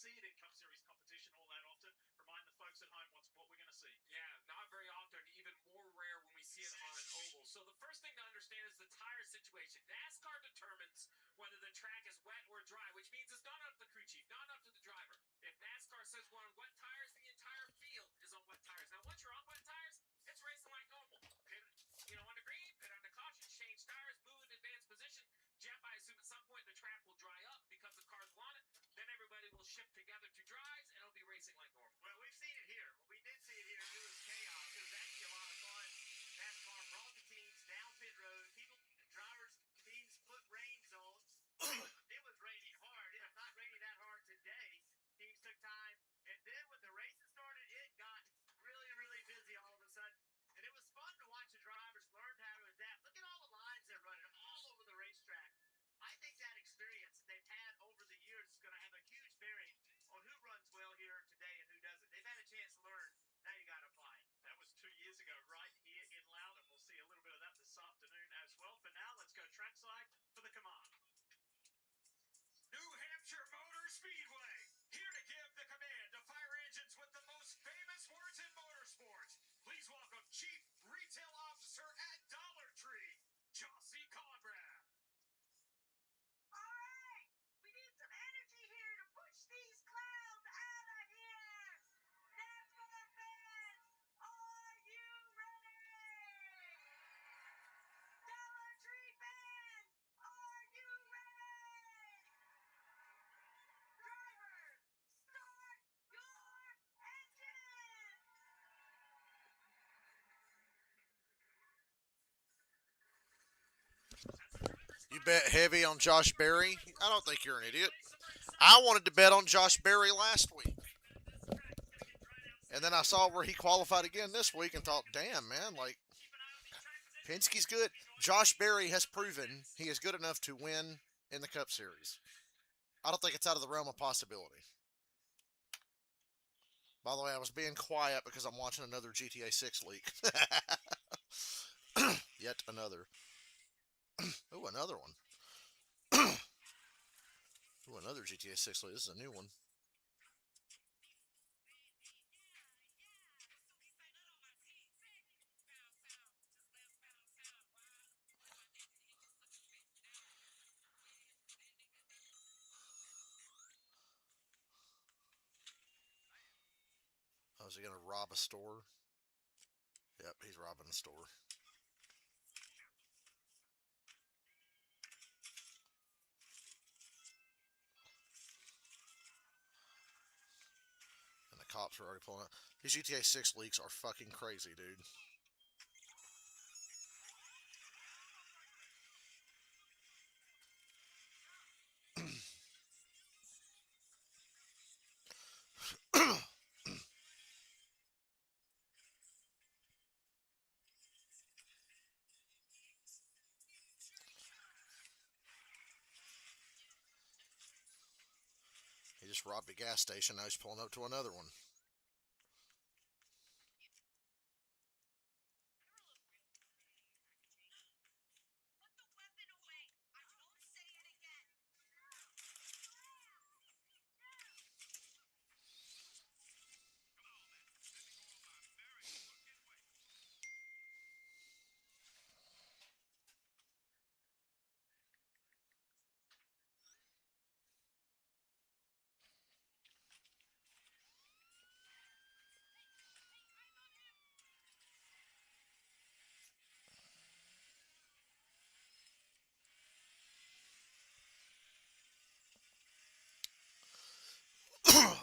see it in Cup Series competition all that often. Remind the folks at home what we're going to see. Yeah, not very often, even more rare when we see it on an oval. So the first thing to understand is the tire situation. NASCAR determines whether the track is wet or dry, which means it's not up to the crew chief, not up to the driver. If NASCAR says we're on wet tires, the entire field is on wet tires. Now, once you're on wet tires, it's racing like normal. Pit, on the green, pit under caution, change tires, move in advanced position. Jeff, I assume at some point the track will dry up because the cars want it. Then everybody will shift together to dries, and it'll be racing like normal. Well, we've seen it here. When we did see it here, it was chaos. It was actually a lot of fun. NASCAR brought the teams down pit road. Drivers, teams put rain zones. It was raining hard. It's not raining that hard today. Teams took time. And then when the racing started, it got really, really busy all of a sudden. And it was fun to watch the drivers learn how to adapt. Look at all the lines they're running all over the racetrack. I think that experience that they've had over the years is going to have a huge bearing on who runs well here today and who doesn't. They've had a chance to learn. Now you got to apply it. That was 2 years ago right here in Loudon. We'll see a little bit of that this afternoon as well. For now, let's go trackside for the command. New Hampshire Motor Speedway, here to give the command to fire engines with the most famous words in motorsports. Please welcome Chief Retail Officer at Dollar Tree, Jossie Conrad. All right, we need some energy here to push these clouds out of here. NASCAR fans, are you ready? Dollar Tree fans, are you ready? Drivers, start your engines! You bet heavy on Josh Berry? I don't think you're an idiot. I wanted to bet on Josh Berry last week. And then I saw where he qualified again this week and thought, damn, man, like, Penske's good. Josh Berry has proven he is good enough to win in the Cup Series. I don't think it's out of the realm of possibility. By the way, I was being quiet because I'm watching another GTA 6 leak. Yet another. Ooh, another one. Ooh, another GTA 6 leak. This is a new one. Oh, is he going to rob a store? Yep, he's robbing a store. And the cops are already pulling up. These GTA 6 leaks are fucking crazy, dude. He just robbed a gas station. Now he's pulling up to another one. Put the weapon away. I won't say it again.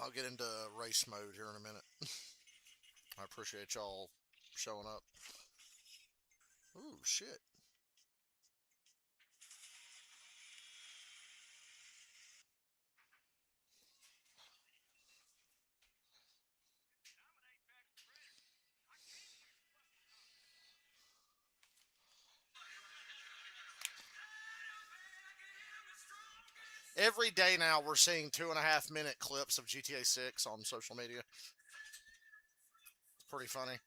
I'll get into race mode here in a minute. I appreciate y'all showing up. Ooh, shit. Every day now we're seeing 2.5-minute clips of GTA 6 on social media. Pretty funny.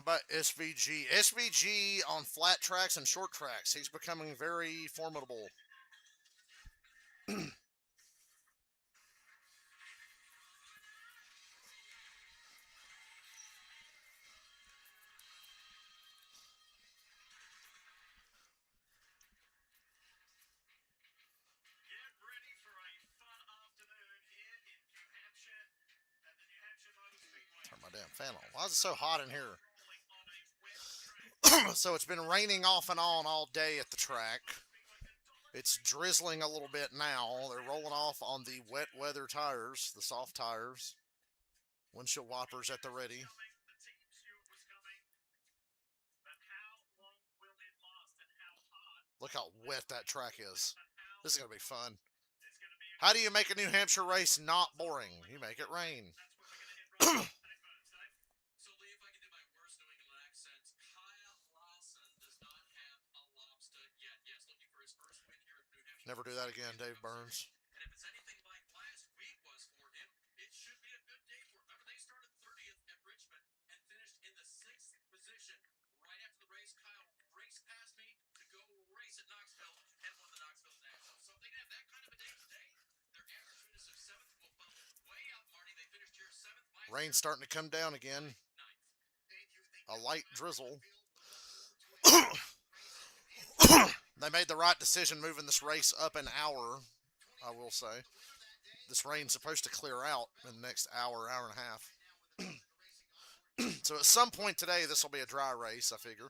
How about SVG? SVG on flat tracks and short tracks. He's becoming very formidable. Get ready for a fun afternoon here in New Hampshire at the New Hampshire Motor Speedway. Turn my damn fan on. Why is it so hot in here? Rolling on a wet track. So it's been raining off and on all day at the track. It's drizzling a little bit now. They're rolling off on the wet weather tires, the soft tires. Windshield wipers at the ready. The team steward was coming. But how long will it last and how hard Look how wet that track is. This is going to be fun. is going to be? How do you make a New Hampshire race not boring? You make it rain. That's what we're going to hit right now. So, Lee, if I can do my worst New England accent, Kyle Lawson does not have a lobster yet. Yes, looking for his first win here at New Hampshire. Never do that again, Dave Burns. And if it's anything like last week was for him, it should be a good day for him. Remember, they started 30th at Richmond and finished in the 6th position. Right after the race, Kyle raced past me to go race at Knoxville and won the Knoxville National. So if they can have that kind of a day today, their average finish of 7th will bump way up, Marty. They finished here 7th. Rain's starting to come down again. A light drizzle. They made the right decision moving this race up an hour, I will say. This rain's supposed to clear out in the next hour, hour and a half. So at some point today, this will be a dry race, I figure.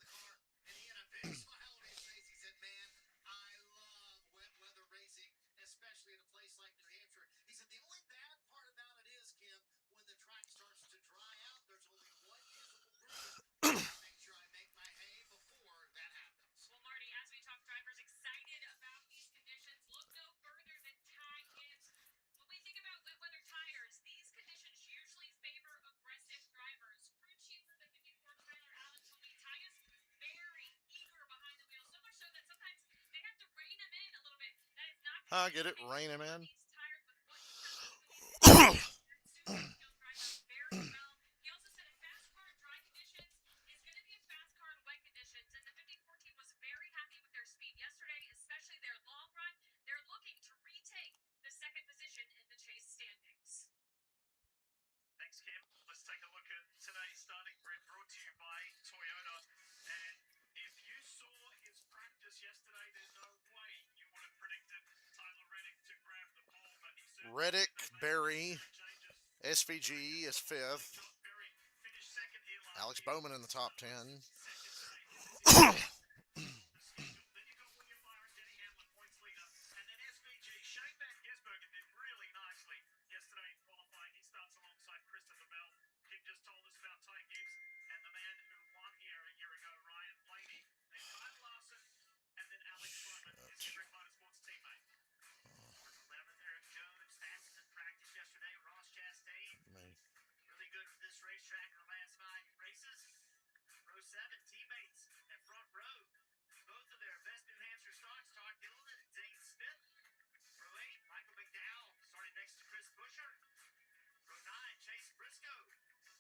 Well, Marty, as we talk, drivers excited about these conditions. Look no further than tag ends. When we think about wet weather tires, these conditions usually favor aggressive drivers. Crew chief for the 54 trailer, Alex, told me Ty is very eager behind the wheel, so much so that sometimes they have to rein him in a little bit. That is not I get it, rain him in. He's tired with what he's done. Very well. He also said a fast car in dry conditions is going to be a fast car in wet conditions, and the 54 team was very happy with their speed yesterday, especially their long run. They're looking to retake the second position in the chase standings. Thanks, Kim. Let's take a look at today's starting grid brought to you by Toyota. And if you saw his practice yesterday, there's no way you would have predicted Tyler Reddick to grab the ball, but he certainly Reddick, Berry, changes. SVG is 5th. John Berry finished second here last Alex year. Bowman in the top 10. Then you got William Byron, Denny Hamlin, points leader, and then SVG. Shane Van Gisbergen did really nicely yesterday in qualifying. He starts alongside Christopher Bell. Kim just told us about Ty Gibbs and the man who won here a year ago, Ryan Blaney. Then Kyle Larson, and then Alex Bowman, his Hendrick Motorsports teammate. 11th, Eric Jones, fastest in practice yesterday. Ross Chastain, really good at this racetrack in the last 5 races. Row 7, teammates at front row. Both of their best New Hampshire starts, Todd Gilliland and Dane Smith. Row 8, Michael McDowell starting next to Chris Buescher. Row 9, Chase Briscoe.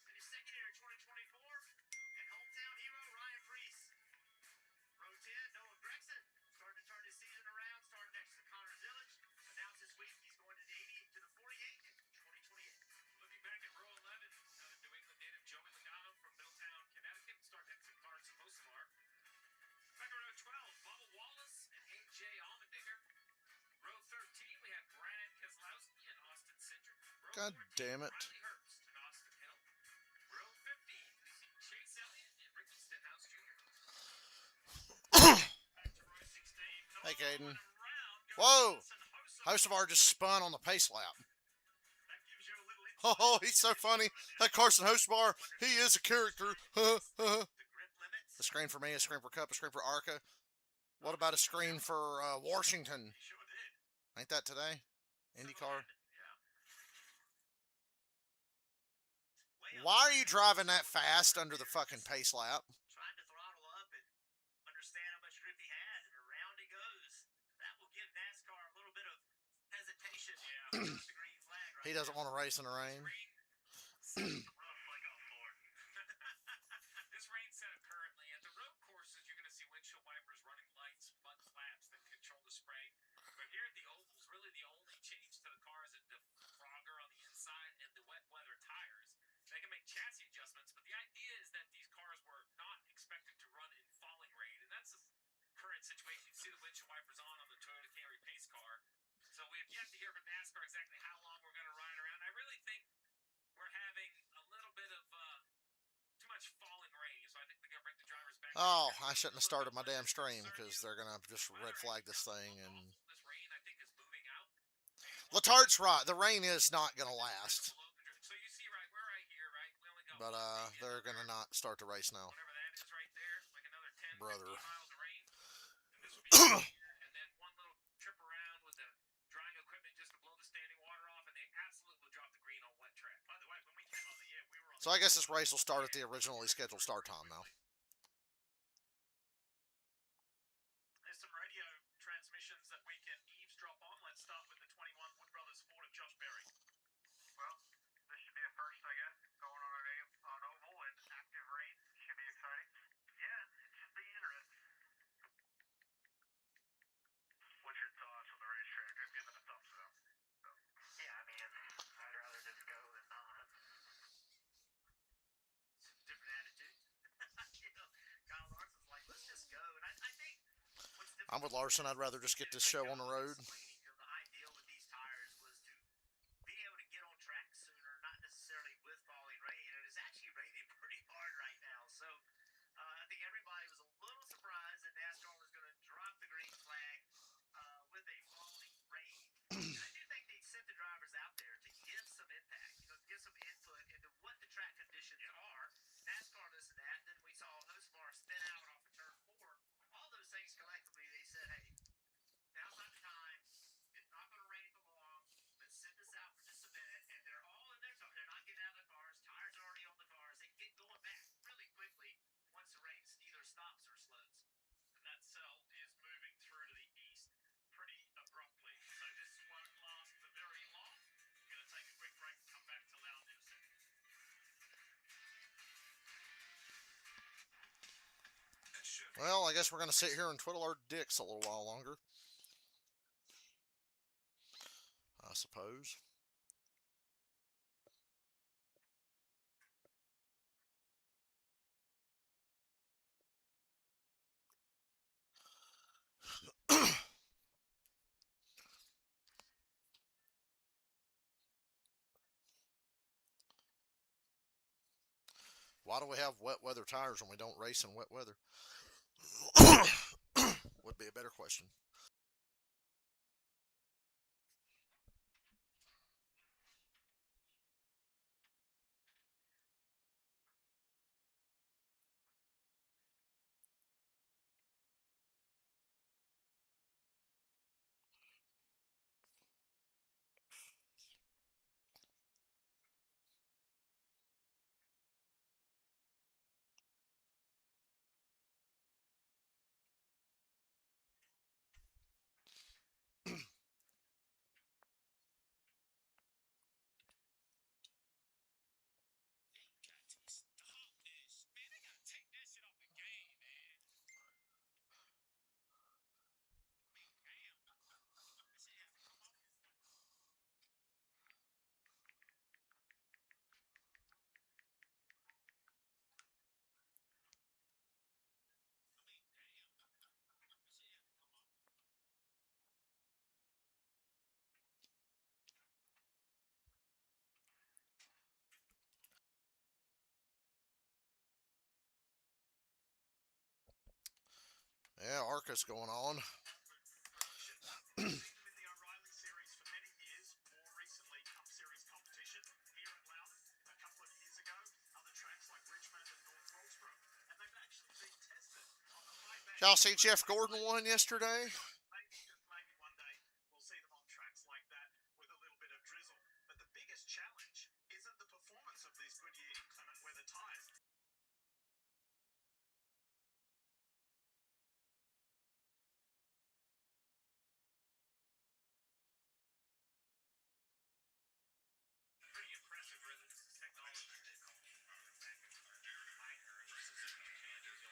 Finished second here in 2024. And hometown hero Ryan Preece. Row 10, Noah Gregson starting to turn his season around, starting next to Connor Zillage. Announced this week he's going to the 80 to the 48 in 2028. Looking back at row 11, New England native Joey Logano from Middletown, Connecticut, starting at some cars from Osamar. Back at row 12, Bubba Wallace and A.J. Allmendinger. Row 13, we had Brad Keselowski and Austin Cindric. Row God 14, damn it. Riley Herbst and Austin Hill. Row 15, we see Chase Elliott and Ricky Stenhouse Jr. Back to row 16. Hey, Caden. Around goes Whoa! Wilson Hosa. Hocevar just spun on the pace lap. That gives you a little insight Oh, he's so funny. That Carson Hocevar, he is a character. the grid limits. A screen for me, a screen for Cup, a screen for Arca. What about a screen for Washington? He sure did. Ain't that today? IndyCar. Yeah. Why are you driving that fast under the fucking pace lap? Trying to throttle up and understand how much grip he had, and around he goes. That will give NASCAR a little bit of hesitation. Yeah, the green flag right He doesn't there. want to race in the rain. Rough like a floor. This rain Oh, I shouldn't have started my damn stream because they're gonna just red flag this thing. And This rain, I think, is moving out. Latart's right. The rain is not gonna last, So you see, right, we're right here, right? We only got but one thing in they're there. gonna not start the race now, Whatever that is right there, like another 10, brother. 15 miles of rain. And this will be here, and then one little trip around with the drying equipment just to blow the standing water off, and they absolutely will drop the green on wet track. By the way, when we came on the air, we were on So I guess this race will start at the originally scheduled start time now. There's some radio transmissions that we can eavesdrop on. Let's start with the 21 Wood Brothers Ford of Josh Berry. Well, this should be a first, I guess, going on oval and active rain. Should be exciting. Yeah, it should be interesting. What's your thoughts on the racetrack? I'm giving it a thumbs up. Yeah, I mean, I'd rather just go than not. Different attitude. Kyle Larson's like, let's just go. And I think what's different. I'm with Larson. I'd rather just get this show on the road. The ideal with these tires was to be able to get on track sooner, not necessarily with falling rain. And it's actually raining pretty hard right now. So I think everybody was a little surprised that NASCAR was going to drop the green flag with a falling rain. And I do think they sent the drivers out there to give some impact, give some input into what the track conditions are. NASCAR listened to that. Then we saw Hosmar spin out off of turn 4. All those things collectively, they said, hey, now's not the time. It's not going to rain for long. Let's sit this out for just a minute. And they're all in their car. They're not getting out of the cars. Tires are already on the cars. They get going back really quickly once the rain either stops or slows. And that cell is moving through to the east pretty abruptly. So this won't last for very long. We're going to take a quick break and come back to Loudon in a second. Well, I guess we're gonna sit here and twiddle our dicks a little while longer, I suppose. Why do we have wet weather tires when we don't race in wet weather? Would be a better question. Yeah, ARCA's going on. In the O'Reilly Series for many years, more recently Cup Series competition here at Loudon a couple of years ago, other tracks like Richmond and North Wilkesboro, and they've actually been tested on the high back. Y'all see Jeff Gordon won yesterday? Maybe one day we'll see them on tracks like that with a little bit of drizzle. But the biggest challenge isn't the performance of these Goodyear inclement weather tires. Pretty impressive with this technology. Quite there yet on the oval.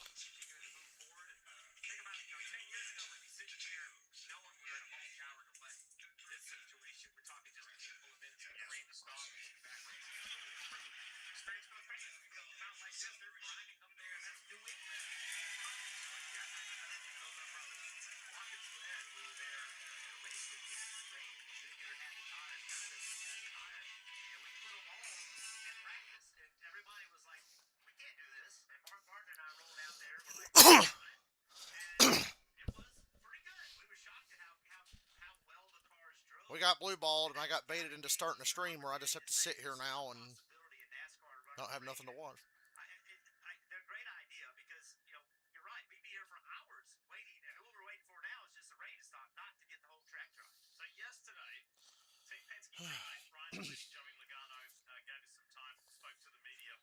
Continuing to move forward. And think about it, 10 years ago, we'd be we got blue balled, and I got baited into starting a stream where I just have to sit here now and not have nothing to watch. They're a great idea because, you're right. We'd be here for hours waiting. And what we're waiting for now is just the rain to stop, not to get the whole track dry. So yesterday, Team Penske drive, Ryan Blaney, Joey Logano gave us some time, spoke to the media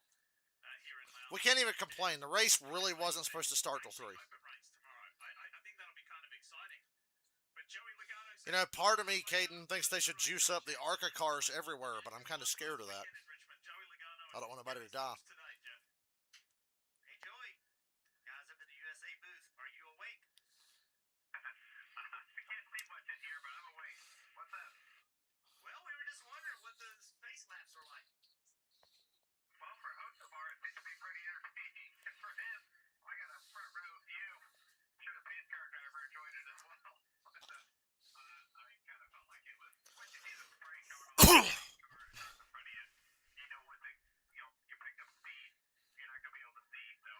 here in Loudon. We can't even complain. The race really wasn't supposed to start till 3. Hope it rains tomorrow. I think that'll be kind of exciting. But Joey Logano said, You know, part of me, Caden, thinks they should juice up the ARCA cars everywhere, but I'm kind of scared of that. I don't want nobody to die. Today, Jeff. Hey, Joey, guys up in the USA booth, are you awake? I can't see much in here, but I'm awake. What's up? Well, we were just wondering what the space laps are like. Well, for host of ours, it should be pretty entertaining. And for him, I got a front row view. I'm sure the pace car driver enjoyed it as well. But I kind of felt like it was when you see the spray going on the car in front of you. When you pick up speed, you're not going to be able to see. So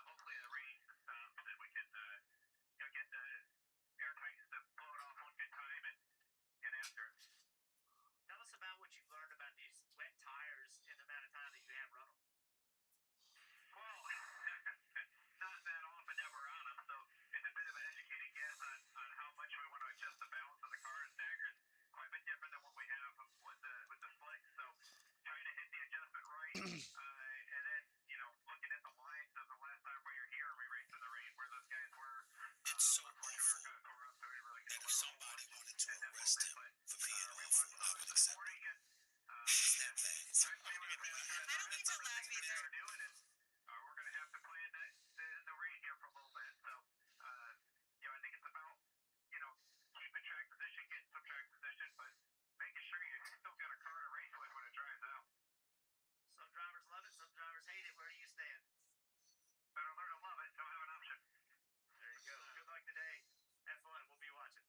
hopefully the rain stops and we can get the air titans to blow it off one good time and get after it. Tell us about what you've learned about these wet tires in the amount of time that you have run them. Well, not that often that we're on them, so it's a bit of an educated guess on how much we want to adjust the balance of the car and staggers. Quite a bit different than what we have with the slicks. So trying to hit the adjustment right, and then looking at the lines of the last time we were here and we raced in the rain, where those guys were. It's so awful that if somebody wanted to arrest him for being awful, I would accept it. He's that bad. I don't mean to laugh either. We're going to have to play in the rain here for a little bit. So, I think it's about, keeping track position, getting some track position, but making sure you still got a car to race with when it dries out. Some drivers love it, some drivers hate it. Where do you stand? Better learn to love it. Don't have an option. There you go. Good luck today. Have fun. We'll be watching.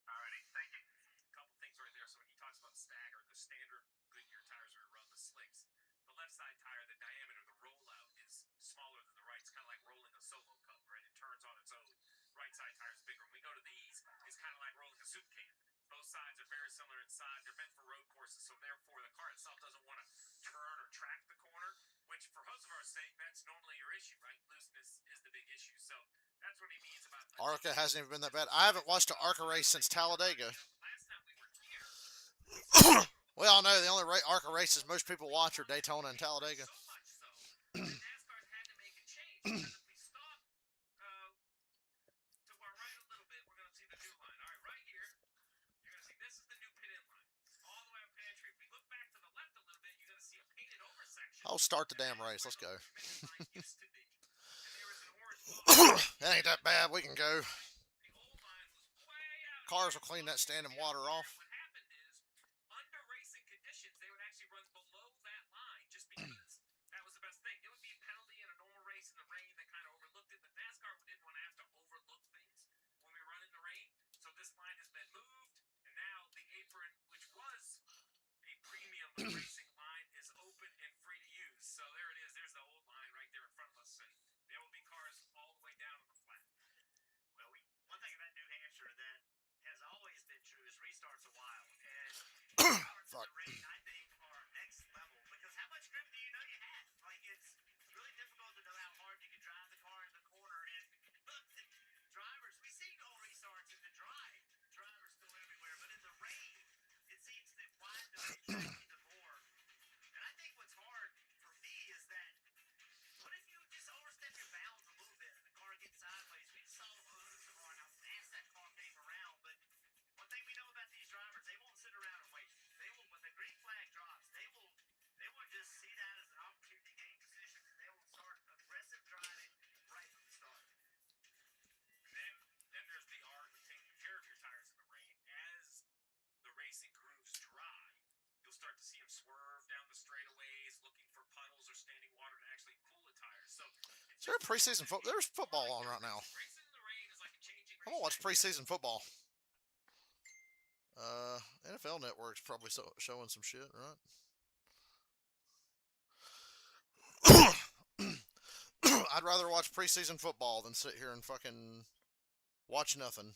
Alrighty, thank you. A couple things right there. So when he talks about stagger, the standard Goodyear tires are around the slicks. The left side tire, the diameter, the rollout is smaller than the right. It's kind of like rolling a solo cup, right? It turns on its own. Right side tire is bigger. When we go to these, it's kind of like rolling a soup can. Both sides are very similar inside. They're meant for road courses, so therefore the car itself doesn't want to turn or track the corner, which for Hosevar's sake, that's normally your issue, right? Looseness is the big issue. So that's what he means about ARCA hasn't even been that bad. I haven't watched an ARCA race since Talladega. Last time we were here, We all know the only ARCA races most people watch are Daytona and Talladega. so much so that NASCAR's had to make a change. Because if we stop to our right a little bit, we're going to see the new line. All right, right here, you're going to see this is the new pit in line. All the way up pantry. If we look back to the left a little bit, you're going to see a painted over section. I'll start the damn race. Let's go. Used to be. And there was an orange line. That ain't that bad. We can go. The old line was way out. Cars will clean that standing water off. What happened is, under racing conditions, they would actually run below that line just because that was the best thing. It would be a penalty in a normal race in the rain that kind of overlooked it. But NASCAR didn't want to have to overlook things when we run in the rain. So this line has been moved, and now the apron, which was a premium racing line, is open and free to use. So there it is. There's the old line right there in front of us, and there will be cars all the way down on the flat. Well, one thing about New Hampshire that has always been true is restarts a while. And restarts in Fuck. the rain, I think, are next level. Because how much grip do you know you had? Like, it's really difficult to know how hard you can drive the car in the corner. And drivers, we see no restarts in the drive. Drivers go everywhere. But in the rain, it seems to widen the racetrack even more. And I think what's hard for me is that what if you just overstep your bounds a little bit and the car gets sideways? We saw Loudon how fast that car came around, but one thing we know about these drivers, they won't sit around and wait. They will, when the green flag drops, they will just see that as an opportunity to gain position, and they will start aggressive driving right from the start. Then there's the art of taking care of your tires in the rain. As the racing grooves dry, you'll start to see them swerve down the straightaways, looking for puddles or standing water to actually cool the tires. So Is there a preseason football? There's football on right now. racing in the rain is like a changing I'm gonna watch preseason football. NFL Network's probably showing some shit, right? I'd rather watch preseason football than sit here and fucking watch nothing.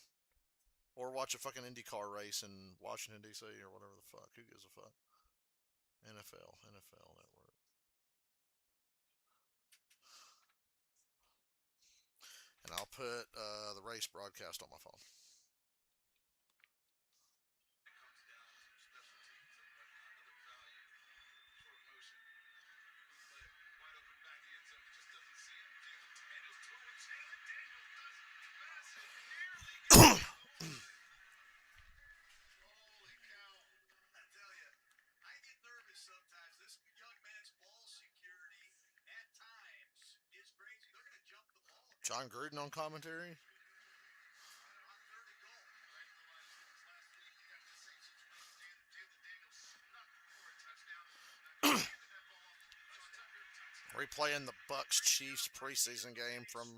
Or watch a fucking IndyCar race in Washington, D.C. or whatever the fuck. Who gives a fuck? NFL Network. And I'll put the race broadcast on my phone. Holy cow. I tell you, I get nervous sometimes. This young man's ball security at times is crazy. They're going to jump the ball. John Gruden on commentary. On third and goal. Replaying the Bucks Chiefs preseason game from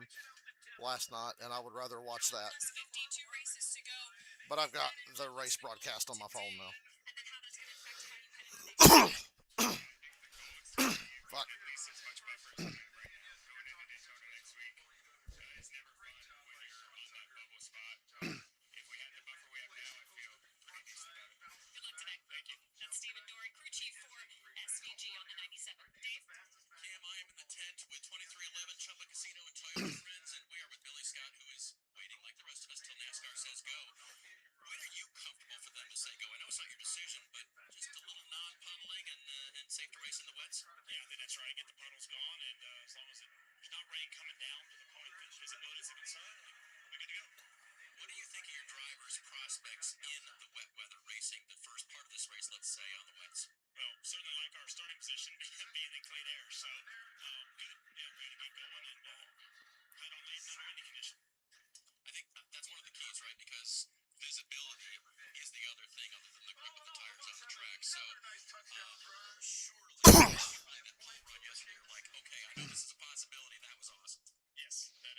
last night, and I would rather watch that. But I've got the race broadcast on my phone now. Fuck. Cam, I am in the tent with 2311 Chumba Casino and Toyota Friends, and we are with Billy Scott, who is waiting like the rest of us till NASCAR says go. When are you comfortable for them to say go? I know it's not your decision, but just a little non-puddling and safe to race in the wets? Yeah, I think that's right. Get the puddles gone, and as long as there's not rain coming down to the point that visibility is a concern, we'll be good to go. What do you think of your driver's prospects in the wet weather racing the first part of this race, let's say, on the wets? Well, certainly like our starting position being in clean air, so good. Yeah, ready to get going and plan on leading under any condition. I think that's one of the keys, right? Because visibility is the other thing other than the grip of the tires on the track. So surely running that pole run yesterday, you're like, okay, I know this is a possibility. That was awesome. Yes, that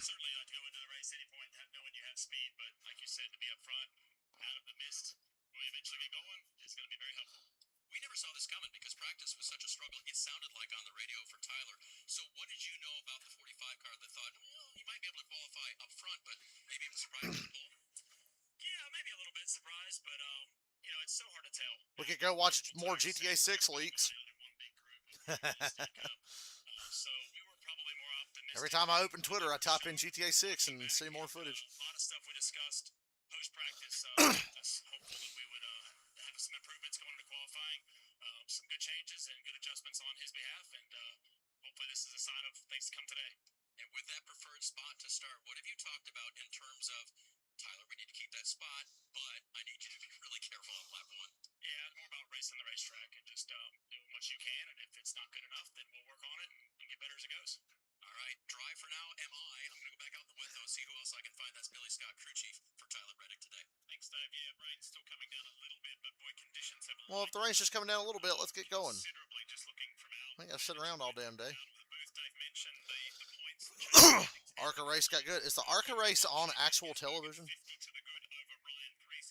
certainly like to go into the race at any point knowing you have speed, but like you said, to be up front, out of the mist, when we eventually get going, it's going to be very helpful. We never saw this coming because practice was such a struggle. It sounded like on the radio for Tyler. So what did you know about the 45 car that thought, well, he might be able to qualify up front, but maybe it was surprising to pull? Yeah, maybe a little bit surprised, but you know, it's so hard to tell. We could go watch more GTA 6 leaks. So we were probably more optimistic. Every time I open Twitter, I type in GTA 6 and see more footage. A lot of stuff we discussed post-practice. That's hopeful that we would have some improvements going into qualifying, some good changes and good adjustments on his behalf, and hopefully this is a sign of things to come today. And with that preferred spot to start, what have you talked about in terms of, Tyler, we need to keep that spot, but I need you to be really careful on lap one? Yeah, it's more about racing the racetrack and just doing what you can, and if it's not good enough, then we'll work on it and get better as it goes. All right, dry for now, am I. I'm going to go back out in the wet, though, and see who else I can find. That's Billy Scott, crew chief for Tyler Reddick today. Thanks, Dave. Yeah, rain's still coming down a little bit, but boy, conditions have Well, if the rain's just coming down a little bit, let's get going. considerably. Just looking from out. I think I sit around all damn day. Out of the booth, Dave mentioned the points. Arca race got good. Is the Arca race on actual television? 50 to the good over Ryan Preece.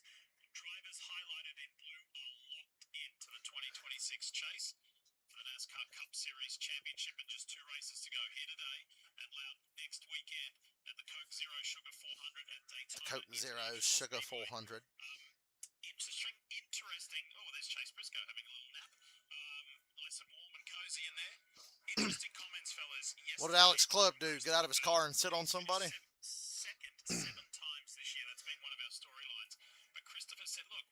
Drivers highlighted in blue are locked into the 2026 chase for the NASCAR Cup Series Championship, and just 2 races to go here today at Loudon next weekend at the Coke Zero Sugar 400 at Daytona. Coke Zero Sugar 400. Interesting. Oh, there's Chase Briscoe having a little nap. Nice and warm and cozy in there. Interesting comments, fellas. What did Alex Clubb do? Get out of his car and sit on somebody? Second 7 times this year. That's been one of our storylines. But Christopher said, look,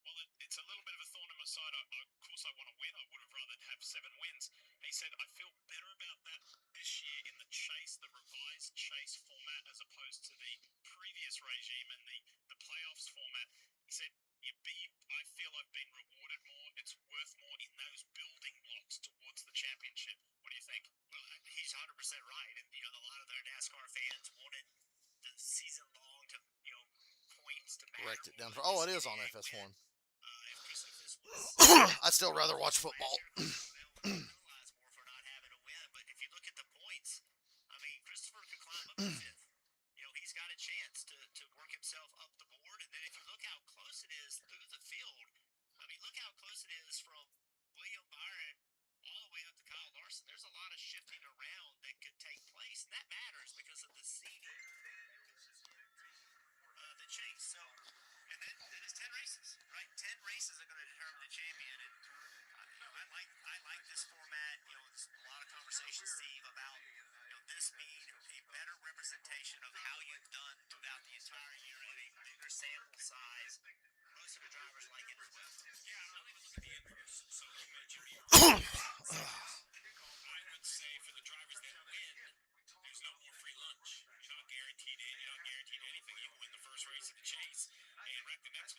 while it's a little bit of a thorn in my side, of course I want to win. I would have rather have 7 wins. He said, I feel better about that this year in the chase, the revised chase format, as opposed to the previous regime and the playoffs format. He said, I feel I've been rewarded more. It's worth more in those building blocks towards the championship. What do you think? Well, he's 100% right. And, you know, a lot of their NASCAR fans wanted the season long to, you know, points to matter. Correct it down. Oh, it is on FS1. If Christopher's was I'd still rather watch football. penalized more for not having a win. But if you look at the points, I mean, Christopher could climb up to 5th. You know, he's got a chance to work himself up the board. And then if you look how close it is through the field, I mean, look how close it is from William Byron all the way up to Kyle Larson. There's a lot of shifting around that could take place. And that matters because of the seeding, the chase. So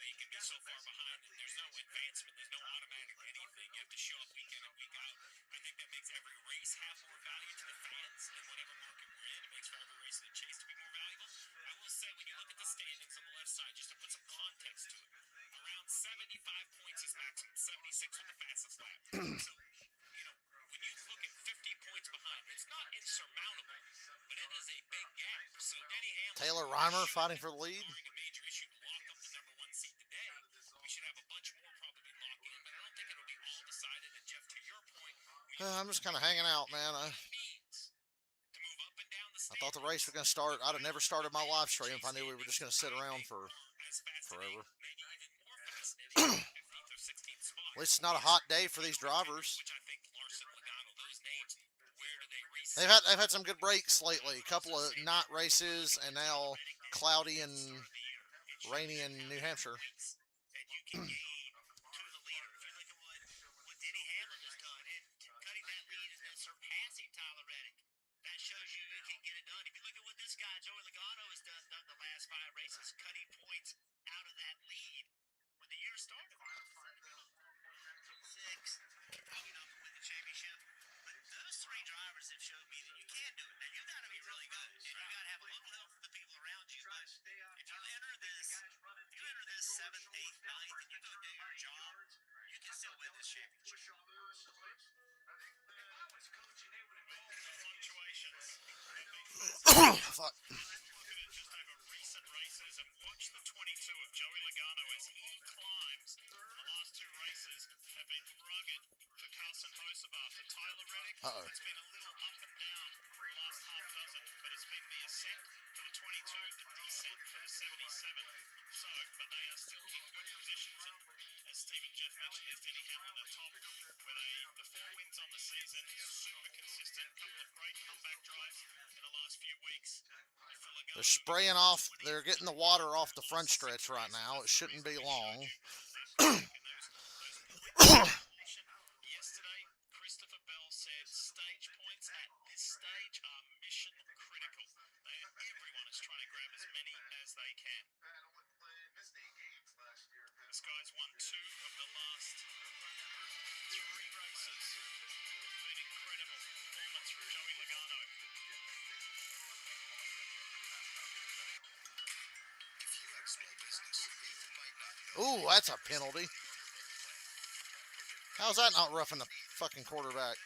you can be so far behind and there's no advancement, there's no automatic anything. You have to show up week in and week out. I think that makes every race have more value to the fans in whatever market we're in. It makes for every race of the chase to be more valuable. I will say, when you look at the standings on the left side, just to put some context to it, around 75 points is maximum, 76 with the fastest lap. So, when you look at 50 points behind, it's not insurmountable, but it is a big gap. So Denny Hamlin, Taylor Reimer fighting for the lead. barring a major issue, lock up the number one seat today. We should have a bunch more probably lock in, but I don't think it'll be all decided. And Jeff, to your point, I'm just kind of hanging out, man. to move up and down the I thought the race was going to start. I'd have never started my live stream if I knew we were just going to sit around for forever. At least it's not a hot day for these drivers. They've had some good breaks lately. A couple of night races, and now cloudy and rainy in New Hampshire. That shows you can get it done. If you look at what this guy, Joey Logano, has done the last 5 races, cutting points out of that lead when the year started. 6, probably not to win the championship. But those 3 drivers have showed me that you can do it. Now, you got to be really good, and you got to have a little help from the people around you. But if you enter this 7th, 8th, 9th, and you go do your job, you can still win this championship. Fuck. Just over recent races and watch the 22 of Joey Logano as he climbs. The last 2 races have been rugged for Carson Hocebar. For Tyler Reddick, it's been a little up and down the last half dozen, but it's been the ascent for the 22, the descent for the 77. So, but they are still in good positions. And as Stephen Jeff mentioned, there's Denny Hamlin at top with the 4 wins on the season. Super consistent, couple of great comeback drives in the last few weeks. They're spraying off. They're getting the water off the front stretch right now. It shouldn't be long. Yesterday, Christopher Bell said stage points at this stage are mission critical. Everyone is trying to grab as many as they can. This guy's won 2 of the last 3 races. Been incredible performance from Joey Logano. Ooh, that's a penalty. How's that not roughing the fucking quarterback?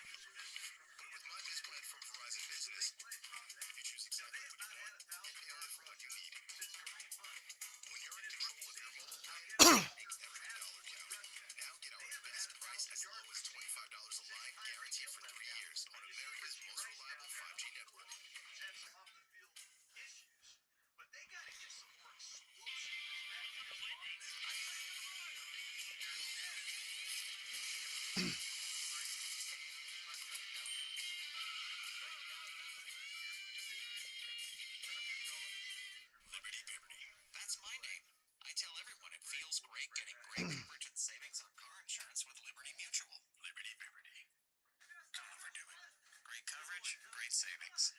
That's my name. I tell everyone it feels great getting great coverage and savings on car insurance with Liberty Mutual. Liberty. Don't overdo it. Great coverage, great savings.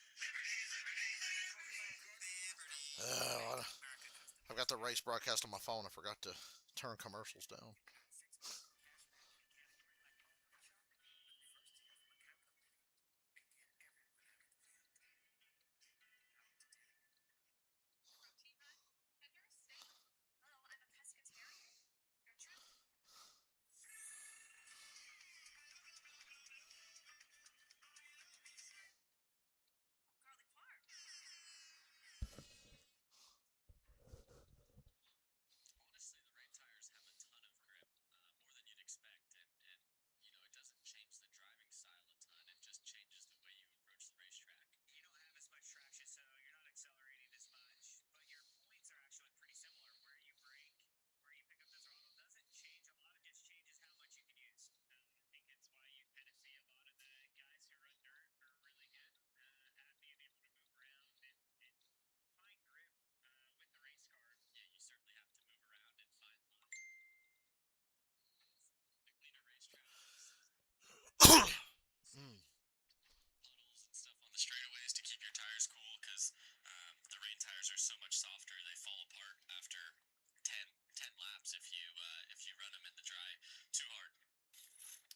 I've got the race broadcast on my phone. I forgot to turn commercials down. Honestly, the rain tires have a ton of grip, more than you'd expect, and it doesn't change the driving style a ton. It just changes the way you approach the racetrack. You don't have as much traction, so you're not accelerating as much. But your points are actually pretty similar. Where you brake, where you pick up the throttle doesn't change a lot. It just changes how much you can use. I think it's why you kind of see a lot of the guys who run dirt are really good at being able to move around and find grip with the race car. Yeah, you certainly have to move around and find line. The cleaner racetracks. Puddles and stuff on the straightaways to keep your tires cool, because the rain tires are so much softer, they fall apart after 10 laps if you run them in the dry too hard.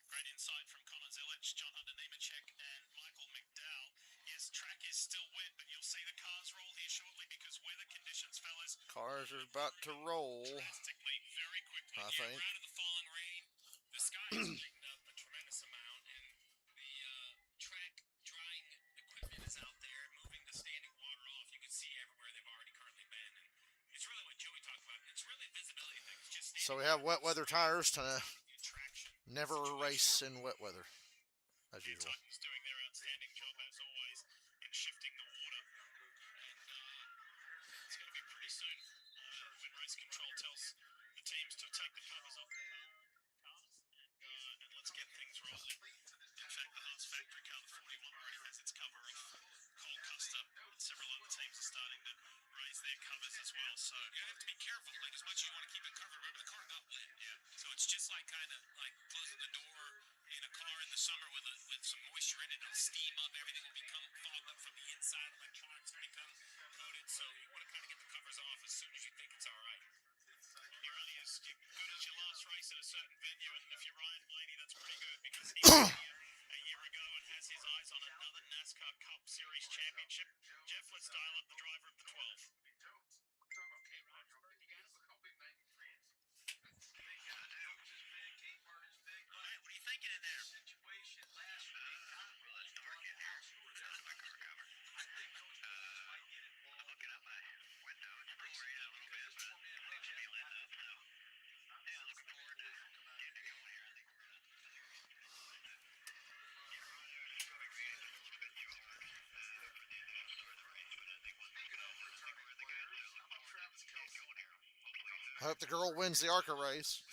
Great insight from Connor Zilic, John Hunter Nemechek, and Michael McDowell. Yes, track is still wet, but you'll see the cars roll here shortly because weather conditions, fellas, Cars are about to roll, drastically very quickly. I Yeah, think. we're out of the falling rain. The sky has lightened up a tremendous amount, and the track drying equipment is out there, moving the standing water off. You can see everywhere they've already currently been, and it's really what Joey talked about. It's really a visibility thing. It's just So we have wet weather tires to traction. never race in wet weather, as The usual. Titans doing their outstanding job as always in shifting the water, and it's going to be pretty soon when race control tells the teams to take the covers off the cars and let's get things rolling. In fact, the Haas factory car, the 41, already has its cover off. Cole Custer and several other teams are starting to raise their covers as well. So you have to be careful. Like as much as you want to keep it covered, remember the car got wet. Yeah. So it's just like kind of like closing the door in a car in the summer with some moisture in it. It'll steam up. Everything will become fogged up from the inside. Electronics will become coated. So you want to kind of get the covers off as soon as you think it's all right. You're only as good as your last race at a certain venue, and if you're Ryan Blaney, that's pretty good because he was here a year ago and has his eyes on another NASCAR Cup Series championship. Jeff, let's dial up the driver of the 12. Alright, what are you thinking in there? Situation last week. Well, it's dark in here. That's my car cover. I think Coach Boys might get involved. I'm looking out my window. It's pouring a little bit, but it should be lit up. So, yeah, looking forward to getting it going here. I think we're I hope the girl wins the ARCA race.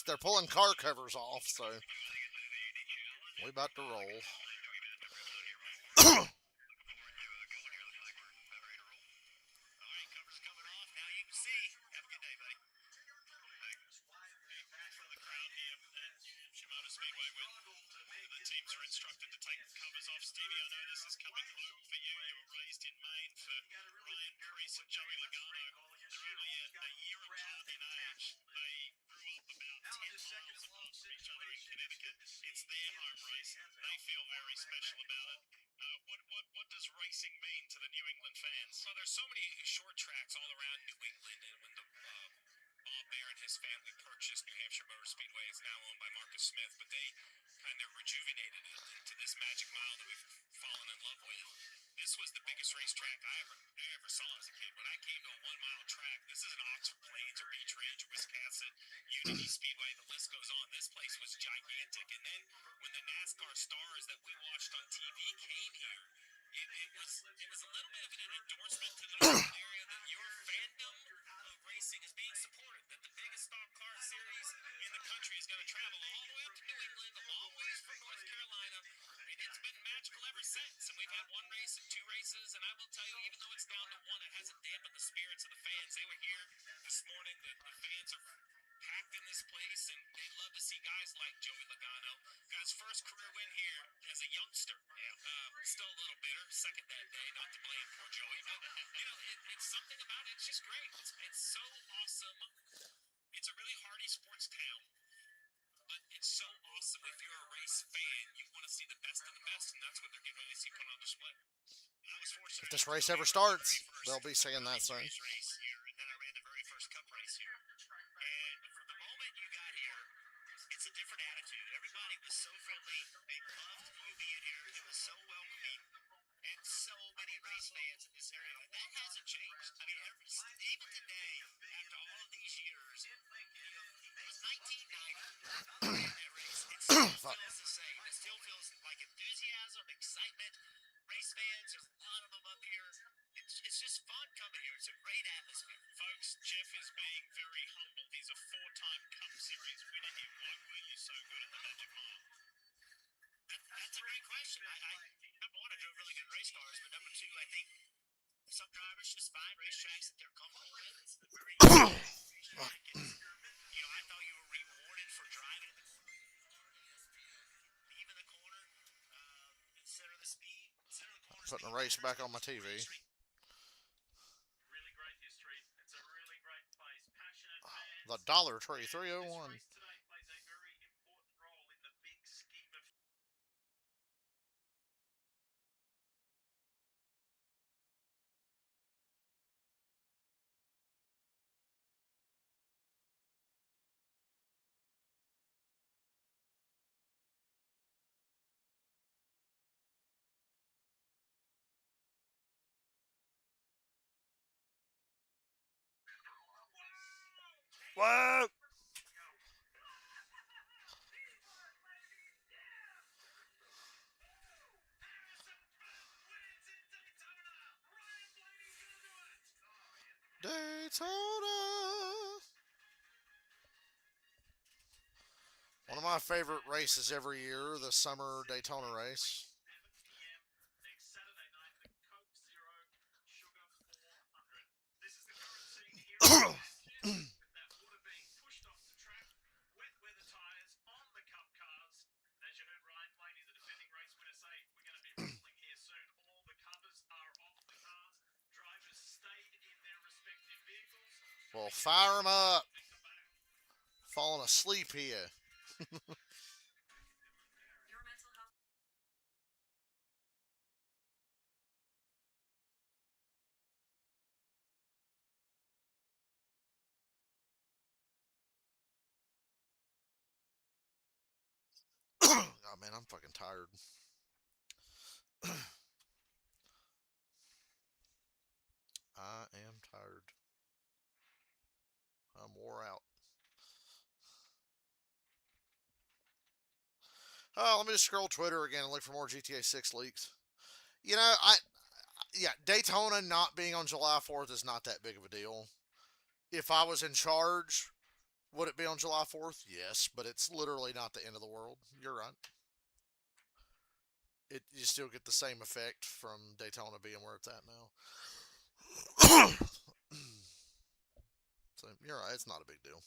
They're pulling car covers off, so we about to roll. Joey Logano. They're only a year apart in age. They grew up about 10 miles apart from each other in Connecticut. It's their home race. They feel very special about it. What does racing mean to the New England fans? Well, there's so many short tracks all around New England, and when the Bob Bear and his family purchased New Hampshire Motor Speedway, it's now owned by Marcus Smith, but they kind of rejuvenated it into this magic mile that we've fallen in love with. This was the biggest racetrack I ever saw as a kid. When I came to a 1 mile track, this isn't Oxford Plains or Beach Ridge or Wisconsin, Unity Speedway, the list goes on. This place was gigantic. And then when the NASCAR stars that we watched on TV came here, it was a little bit of an endorsement to the New England area that your fandom of racing is being supported, that the biggest stock car series in the country is going to travel all the way up to New England, a long ways from North Carolina, and it's been magical ever since. And we've had one race and 2 races, and I will tell you, even though it's down to 1, it hasn't dampened the spirits of the fans. They were here this morning. The fans are packed in this place, and they love to see guys like Joey Logano. Got his first career win here as a youngster. Still a little bitter, second that day, not to blame poor Joey, but you know, it's something about it. It's just great. It's so awesome. It's a really hardy sports town, but it's so awesome if you're a race fan. You want to see the best of the best, and that's what they're getting ready to see put on display. If this race ever starts, they'll be saying that soon. Race here, and then I ran the very first Cup race here. And from the moment you got here, it's a different attitude. Everybody was so friendly. They loved being here. It was so welcoming. And so many race fans in this area. That hasn't changed. I mean, even today, after all of these years, here. It's just fun coming here. It's a great atmosphere. Folks, Jeff is being very humble. He's a 4-time Cup Series winner here. Why were you so good at the Magic Mile? That's a great question. Number one, I drove really good race cars, but number two, I think some drivers just find racetracks that they're comfortable with. It's a very easy racetrack. I thought you were rewarded for driving leaving the corner, center of the speed, center of the corner. Putting the race back on my TV. Really great history. It's a really great place. Passionate fans. The Dollar Tree This 301. race today plays a very important role in the big scheme of Whoa! Daytona. One of my favorite races every year, the summer Daytona race. 7 p.m. next Saturday night, the Coke Zero Sugar 400. This is the current scene here at with that water being pushed off the track, wet weather tyres on the Cup cars. And as you heard Ryan Blaney, the defending race winner, say, we're going to be rolling here soon. All the covers are off the cars. Drivers stayed in their respective vehicles. Well, fire them up. Falling asleep here. Oh man, I'm fucking tired. I am tired. I'm wore out. Oh, let me just scroll Twitter again and look for more GTA 6 leaks. Yeah, Daytona not being on July 4th is not that big of a deal. If I was in charge, would it be on July 4th? Yes, but it's literally not the end of the world. You're right. You still get the same effect from Daytona being where it's at now. So, you're right, it's not a big deal.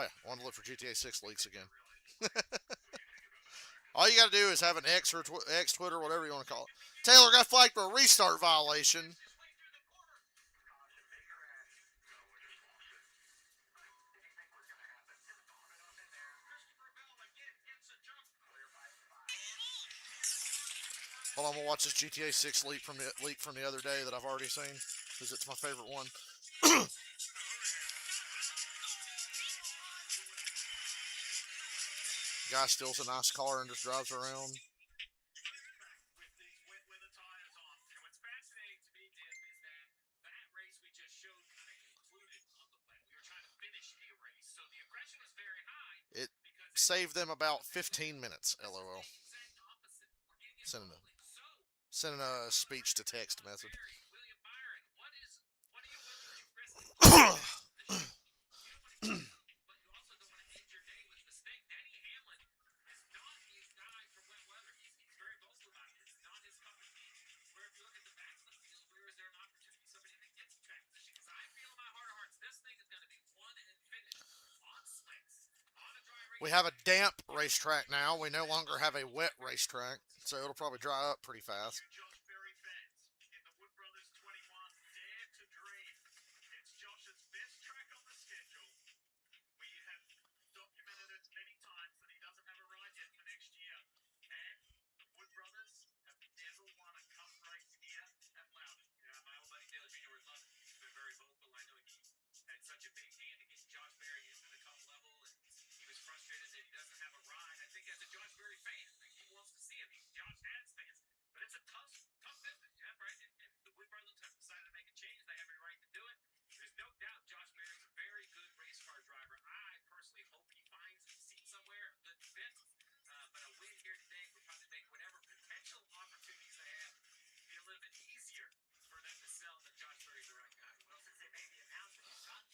Oh yeah, I want to look for GTA 6 leaks again. All you got to do is have an X or X Twitter, whatever you want to call it. Taylor got flagged for a restart violation. Hold on, I'm gonna watch this GTA 6 leak from the other day that I've already seen, because it's my favorite one. Guy steals a nice car and just drives around. With these wet weather tires on. And what's fascinating to me, Diff, is that race we just showed kind of concluded on the wet. We were trying to finish a race, so the aggression was very high. It saved them about 15 minutes, LOL. Sending a speech to text message. William Byron, what are you willing to risk? But you also don't want to end your day with a mistake. Denny Hamlin is not a guy from wet weather. He's very vocal about it. It's not his cup of tea. Where if you look at the back of the field, where is there an opportunity somebody that gets track position? Because I feel in my heart of hearts, this thing is going to be won and finished on slicks. On a dry race. We have a damp racetrack now. We no longer have a wet racetrack, so it'll probably dry up pretty fast. Josh Berry fans in the Wood Brothers 21 Dare to Dream. It's Josh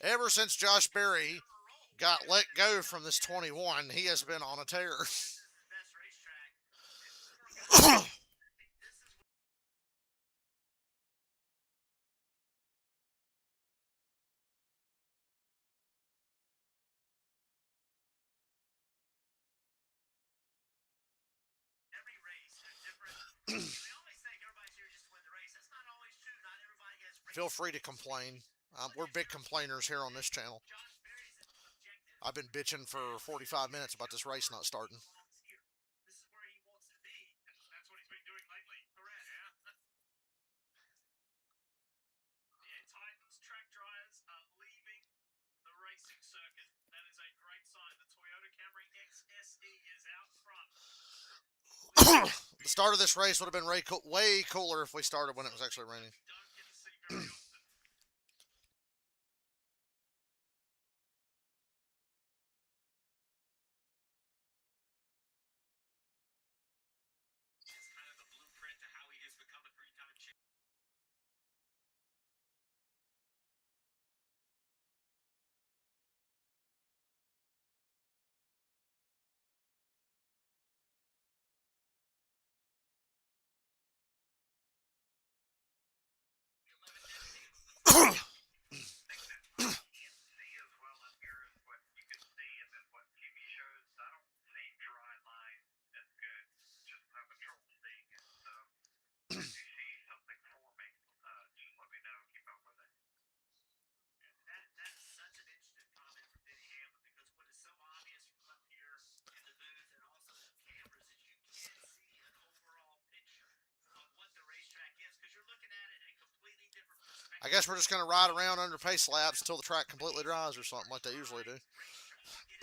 Ever since Josh Berry got let go from this 21, he has been on a tear. Best racetrack. This is every race a different. They always think everybody's here just to win the race. That's not always true. Not everybody has. Feel free to complain. We're big complainers here on this channel. Josh Berry's objective. I've been bitching for 45 minutes about this race not starting. This is where he wants to be. That's what he's been doing lately. Correct. Yeah. The Titans track dryers are leaving the racing circuit. That is a great sign. The Toyota Camry XSE is out front. The start of this race would have been way cooler if we started when it was actually raining. Don't get to see very often. It's kind of the blueprint to how he has become a three-time champion. See as well up here as what you can see and then what TV shows. I don't see dry lines as good. Just have a trouble seeing it. So if you see something forming, just let me know. Keep up with it. That's such an interesting comment from Denny Hamlin because what is so obvious from up here in the booth and also on cameras is you can't see an overall picture of what the racetrack is because you're looking at it in a completely different perspective. I guess we're just going to ride around under pace laps until the track completely dries or something like they usually do. It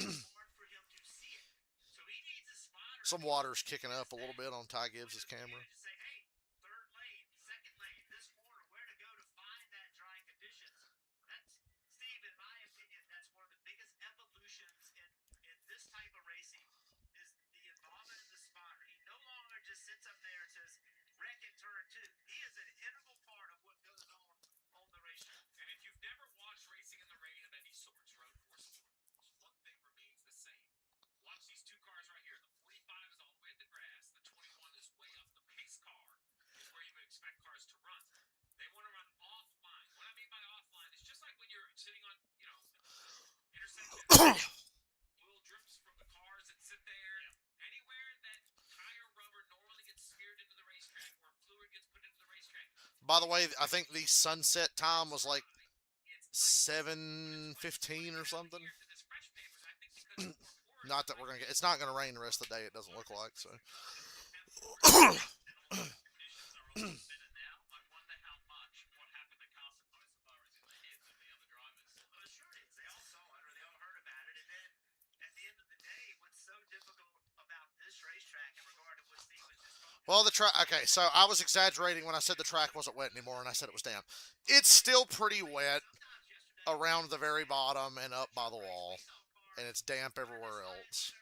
is hard for him to see it. So he needs a spotter. Some water's kicking up a little bit on Ty Gibbs' camera. To say, hey, third lane, second lane, this corner, where to go to find that dry conditions. That's, Steve, in my opinion, that's one of the biggest evolutions in this type of racing is the involvement of the spotter. He no longer just sits up there and says, wreck in turn two. He is an integral part of what goes on the racetrack. And if you've never watched racing in the rain of any sorts, road course, one thing remains the same. Watch these two cars right here. The 45 is all the way in the grass. The 21 is way up. The pace car is where you would expect cars to run. They want to run offline. What I mean by offline is just like when you're sitting on, intersection. Little drips from the cars that sit there. Anywhere that tire rubber normally gets smeared into the racetrack or fluid gets put into the racetrack. By the way, I think the sunset time was like 7:15 or something. Not that we're gonna get. It's not gonna rain the rest of the day. It doesn't look like so. Well, the track. Okay, so I was exaggerating when I said the track wasn't wet anymore, and I said it was damp. It's still pretty wet around the very bottom and up by the wall, and it's damp everywhere else.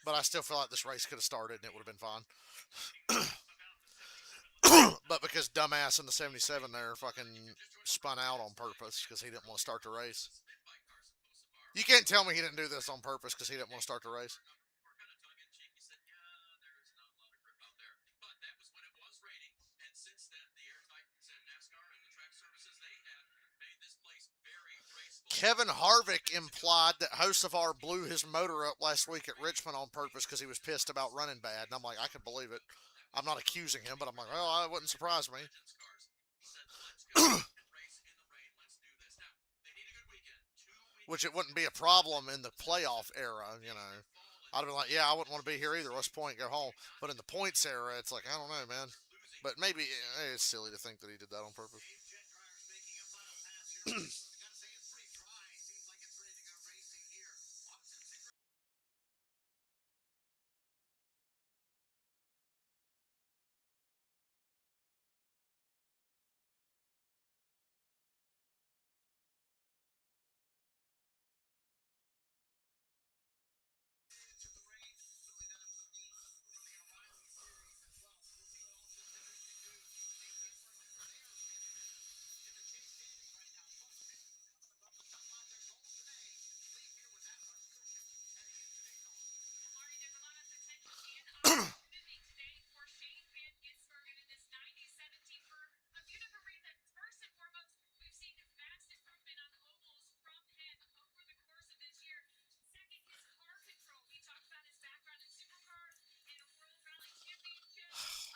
But I still feel like this race could have started and it would have been fine. But because dumbass in the 77 there fucking spun out on purpose because he didn't want to start the race. You can't tell me he didn't do this on purpose because he didn't want to start the race. Kevin Harvick implied that Hocevar blew his motor up last week at Richmond on purpose because he was pissed about running bad. And I'm like, I could believe it. I'm not accusing him, but I'm like, well, it wouldn't surprise me. Which it wouldn't be a problem in the playoff era, you know. I'd have been like, yeah, I wouldn't want to be here either. What's the point? Go home. But in the points era, it's like, I don't know, man. But maybe it's silly to think that he did that on purpose.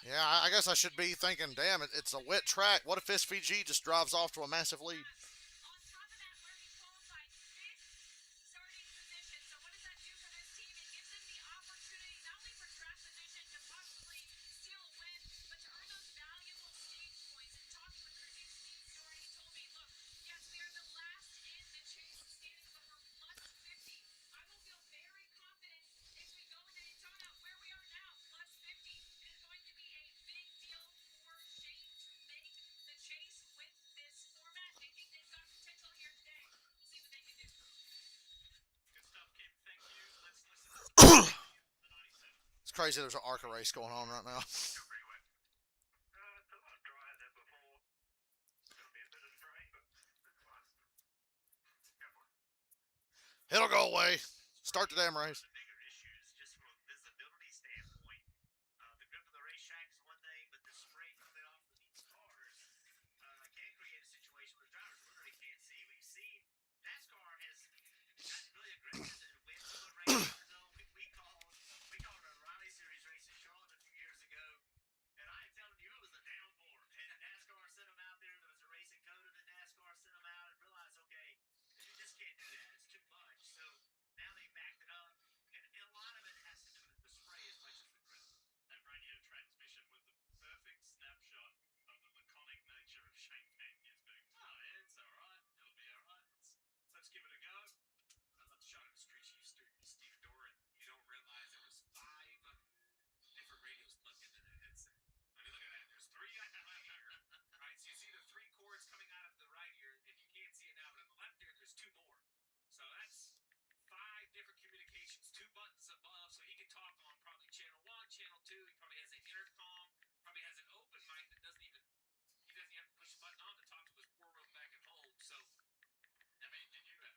Yeah, I guess I should be thinking, damn, it's a wet track. What if SVG just drives off to a massive lead? On top of that, where he qualified fifth starting position. So what does that do for this team? It gives them the opportunity not only for track position to possibly steal a win, but to earn those valuable stage points. And talking with Kurjeet Steve Story, he told me, look, yes, we are the last in the chase standings, but we're plus 50. I will feel very confident if we go into Daytona where we are now, plus 50. It is going to be a big deal for Shane to make the chase with this format. They think they've got potential here today. We'll see what they can do. Good stuff, Kim. Thank you. Let's listen to the 97. It's crazy there's an ARCA race going on right now. It's a lot drier than before. It'll be a bit of spray, but it's fast. Go for it. It'll go away. Start the damn race. The bigger issues, just from a visibility standpoint. The grip of the racetrack is one thing, but the spray coming off of these cars can create a situation where the drivers literally can't see. We've seen NASCAR has gotten really aggressive and win some of the races. We called a Raleigh Series race in Charlotte a few years ago, and I am telling you, it was a downpour. And NASCAR sent them out there. There was a race in Coda that NASCAR sent them out and realized, okay, you just can't do that. It's too much. So now they backed it up, and a lot of it has to do with the spray as much as the grip. That radio transmission was the perfect snapshot of the laconic nature of Shane Van Gisbergen. Oh, it's all right. It'll be all right. Let's give it a go. I love the shot of his crew chief, Steve Doran. You don't realize there was 5 different radios plugged into that headset. I mean, look at that. There's 3 on the left ear, right? So you see the 3 cords coming out of the right ear, and you can't see it now, but on the left ear, there's 2 more. So that's 5 different communications, 2 buttons above, so he can talk on probably channel 1, channel 2. He probably has an intercom, probably has an open mic that he doesn't even have to push a button on to talk to his war room back at home. So, I mean, did you have?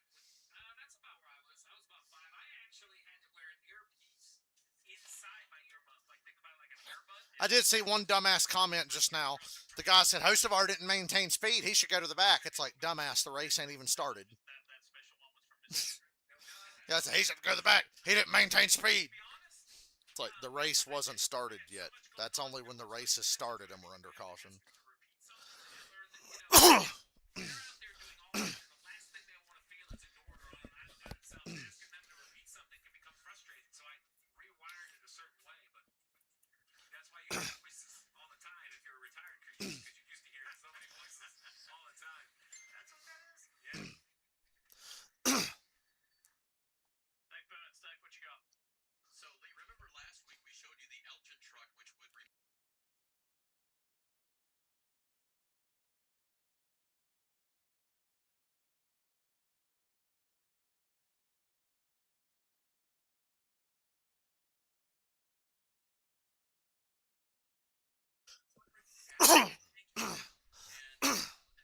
that's about where I was. I was about 5. I actually had to wear an earpiece inside my earbud. Like, think about it like an earbud. I did see one dumbass comment just now. The guy said Hocevar didn't maintain speed. He should go to the back. It's like, dumbass, the race ain't even started. That special one was from Mr. Yeah, I said, he should go to the back. He didn't maintain speed. It's like, the race wasn't started yet. That's only when the race has started and we're under caution. Dave Burns, Dave, what you got? So, Lee, remember last week we showed you the Elgin truck, which would and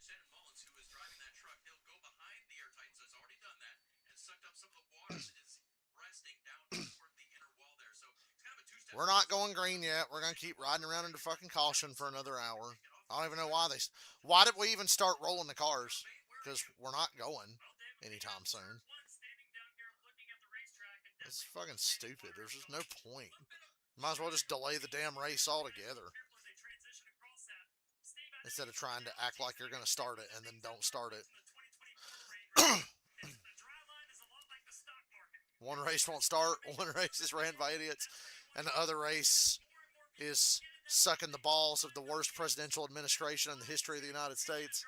Shannon Mullins, who is driving that truck, he'll go behind the Air Titans, has already done that, and sucked up some of the water that is resting down toward the inner wall there. So it's kind of a two-step. We're not going green yet. We're going to keep riding around under fucking caution for another hour. I don't even know why why did we even start rolling the cars? Because we're not going anytime soon. It's fucking stupid. There's just no point. Might as well just delay the damn race altogether. Instead of trying to act like you're going to start it and then don't start it. One race won't start, one race is ran by idiots, and the other race is sucking the balls of the worst presidential administration in the history of the United States.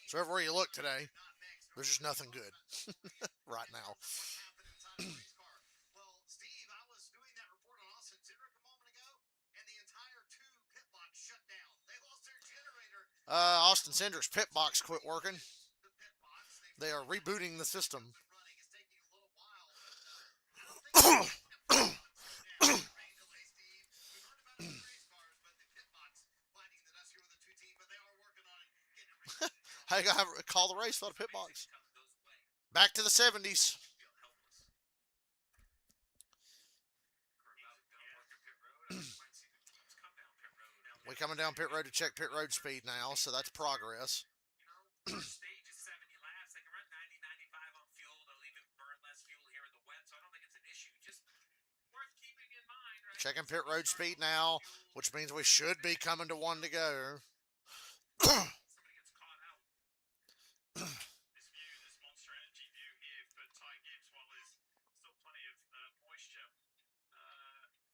So everywhere you look today, there's just nothing good right now. Well, Steve, I was doing that report on Austin Cindric a moment ago, and the entire 2 pit box shut down. They lost their generator. Austin Cindric's pit box quit working. The pit box, They are rebooting the system. been running. It's taking a little while, but I don't think rain delay, Steve. We've heard about the race cars, but the pit box biting the dust here with the 2 team, but they are working on it, getting it ready. How you gotta call the race without a pit box? Back to the 70s. We coming down pit road to check pit road speed now, so that's progress. Stage is 70 laps. They can run 90, 95 on fuel. They'll even burn less fuel here in the wet, so I don't think it's an issue. Just Checking pit road speed now, which means we should be coming to one to go. This view, this Monster Energy view here for Ty Gibbs, while there's still plenty of moisture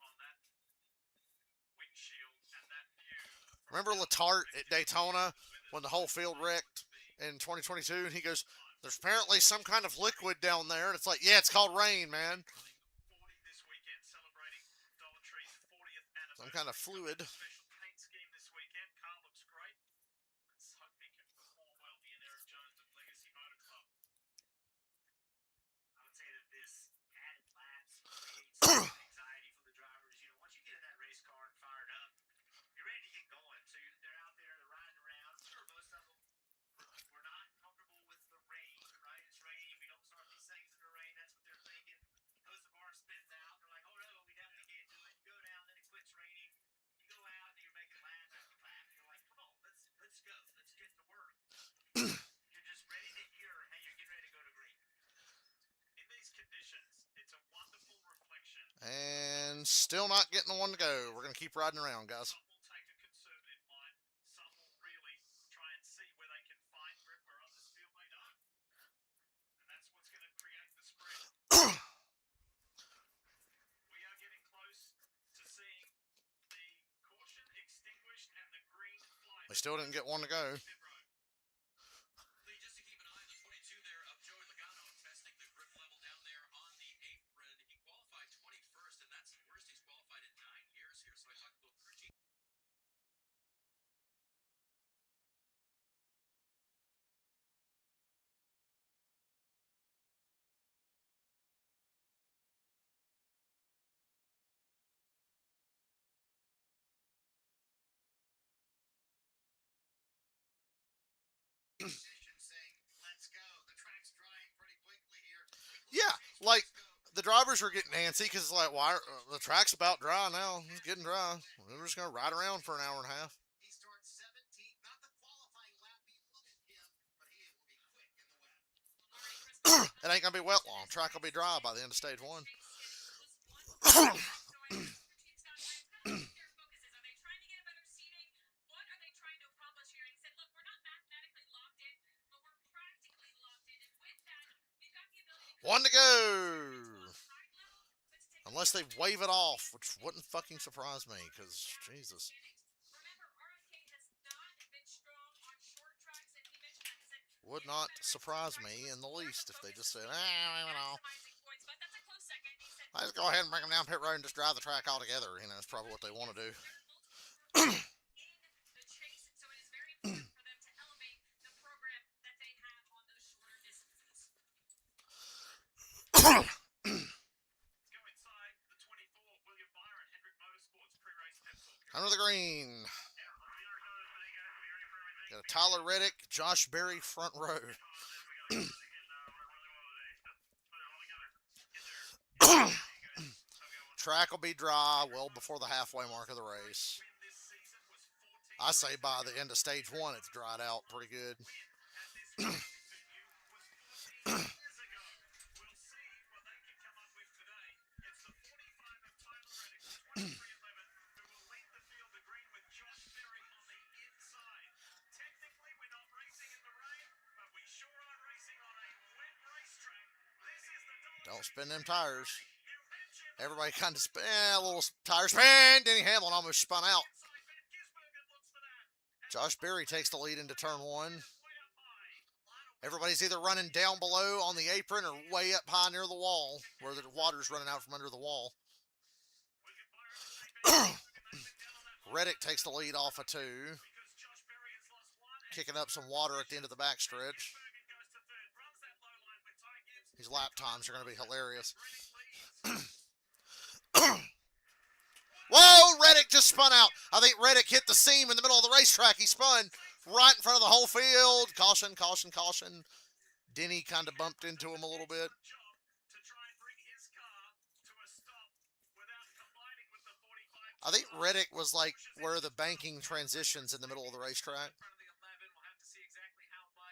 on that windshield and that view. Remember Letarte at Daytona when the whole field wrecked in 2022? And he goes, there's apparently some kind of liquid down there. And it's like, yeah, it's called rain, man. 40 this weekend, celebrating Dollar Tree's 40th anniversary. Some kind of fluid. Special paint scheme this weekend. Car looks great. Let's hope he can perform well. Ian Eric Jones of Legacy Motor Club. I would say that this added laps creates some anxiety for the drivers. You know, once you get in that race car and fired up, you're ready to get going. So they're out there, they're riding around. Sure, most of them were not comfortable with the rain, right? It's raining. We don't start these things in the rain. That's what they're thinking. Goes the bar spins out. They're like, oh no, we definitely can't do it. You go down, then it quits raining. You go out and you're making lap after lap. You're like, come on, let's go. Let's get to work. You're just ready to hear, hey, you're getting ready to go to green. In these conditions, it's a wonderful reflection. And still not getting the one to go. We're going to keep riding around, guys. Some will take a conservative line. Some will really try and see where they can find grip where others feel they don't. And that's what's going to create the spread. We are getting close to seeing the caution extinguished and the green flight. We still didn't get one to go. Pit road. Lee, just to keep an eye on the 22 there of Joey Logano testing the grip level down there on the apron. He qualified 21st, and that's the worst he's qualified in 9 years here. So I talked about crew chief. Saying, let's go. The track's drying pretty quickly here. Yeah, like the drivers are getting antsy because it's like, why? The track's about dry now. It's getting dry. We're just going to ride around for an hour and a half. He starts 17th, not the qualifying lap he wanted him, but he will be quick in the wet. It ain't going to be wet long. Track will be dry by the end of stage one. One to go. Unless they wave it off, which wouldn't fucking surprise me, because, Jesus. Would not surprise me in the least if they just said, you know, I just go ahead and bring them down pit road and just drive the track all together. You know, that's probably what they want to do. Go inside the 24. William Byron, Hendrick Motorsports pre-race pep talk. Under the green. Got a Tyler Reddick, Josh Berry front row. Track will be dry well before the halfway mark of the race. I say by the end of stage one, it's dried out pretty good. Don't spin them tires. Everybody kind of spin a little tire spin. Denny Hamlin almost spun out. Josh Berry takes the lead into turn one. Everybody's either running down below on the apron or way up high near the wall, where the water's running out from under the wall. Reddick takes the lead off of two. Kicking up some water at the end of the backstretch. These lap times are going to be hilarious. Whoa, Reddick just spun out. I think Reddick hit the seam in the middle of the racetrack. He spun right in front of the whole field. Caution, caution, caution. Denny kind of bumped into him a little bit. I think Reddick was like where the banking transitions in the middle of the racetrack.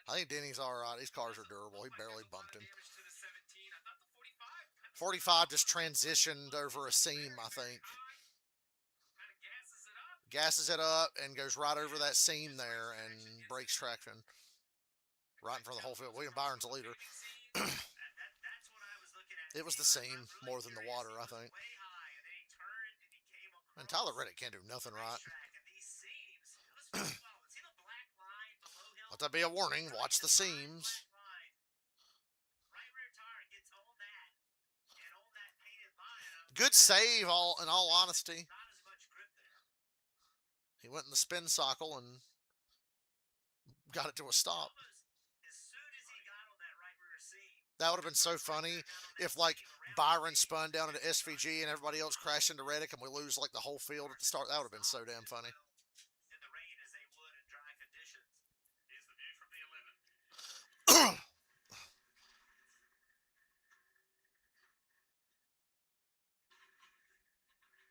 I think Denny's all right. These cars are durable. He barely bumped him. 45 just transitioned over a seam, I think. gasses it up, and goes right over that seam there and breaks traction. Right in front of the whole field. William Byron's the leader. That's what I was looking at. It was the seam more than the water, I think. Way high, and then he turned and he came across. And Tyler Reddick can't do nothing right. Track, and these seams. Let's see the black line below him. Let that be a warning. Watch the seams. Right rear tire gets on that, and on that painted line. Good save, in all honesty. Not as much grip there. He went in the spin cycle and got it to a stop. As soon as he got on that right rear seam. That would have been so funny if, like, Byron spun down into SVG and everybody else crashed into Reddick and we lose, like, the whole field at the start. That would have been so damn funny. In the rain as they would in dry conditions. Here's the view from the 11.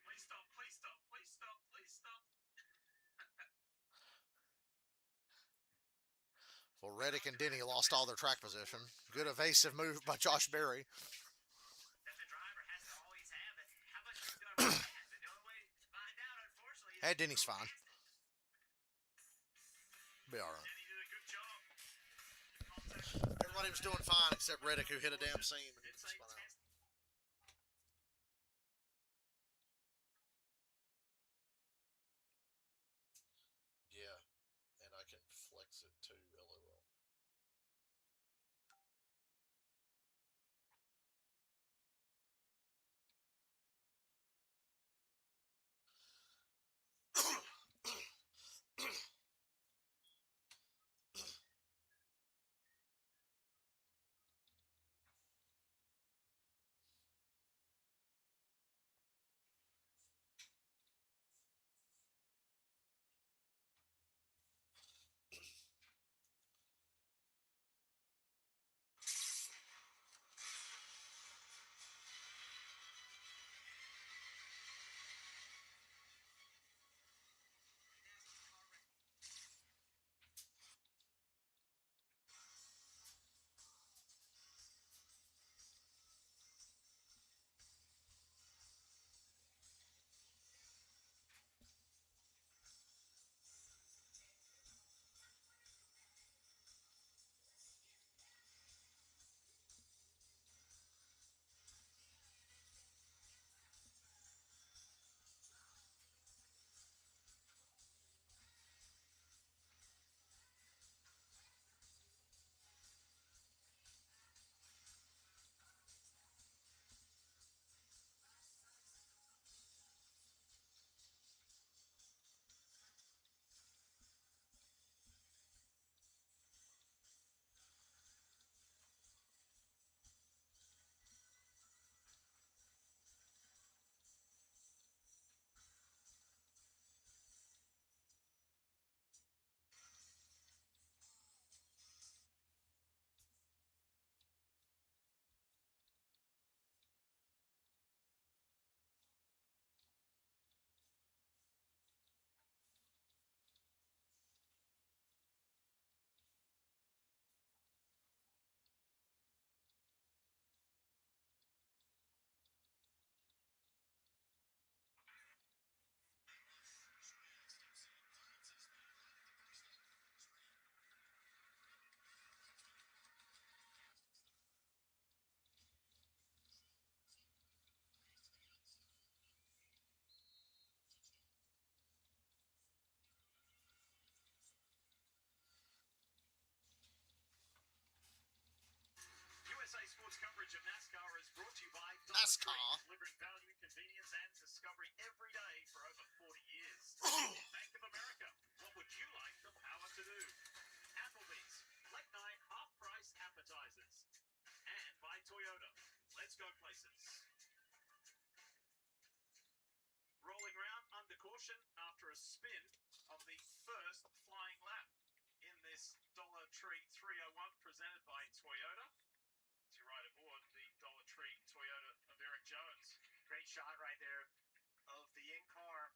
Please stop, please stop, please stop, please stop. Well, Reddick and Denny lost all their track position. Good evasive move by Josh Berry. That the driver has to always have it. How much is going to run that? The only way to find out, unfortunately, is Hey, Denny's fine. Be all right. Denny did a good job. Everybody was doing fine except Reddick, who hit a damn seam and It's a spun out. test. Yeah, and I can flex it too, LOL. USA Sports coverage of NASCAR is brought to you by NASCAR. delivering value, convenience, and discovery every day for over 40 years. Bank of America, what would you like the power to do? Applebee's, late night half-price appetizers. And by Toyota, let's go places. Rolling round under caution after a spin on the first flying lap in this Dollar Tree 301 presented by Toyota. As you ride aboard the Dollar Tree Toyota of Eric Jones. Great shot right there of the in-car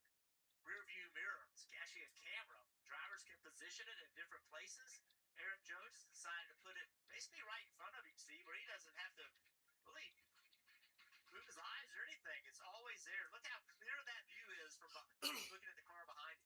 rear view mirror. It's actually a camera. Drivers can position it in different places. Eric Jones decided to put it basically right in front of him, Steve, where he doesn't have to really move his eyes or anything. It's always there. Look how clear that view is from looking at the car behind him.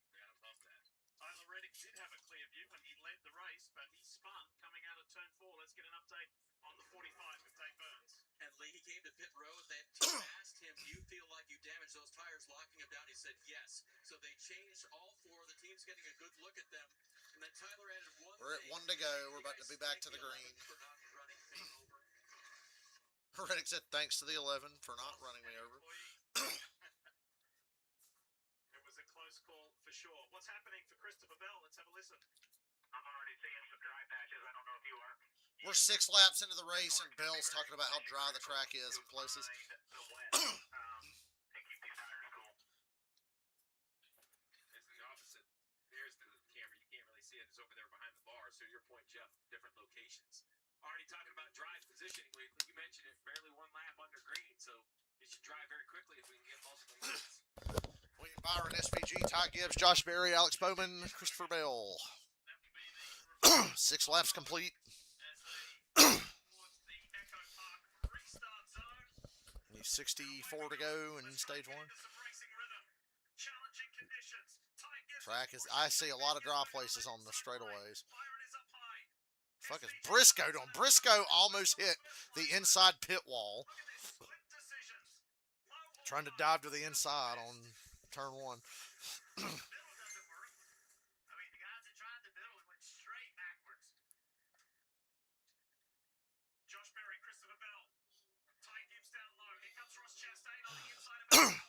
Reddick did have a clear view when he led the race, but he spun coming out of turn 4. Let's get an update on the 45 with Dave Burns. And Lee, he came to pit road. That team asked him, "Do you feel like you damaged those tires locking him down?" He said yes. So they changed all 4. The team's getting a good look at them. And then Tyler added one. We're at 1 to go. We're about to be back to the green. Reddick said thanks to the 11 for not running me over. It was a close call for sure. What's happening for Christopher Bell? Let's have a listen. I'm already seeing some dry patches. I don't know if you are. We're 6 laps into the race, and Bell's talking about how dry the track is in places. The wet, and keep these tires cool. It's the opposite. There's the camera. You can't really see it. It's over there behind the bar. So your point, Jeff, different locations. Already talking about drive positioning. You mentioned it, barely 1 lap under green. So it should drive very quickly if we can get multiple laps. William Byron, SVG, Ty Gibbs, Josh Berry, Alex Bowman, Christopher Bell. 6 laps complete. He's 64 to go in stage 1. Track is, I see a lot of dry places on the straightaways. Fuck is Briscoe doing? Briscoe almost hit the inside pit wall. Trying to dive to the inside on turn 1. Josh Berry, Christopher Bell. Ty Gibbs down low. Here comes Ross Chastain on the inside of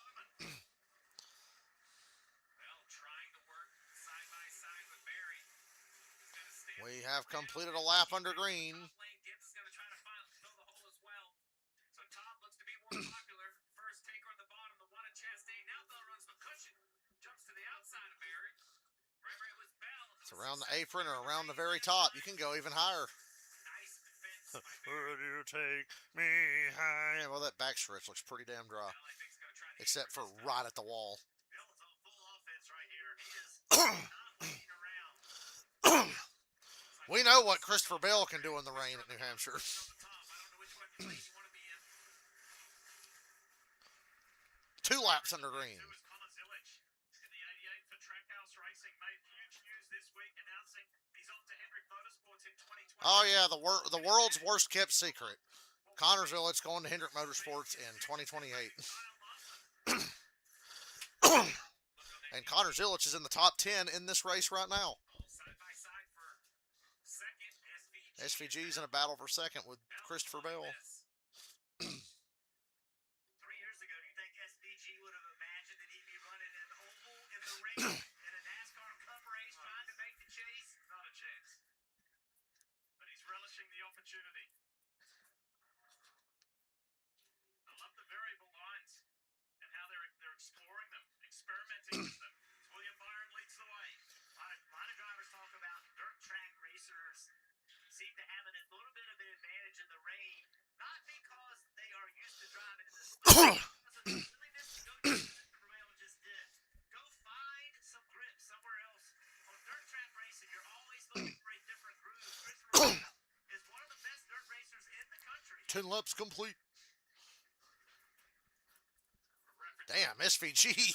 Bell trying to work side by side with Berry. We have completed a lap under green. Gibbs is going to try to fill the hole as well. So Tom looks to be more popular. First taker on the bottom, the one at Chastain. Now Bell runs the cushion. Jumps to the outside of Berry. Remember, it was Bell. It's around the apron or around the very top. You can go even higher. Nice defense by Would you take me high? Well, that back stretch looks pretty damn dry. Except for right at the wall. Bell is on full offense right here. He is not waiting around. We know what Christopher Bell can do in the rain at New Hampshire. on the top. I don't know which one you want to be in. 2 laps under green. Who is Connor Zilic in the 88 for Trackhouse Racing made huge news this week announcing he's off to Hendrick Motorsports in 2020. Oh yeah, the world's worst kept secret. Connor Zilic going to Hendrick Motorsports in 2028. And Connor Zilic is in the top 10 in this race right now. Side by side for second, SVG's in a battle for second with Christopher Bell. 3 years ago, do you think SVG would have imagined that he'd be running an oval in the race in a NASCAR Cup race trying to make the chase? Not a chance. But he's relishing the opportunity. I love the variable lines and how they're exploring them, experimenting with them. William Byron leads the way. A lot of drivers talk about dirt track racers seem to have a little bit of an advantage in the rain, not because they are used to driving in the snow, because of the willingness to go do what Christopher Bell just did. Go find some grip somewhere else. On dirt track racing, you're always looking for a different groove. Christopher Bell is one of the best dirt racers in the country. 10 laps complete. Damn, SVG.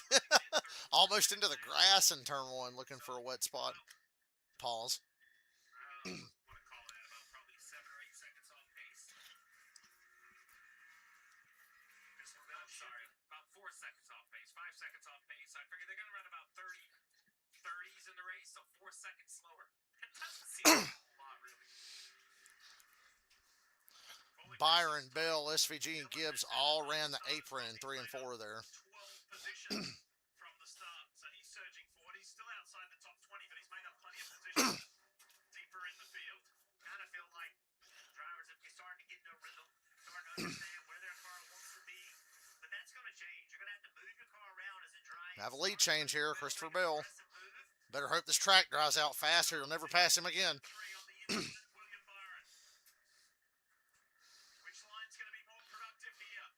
Almost into the grass in turn 1 looking for a wet spot. Pause. want to call that about probably 7 or 8 seconds off pace. Christopher Bell, sorry, about 4 seconds off pace, 5 seconds off pace. I figure they're going to run about 30s in the race, so 4 seconds slower. It doesn't seem like a lot, really. Byron, Bell, SVG, and Gibbs all ran the apron in 3 and 4 there. 12 positions from the start. So he's surging forward. He's still outside the top 20, but he's made up plenty of positions deeper in the field. Kind of feel like drivers, if you start to get in a rhythm, start to understand where their car wants to be. But that's going to change. You're going to have to move your car around as it dries. Have a lead change here, Christopher Bell. Better hope this track dries out fast or you'll never pass him again. William Byron. Which line's going to be more productive here?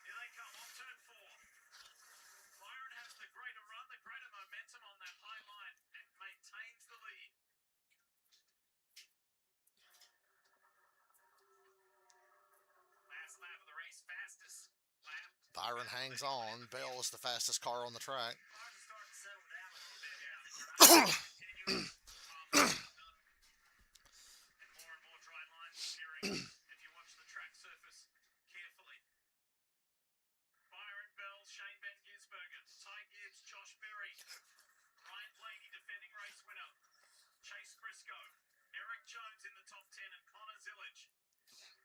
Here they come on turn 4. Byron has the greater run, the greater momentum on that high line and maintains the lead. Last lap of the race, fastest lap. Byron hangs on. Bell is the fastest car on the track. Cars are starting to settle down a little bit. Yeah. if you watch the track surface carefully. Byron Bell, Shane Van Gisbergen, Ty Gibbs, Josh Berry, Ryan Blaney, defending race winner, Chase Briscoe, Eric Jones in the top 10, and Connor Zillage.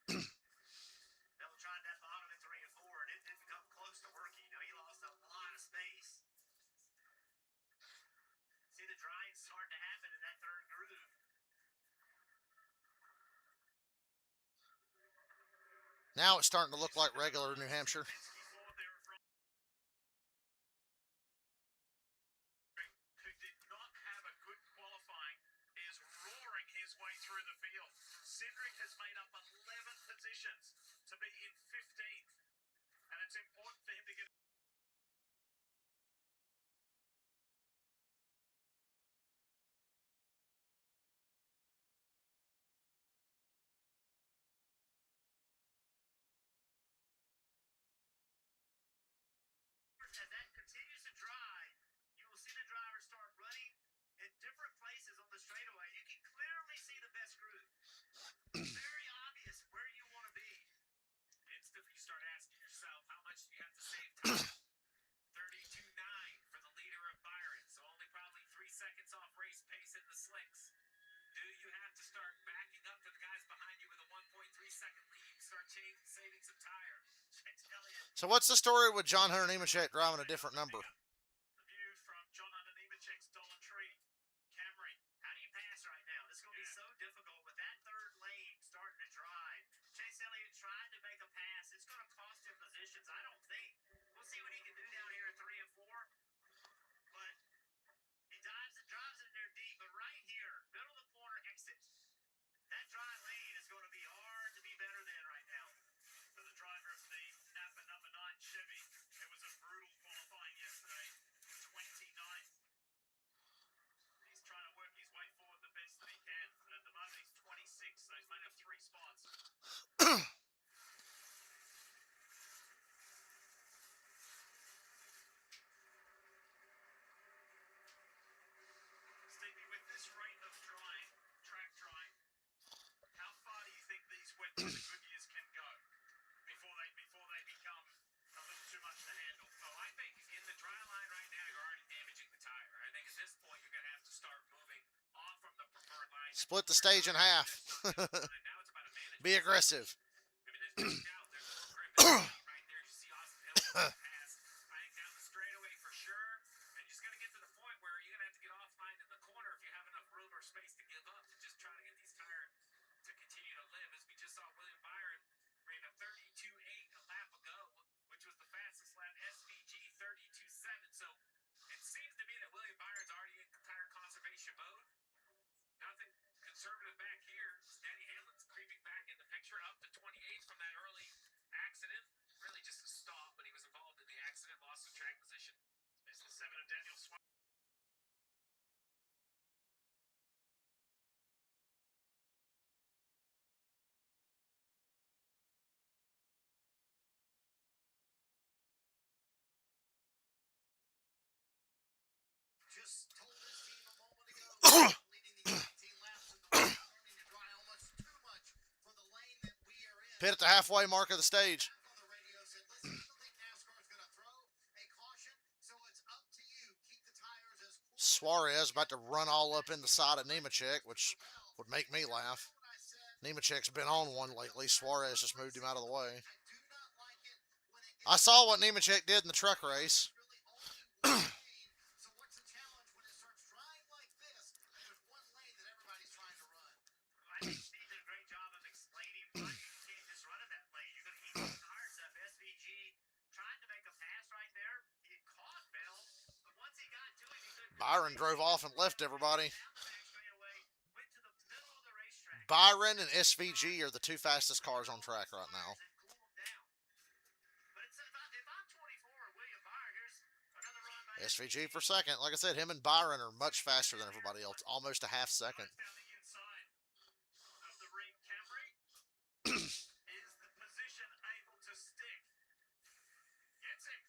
Bell tried that bottom at 3 and 4, and it didn't come close to working. He lost a lot of space. See, the drying starting to happen in that third groove. Now it's starting to look like regular New Hampshire. Who did not have a good qualifying, is roaring his way through the field. Cedric has made up 11 positions to be in 15th, and it's important for him to get. As that continues to dry, you will see the drivers start running in different places on the straightaway. You can clearly see the best groove. Very obvious where you want to be. Instantly you start asking yourself, how much do you have to save time? 32.9 for the leader of Byron, so only probably 3 seconds off race pace in the slicks. Do you have to start backing up to the guys behind you with a 1.3-second lead, start saving some tire? So what's the story with John Hunter Nemechek driving a different number? The view from John Hunter Nemechek's Dollar Tree, Camry. How do you pass right now? This is going to be so difficult with that third lane starting to dry. Chase Elliott tried to make a pass. It's going to cost him positions, I don't think. We'll see what he can do down here at 3 and 4. But he drives in there deep. But right here, middle of the corner exit, that dry lane is going to be hard to be better than right now. For the driver of the Napa number 9 Chevy, it was a brutal qualifying yesterday. 29th. He's trying to work his way forward the best that he can. And at the moment he's 26, so he's made up 3 spots. Stevie, with this rate of drying, track drying, how far do you think these wet weather Goodyears can go before they become a little too much to handle? Oh, I think in the dry line right now, you're already damaging the tire. I think at this point, you're going to have to start moving off from the preferred line. Split the stage in half. Now it's about a management. Be aggressive. I mean, there's no doubt there's more grip right there. You see Austin Hill pass. I think down the straightaway for sure. And you're just going to get to the point where you're going to have to get offline in the corner if you have enough room or space to give up to just try to get these tires to continue to live. As we just saw William Byron ran a 32.8 a lap ago, which was the fastest lap, SVG 32.7. So it seems to me that William Byron's already in tire conservation mode. Nothing conservative back here. Danny Hamlin's creeping back in the picture, up to 28 from that early accident. Really just a stop, but he was involved in the accident, lost the track position. It's the 7 of Daniel Swan. Just told his team a moment ago, leading the 18 laps in the starting to dry almost too much for the lane that we are in. Pit at the halfway mark of the stage. On the radio said, listen, I don't think NASCAR is going to throw a caution, so it's up to you. Keep the tires as cool. Suarez about to run all up in the side of Nemechek, which would make me laugh. Nemechek's been on one lately. Suarez just moved him out of the way. I saw what Nemechek did in the truck race. So what's the challenge when it starts drying like this? There's one lane that everybody's trying to run. I think Steve did a great job of explaining why you can't just run in that lane. You're going to heat the tires up. SVG trying to make a pass right there. He caught Bell, but once he got to him, he couldn't. Byron drove off and left everybody. Went to the middle of the racetrack. Byron and SVG are the 2 fastest cars on track right now. But it's, if I'm 24 or William Byron, here's another run by SVG for second. Like I said, him and Byron are much faster than everybody else. Almost a half second. Down the inside of the ring, Camry. Is the position able to stick? Gets him.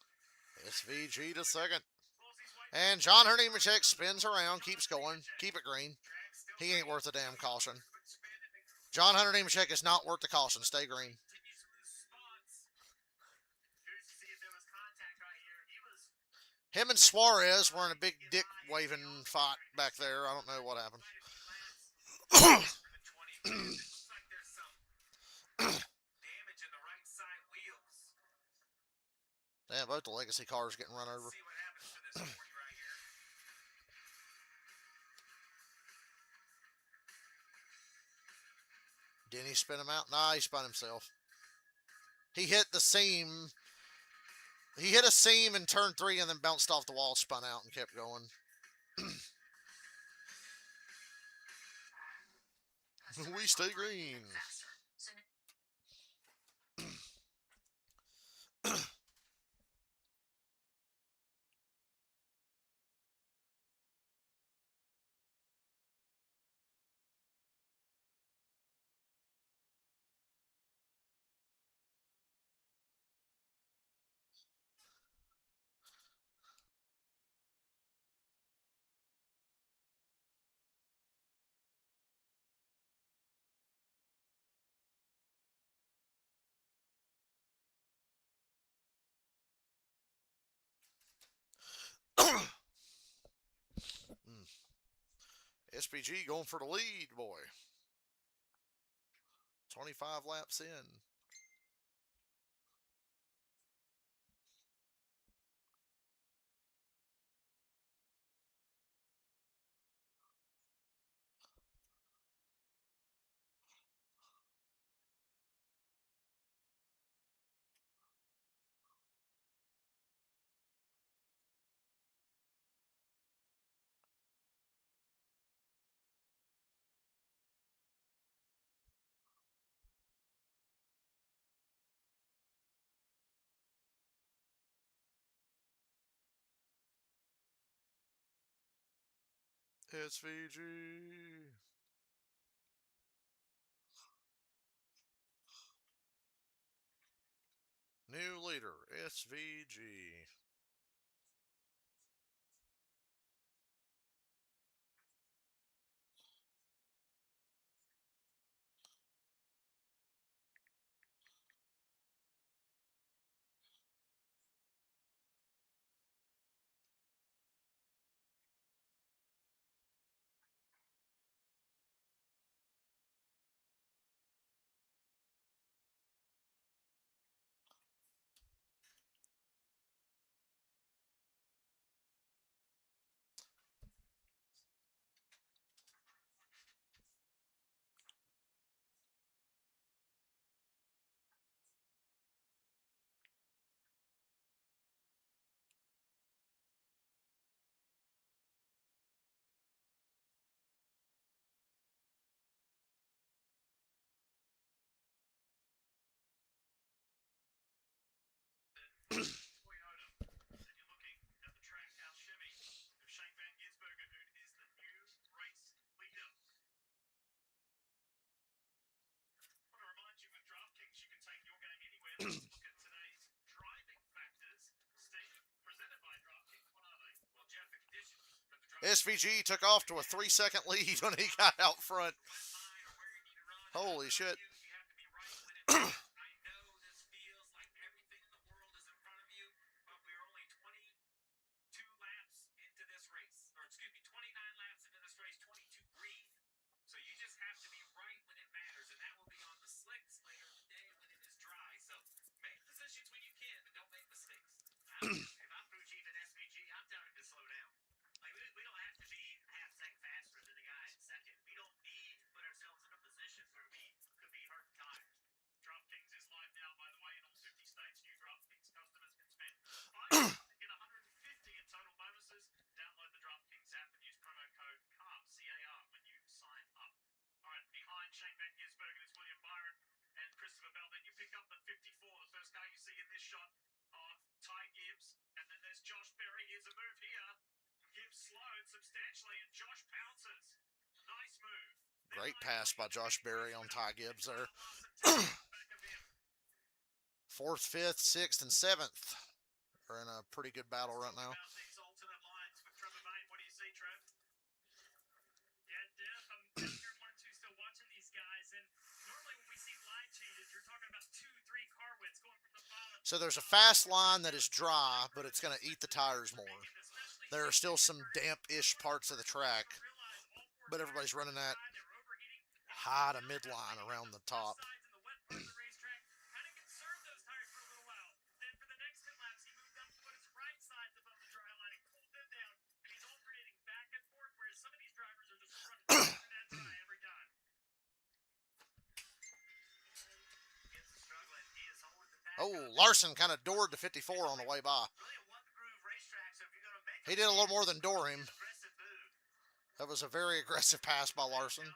SVG to second. Claws his way. And John Hunter Nemechek spins around, keeps going. Keep it green. He ain't worth a damn caution. Good spin. John Hunter Nemechek is not worth the caution. Stay green. Continues to lose spots. Curious to see if there was contact right here. He was Him and Suarez were in a big dick waving fight back there. I don't know what happened. quite a few laps. For the 20 minutes. It looks like there's some damage in the right side wheels. Damn, both the legacy cars getting run over. See what happens to this 40 right here. Didn't he spin him out? Nah, he spun himself. He hit the seam. He hit a seam in turn 3 and then bounced off the wall, spun out, and kept going. We stay green. SPG going for the lead, boy. 25 laps in. SVG. New leader, SVG. Toyota, and you're looking at the Trackhouse Chevy of Shane Van Gisbergen, who is the new race leader. I want to remind you, with DraftKings, you can take your game anywhere. Let's look at today's driving factors. Steve, presented by DraftKings. What are they? Well, Jeff, the conditions for the driver SVG took off to a 3-second lead when he got out front. high or where you need to run. Holy shit. You have to be right when it matters. I know this feels like everything in the world is in front of you, but we're only 22 laps into this race. Or excuse me, 29 laps into this race, 22 green. So you just have to be right when it matters, and that will be on the slicks later in the day when it is dry. So make positions when you can, but don't make mistakes. if I'm crew chief at SVG, I'm telling him to slow down. Like we don't have to be half second faster than the guy in second. We don't need to put ourselves in a position where we could be hurting tires. DraftKings is live now, by the way, in all 50 states. New DraftKings customers can spend $5 to get $150 in total bonuses. Download the DraftKings app and use promo code CAR, C-A-R, when you sign up. All right, behind Shane Van Gisbergen is William Byron and Christopher Bell. Then you pick up the 54, the first car you see in this shot of Ty Gibbs. And then there's Josh Berry. Here's a move here. Gibbs slowed substantially, and Josh pounces. Nice move. Great pass by Josh Berry on Ty Gibbs there. 4th, 5th, 6th, and 7th are in a pretty good battle right now. About these alternate lines with Trevor May. What do you see, Trev? Yeah, Jeff, I'm sure one or two still watching these guys, and So there's a fast line that is dry, but it's going to eat the tires more. There are still some damp-ish parts of the track, but everybody's running that high to midline around the top. Oh, Larson kind of doored the 54 on the way by. He did a little more than door him. That was a very aggressive pass by Larson.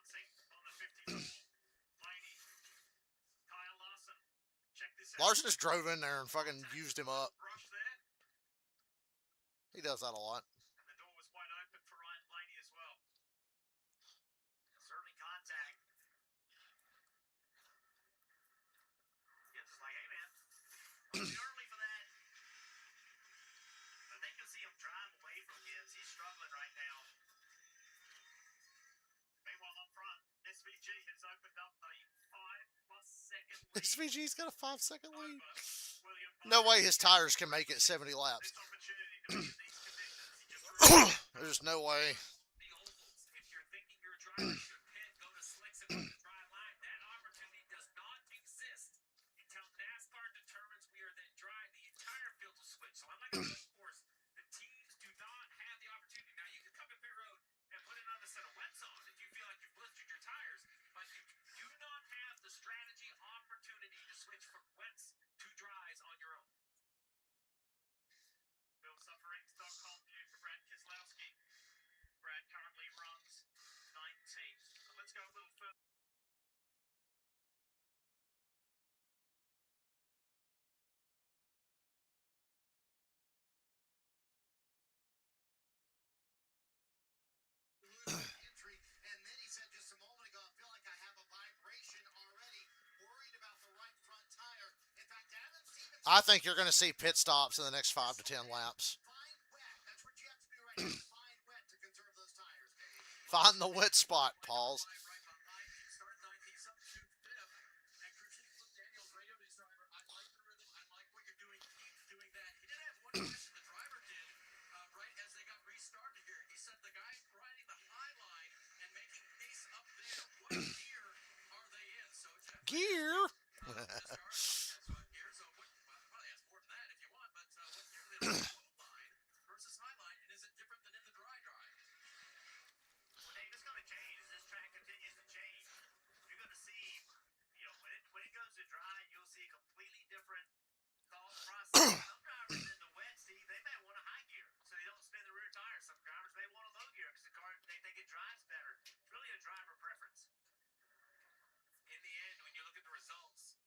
Larson just drove in there and fucking used him up. He does that a lot. And the door was wide open for Ryan Blaney as well. Certainly contact. Gibbs is like, hey man, early for that. I think you'll see him drive away from Gibbs. He's struggling right now. Meanwhile up front, SVG has opened up a 5+ second lead. SVG's got a 5-second lead. No way his tires can make it 70 laps. There's no way. If you're thinking your driver should pit, go to slicks and the dry line. That opportunity does not exist until NASCAR determines we are then dry. The entire field will switch. So unlike a golf course, the teams do not have the opportunity. Now you can come to pit road and put another set of wets on if you feel like you've blistered your tires, but you do not have the strategy opportunity to switch from wets to dries on your own. BillSufferings.com view for Brad Keselowski. Brad currently runs 19th. So let's go a little further. Entry, and then he said just a moment ago, I feel like I have a vibration already. Worried about the right front tire. In fact, Adam Stevens. I think you're going to see pit stops in the next 5 to 10 laps. Find wet. That's what you have to do right now. Find wet to conserve those tires, Dave. Find the wet spot, Pauls. Right behind him. Start 19th, substitute 5th. And Christian Daniels radio to his driver. I like the rhythm. I like what you're doing. Keep doing that. He did have one question the driver did right as they got restarted here. He said the guy riding the high line and making pace up there. What gear are they in? So Jeff, Gear. versus highline, and is it different than in the dry drive? Well, Dave, it's going to change as this track continues to change. You're going to see, when it goes to dry, you'll see a completely different thought process. Some drivers in the wet, Steve, they may want a high gear, so they don't spin the rear tire. Some drivers may want a low gear because the car, they think it drives better. It's really a driver preference. In the end, when you look at the results,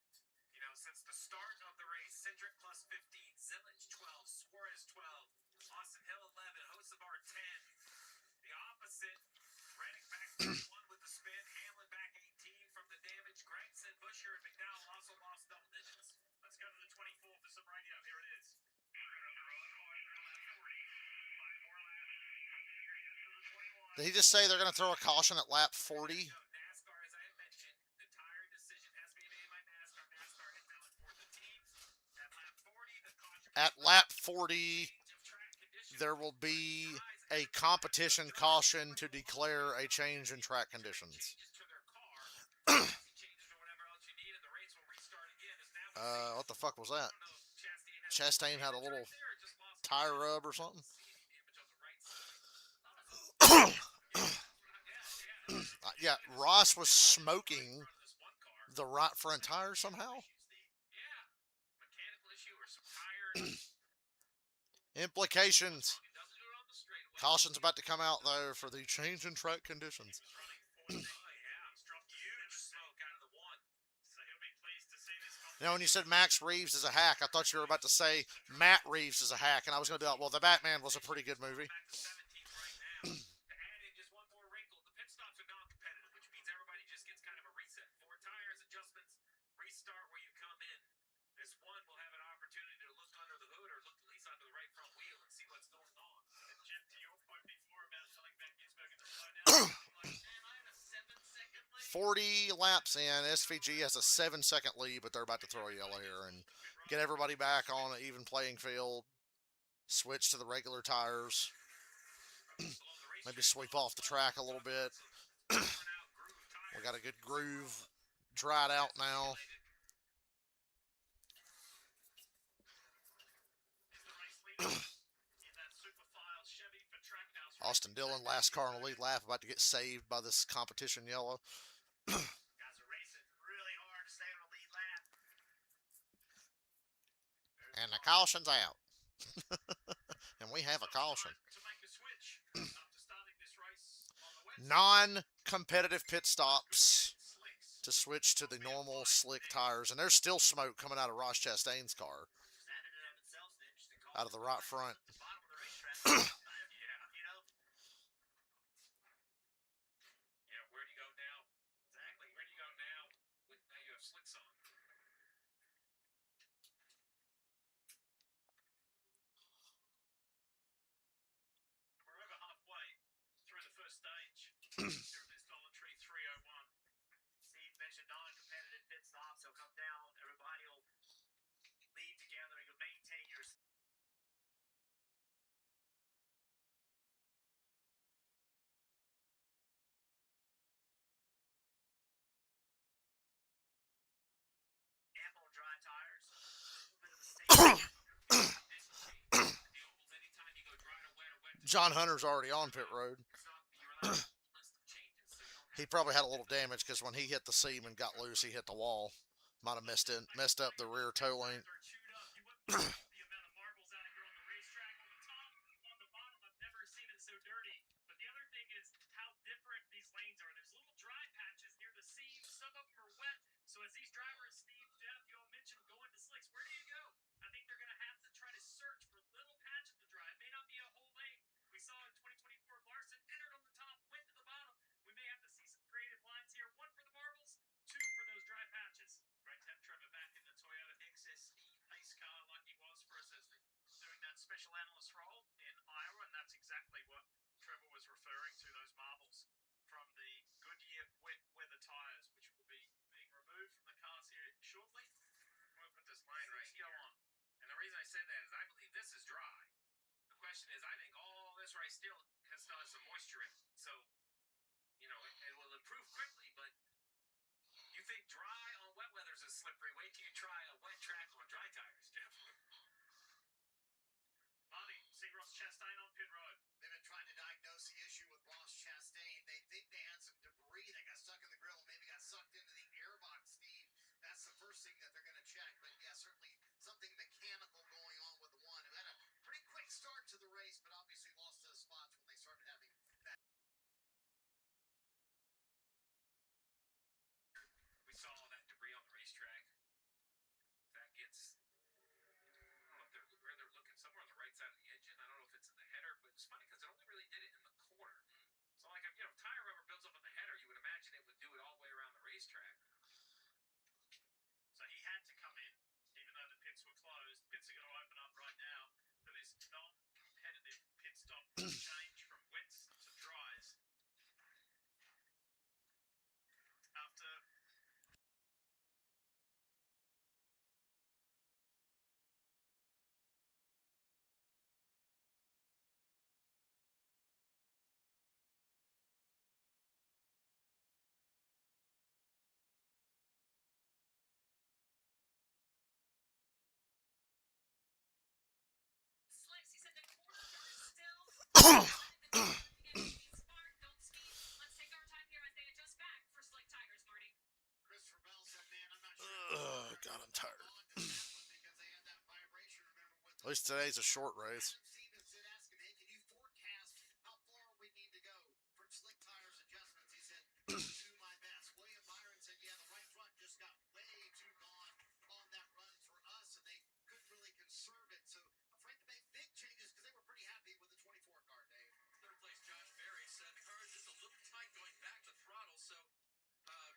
since the start of the race, Cindric plus 15, Zillage 12, Suarez 12, Austin Hill 11, Hocevar 10. The opposite, Reddick back 1 with the spin, Hamlin back 18 from the damage. Gregson, Busher, and McDowell also lost double digits. Let's go to the 24 for some radio. Here it is. Did he just say they're going to throw a caution at lap 40? NASCAR, as I had mentioned, the tire decision has to be made by NASCAR. NASCAR has now informed the teams. At lap 40, the caution. At lap 40, there will be a competition caution to declare a change in track conditions. What the fuck was that? Chastain had a little tire rub or something? Yeah, Ross was smoking the right front tire somehow. Implications. Caution's about to come out, though, for the change in track conditions. Now, when you said Max Reeves is a hack, I thought you were about to say Matt Reeves is a hack, and I was going to be like, well, The Batman was a pretty good movie. Down. 40 laps in, SVG has a 7-second lead, but they're about to throw a yellow here, and get everybody back on an even playing field, switch to the regular tires, maybe sweep off the track a little bit. We got a good groove dried out now. Austin Dillon, last car in the lead lap, about to get saved by this competition yellow. Guys are racing really hard to stay on the lead lap. And the caution's out. And we have a caution. To make a switch after starting this race on the wet Non-competitive pit stops slicks. to switch to the normal slick tires. And there's still smoke coming out of Ross Chastain's car, That in and of itself is an interesting call. out of the right front. At the bottom of the racetrack. Yeah, where do you go now? Exactly. Where do you go now? Now you have slicks on. We're over halfway through the first stage here at this Dollar Tree 301. Steve mentioned non-competitive pit stops. He'll come down. Everybody will lead together. You'll maintain your. Ample dry tires. A little bit of a safety. The ovals, anytime you go dry to wet or wet to John Hunter's already on pit road. you're allowed a whole list of changes. So you don't He probably had a little damage because when he hit the seam and got loose, he hit the wall. Might have messed up the rear toe link. They're chewed up. You wouldn't believe the amount of marbles out here on the racetrack. On the top, on the bottom, I've never seen it so dirty. But the other thing is how different these lanes are. There's little dry patches near the seams. Some of them are wet. So as these drivers, Steve, Jeff, you all mentioned going to slicks, where do you go? I think they're going to have to try to search for little patches to dry. It may not be a whole lane. We saw in 2024, Larson entered on the top, went to the bottom. We may have to see some creative lines here. One for the marbles, two for those dry patches. Great to have Trevor back in the Toyota XSE pace car like he was for us as doing that special analyst role in Iowa, and that's exactly what Trevor was referring to, those marbles from the Goodyear wet weather tires, which will be being removed from the cars here shortly. We'll put this line right Go here. on. And the reason I said that is I believe this is dry. The question is, I think all this right still has some moisture in it. So, you know, it will improve quickly, but you think dry on wet weather is slippery. Wait till you try a wet track on dry tires, Jeff. Marty, see Ross Chastain on pit road. They've been trying to diagnose the issue with Ross Chastain. They think they had some debris that got stuck in the grill and maybe got sucked into the airbox, Steve. That's the first thing that they're going to check. But yeah, certainly something mechanical going on with the one who had a pretty quick start to the race, but obviously lost those spots when they started having that. We saw all that debris on the racetrack. That gets, I don't know if where they're looking, somewhere on the right side of the engine. I don't know if it's in the header, but it's funny because it only really did it in the corner. So like, if, you know, if tire rubber builds up in the header, you would imagine it would do it all the way around the racetrack. So he had to come in, even though the pits were closed. Pits are going to open up right now for this non-competitive pit stop change from wets to dries. After Slicks, he said the corner is still smart, don't speed. Let's take our time here as they adjust back for slick tires, Marty. Christopher Bell said, man, I'm not sure. God, I'm tired. Because they had that vibration, remember, with At least today's a short race. Steven said, ask him, hey, can you forecast how far we need to go for slick tires adjustments? He said, do my best. William Byron said, yeah, the right front just got way too gone on that run for us, and they couldn't really conserve it. So afraid to make big changes because they were pretty happy with the 24 car, Dave. Third place Josh Berry said the car is just a little tight going back to throttle, so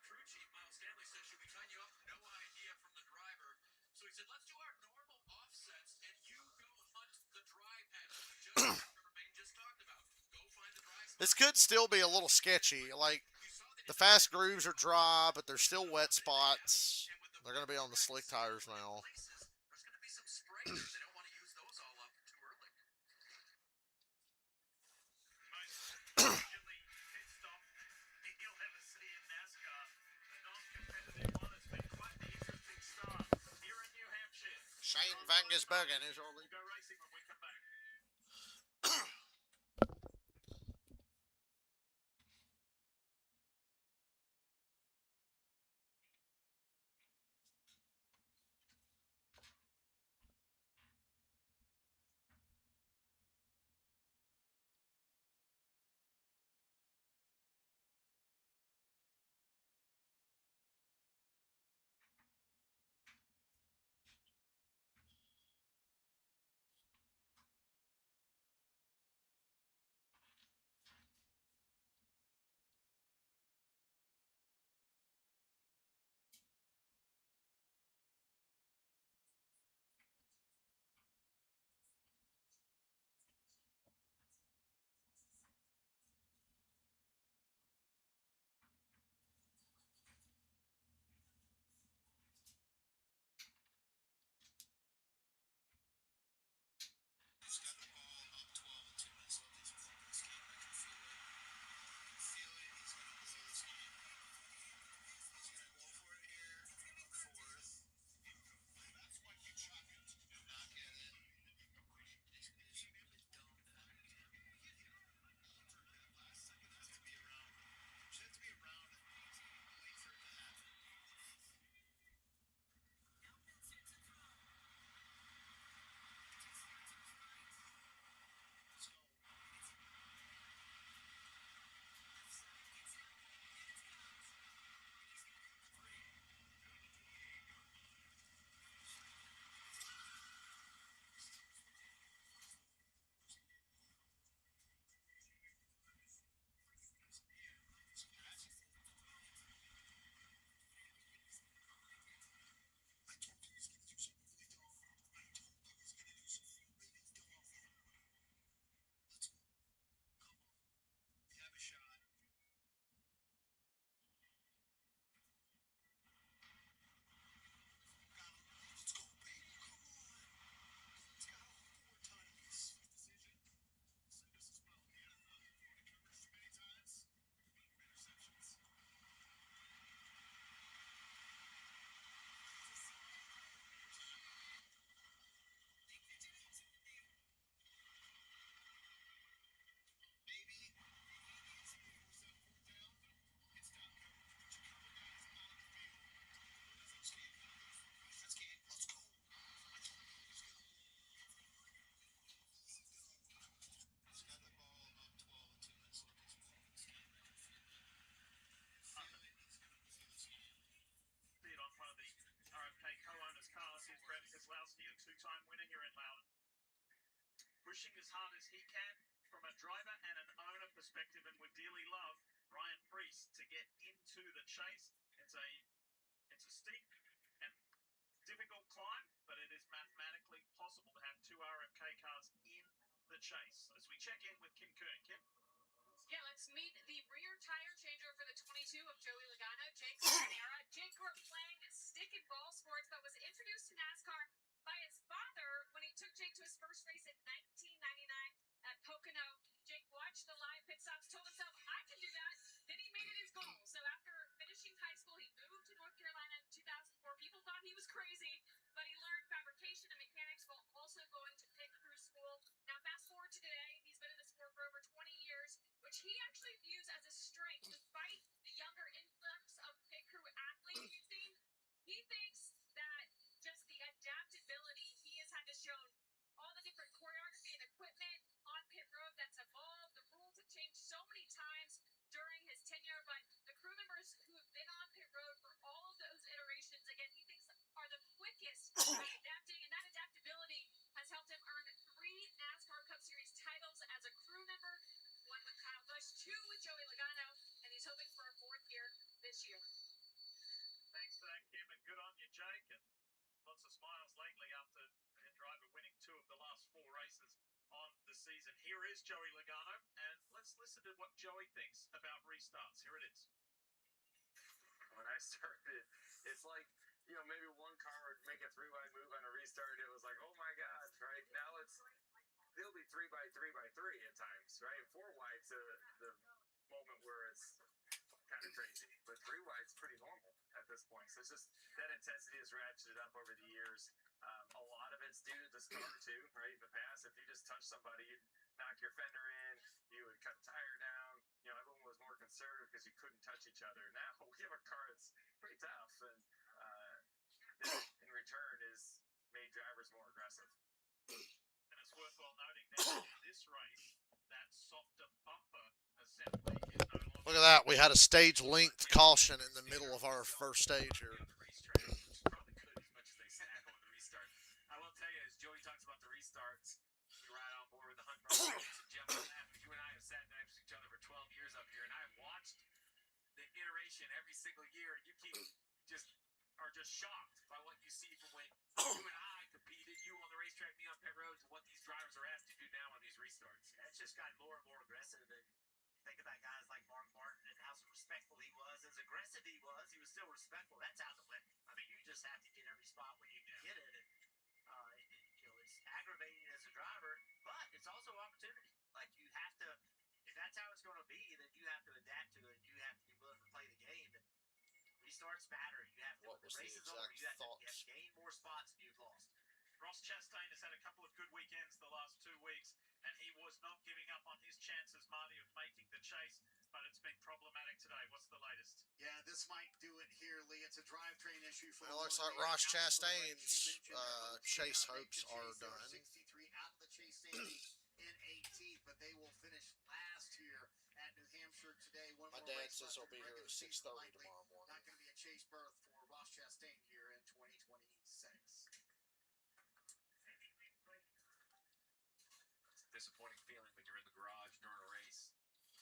crew chief Miles Stanley said, should we tighten you up? No idea from the driver. So he said, let's do our normal offsets and you go hunt the dry patches. Just like Trevor Bain just talked about. Go find the dry spots. This could still be a little sketchy. Like, You saw that the fast grooves are dry, but there's still wet spots. They're going to be on the slick tires now. Places, there's breakers. They don't want to use those all up too early. Most leisurely pit stop you'll ever see in NASCAR. The non-competitive one has been quite the interesting start here in New Hampshire. Shane Van Gisbergen is our We'll leader. go racing when we come back. He's got the ball up 12 with 2 minutes left. He's playing this game. I can feel it. Feel it. He's going to blow this game. He's going to go for it here. Fourth. That's why you chuck it. Not get it. It's really dumb that last second has to be around. Should have to be around and wait for it to happen. Let's go. You have a shot. Let's go, baby. Come on. It's got all 4 tons. Decision. Send us as well. Coverage too many times. Interceptions. Maybe. Force that 4th down. It's down coverage. Put your cover guys on the field. That's game. That's game. Let's go. I told you he's going to blow. He's got the ball up 12 with 2 minutes left. He's playing this game. I can feel it. Feel it. He's going to blow this game. See it on one of the RFK co-owners' cars. Here's Brett Keselowski, a 2-time winner here in Loudon. Pushing as hard as he can from a driver and an owner perspective, and would dearly love Ryan Priest to get into the chase. It's a steep and difficult climb, but it is mathematically possible to have 2 RFK cars in the chase. As we check in with Kim Kern. Kim? Yeah, let's meet the rear tire changer for the 22 of Joey Logano, Jake Marinara. Jake grew up playing stick and ball sports, but was introduced to NASCAR by his father when he took Jake to his first race in 1999 at Pocono. Jake watched the live pit stops, told himself, I can do that. Then he made it his goal. So after finishing high school, he moved to North Carolina in 2004. People thought he was crazy, but he learned fabrication and mechanics while also going to pit crew school. Now, fast forward to today, he's been in the sport for over 20 years, which he actually views as a strength. Despite the younger influx of pit crew athletes we've seen, he thinks that just the adaptability he has had to show, all the different choreography and equipment on pit road that's evolved. The rules have changed so many times during his tenure, but the crew members who have been on pit road for all of those iterations, again, he thinks are the quickest at adapting, and that adaptability has helped him earn 3 NASCAR Cup Series titles as a crew member, 1 with Kyle Busch, 2 with Joey Logano, and he's hoping for a 4th year this year. Thanks for that, Kim, and good on you, Jake. And lots of smiles lately after their driver winning 2 of the last 4 races on the season. Here is Joey Logano, and let's listen to what Joey thinks about restarts. Here it is. When I started, it's like, maybe one car would make a 3-wide move on a restart. It was like, oh my they'll be 3x3x3 at times, right? 4 wide's the moment where it's kind of crazy, but 3 wide's pretty normal at this point. So it's just that intensity has ratcheted up over the years. A lot of it's due to the start too, right? In the past, if you just touch somebody, you'd knock your fender in, you would cut a tire down. You know, everyone was more conservative because you couldn't touch each other. Now we have a car that's pretty tough, and this, in return, is made drivers more aggressive. And it's worthwhile noting that in this race, that softer bumper assembly is no longer. Look at that. We had a stage length caution in the middle of our first stage here. On the racetrack, which is probably good as much as they snack on the restart. I will tell you, as Joey talks about the restarts, you ride on board with the Hunt Brothers and jump on that. But you and I have sat next to each other for 12 years up here, and I've watched the iteration every single year. You are just shocked by what you see from when you and I competed, you on the racetrack, me on pit road, to what these drivers are asked to do now on these restarts. Yeah, it's just gotten more and more aggressive. And think about guys like Mark Martin and how respectful he was. As aggressive he was still respectful. That's out the window. I mean, you just have to get every spot when you can get it. And, it's aggravating as a driver, but it's also opportunity. Like, you have to, if that's how it's going to be, then you have to adapt to it. You have to be willing to play the game. And restarts matter. You have to, What when was the the race is over, exact you have to thoughts? gain more spots than you've lost. Ross Chastain has had a couple of good weekends the last 2 weeks, and he was not giving up on his chances, Marty, of making the chase, but it's been problematic today. What's the latest? Yeah, this might do it here, Lee. It's a drivetrain issue for It looks like Ross Chastain's chase hopes are done. 63 out of the chase standings in 18th, but they will finish last here at New Hampshire today. One My more dad race says left he'll in be here regular at season 6:30 likely. tomorrow morning. Not going to be a chase berth for Ross Chastain here in 2026. It's a disappointing feeling when you're in the garage during a race.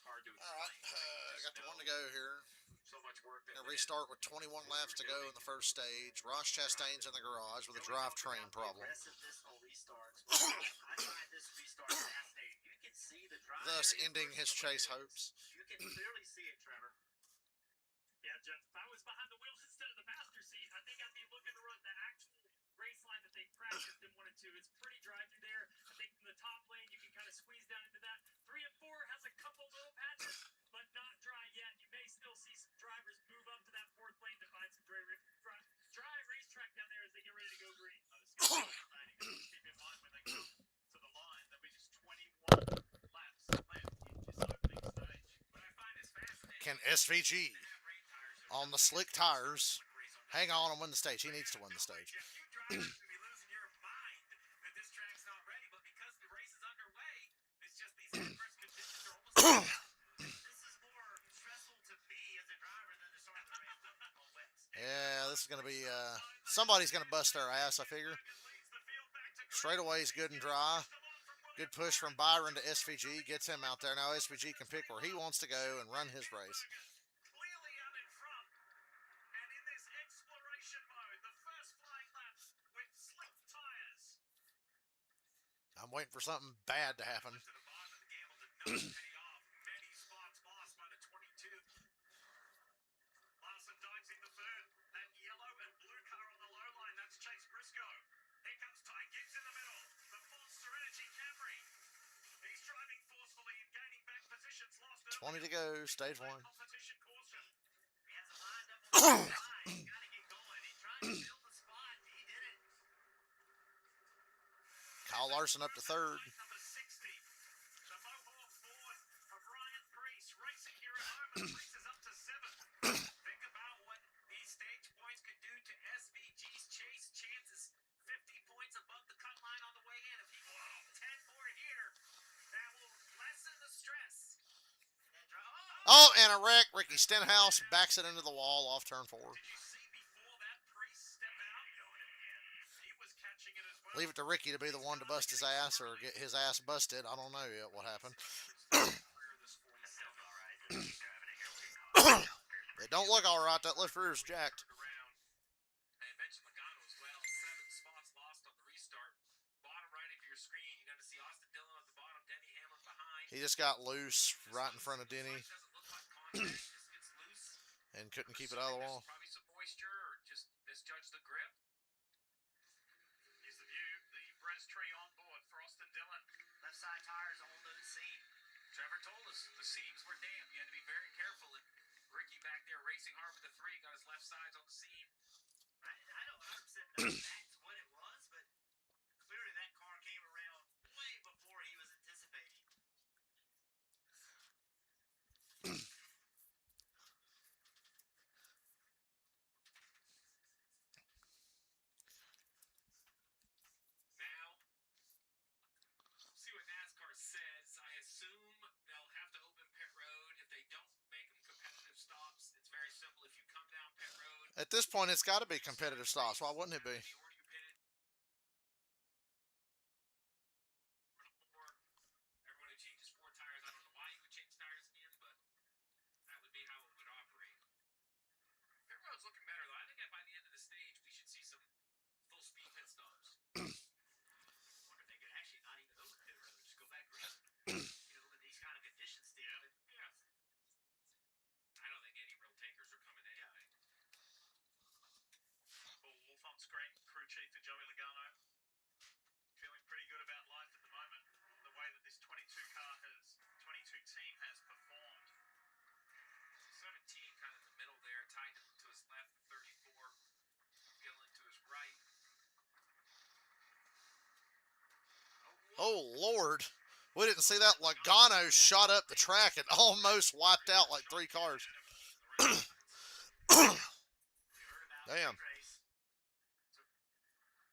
Hard to All right, explain. I got the one to go here. So much work that Gonna restart with 21 laps to go in the first stage. Ross Chastain's in the garage with a drivetrain problem, Aggressiveness on restarts. I find this restart fascinating. You can see the driver thus is ending his versus chase the hopes. You can clearly see it, Trevor. Yeah, Jeff, if I was behind the wheel instead of the passenger seat, I think I'd be looking to run the actual race line that they practiced and wanted to. It's pretty dry through there. I think from the top lane, you can kind of squeeze down into that. 3 and 4 has a couple little patches, but not dry yet. You may still see some drivers move up to that 4th lane to find some dry racetrack down there as they get ready to go green. It's going to be exciting. Just keep in mind when they come to the line, there'll be just 21 laps left in this opening stage. What I find is fascinating. Can SVG on the slick tires hang on and win the stage? He needs to win the stage. You drivers should be losing your mind that this track's not ready, but because the race is underway, it's just these adverse conditions are almost. This is more stressful to me as a driver than to start the race on wet. Yeah, this is gonna be somebody's gonna bust their ass, I figure. Straightaway's good and dry. Good push from Byron to SVG, gets him out there. Now SVG can pick where he wants to go and run his race. Clearly out in front, and in this exploration mode, the first flying lap with slick tires. I'm waiting for something bad to happen. To the bottom of the gamble to not pay off. Many spots lost by the 22. Larson Dykes the 3rd. That yellow and blue car on the low line, that's Chase Briscoe. Here comes Ty Gibbs in the middle. The Monster Energy Camry. He's driving forcefully and gaining back positions lost earlier. 20 to go, stage 1. Competition caution. He has it lined up on the side. He's got to get going. He tried to build the spot. He did it. Kyle Larson up to 3rd. Number 60. The Mohawk Ford of Ryan Preece racing here at home, and Preece is up to 7th. Think about what these stage points could do to SVG's chase chances. 50 points above the cut line on the way in. If he can get 10 more here, that will lessen the stress. Oh, and a wreck. Ricky Stenhouse backs it into the wall off turn 4. Did you see before that Preece step out? He was catching it as well. Leave it to Ricky to be the one to bust his ass or get his ass busted. I don't know yet what happened. It don't look all right. That left rear is jacked. I mentioned Logano as well. 7 spots lost on the restart. Bottom right of your screen, you got to see Austin Dillon at the bottom, Denny Hamlin behind. He just got loose right in front of Denny Doesn't look like contact, just gets loose. and couldn't keep it out of the wall. Probably some moisture or just misjudged the grip. Here's the view, the Brez tree on board for Austin Dillon. Left side tires on the seam. Trevor told us the seams were damp. You had to be very careful. And Ricky back there racing hard with the 3, got his left sides on the seam. I don't 100% know that's what it was, but clearly that car came around way before he was anticipating. Now, see what NASCAR says. I assume they'll have to open pit road. If they don't make them competitive stops, it's very simple. If you come down pit road, At this point, it's got to be competitive stops. Why wouldn't it be? or you pitted, everyone who changes 4 tires, I don't know why you would change tires again, but that would be how it would operate. Pit road's looking better, though. I think by the end of the stage, we should see some full speed pit stops. Wonder if they could actually not even open pit road, just go back racing. In these kind of conditions, Steve. Yeah. I don't think any real takers are coming anyway. Paul Wolf on screen, crew chief for Joey Logano. Feeling pretty good about life at the moment. The way that this 22 team has performed. 17 kind of in the middle there, Titan to his left, 34, Gillen to his right. Oh, Lord. We didn't see that. Logano shot up the track and almost wiped out like 3 cars. Damn. We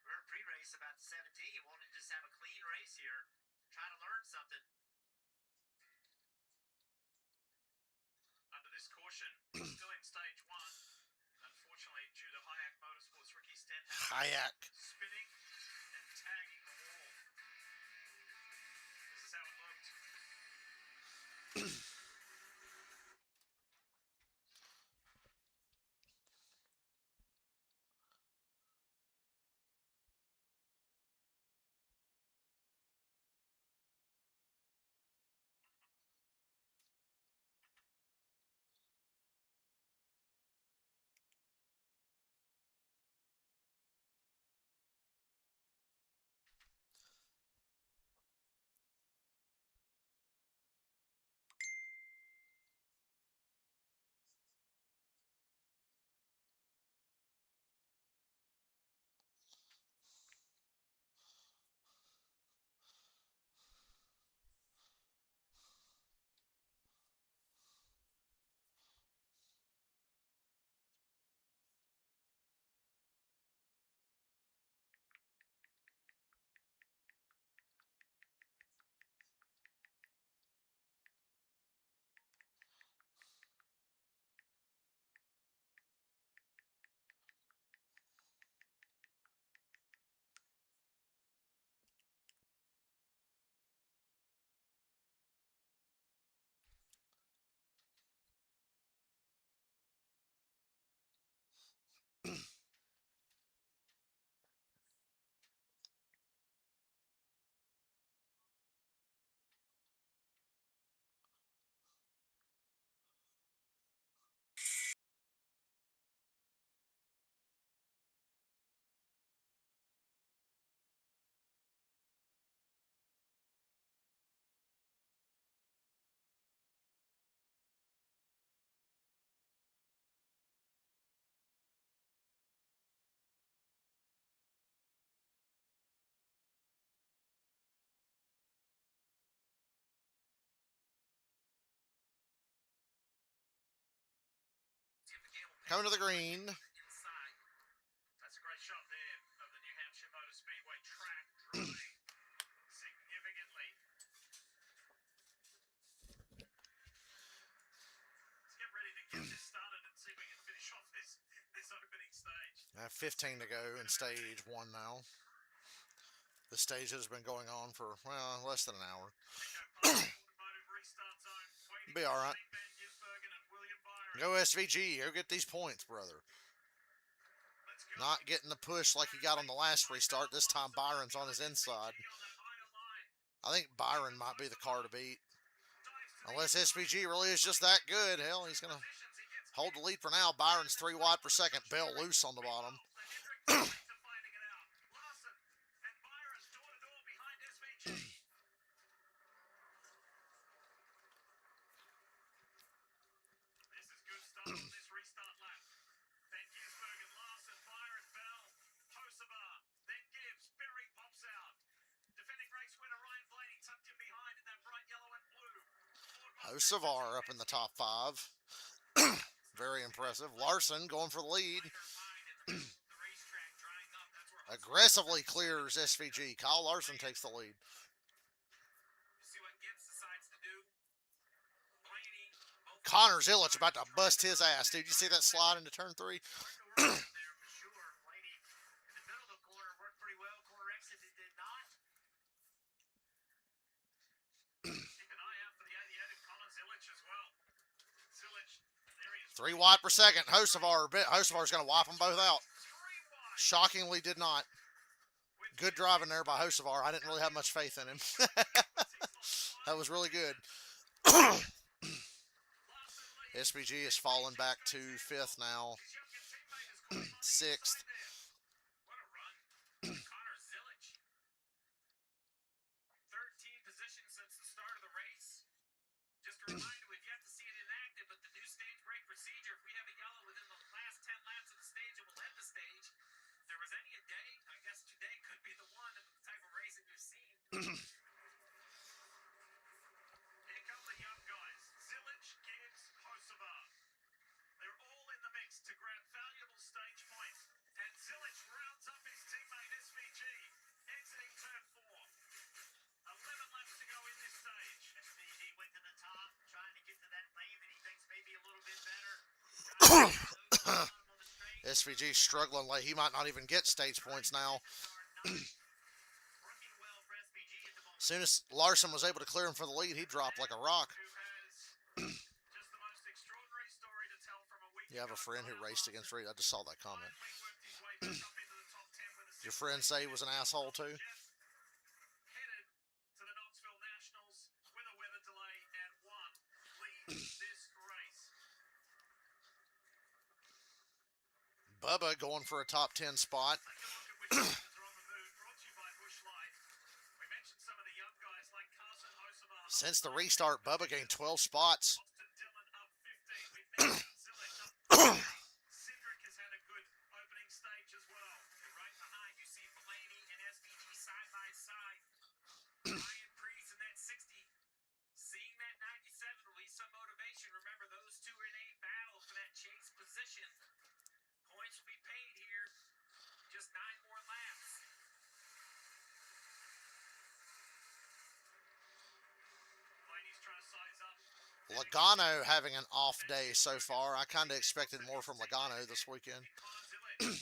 heard pre-race about 17. You wanted to just have a clean race here. Try to learn something. Under this caution, still in stage 1. Unfortunately, due to Hayek Motorsports, Ricky Stenhouse Hayek. spinning and tagging the wall. This is how it looked. Coming to the green. That's a great shot there of the New Hampshire Motor Speedway track drying significantly. Let's get ready to get this started and see if we can finish off this opening stage. 15 to go in stage 1 now. The stage has been going on for, well, less than an hour. Automotive restart zone, waiting Be all right. for Shane Van Gisbergen and William Byron. Go SVG. Go get these points, brother. Let's go. Not getting the push like he got on the last restart. This time Byron's on his inside. I think Byron might be the car to beat. Unless SVG really is just that good. Hell, he's going to hold the lead for now. Byron's 3 wide per second. Bell loose on the bottom. Hocevar up in the top 5. Very impressive. Larson going for the lead. Aggressively clears SVG. Kyle Larson takes the lead. See what Gibbs decides to do. Blaney. Connor Zilic about to bust his ass. Dude, you see that slide into turn 3? There for sure. Blaney in the middle of the corner worked pretty well. Corner exit, it did not. Keep an eye out for the 88 of Connor Zilic as well. Zilic, there he is. 3 wide per second. Hocevar's going to wipe them both out. Shockingly did not. Good driving there by Hocevar. I didn't really have much faith in him. That was really good. SVG has fallen back to 5th now. 6th. What a run. Connor Zilic. 13 positions since the start of the race. Just a reminder, we've yet to see it enacted, but the new stage break procedure, if we have a yellow within the last 10 laps of the stage, it will end the stage. If there was any a day, I guess today could be the one of the type of racing we've seen. Here come the young guys. Zilic, Gibbs, Hocevar. They're all in the mix to grab valuable stage points. And Zilic rounds up his teammate SVG, exiting turn 4. 11 laps to go in this stage. SVG went to the top, trying to get to that lane that he thinks may be a little bit better. SVG struggling late. He might not even get stage points now. Working well for SVG at the moment. As soon as Larson was able to clear him for the lead, he dropped like a rock. Who has just the most extraordinary story to tell from a week You have a ago. friend who raced against Reed. I just saw that comment. Finally worked his way back up into the top 10 with a Your friend say he was an asshole too? headed to the Knoxville Nationals with a weather delay and won. Leads this race. Bubba going for a top 10 spot. Take a look at which races are on the move. Brought to you by Busch Light. We mentioned some of the young guys like Carson Hocevar. Since the restart, Bubba gained 12 spots. Austin Dillon up 15. We mentioned Zilic up 15. Cindric has had a good opening stage as well. And right behind, you see Blaney and SVG side by side. Ryan Priest in that 60. Seeing that 97 release some motivation. Remember, those two are in a battle for that chase position. Points will be paid here. Just 9 more laps. Blaney's trying to size up. Logano having an off day so far. I kind of expected more from Logano this weekend, Connor Zilic.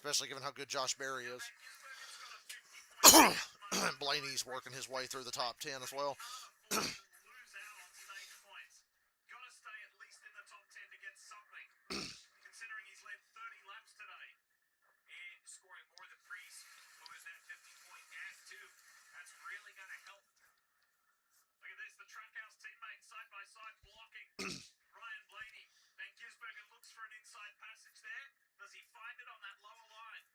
especially given how good Josh Berry is. Gisbergen's got a 50-point gap at the moment. Blaney's working his way through the top 10 as well. Can't afford to lose out on stage points. Got to stay at least in the top 10 to get something. Considering he's led 30 laps today. And scoring more than Priest, who is that 50-point gap, too. That's really going to help. Look at this, the Trackhouse teammate side by side blocking Ryan Blaney. And Gisbergen looks for an inside passage there. Does he find it on that lower line?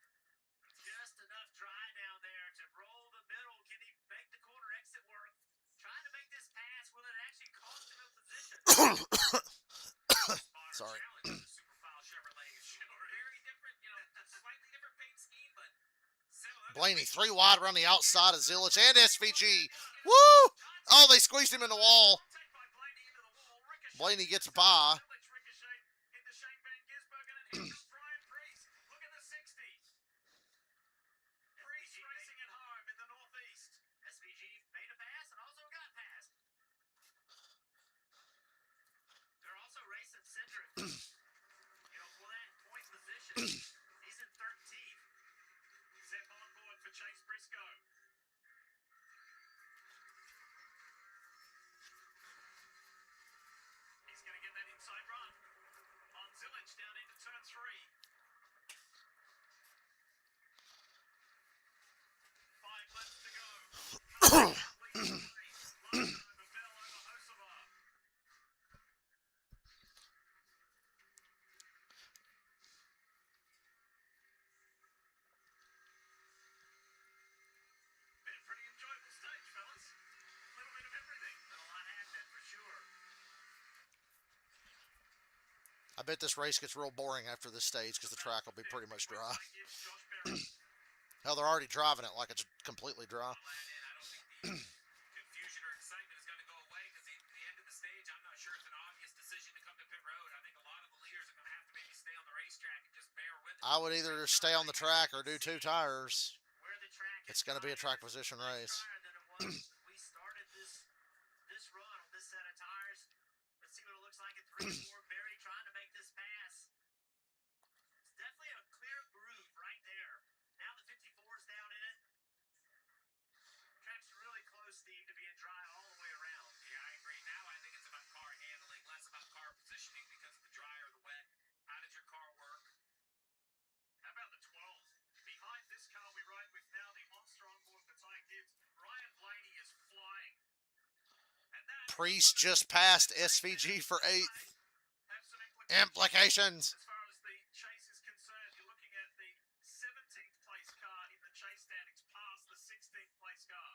Just enough dry down there to roll the middle. Can he make the corner exit work? Trying to make this pass. Will it actually cost him a position? Sorry. Challenge with the Superfile Chevrolet. Very different, slightly different paint scheme, but similar. Blaney 3 wide around the outside of Zilic and SVG. Woo! Oh, they squeezed him in the wall. Contact by Blaney into the wall. Ricochet. Blaney gets by. Zilic ricochet into Shane Van Gisbergen and here comes Brian Priest. Look at the 60. Priest racing at home in the northeast. SVG made a pass and also got passed. They're also racing Cindric. For that point position. He's in 13th. Zep on board for Chase Briscoe. He's going to get that inside run. On Zilic down into turn 3. 5 laps to go. Leads the race. Larson over Bell over Hocevar. Been a pretty enjoyable stage, fellas. A little bit of everything. A lot happened for sure. I bet this race gets real boring after this stage because the track will be pretty much dry. Hell, they're already driving it like it's completely dry. And I don't think the confusion or excitement is going to go away because the end of the stage I would either stay on the track or do 2 tires. Where the track It's going to be a track position race. Than it was when we started this run on this set of tires. Let's see what it looks like at 3-4. Barry trying to make this pass. It's definitely a clear groove right there. Now the 54 is down in it. Track's really close, Steve, to being dry all the way around. Yeah, I agree. Now I think it's about car handling, less about car positioning because of the dry or the wet. How did your car work? How about the 12? Behind this car we ride with now, the monster onboard for Ty Gibbs. Ryan Blaney is flying. And that Priest just passed SVG for 8th. have some Implications. as far as the chase is concerned. You're looking at the 17th place car in the chase standings past the 16th place car.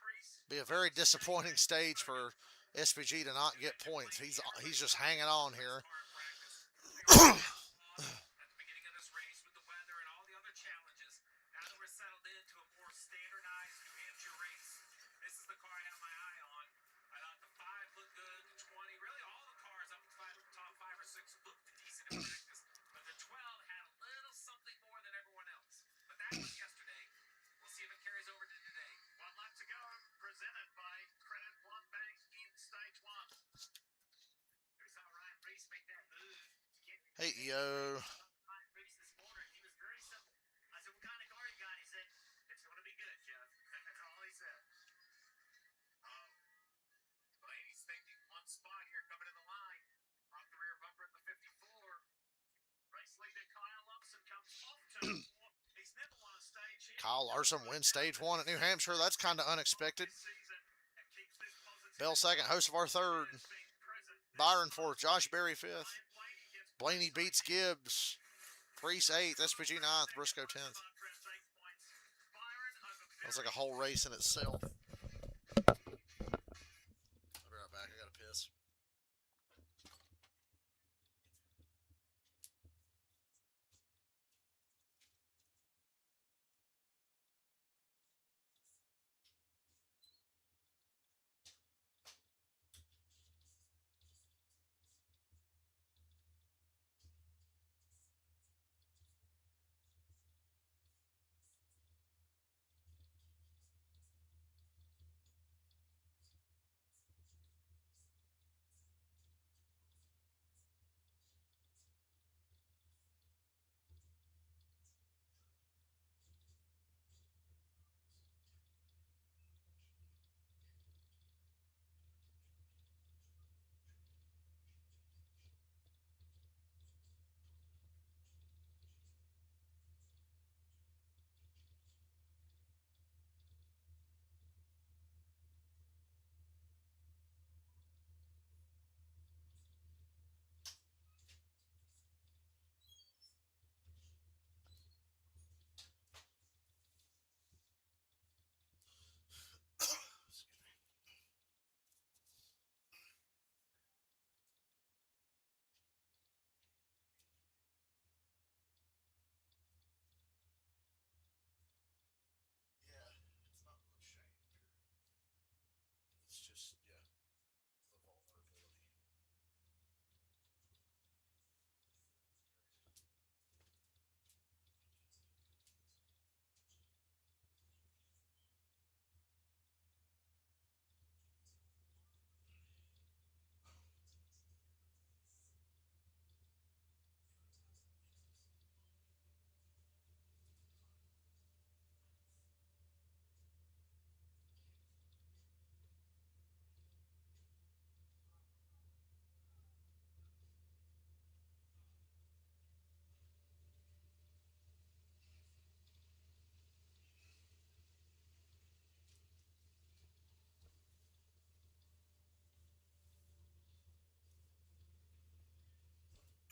Priest Be a very disappointing stage for SVG to not get points. He's just hanging on here. At the beginning of this race with the weather and all the other challenges, now that we're settled into a more standardized New Hampshire race, this is the car I have my eye on. I thought the 5 looked good, the 20, really all the cars up the top 5 or 6 looked decent in practice, but the 12 had a little something more than everyone else. But that was yesterday. We'll see if it carries over to today. 1 lap to go, presented by Credit One Bank in stage 1. We saw Ryan Reese make that move. Hey, yo. Ryan Reese this morning, he was very simple. I said, what kind of car you got? He said, it's going to be good, Jeff. That's all he said. Blaney's thinking one spot here coming in the line. Off the rear bumper at the 54. Race leader Kyle Lumsden comes off turn 4. He's never won a stage here. Kyle Larson wins stage 1 at New Hampshire. That's kind of unexpected. This season and keeps this positive Bell 2nd, Hocevar 3rd. has been present. Byron 4th, Josh Berry 5th. Ryan Blaney gets Blaney beats Gibbs. Priest 8th, SPG 9th, Briscoe 10th. contrast 8 points. Byron over That was like a whole race in itself. I'll be right back. I got to piss.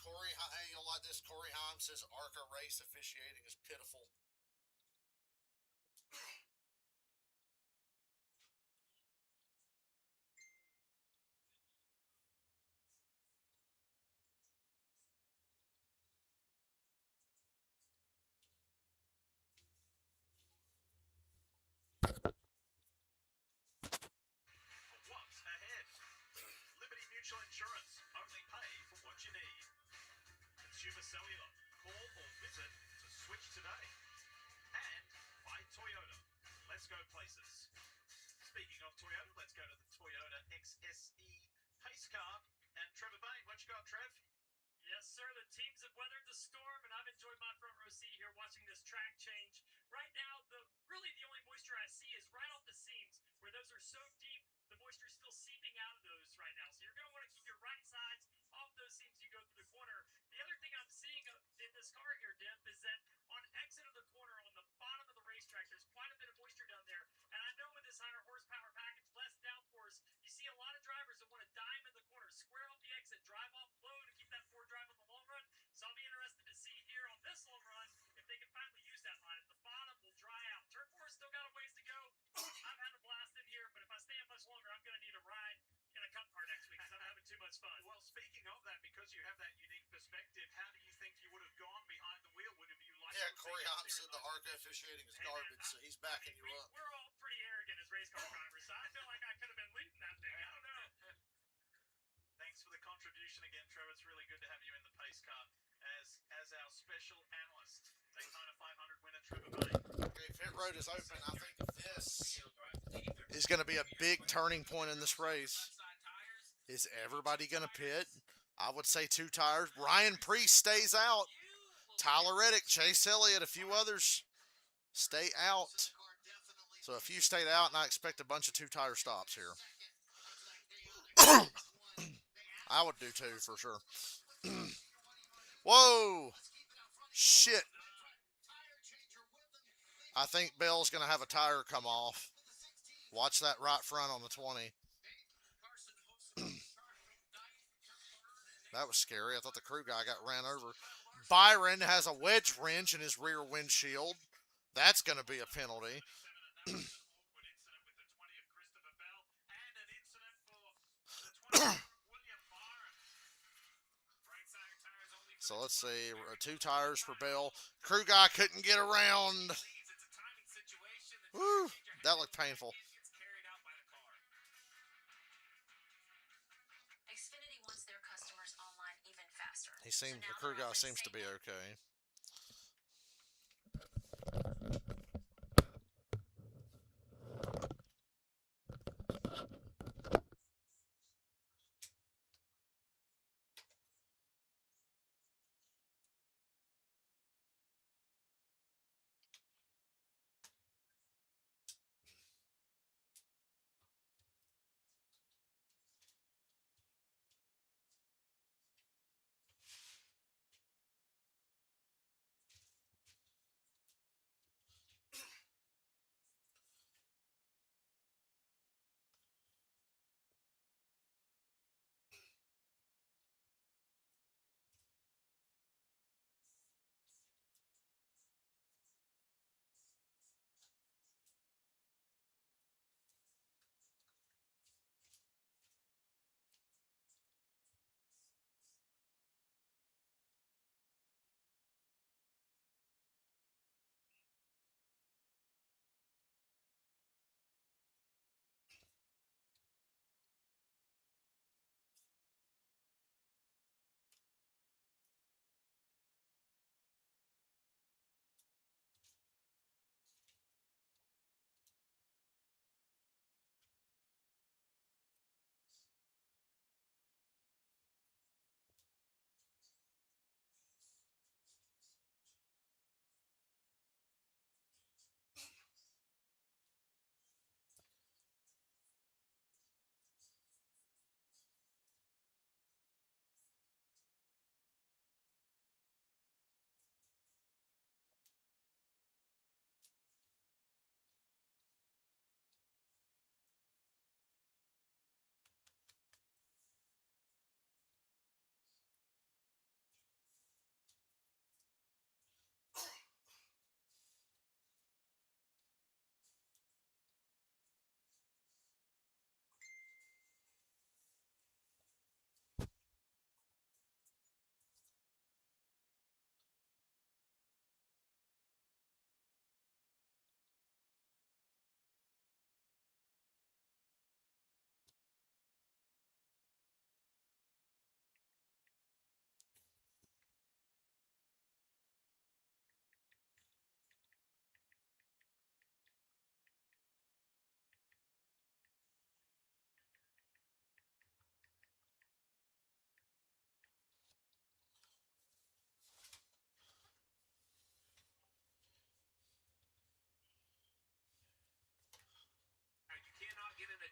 Hey, you'll like this. Corey Heim says ARCA race officiating is pitiful. What's ahead? Liberty Mutual Insurance. Only pay for what you need. Consumer Cellular. Call or visit let's go to the Toyota XSE pace car. And Trevor Bayne, what you got, Trev? Yes, sir. The teams have weathered the storm, and I've enjoyed my front row seat here watching this track change. Right now, the only moisture I see is right off the seams, where those are so deep, the moisture is still seeping out of those right now. So you're going to want to keep your right sides off those seams as you go through the corner. The other thing I'm seeing in this car here, Dip, is that on exit of the corner on the bottom of the racetrack, there's quite a bit of moisture down there. And I know with this higher horsepower package, less downforce, you see a lot of drivers that want to dime in the corner, square off the exit, drive off low to keep that forward drive on the long run. So I'll be interested to see here on this long run if they can finally use that line. At the bottom will dry out. Turn 4 still got a ways to go. I've had a blast in here, but if I stay in much longer, I'm going to need a ride in a cup car next week because I'm having too much fun. Well, speaking of that, because you have that unique perspective, how do you think you would have gone behind the wheel? Would have you liked Yeah, to have Corey been Hobbs there said in the those- ARCA officiating is garbage, so he's backing you up. We're all pretty arrogant as race car drivers, so I feel like I could have been leading that thing. I don't know. Thanks for the contribution again, Trevor. It's really good to have you in the pace car as our special analyst. Daytona 500 winner Trevor Bayne. Okay, pit road is open. I think this is going to be a big turning point in this race. Is everybody going to pit? I would say 2 tires. Ryan Priest stays out. Tyler Reddick, Chase Elliott, a few others stay out. So a few stayed out, and I expect a bunch of 2-tire stops here. I would do 2 for sure. Whoa! Shit. I think Bell's going to have a tire come off. Watch that right front on the 20. That was scary. I thought the crew guy got ran over. Byron has a wedge wrench in his rear windshield. That's going to be a penalty. So let's see. 2 tires for Bell. Crew guy couldn't get around. Woo! That looked painful. Xfinity wants their customers online even faster. The crew guy seems to be okay.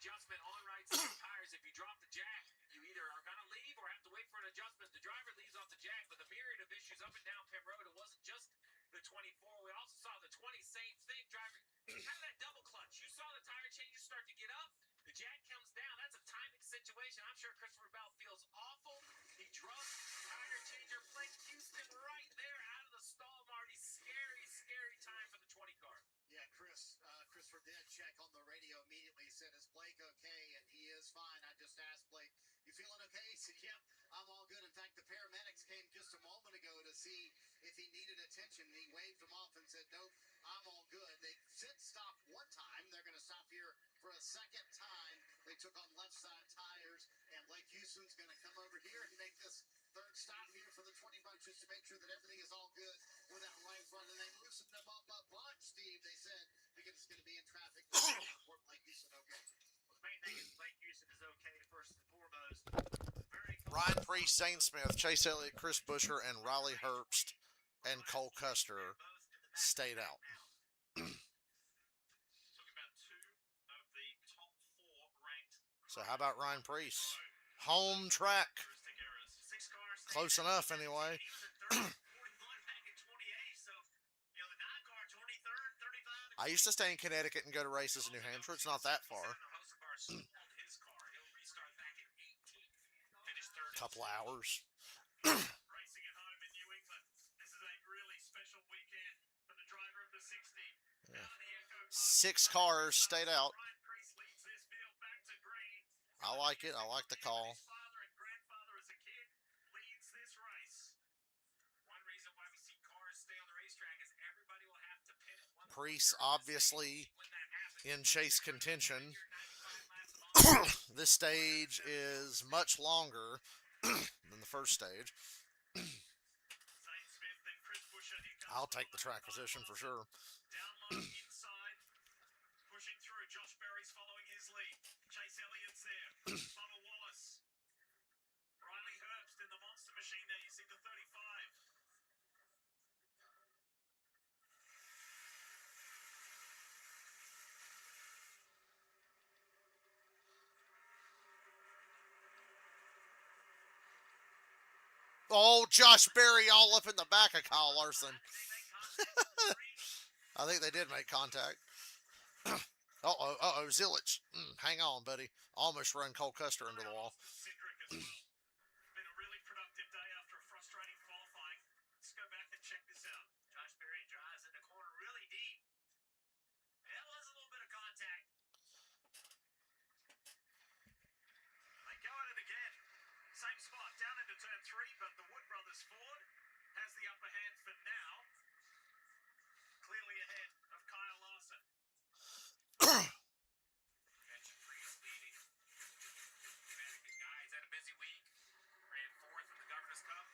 adjustment on right side tires. If you drop the jack, you either are going to leave or have to wait for an adjustment. The driver leaves off the jack, but the myriad of issues up and down pit road, it wasn't just the 24. We also saw the 20, same thing, driver. Kind of that double clutch. You saw the tire changes start to get up. The jack comes down. That's a timing situation. I'm sure Christopher Bell feels awful. He drove tire changer Blake Houston right there out of the stall, Marty. Scary, scary time for the 20 car. Yeah, Christopher did check on the radio immediately. He said, "Is Blake okay?" And he is fine. I just asked Blake, "You feeling okay?" He said, "Yep, I'm all good." In fact, the paramedics came just a moment ago to see if he needed attention. He waved them off and said, "Nope, I'm all good." They did stop one time. They're going to stop here for a second time. They took on left side tires, and Blake Houston's going to come over here and make this third stop here for the 20 bunch just to make sure that everything is all good with that right front. And they loosened them up a bunch, Steve. They said, because it's going to be in traffic. Blake Houston, okay. Well, the main thing is Blake Houston is okay, first and foremost. Very Ryan Priest, Zane Smith, Chase Elliott, Chris Buescher, and Riley Herbst and Cole Custer stayed out. Talking about two of the top 4 ranked So how about Ryan Priest? Home track. characteristic errors. 6 cars. Close enough, anyway. He was in 30, 41 back in 28, so, you know, the 9 car, 23rd, 35. I used to stay in Connecticut and go to races in New Hampshire. It's not that far. His car. He'll restart back in 18th. Finished third. Couple hours. Racing at home in New England. This is a really special weekend for the driver of the 60. Yeah. Out of the Echo 6 cars stayed out. Ryan Priest leads this field back to green. I like it. I like the call. His father and grandfather as a kid leads this race. One reason why we see cars stay on the racetrack is everybody will have to pit at one point. Priest obviously When that happens, in chase contention. your 95 laps long. This stage is much longer than the first stage. Zane Smith and Chris Buescher. Here comes I'll take the track position for sure. down low inside. Pushing through. Josh Berry's following his lead. Chase Elliott's there. Bubba Wallace. Riley Herbst in the monster machine there. You see the 35. Oh, Josh Berry all up in the back of Kyle Larson. I think they did make contact. Uh-oh, Zilich. Hang on, buddy. Almost run Cole Custer into the wall. Cindric as well. Been a really productive day after a frustrating qualifying. Let's go back and check this out. Josh Berry drives in the corner really deep. That was a little bit of contact. They go at it again. Same spot, down into turn 3, but the Wood Brothers Ford has the upper hand for now. Clearly ahead of Kyle Larson. Mention Priest leading. Very good guy. He's had a busy week. Ran 4th in the Governor's Cup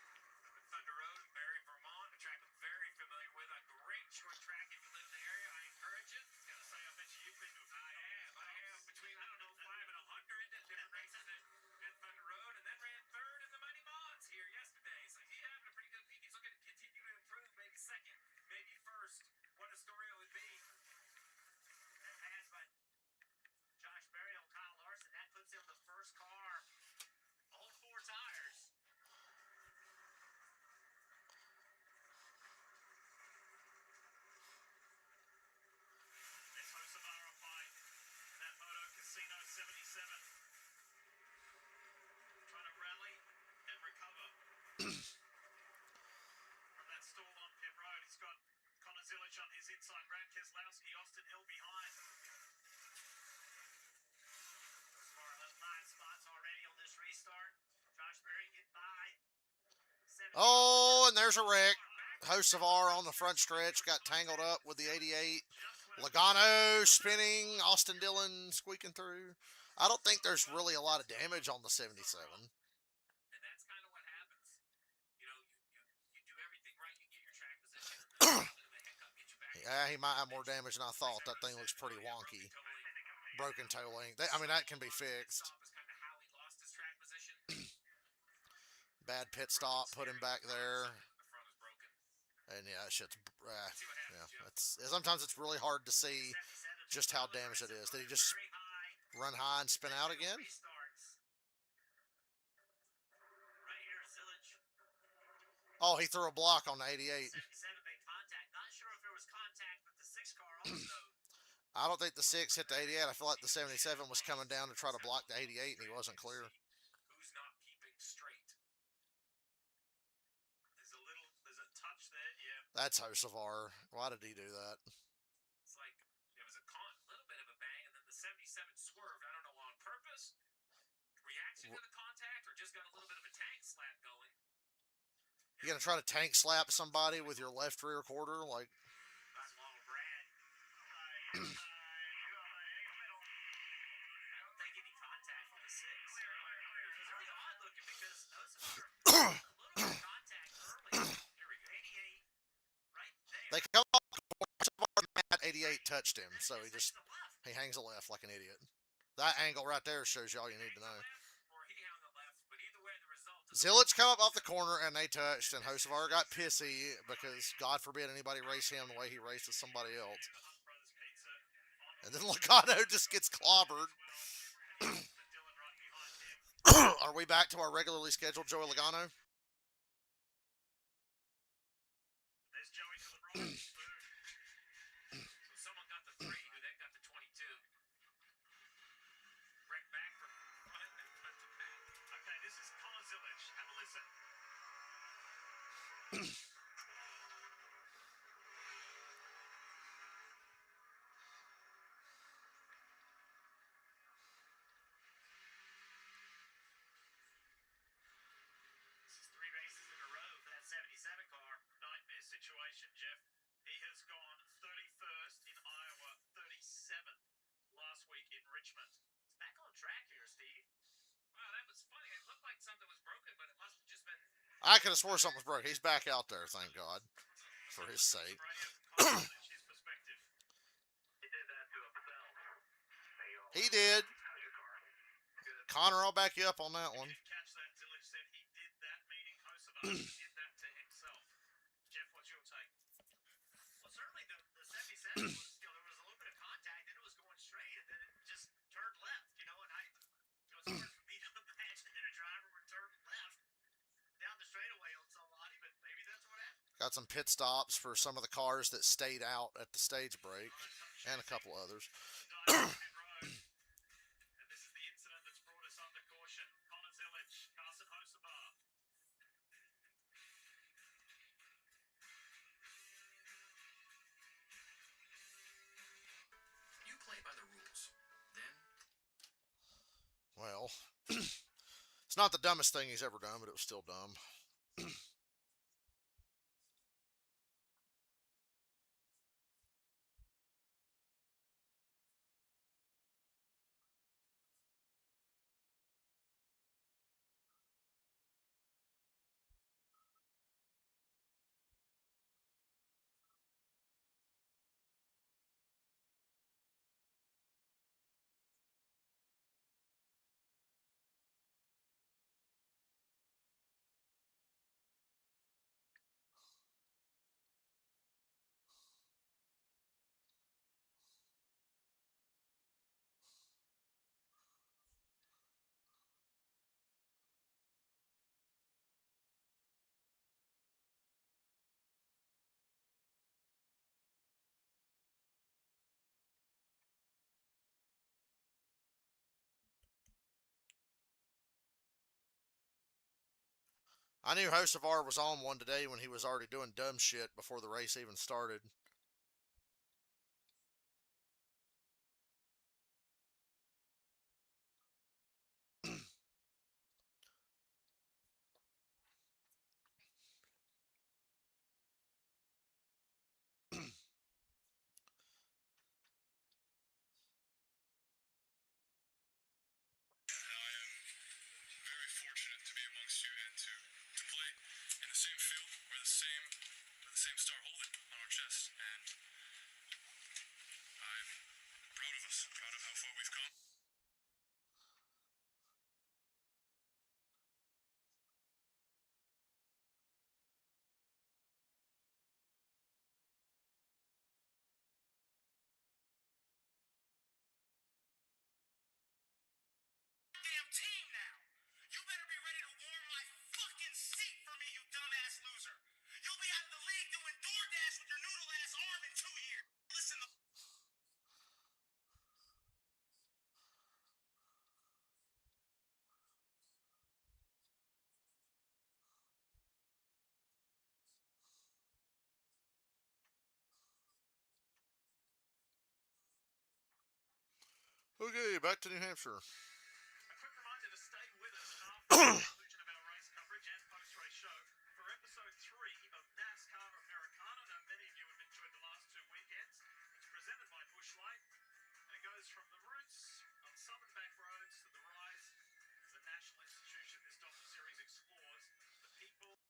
at Thunder Road in Barry, Vermont. A track I'm very familiar with. A great short track if you live in the area. I encourage it. Gotta say, I bet you've been to a few. I have. Between, 5 and 100 at different races at Thunder Road. And then ran 3rd in the Mighty Mods here yesterday. So he's having a pretty good week. He's looking to continue to improve. Maybe 2nd, maybe 1st. What a story it would be. That pass by Josh Berry on Kyle Larson. That puts him the first car on 4 tires. It's Hosavara by that Moto Casino 77. Trying to rally and recover from that stall on pit road. He's got Connor Zilich on his inside. Brad Keselowski, Austin Hill behind. As far as 5 spots already on this restart. Josh Berry hit by 17. Oh, and there's a wreck. Hocevar on the front stretch got tangled up with the 88. Logano spinning. Austin Dillon squeaking through. I don't think there's really a lot of damage on the 77. And that's kind of what happens. You know, you do everything right, you get your track position, and then a little bit of a hiccup, get you back. Yeah, he might have more damage than I thought. That thing looks pretty wonky. Broken toe link. I mean, that can be fixed. Is kind of how he lost his track position. Bad pit stop, put him back there. The front is broken. And yeah, shit's, See what happens, yeah, Jim. sometimes it's really hard to see just how damaged it is. Did he just Run high and spin out again. Restarts. Right here, Zillage. Oh, he threw a block on the 88. 77 made contact. Not sure if there was contact with the 6 car also. I don't think the 6 hit the 88. I feel like the 77 was coming down to try to block the 88, and he wasn't clear. Who's not keeping straight? There's a touch there, yeah. That's Hocevar. Why did he do that? It's like it was a little bit of a bang, and then the 77 swerved. I don't know, on purpose, reaction to the contact, or just got a little bit of a tank slap going. You gonna try to tank slap somebody with your left rear quarter? Like, That's long Brad. I don't think any contact from the 6. It's really odd looking because those are a little bit of contact early. Here we go. 88 right there. they come off the course. 88 touched him, so he hangs a left like an idiot. That angle right there shows you all you need to know. Or he hung a left, but either way, the result is Zillage come up off the corner and they touched, and Hocevar got pissy because God forbid anybody race him the way he races somebody else. And then Logano just gets clobbered. Are we back to our regularly scheduled Joey Logano? There's Joey to the right. so someone got the 3, who then got the 22. Wreck back from front and front to back. Okay, this is Connor Zillage. Have a listen. This is 3 races in a row for that 77 car. Nightmare situation, Jeff. He has gone 31st in Iowa, 37th last week in Richmond. It's back on track here, Steve. Wow, that was funny. It looked like something was broken, but it must have just been. I could have swore something was broke. He's back out there, thank God, for his sake. His perspective. He did that to himself. He did. Connor, I'll back you up on that one. Didn't catch that. Zillage said he did that, meaning Hocevar did that to himself. Jeff, what's your take? Well, certainly the 77 was, there was a little bit of contact, and it was going straight, and then it just turned left, and it's hard for me to imagine that a driver would turn left down the straightaway on somebody, but maybe that's what happened. Got some pit stops for some of the cars that stayed out at the stage break, and a couple others. And this is the incident that's brought us under caution. Connor Zillage, Carson Hocevar. You play by the rules. Then Well, it's not the dumbest thing he's ever done, but it was still dumb. I knew Hocevar was on one today when he was already doing dumb shit before the race even started. very fortunate to be amongst you and to play in the same field where the same star Holden on our chest, and I'm proud of us, proud of how far we've come. Okay, back to New Hampshire. A quick reminder to stay with us after the conclusion of our race coverage and post-race show for episode 3 of NASCAR Americana. Now, many of you have enjoyed the last 2 weekends. It's presented by Bushlight, and it goes from the roots on southern back roads to the rise as a national institution. This docu-series explores the people.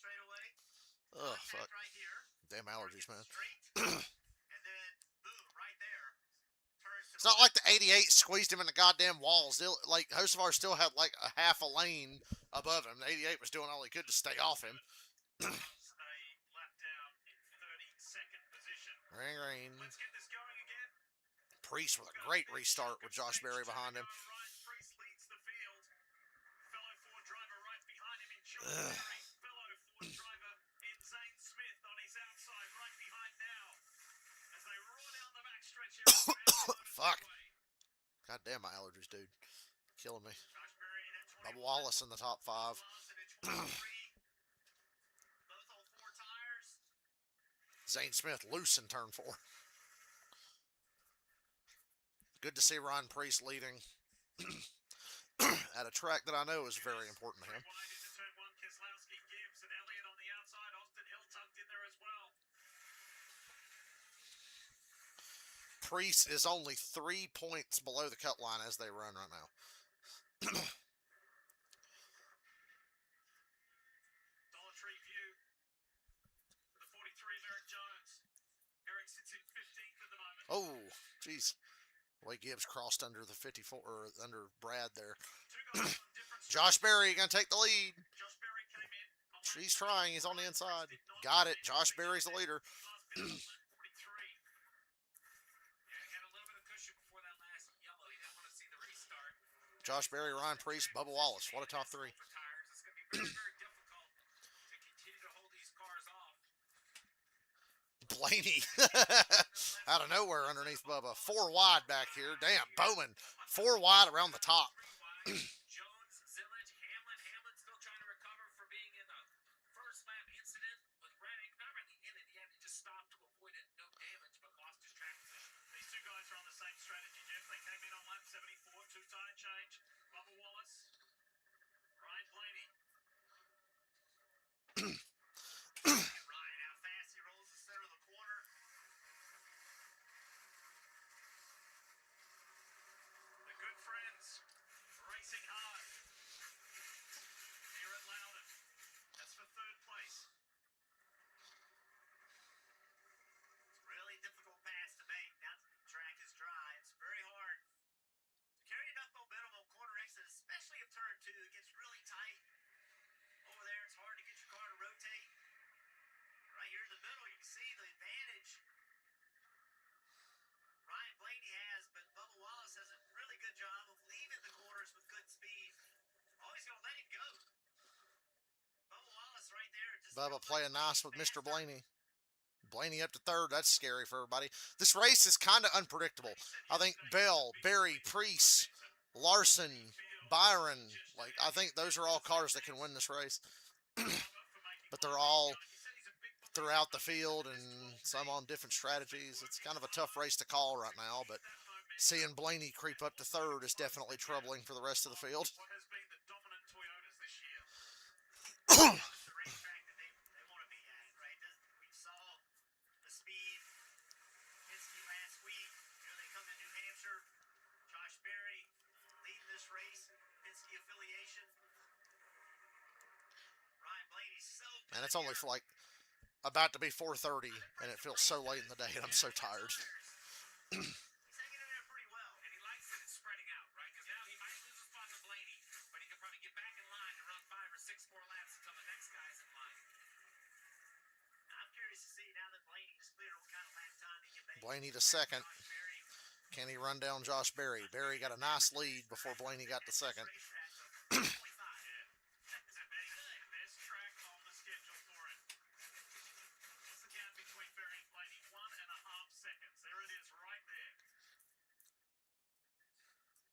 Straight away. Oh, Contact fuck. right here. Damn allergies, man. Straight. And then boom, right there. Turns to It's not like the 88 squeezed him in the goddamn walls. Like, Hocevar still had like a half a lane above him. The 88 was doing all he could to stay off him. A lap down in 32nd position. Ring, ring. Let's get this going again. Priest with a great restart with Josh Berry behind him. Ryan Priest leads the field. Fellow Ford driver right behind him in Josh Berry. Fellow Ford driver in Zane Smith on his outside right behind now. As they roar down the backstretch here. Fuck. God damn my allergies, dude. Killing me. Josh Berry in at 21. Bubba Wallace in the top 5. Lawson at 23. Both on 4 tires. Zane Smith loose in turn 4. Good to see Ryan Priest leading at a track that I know is very important to him. Wide into turn 1, Keselowski, Gibbs, and Elliott on the outside. Austin Hill tucked in there as well. Priest is only 3 points below the cut line as they run right now. Dollar Tree View. The 43 of Eric Jones. Eric sits in 15th at the moment. Oh, jeez. Way Gibbs crossed under the 54 or under Brad there. Two guys on different Josh Berry gonna take the lead. Josh Berry came in. On He's trying. He's on the inside. Got it. Josh Berry's the leader. last bit of 43. Yeah, he had a little bit of cushion before that last yellow. He didn't want to see the restart. Josh Berry, Ryan Priest, Bubba Wallace. What a top 3. For tires, it's going to be very, very difficult to continue to hold these cars off. Blaney out of nowhere underneath Bubba. 4 wide back here. Damn, Bowman. 4 wide around the top. Jones, Zillage, Hamlin. Hamlin still trying to recover from being in a first lap incident with Reddick. Not really in it. He had to just stop to avoid it. No damage, but lost his track position. These two guys are on the same strategy, Jeff. They came in on lap 74, 2 tire change. Bubba Wallace, Ryan Blaney. Ryan, how fast he rolls the center of the corner. The good friends racing hard here at Loudon. That's for 3rd place. It's a really difficult pass to make. Now the track is dry. It's very hard to carry enough momentum on corner exit, especially if turn 2 gets really tight. Over there, it's hard to get your car to rotate. Right here in the middle, you can see the advantage Ryan Blaney has, but Bubba Wallace does a really good job of leaving the corners with good speed. Always gonna let it go. Bubba Wallace right there. Just Bubba playing nice with Mr. Blaney. Blaney up to 3rd. That's scary for everybody. This race is kind of unpredictable. I think Bell, Berry, Priest, Larson, Byron, like, I think those are all cars that can win this race. But they're all throughout the field and some on different strategies. It's kind of a tough race to call right now, but seeing Blaney creep up to 3rd is definitely troubling for the rest of the field. What has been the dominant Toyotas this year? the racetrack that they want to be at, right? We saw the speed. Penske last week. Here they come to New Hampshire. Josh Berry leading this race. Penske affiliation. Ryan Blaney's so good. And it's only for like about to be 4:30, and it feels so late in the day, and I'm so tired. He's hanging in there pretty well. And he likes it spreading out, right? Because now he might lose a spot to Blaney, but he can probably get back in line and run 5 or 6 more laps until the next guy's in line. I'm curious to see now that Blaney is clear what kind of lap time he can make. Blaney to 2nd. Josh Berry Can he run down Josh Berry? Berry got a nice lead before Blaney got to second. Best track on the schedule for it. What's the gap between Berry and Blaney? 1.5 seconds. There it is, right there.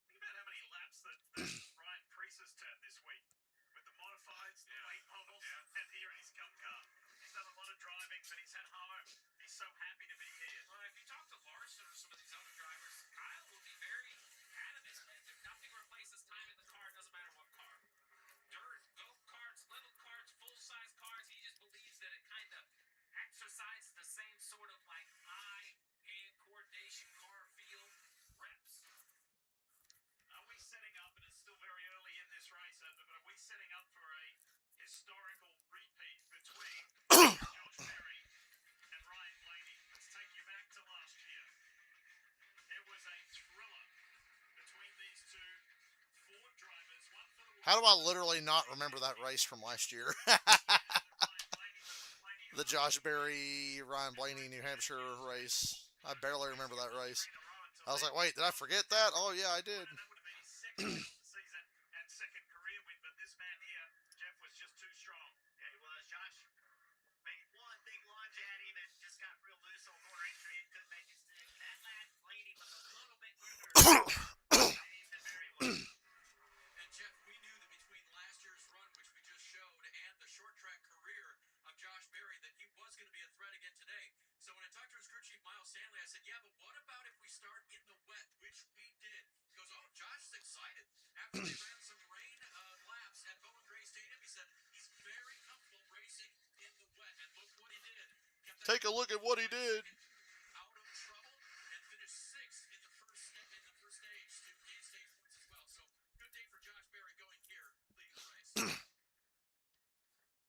Think about how many laps that Ryan Preece has turned this week with the modifieds, the late models, and here in his Cup car. He's done a lot of driving, but he's had home. He's so happy to be here. Well, if you talk to Larson or some of these other drivers, Kyle will be very adamant that if nothing replaces time in the car, it doesn't matter what car. Dirt, go-karts, little carts, full-size cars, he just believes that it kind of exercises the same sort of like eye-hand coordination car feel reps. Are we setting up, and it's still very early in this race, but are we setting up for a historical repeat between Josh Berry and Ryan Blaney? Let's take you back to last year. It was a thriller between these two Ford drivers. One for the How do I literally not remember that race from last year? The Josh Berry, Ryan Blaney, New Hampshire race. I barely remember that race. I was like, wait, did I forget that? Oh, yeah, I did. That would have been his second win of the season and second career win, but this man here, Jeff, was just too strong. Yeah, he was. Josh made one big lunge at him and just got real loose on corner entry and couldn't make it stick. That last Blaney was a little bit quicker. than Berry was. And Jeff, we knew that between last year's run, which we just showed, and the short track career of Josh Berry, that he was going to be a threat again today. So when I talked to his crew chief, Miles Stanley, I said, yeah, but what about if we start in the wet, which we did? He goes, oh, Josh is excited. After they ran some rain laps at Bowman Gray Stadium, he said he's very comfortable racing in the wet. And look what he did. Take a look at what he did. Out of trouble and finished sixth in the first stage to gain stage points as well. So good day for Josh Berry going here, leading the race.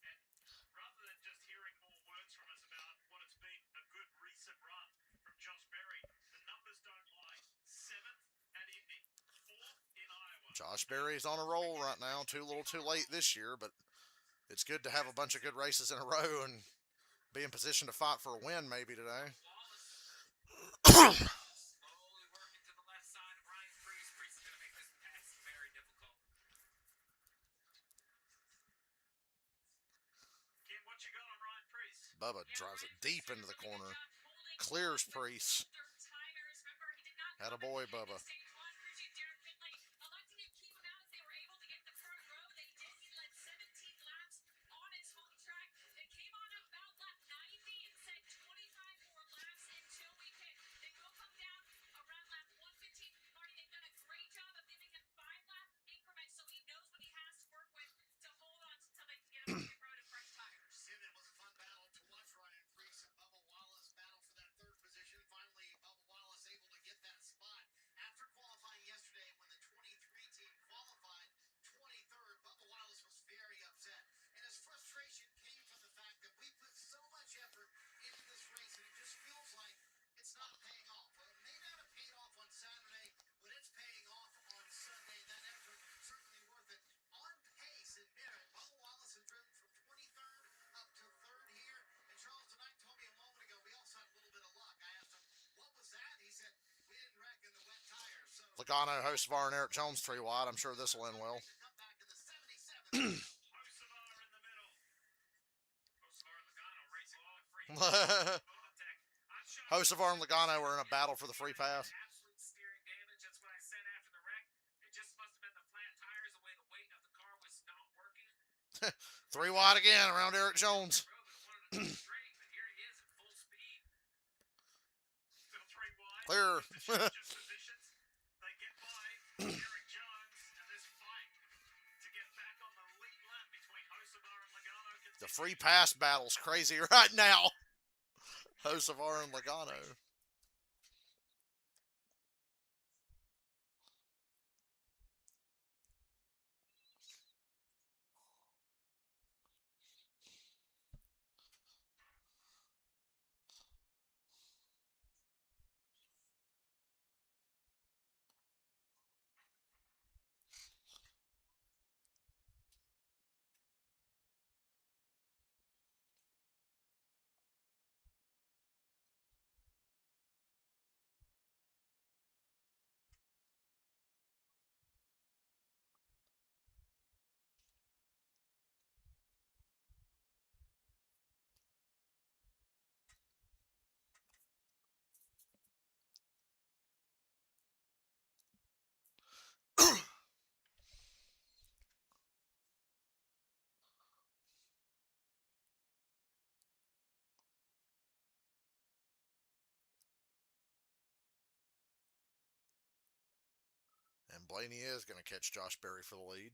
And rather than just hearing more words from us about what has been a good recent run from Josh Berry, the numbers don't lie. 7th at Indy, 4th in Iowa. Josh Berry's on a roll right now. Too little too late this year, but it's good to have a bunch of good races in a row and be in position to fight for a win maybe today. Slowly working to the left side of Ryan Preece. Preece is going to make this pass very difficult. Kim, what you got on Ryan Preece? Bubba drives it deep into the corner. Clears Preece. Attaboy, Bubba. It was a fun battle to watch. Ryan Preece and Bubba Wallace battle for that third position. Finally, Bubba Wallace able to get that spot. After qualifying yesterday, when the 23 team qualified 23rd, Bubba Wallace was very upset. And his frustration came from the fact that we put so much effort into this race, and it just feels like it's not paying off. Well, it may not have paid off on Saturday, but it's paying off on Sunday. That effort certainly worth it. On pace and merit, Bubba Wallace has driven from 23rd up to 3rd here. And Charles tonight told me a moment ago we also had a little bit of luck. I asked him, what was that? He said, we didn't wreck in the wet tires. So Logano, Hocevar, and Eric Jones 3 wide. I'm sure this will end well. to come back in the 77th. Hocevar in the middle. Hocevar and Logano racing all free. Bonatech. I'm shocked. Hocevar and Logano are in a battle for the free pass. Absolute steering damage. That's what I said after the wreck. It just must have been the flat tires, the way the weight of the car was not working. 3 wide again around Eric Jones. Drove it, wanted to go straight, but here he is at full speed. Still 3 wide. Clear. Just positions. They get by Eric Jones, and this fight to get back on the lead lap between Hocevar and Logano The continues. free pass battle's crazy right now. Hocevar and Logano. Blaney is going to catch Josh Berry for the lead.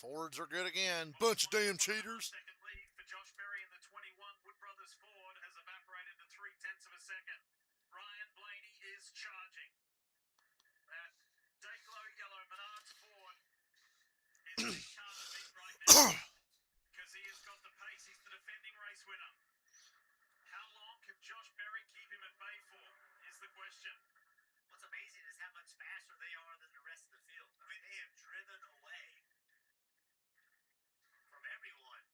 Fords are good again. Bunch of damn cheaters. Second lead for Josh Berry in the 21. Wood Brothers Ford has evaporated to 0.3 of a second. Ryan Blaney is charging. That Dayglow yellow Menards Ford is his car to beat right now because he has got the pace. He's the defending race winner. How long can Josh Berry keep him at bay for is the question. What's amazing is how much faster they are than the rest of the field. I mean, they have driven away from everyone.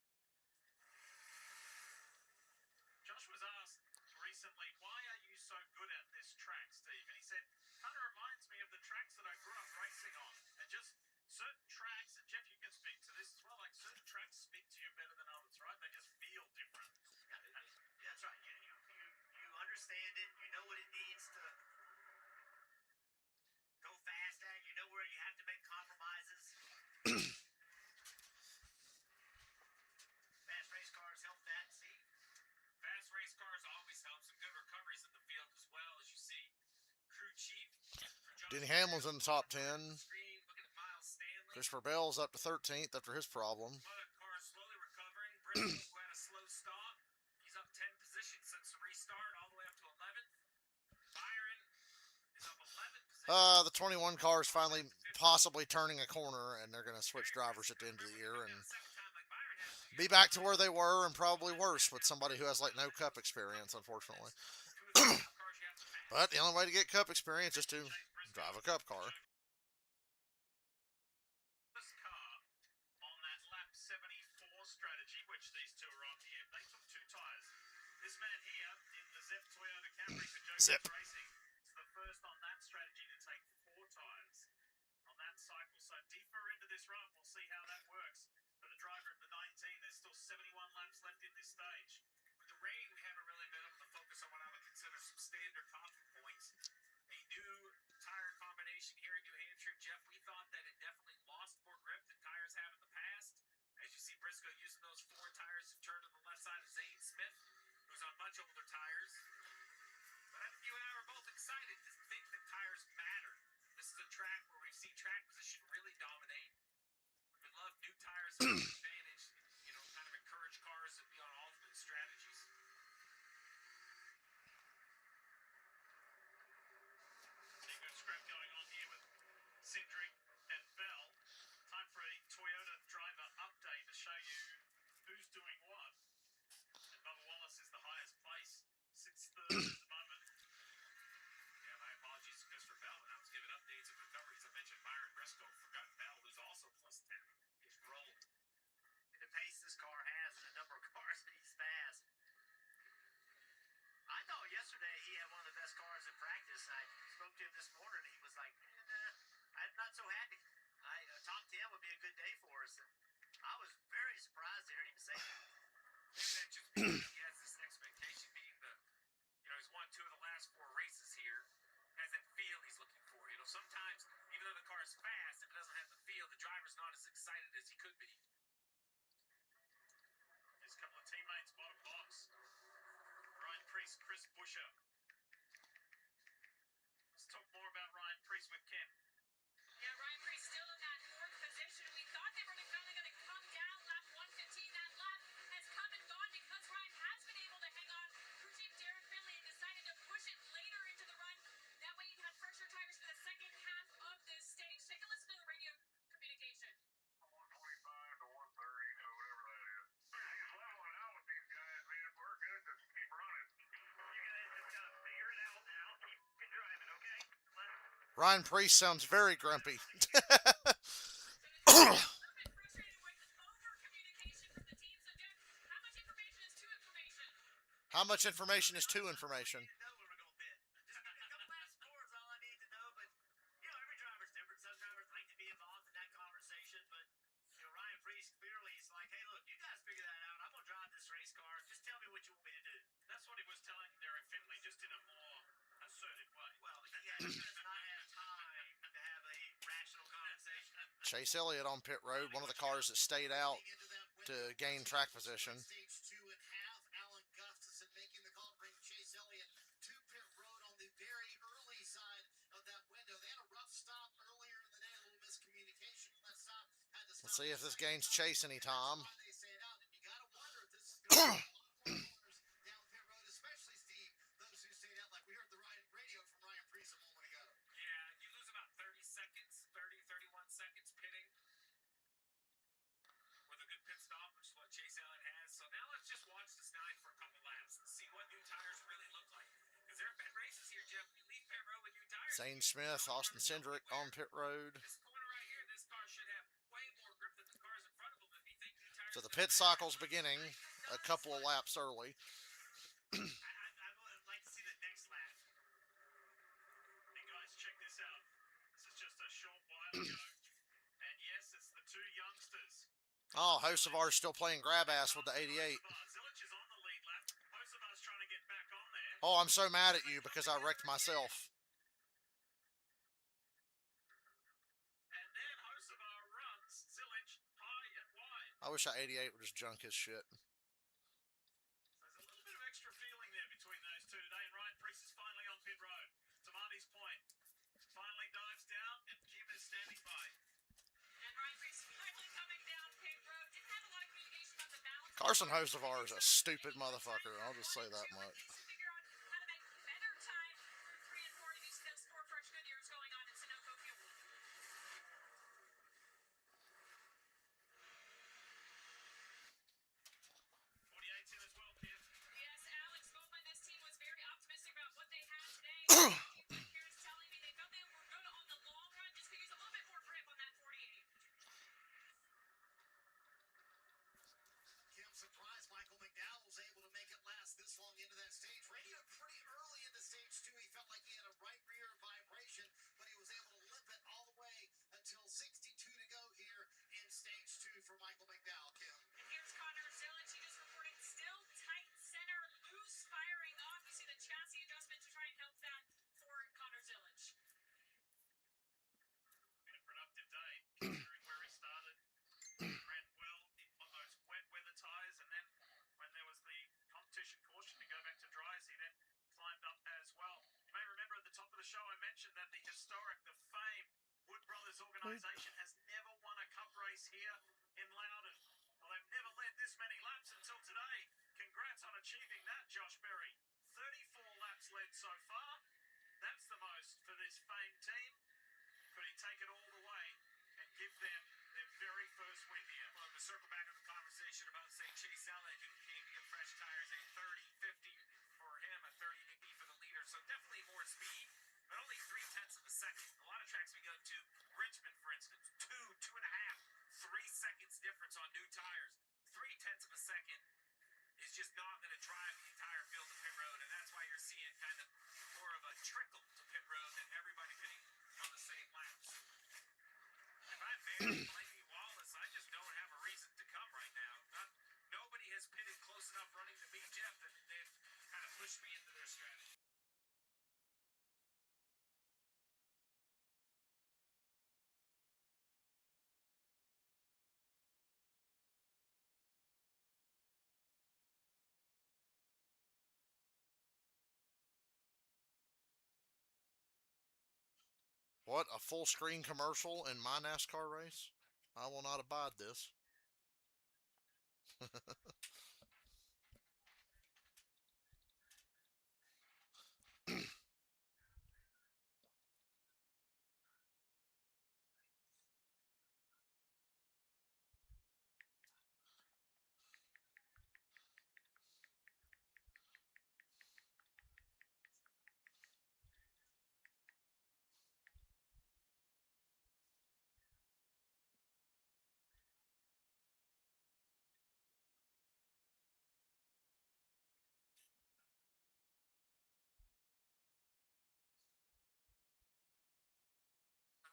Josh was asked recently, why are you so good at this track, Steve? And he said, kind of reminds me of the tracks that I grew up racing on. And just certain tracks, and Jeff, you can speak to this as well, like certain tracks speak to you better than others, right? They just feel different. Yeah, that's right. You understand it. You know what it needs to go fast at. You know where you have to make compromises. Fast race cars help that. See, Fast race cars always help. Some good recoveries in the field as well, as you see. Crew chief. Denny Hamlin's in the top 10. Screen, looking at Miles Stanley. Christopher Bell's up to 13th after his problem. Other cars slowly recovering. Briscoe, who had a slow stop. He's up 10 positions since the restart, all the way up to 11th. Byron is up 11 positions. The 21 car is finally possibly turning a corner, and they're going to switch drivers at the end of the year and be back to where they were, and probably worse with somebody who has like no cup experience, unfortunately. But the only way to get cup experience is to drive a cup car. This car on that lap 74 strategy, which these two are on here, they took 2 tires. This man here in the Zep Toyota Camry for Zep. Joe Racing is the first on that strategy to take 4 tires on that cycle. So deeper into this run, we'll see how that works. For the driver of the 19, there's still 71 laps left in this stage. With the rain, we haven't really been able to focus on what I would consider some standard talking points. A new tire combination here in New Hampshire. Jeff, we thought that it definitely lost more grip than tires have in the past. As you see Briscoe using those 4 tires to turn to the left side of Zane Smith, who's on much older tires. But I think you and I were both excited to think that tires matter. This is a track where we've seen track position really dominate. We love new tires as an advantage, you know, kind of encourage cars to be on alternate strategies. See good scrap going on here with Cindric and Bell. Time for a Toyota driver update to show you who's doing what. And Bubba Wallace is the highest place, sits third at the moment. Yeah, my apologies to Christopher Bell, when I was giving updates of recoveries. I mentioned Byron Briscoe. Forgot Bell, who's also plus 10. He's rolled. and the pace this car has and the number of cars that he's passed. I thought yesterday he had one of the best cars in practice. I spoke to him this morning. He was like, I'm not so happy. Top 10 would be a good day for us. And I was very surprised to hear him say that. Maybe that just means he has this expectation being he's won 2 of the last 4 races here. Has that feel he's looking for. You know, sometimes, even though the car is fast, if it doesn't have the feel, the driver's not as excited as he could be. His couple of teammates, bottom Priest, Chris Buescher. Let's talk more about Ryan Priest with Kim. Yeah, Ryan Priest still in that fourth position. We thought they were finally going to come down lap 115. That lap has come and gone because Ryan has been able to hang on. Crew chief Darren Finley decided to push it later into the run. That way he had fresher tires for the second half of this stage. Take a listen to the radio communication. 125 to 130 to whatever that is. He's leveling out with these guys, man. We're good. Just keep running. You guys just got to figure it out now. Keep driving, okay? Ryan Priest sounds very grumpy. How much information is too information? That's what he was telling Derek Finley, just in a more assertive way. Well, he does not have time to have a rational conversation. Chase Elliott on pit road, one of the cars that stayed out to gain track position. Stage 2 and half. Alan Gustafson making the call to bring Chase Elliott to pit road on the very early side of that window. They had a rough stop earlier in the day, a little miscommunication on that stop. Had to stop. Let's see if this gains Chase any time. That's why they say it out, and you got to wonder if this is going to be a lot more corners down pit road, especially Steve. Those who stayed out, like we heard the radio from Ryan Priest a moment ago. Yeah, you lose about 30 seconds, 30, 31 seconds pitting with a good pit stop, which is what Chase Elliott has. So now let's just watch this guy for a couple laps and see what new tires really look like. Because there have been races here, Jeff. You leave pit road with new tires. Zane Smith, Austin Cindric on pit road. This corner right here, this car should have way more grip than the cars in front of him if you think new tires. So the pit cycle's beginning a couple of laps early. I would like to see the next lap. Hey guys, check this out. This is just a short while ago. And yes, it's the two youngsters. Oh, Hocevar's still playing grab ass with the 88. Zilich is on the lead lap. Hocevar's trying to get back on there. Oh, I'm so mad at you because I wrecked myself. And then Hocevar runs Zilich high and wide. I wish that 88 would just junk his shit. There's a little bit of extra feeling there between those two today, and Ryan Priest is finally on pit road. To Marty's point, finally dives down, and Kim is standing by. And Ryan Priest finally coming down pit road. Didn't have a lot of communication about the balance. Carson Hocevar is a stupid motherfucker. I'll just say that much. Figure out how to make better time through 3 and 4 to these four fresh good years going on in Sunoco Fuel. 48's in as well, Kim. Yes, Alex Bowman, this team was very optimistic about what they had today. Here's telling me they felt they were good on the long run, just could use a little bit more grip on that 48. Kim, surprised Michael McDowell was able to make it last this long into that stage. Radio pretty early into stage 2. He felt like he had a right rear vibration, but he was able to limp it all the way until 62 to go here in stage 2 for Michael McDowell, Kim. And here's Connor Zilich. He just reported still tight center, loose firing off. You see the chassis adjustment to try and help that for Connor Zilich. Been a productive day, considering where he started. Ran well on those wet weather tyres, and then when there was the competition caution to go back to dries, he then climbed up as well. You may remember at the top of the show I mentioned that the historic, the famed Wood Brothers organisation has never won a cup race here in Loudon. Well, they've never led this many laps until today. Congrats on achieving that, Josh Berry. 34 laps led so far. That's the most for this famed team. Could he take it all the way and give them their very first win here? Well, to circle back on the conversation about, say, Chase Elliott, who came to get fresh tires, a 30-50 for him, a 30-80 for the leader. So definitely more speed, but only 0.3 of a second. A lot of tracks we go to, Richmond, for instance, 2.5, 3 seconds difference on new tires. 0.3 of a second is just not going to drive the entire field to pit road, and that's why you're seeing kind of more of a trickle to pit road than everybody pitting on the same laps. If I'm Barry, Blaney, Wallace, I just don't have a reason to come right now. Nobody has pitted close enough running to me, Jeff, that they've kind of pushed me into their strategy. What? A full screen commercial in my NASCAR race? I will not abide this.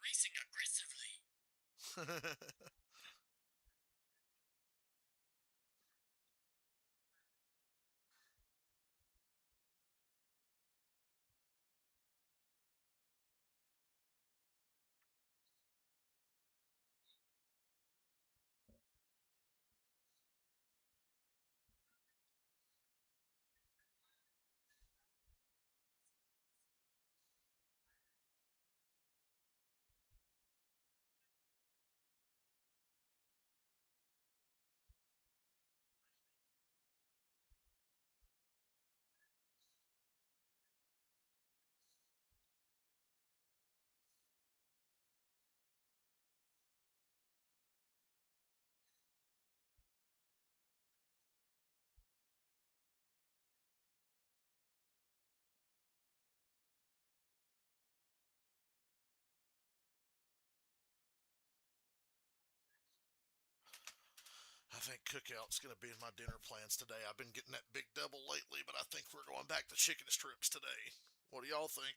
Racing aggressively. I think cookout's going to be in my dinner plans today. I've been getting that big double lately, but I think we're going back to chicken strips today. What do y'all think?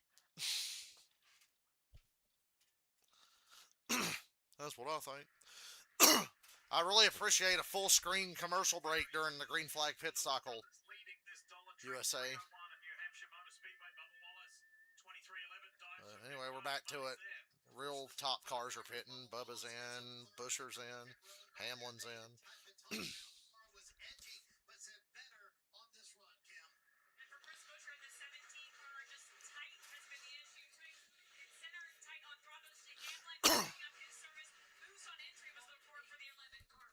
That's what I think. I really appreciate a full screen commercial break during the green flag pit cycle. USA. Anyway, we're back to it. Real top cars are pitting. Bubba's in, Busher's in, Hamlin's in. Was edgy, but said better on this run, Kim. And for Chris Buescher, the 17 car, just tight has been the issue. It's center tight on throttles to Hamlin, picking up his service. Moose on entry was the report for the 11 car.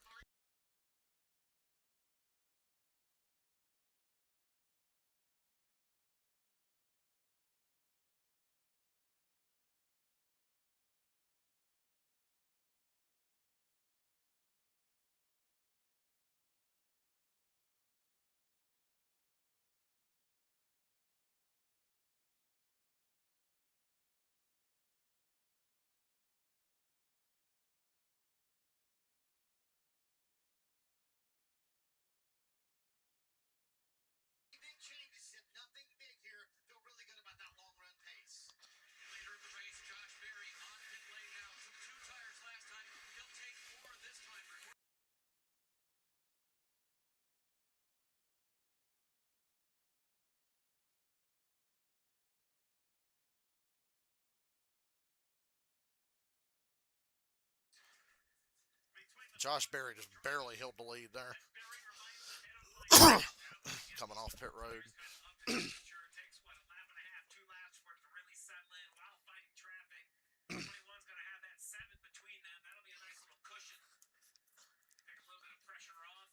Big changes, said nothing big here. Feel really good about that long run pace. Later in the race, Josh Berry on pit lane now. Took 2 tires last time. He'll take 4 this time. Josh Berry just barely held the lead there. Coming off pit road. Takes what, a lap and a half, 2 laps for it to really settle in while fighting traffic. 21's going to have that 7 between them. That'll be a nice little cushion. Take a little bit of pressure off.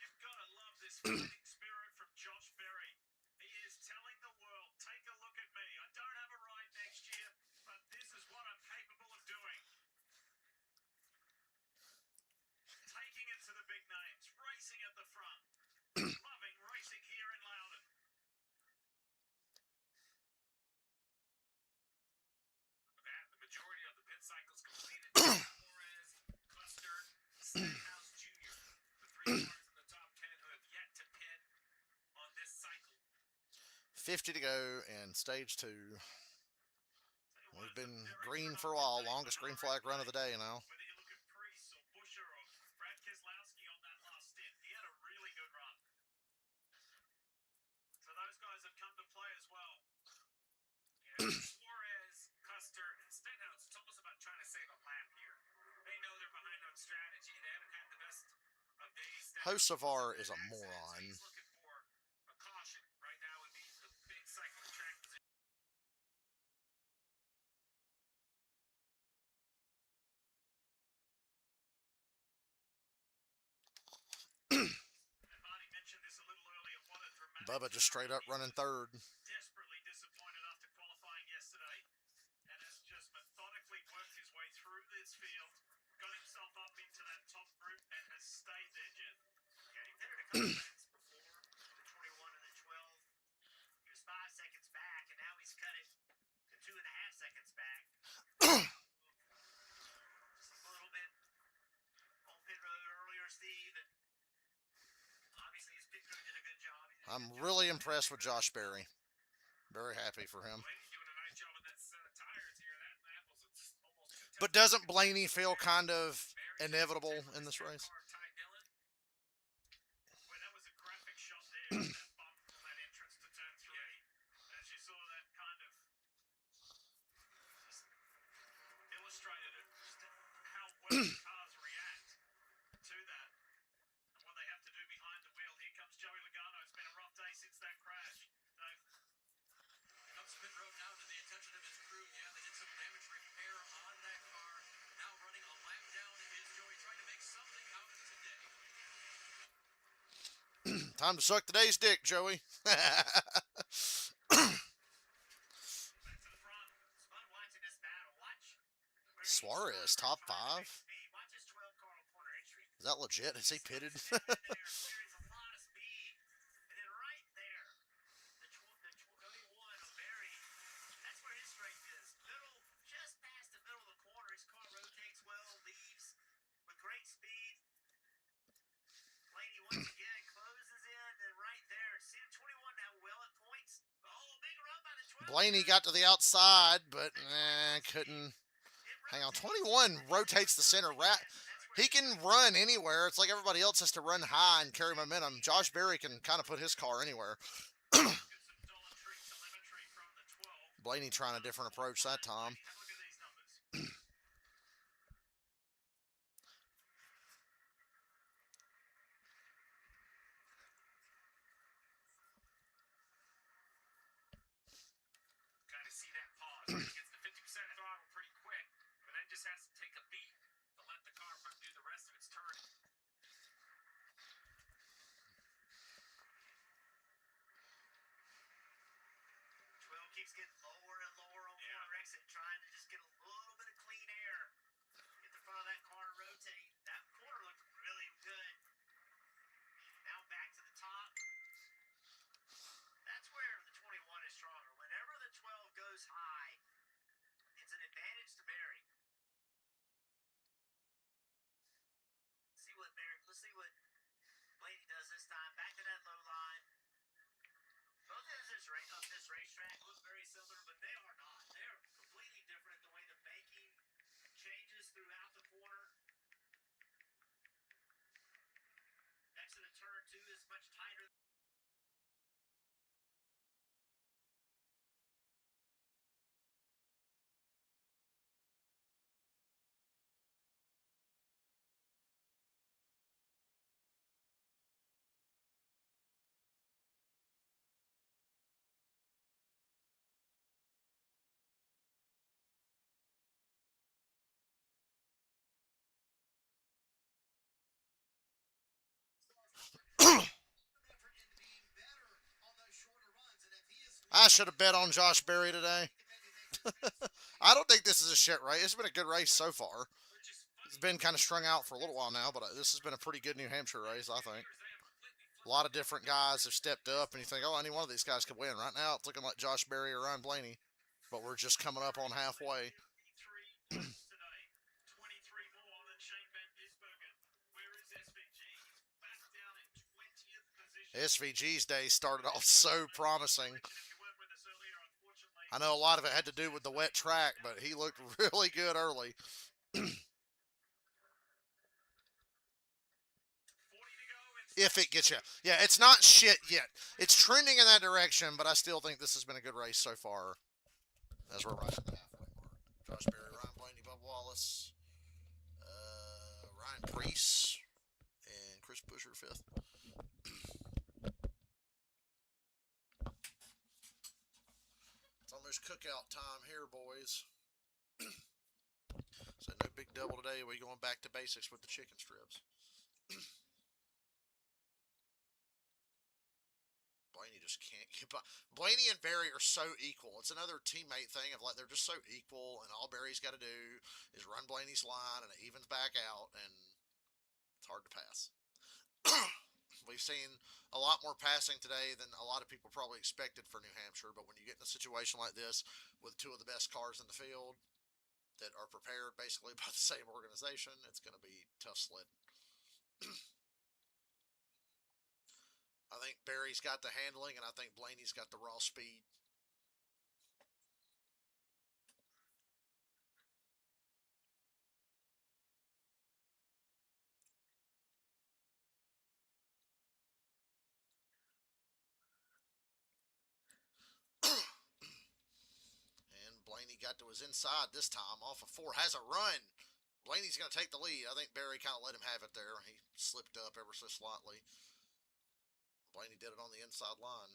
You've got to love this fighting spirit from Josh Berry. He is telling the world, take a look at me. I don't have a ride next year, but this is what I'm capable of doing. Taking it to the big names, racing at the front. Loving racing here in Loudon. That, the majority of the pit cycles completed. Flores, Custer, Stenhouse Jr. The 3 cars in the top 10 who have yet to pit on this cycle. 50 to go in stage 2. We've been green for a while. Longest green flag run of the day now. Whether you look at Priest or Busher or Brad Keselowski on that last stint, he had a really good run. So those guys have come to play as well. Yeah, Suarez, Custer, and Stenhouse. It's almost about trying to save a lap here. They know they're behind on strategy. They haven't had the best of days. Hocevar is a moron. He's looking for a caution right now would be the big cycle track position. Bubba just straight up running third. Desperately disappointed after qualifying yesterday, and has just methodically worked his way through this field, got himself up into that top group, and has stayed there, Jim. Yeah, he did it a couple times before, the 21 and the 12. He was 5 seconds back, and now he's cut it to 2.5 seconds back. Just a little bit on pit road earlier, Steve, and obviously his pit crew did a good job. I'm really impressed with Josh Berry. Very happy for him. Blaney doing a nice job with that set of tires here. That lap was almost 2 But doesn't Blaney feel kind of inevitable in this race? Well, that was a graphic shot there, that bump on that entrance to turn 3. As you saw, that kind of just illustrated it, just how well the cars react to that and what they have to do behind the wheel. Here comes Joey Logano. It's been a rough day since that crash. Dave. Comes pit road now to the attention of his crew. Yeah, they did some damage repair on that car. Now running a lap down is Joey trying to make something out of today. Time to suck today's dick, Joey. Back to the front. It's fun watching this battle. Watch where each Suarez, driver top tries to 5? make speed. Watch his 12 car on corner entry. Is that legit? Is he pitted? There, clears a lot of speed. And then right there, the 21 of Barry, that's where his strength is. Middle, just past the middle of the corner. His car rotates well, leaves with great speed. Blaney once again closes in, and right there, see the 21 now well at points. Oh, big run by the 12. Blaney got to the outside, but couldn't. Hang on, 21 rotates the center. He can run anywhere. It's like everybody else has to run high and carry momentum. Josh Berry can kind of put his car anywhere. Blaney trying a different approach that time. Have a look at these numbers. Kind of see that pause. He gets the 50% throttle pretty quick, but then just has to take a beat to let the car do the rest of its turning. 12 keeps getting lower and lower on corner exit, trying to just get a little bit of clean air. Get the front of that car to rotate. That corner looked really good. Now back to the top. That's where the 21 is stronger. Whenever the 12 goes high, it's an advantage to Barry. Let's see what Blaney does this time. Back to that low line. Both of this racetrack look very similar, but they are not. They're completely different. The way the banking changes throughout the corner. Exit of turn 2 is much tighter. I should have bet on Josh Berry today. I don't think this is a shit race. It's been a good race so far. It's been kind of strung out for a little while now, but this has been a pretty good New Hampshire race, I think. A lot of different guys have stepped up, and you think, oh, any one of these guys could win. Right now, it's looking like Josh Berry or Ryan Blaney, but we're just coming up on halfway. 23 more than Shane Van Gisbergen. Where is SVG? Back down in 20th position. SVG's day started off so promising. If you weren't with us earlier, unfortunately, I know a lot of it had to do with the wet track, but he looked really good early. 40 to go. If it gets you. Yeah, it's not shit yet. It's trending in that direction, but I still think this has been a good race so far as we're right at the halfway mark. Josh Berry, Ryan Blaney, Bubba Wallace, Ryan Preece, and Chris Buescher 5th. It's almost cookout time here, boys. So no big double today. We're going back to basics with the chicken strips. Blaney just can't get by. Blaney and Barry are so equal. It's another teammate thing of like they're just so equal, and all Barry's got to do is run Blaney's line, and it evens back out, and it's hard to pass. We've seen a lot more passing today than a lot of people probably expected for New Hampshire, but when you get in a situation like this with two of the best cars in the field that are prepared basically by the same organization, it's going to be tough sledding. I think Barry's got the handling, and I think Blaney's got the raw speed. And Blaney got to his inside this time off of 4. Has a run. Blaney's going to take the lead. I think Barry kind of let him have it there. He slipped up ever so slightly. Blaney did it on the inside line.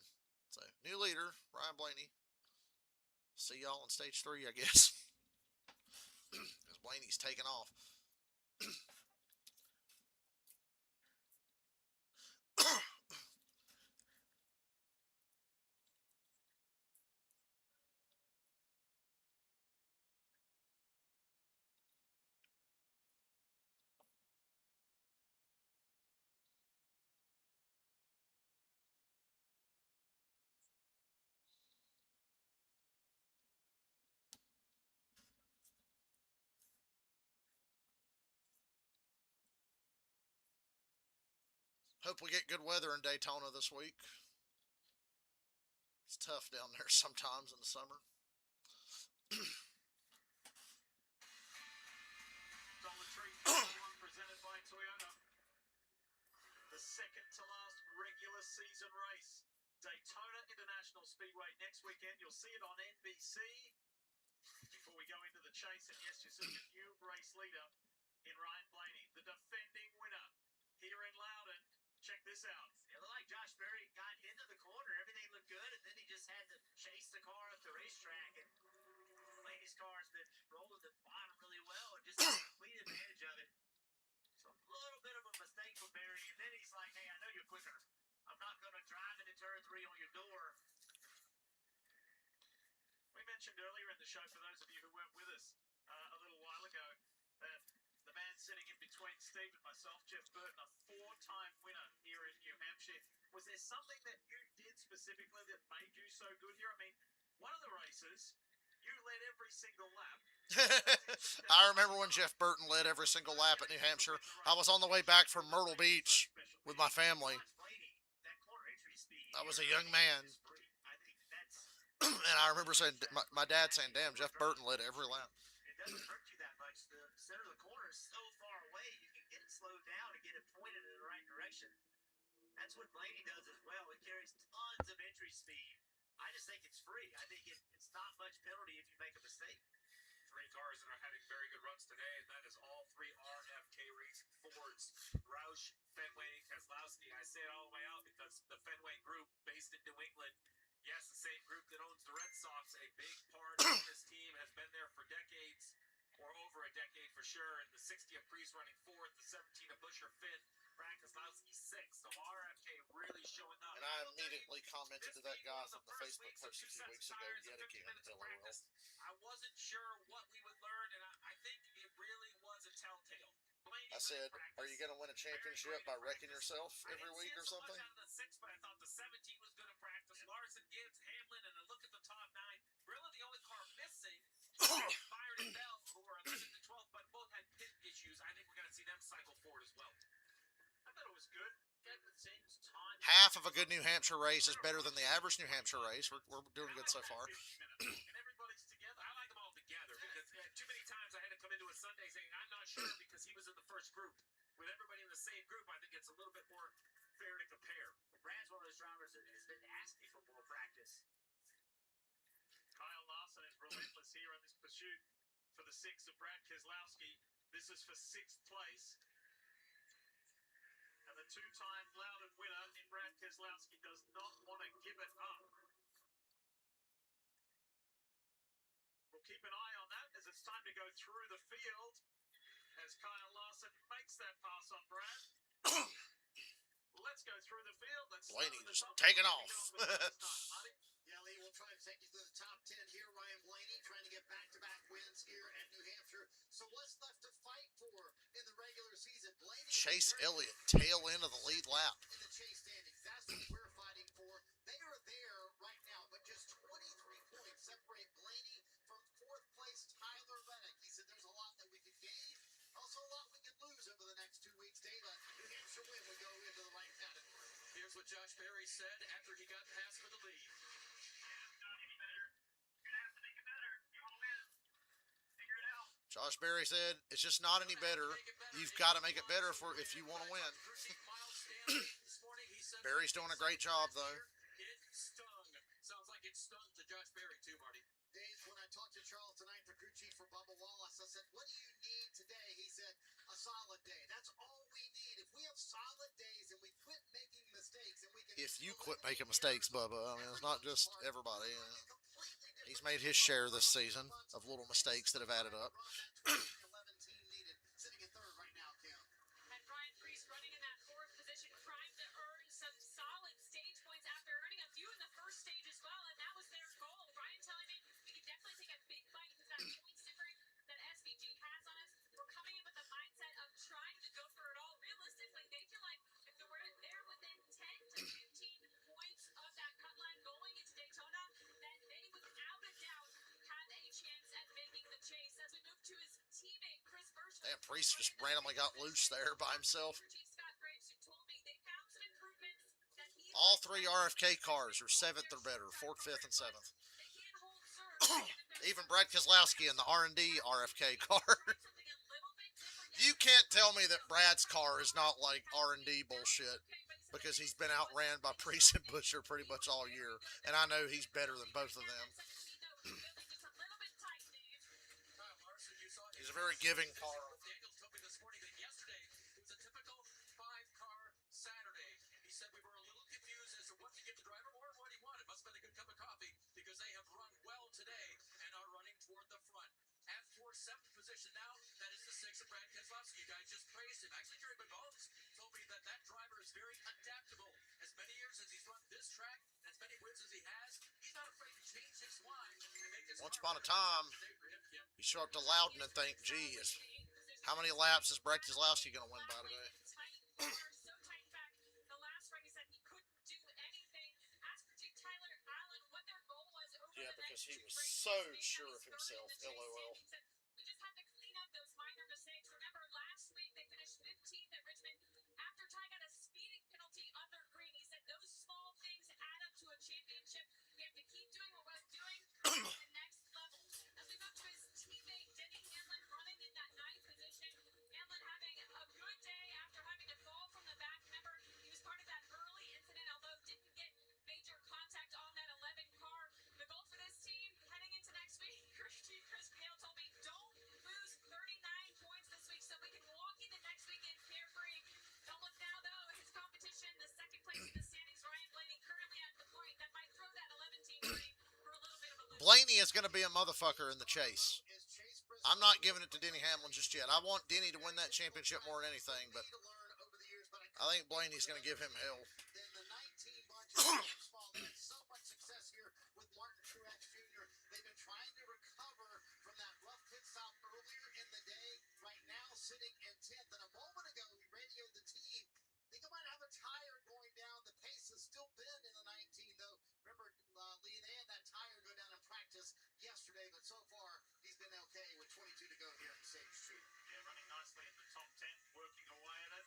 So, new leader, Ryan Blaney. See y'all on stage 3, I guess. As Blaney's taking off. Hope we get good weather in Daytona this week. It's tough down there sometimes in the summer. Dollar Tree one presented by Toyota. The second to last regular season race. Daytona International Speedway next weekend. You'll see it on NBC. Before we go into the chase, and yes, you see the new race leader in Ryan Blaney, the defending winner here in Loudon. Check this out. It looked like Josh Berry got into the corner. Everything looked good, and then he just had to chase the car up the racetrack. And Blaney's car's been rolling the bottom really well and just complete advantage of it. So a little bit of a mistake for Berry, and then he's like, hey, I know you're quicker. I'm not going to drive into turn 3 on your door. We mentioned earlier in the show, for those of you who weren't with us a little while ago, that the man sitting in between Steve and myself, Jeff Burton, a 4-time winner here in New Hampshire. Was there something that you did specifically that made you so good here? I mean, one of the races, you led every single lap. I remember when Jeff Burton led every single lap at New Hampshire. I was on the way back from Myrtle Beach with my family. I was a young man. And I remember saying, my dad saying, damn, Jeff Burton led every lap. It doesn't hurt you that much. The center of the corner is so far away, you can get it slowed down and get it pointed in the right direction. That's what Blaney does as well. It carries tons of entry speed. I just think it's free. I think it's not much penalty if you make a mistake. 3 cars that are having very good runs today, and that is all 3 RFK Racing Fords. Roush, Fenway, Keselowski. I say it all the way out because the Fenway group, based in New England, yes, the same group that owns the Red Sox, a big part of this team, has been there for decades, or over a decade for sure. And the 60 of Priest running 4th, the 17 of Busher 5th, Brad Keselowski 6th. So RFK really showing up. And I immediately commented to that guy from the Facebook post a few weeks ago, yet again, LOL. I wasn't sure what we would learn, and I think it really was a telltale. I said, are you going to win a championship by wrecking yourself every week or something? I didn't see so much out of the 6, but I thought the 17 was good in practice. Larson, Gibbs, Hamlin, and a look at the top 9. Really the only car missing is Byron and Bell, who are 11th and 12th, but both had pit issues. I think we're going to see them cycle forward as well. I thought it was good. At the same time, Half of a good New Hampshire race is better than the average New Hampshire race. We're doing good so far. And everybody's together. I like them all together because too many times I had to come into a Sunday saying I'm not sure because he was in the first group. With everybody in the same group, I think it's a little bit more fair to compare. Brad's one of those drivers that has been asking for more practice. Kyle Larson is relentless here on this pursuit for the 6 of Brad Keselowski. This is for 6th place. And the 2-time Loudon winner in Brad Keselowski does not want to give it up. We'll keep an eye on that as it's time to go through the field as Kyle Larson makes that pass on Brad. let's go through the field. Let's Blaney start at the just top. taking Kick off. with the first start, Marty. Yeah, Lee, we'll try to take you through the top 10 here. Ryan Blaney trying to get back-to-back wins here at New Hampshire. So what's left to fight for in the regular season? Blaney Chase is very Elliott, tail end of the lead lap. in the chase standings. That's what we're fighting for. They are there right now, but just 23 points separate Blaney from fourth place Tyler Reddick. He said there's a lot that we could gain, also a lot we could lose over the next 2 weeks. Dave, a New Hampshire win would go into the right category. Here's what Josh Berry said after he got past for the lead. Not any better. You're gonna have to make it better. You want to win. Figure it out. Josh Berry said, it's just not any better. You've got to make it better for if you want to win. Berry's doing a great job, though. It stung. Sounds like it stung to Josh Berry, too, Marty. Dave, when I talked to Charles tonight, the crew chief for Bubba Wallace, I said, what do you need today? He said, a solid day. That's all we need. If we have solid days and we quit making mistakes and we can... If you quit making mistakes, Bubba, I mean, it's not just everybody. He's made his share this season of little mistakes that have added up. Sitting in third right now, Kim. And Ryan Priest running in that fourth position, trying to earn some solid stage points after earning a few in the first stage as well, and that was their goal. Ryan telling me we can definitely take a big bite into that points difference that SVG has on us. We're coming in with the mindset of trying to go for it all. Realistically, they feel like if they're within 10 to 15 points of that cut line going into Daytona, then they without a doubt have a chance at making the chase. As we move to his teammate Chris Bershel. Damn, Priest just randomly got loose there by himself. All three RFK cars are 7th or better, 4th, 5th, and 7th. Even Brad Keselowski in the R&D RFK car. You can't tell me that Brad's car is not like R&D bullshit because he's been outran by Priest and Busher pretty much all year, and I know he's better than both of them. He's a very giving car. Daniels told me this morning that yesterday was a typical 5-car Saturday. He said we were a little confused as to what to give the driver or what he wanted. Must have been a good cup of coffee because they have run well today and are running toward the front. As for 7th position now, that is the 6th of Brad Keselowski. You guys just praised him. Actually, Jerry McCollums told me that that driver is very adaptable. As many years as he's run this track, as many wins as he has, he's not afraid to change his line and make his Once car upon a time, you show up to Loudon and think, geez, how many laps is Brad Keselowski going to win by today? Yeah, because he was so sure of himself, LOL. We just had to clean up those minor mistakes. Remember, last week they finished 15th at Richmond after Ty got a speeding penalty under green. He said those small things add up to a championship. We have to keep doing what we're doing at the next level. As we move to his teammate, Denny Hamlin, running in that 9th position. Hamlin having a good day after having to fall from the back. Remember, he was part of that early incident, although didn't get major contact on that 11 car. The goal for this team heading into next week, Chief Chris Pale told me, don't lose 39 points this week so we can walk into next weekend carefree. Don't look now, though. His competition, the second place in the standings, Ryan Blaney currently at the point that might throw that 11 team party for a little bit of a loop. Blaney is going to be a motherfucker in the chase. I'm not giving it to Denny Hamlin just yet. I want Denny to win that championship more than anything, but I think Blaney's going to give him hell. Then the 19 bunches so much success here with Martin Truex Jr. They've been trying to recover from that rough pit stop earlier in the day. Right now, sitting in 10th. And a moment ago, he radioed the team. Think I might have a tire going down. The pace has still been in the 19, though. Remember, Lee, they had that tire go down in practice yesterday, but so far he's been okay with 22 to go here in stage 2. Yeah, running nicely in the top 10, working away at it.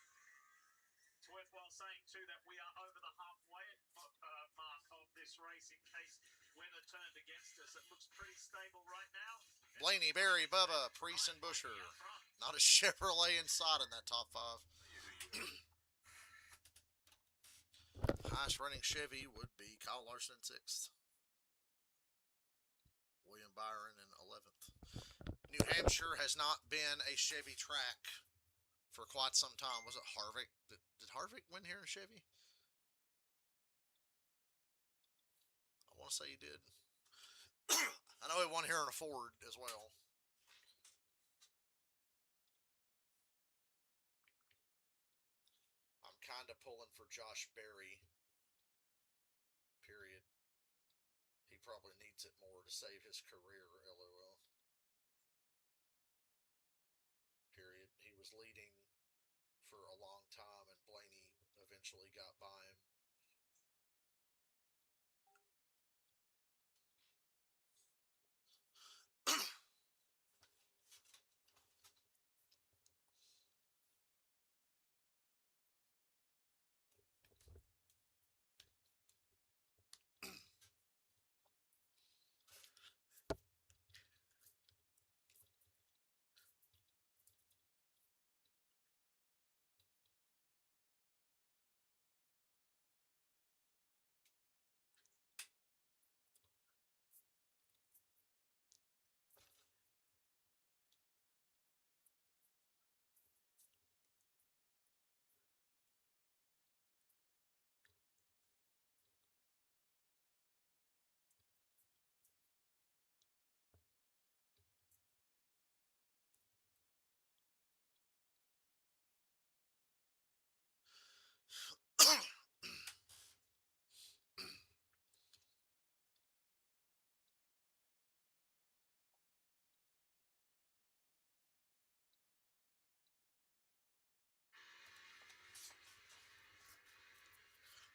It's worthwhile saying, too, that we are over the halfway mark of this race in case weather turned against us. It looks pretty stable right now. Blaney, Berry, Bubba, Priest, and Busher. Not a Chevrolet inside in that top 5. Highest running Chevy would be Kyle Larson in 6th. William Byron in 11th. New Hampshire has not been a Chevy track for quite some time. Was it Harvick? Did Harvick win here in Chevy? I want to say he did. I know he won here in a Ford as well. I'm kind of pulling for Josh Berry. Period. He probably needs it more to save his career, LOL. Period. He was leading for a long time, and Blaney eventually got by him.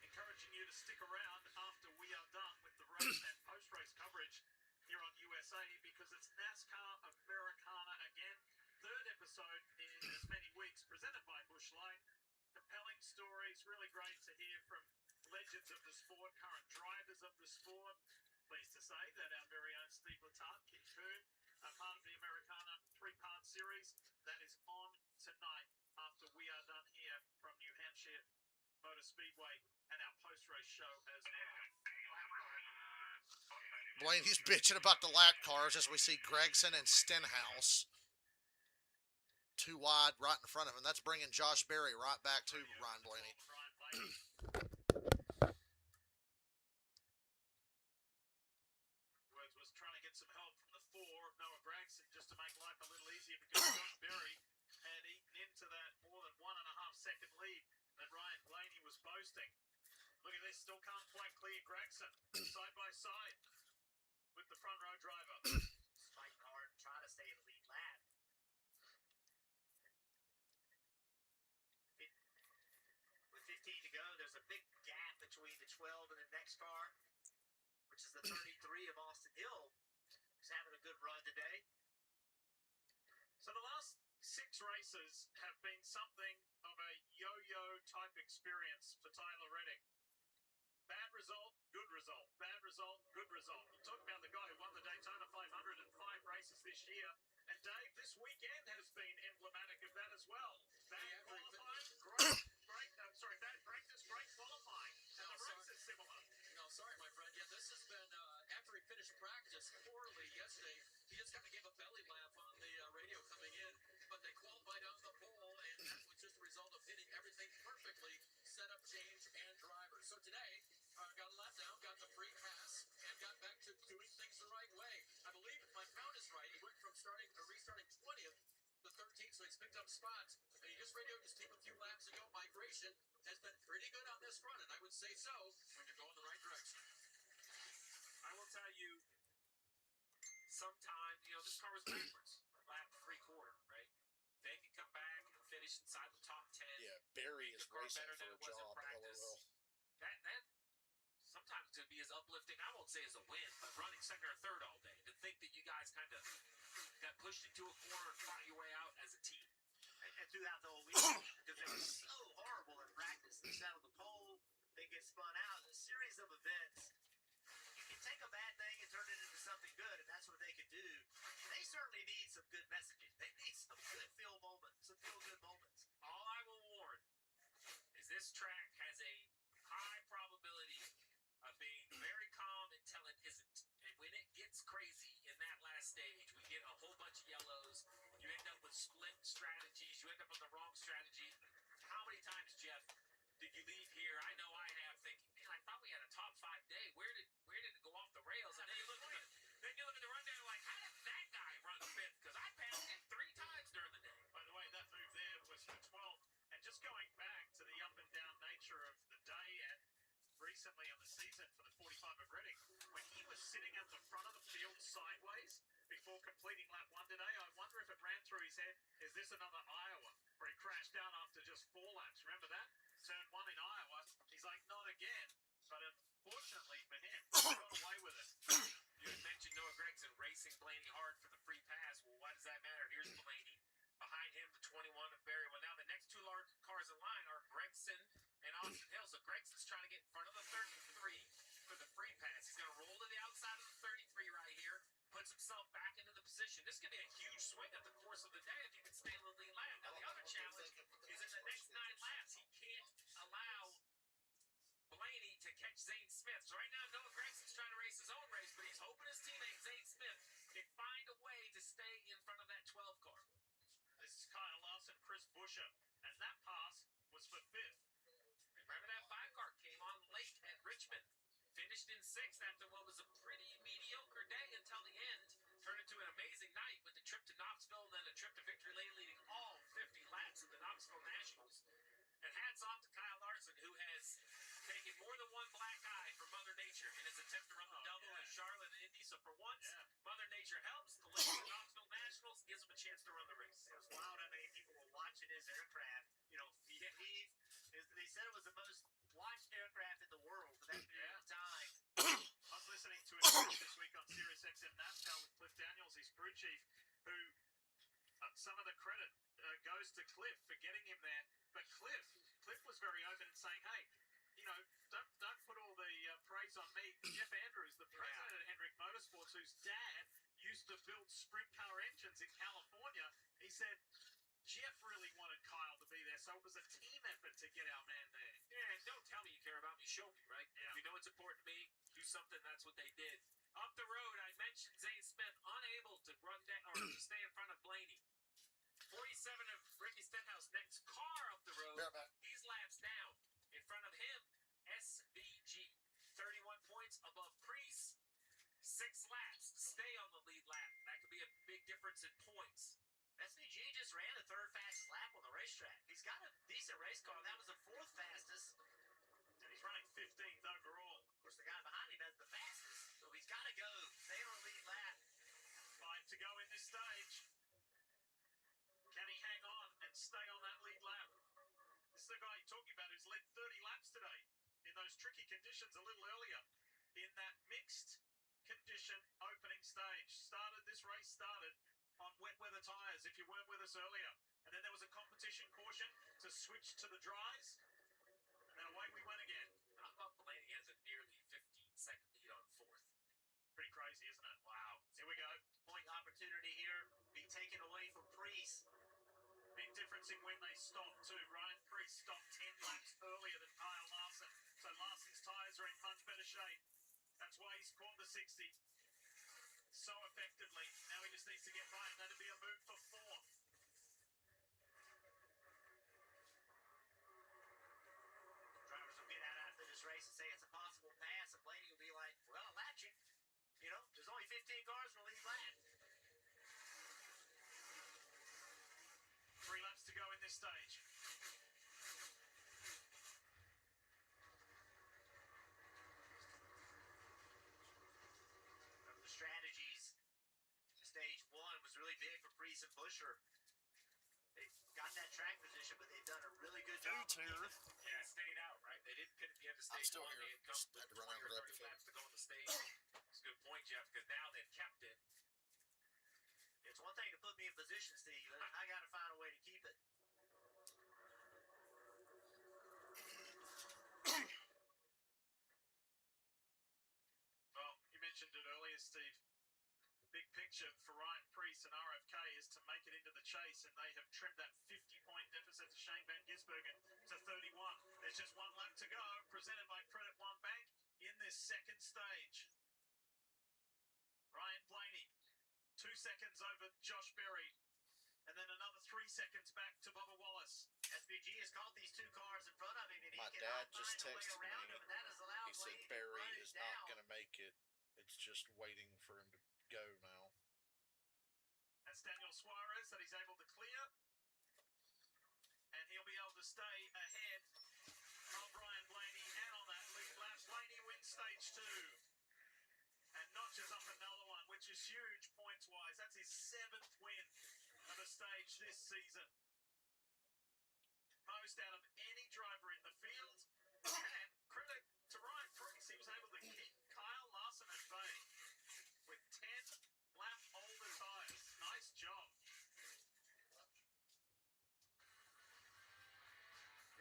Encouraging you to stick around after we are done with the race and post-race coverage here on USA, because it's NASCAR Americana again. Third episode in as many weeks, presented by Busch Light. Compelling stories, really great to hear from legends of the sport, current drivers of the sport. Pleased to say that our very own Steve Letarte, Kit Coon, are part of the Americana three-part series that is on tonight after we are done here from New Hampshire Motor Speedway, and our post-race show as well. Blaney's bitching about the lap cars as we see Gregson and Stenhouse too wide right in front of him. That's bringing Josh Berry right back to Ryan Blaney. Woods was trying to get some help from the four of Noah Gragson just to make life a little easier, because Josh Berry had eaten into that more than 1.5 second lead that Ryan Blaney was boasting. Look at this, still can't quite clear Gragson side by side with the front row driver. Fighting hard, trying to stay in the lead lap. With 15 to go, there's a big gap between the 12 and the next car, which is the 33 of Austin Hill. He's having a good run today. So the last 6 races have been something of a yo-yo type experience for Tyler Reddick. Bad result, good result. Bad result, good result. We'll talk about the guy who won the Daytona 500 in 5 races this year. And Dave, this weekend has been emblematic of that as well. Bad qualifying, bad practice, great qualifying. And the race is similar. No, sorry, my friend. Yeah, this has been, after he finished practice poorly yesterday, he just kind of gave a belly laugh on the radio coming in, but they qualified on the pole, and that was just a result of hitting everything perfectly, setup, change, and driver. So today, got a lap down, got the free pass, and got back to doing things the right way. I believe if my count is right, he went from restarting 20th to 13th, so he's picked up spots. And he just radioed his team a few laps ago. Migration has been pretty good on this run, and I would say so when you're going the right direction. I will tell you, sometimes, this car was backwards. Lap 3/4, right? They can come back and finish inside the top 10. Yeah, Berry is Your car racing better for than a it was in job. practice. LOL. That sometimes could be as uplifting. I won't say as a win, but running second or third all day. To think that you guys kind of got pushed into a corner and fought your way out as a team. And throughout the whole weekend, because it was so horrible in practice. They sat on the pole, they get spun out. A series of events. You can take a bad thing and turn it into something good, and that's what they can do. They certainly need some good messaging. They need some good feel moments, some feel-good moments. All I will warn is this track has a high probability of being very calm until it isn't. And when it gets crazy in that last stage, we get a whole bunch of yellows. You end up with split strategies. You end up with the wrong strategy. How many times, Jeff, did you leave here? I know I have, thinking, man, I thought we had a top 5 day. Where did it go off the rails? And then you look at the rundown and like, how did that guy run 5th? Because I passed him 3 times during the day. By the way, that move there was for 12th. And just going back to the up and down nature of recently in the season for the 45 of Reading, when he was sitting at the front of the field sideways before completing lap 1 today. I wonder if it ran through his head, is this another Iowa? Where he crashed down after just 4 laps. Remember that? Turn 1 in Iowa. He's like, not again. But unfortunately for him, he got away with it. You had mentioned Noah Gregson racing Blaney hard for the free pass. Well, why does that matter? Here's Blaney. Behind him, the 21 of Barry. Well, now the next 2 large cars in line are Gregson and Austin Hill. So Gregson's trying to get in front of the 33 for the free pass. He's going to roll to the outside of the 33 right here. Puts himself back into the position. This could be a huge swing at the course of the day if he can stay in the lead lap. Now, the other challenge is in the next 9 laps, he can't allow Blaney to catch Zane Smith. So right now, Noah Gregson's trying to race his own race, but he's hoping his teammate Zane Smith can find a way to stay in front of that 12 car. This is Kyle Larson, Chris Buescher, and that pass was for 5th. Remember that 5 car came on late at Richmond. Finished in 6th after what was a pretty mediocre day until the end. Turned into an amazing night with the trip to Knoxville and then a trip to Victory Lane, leading all 50 laps of the Knoxville Nationals. And hats off to Kyle Larson, who has taken more than one black eye from Mother Nature in his attempt to run the double in Charlotte and Indy. So for once, Mother Nature helps. The late Knoxville Nationals gives him a chance to run the race. It was wild how many people were watching his aircraft. You know, they said it was the most watched aircraft in the world for that period of time. I was listening to him this week on Sirius XM NASCAR with Cliff Daniels, his crew chief, who some of the credit goes to Cliff for getting him there. But Cliff was very open in saying, hey, you know, don't put all the praise on me. Jeff Andrews, the president of Hendrick Motorsports, whose dad used to build sprint car engines in California, he said Jeff really wanted Kyle to be there, so it was a team effort to get our man there. Yeah, and don't tell me you care about me, show me, right? Yeah. If you know it's important to me, do something, that's what they did. Up the road, I mentioned Zane Smith unable to run down or to stay in front of Blaney. 47 of Ricky Stenhouse next car up the road. He's laps down. In front of him, SVG. 31 points above Priest. 6 laps. Stay on the lead lap. That could be a big difference in points. SVG just ran the 3rd fastest lap on the racetrack. He's got a decent race car. That was the 4th fastest. And he's running 15th overall. Of course, the guy behind him has the fastest. So he's got to go. Stay on the lead lap. 5 to go in this stage. Can he hang on and stay on that lead lap? This is the guy you're talking about who's led 30 laps today in those tricky conditions a little earlier in that mixed condition opening stage. This race started on wet weather tyres if you weren't with us earlier. And then there was a competition caution to switch to the dries. And then away we went again. Blaney has a nearly 15-second lead on 4th. Pretty crazy, isn't it? Wow. Here we go. Point opportunity here. Be taken away from Priest. Big difference in when they stopped too. Ryan Priest stopped 10 laps earlier than Kyle Larson. So Larson's tyres are in much better shape. That's why he's caught the 60 so effectively. Now he just needs to get right. That'd be a move for 4th. Drivers will get out after this race and say it's a possible pass, and Blaney will be like, well, I'll latch you. You know, there's only 15 cars in the lead lap. 3 laps to go in this stage. The strategies. Stage 1 was really big for Priest and Buescher. They got that track position, but they've done a really good job. Yeah, stayed out, right? They didn't get the end of stage 1. They had come Just had to run out 20 or of 30 that laps to go on the stage. It's a good point, Jeff, because now they've kept it. It's one thing to put me in position, Steve. I got to find a way to keep it. Well, you mentioned it earlier, Steve. Big picture for Ryan Priest and RFK is to make it into the chase, and they have trimmed that 50-point deficit to Shane Van Gisbergen to 31. There's just 1 lap to go, presented by Credit One Bank in this second stage. Ryan Blaney, 2 seconds over Josh Berry, and then another 3 seconds back to Bubba Wallace. SVG has caught these 2 cars in front of him, and he My can dad find just a way texted around me. him, and that has allowed He said Blaney to Barry run is it not down. going to make it. It's just waiting for him to go now. That's Daniel Suarez that he's able to clear. And he'll be able to stay ahead of Ryan Blaney and on that lead lap. Blaney which is huge points-wise. That's his 7th win of a stage this season. Most out of any driver in the field. And credit to Ryan Preece, he was able to keep Kyle Larson at bay with 10 lap older tyres. Nice job.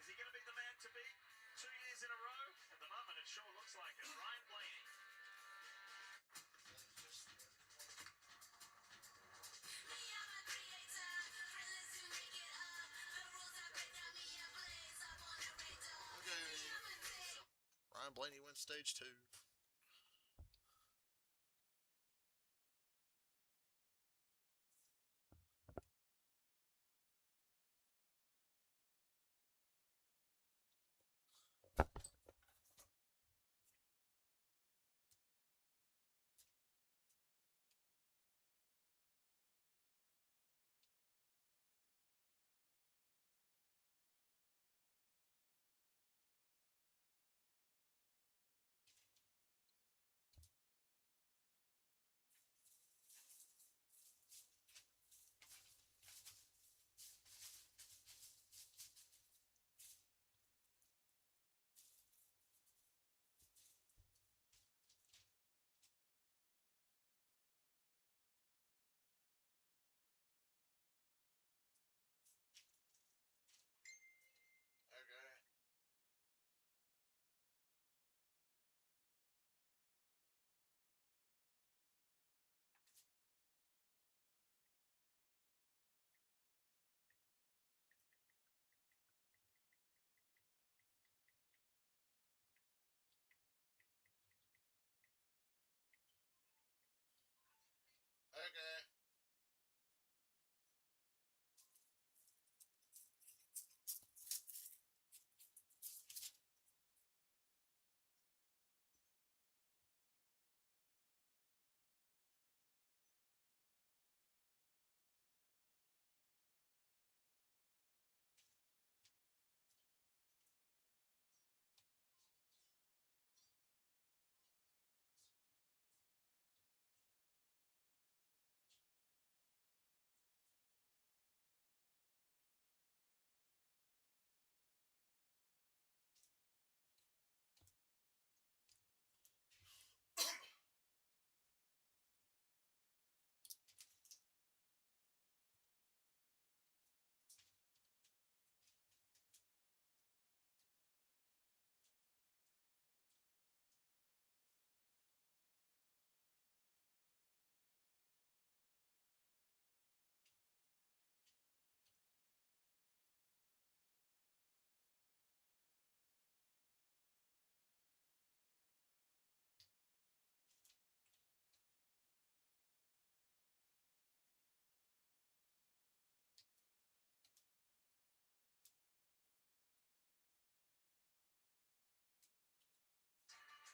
Is he going to be the man to beat 2 years in a row? At the moment, it sure looks like it. Ryan Blaney. Ryan Blaney wins stage 2. Okay.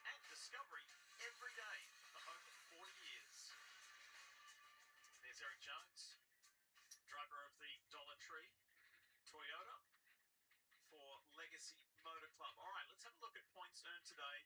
And discovery every day. The hope of 40 years. There's Eric Jones, driver of the Dollar Tree Toyota for Legacy Motor Club. All right, let's have a look at points earned today.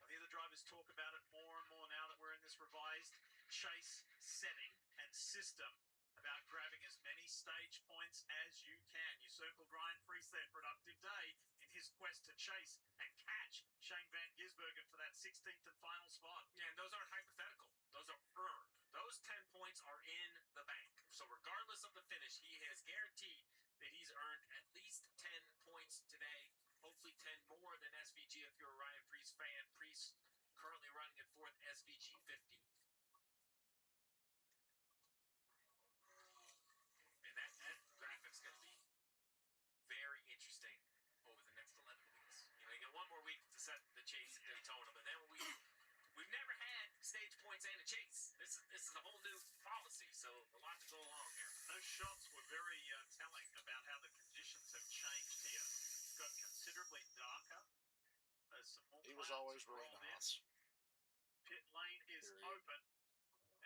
I hear the drivers talk about it more and more now that we're in this revised chase setting and system about grabbing as many stage points as you can. You circled Ryan Preece there, productive day in his quest to chase and catch Shane Van Gisbergen for that 16th and final spot. Yeah, and those aren't hypothetical. Those are earned. Those 10 points are in the bank. So regardless of the finish, he has guaranteed that he's earned at least 10 points today. Hopefully 10 more than SVG if you're a Ryan Preece fan. Preece currently running at 4th, SVG 15th. And that graphic's going to be very interesting over the next 11 weeks. You know, you got one more week to set the chase at Daytona, but then we've never had stage points and a chase. This is a whole new policy, so a lot to go along here. Those shots were very telling about how the conditions have changed here. It's got considerably darker. There's some more He was clouds always have really rolled in. nice. Pit lane is Period. open,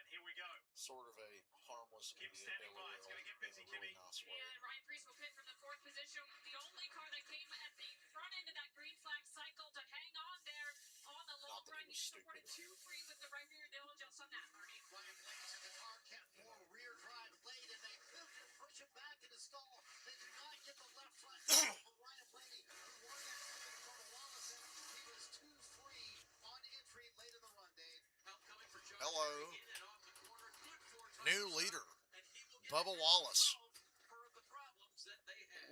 and here we go. Sort of a harmless Keep idiot, standing but by. It's going to get in busy, a really Kimmy. nice way. And Ryan Preece will pit from the 4th position. The only car that came at the front end of that green flag cycle to hang on there on the long Not that run. he You was supported stupid. 2 free with the right rear. They'll adjust on that, Marty. Ryan Blaney Buffalo. New leader, Bubba Wallace.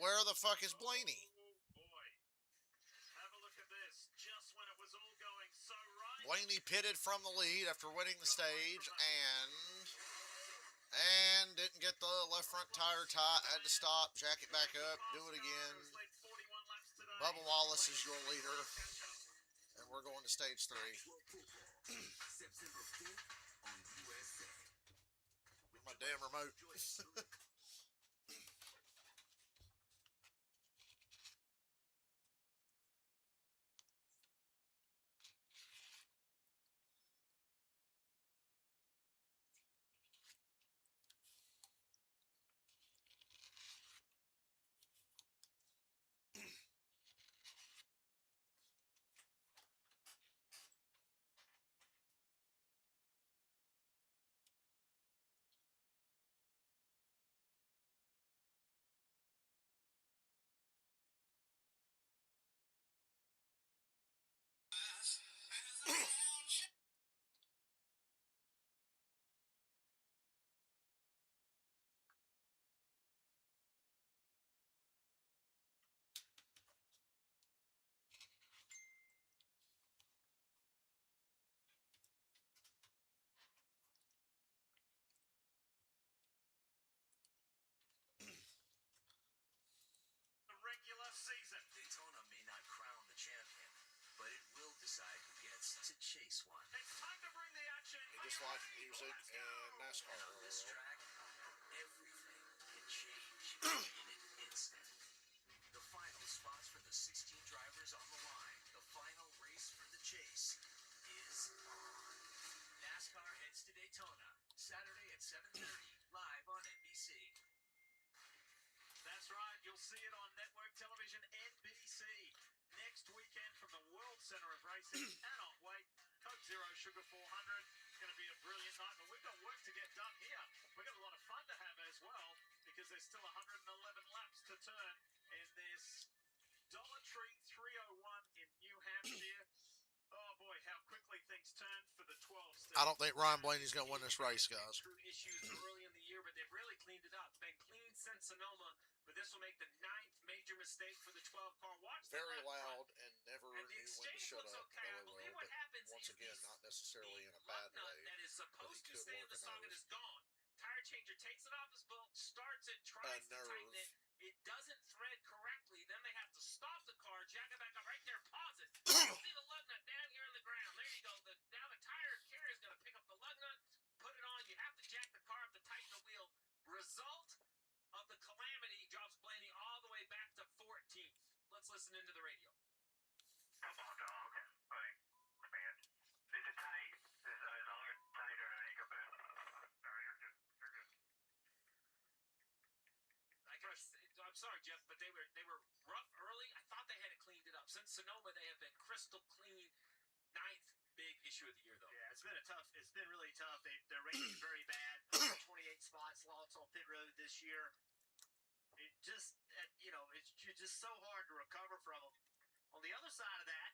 Where the fuck is Blaney? Boy, have a look at this. Just when it was all going so right. Blaney pitted from the lead after winning the stage and didn't get the left front tire tight. Had to stop, jack it back up, do it again. Bubba Wallace is your leader, and we're going to stage 3. My damn remote. The regular season. Daytona may not crown the champion, but it will decide who gets to chase one. It's time to bring the action. They just like music and NASCAR. And on this track, everything can change in an instant. The final spots for the 16 drivers on the line. The final race for the chase is on. NASCAR heads to Daytona, Saturday at 7:30, live on NBC. That's right. You'll see it on network television NBC next weekend from the World Center of Racing. Cannot wait. Coke Zero Sugar 400. It's going to be a brilliant night, but we've got work to get done here. We've got a lot of fun to have as well because there's still 111 laps to turn in this Dollar Tree 301 in New Hampshire. Oh boy, how quickly things turn for the 12s. I don't think Ryan Blaney's going to win this race, guys. Crew issues early in the year, but they've really cleaned it up. Been clean since Sonoma, but this will make the 9th major mistake for the 12 car. Watch the Very left front. loud and never And the knew when to exchange shut looks up. okay. I Really believe well, what but happens once is again, not necessarily in a the bad lug nut way. that is supposed to could stay in work the a socket nerve. is gone. Tire changer takes it off his bolt, starts it, tries to tighten it. It doesn't thread correctly. Then they have to stop the car, jack it back up right there, pause it. You see the lug nut down here on the ground. There you go. Now the tire carrier is going to pick up the lug nut, put it on. You have to jack the car up to tighten the wheel. Result of the calamity drops Blaney all the way back to 14th. Let's listen into the radio. Come on, dog. Hey, man. Is it tight? As long as it's tight, everything will be good. No, you're good. You're good. I'm sorry, Jeff, but they were rough early. I thought they had it cleaned it up. Since Sonoma, they have been crystal clean. 9th big issue of the year, though. Yeah, it's been really tough. Their rating is very bad. 28 spots lost on pit road this year. It just, it's just so hard to recover from them. On the other side of that,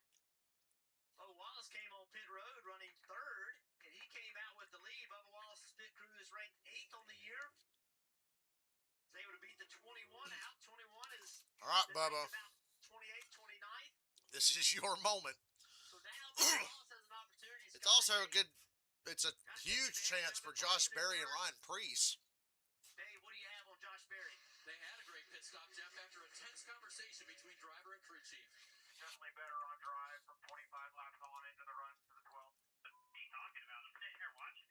Bubba Wallace came on pit road running 3rd, and he came out with the lead. Bubba Wallace's pit crew is ranked 8th on the year. They able to beat the 21 out. 21 is All right, Bubba. about 28th, 29th. This is your moment. So now Bubba Wallace has an opportunity. It's also a good, it's a huge chance for Josh Berry and Ryan Preece. Dave, what do you have on Josh Berry? They had a great pit stop, Jeff, after a tense conversation between driver and crew chief. Definitely better on drive from 25 laps on into the run to the 12. What are you talking about? I'm sitting here watching.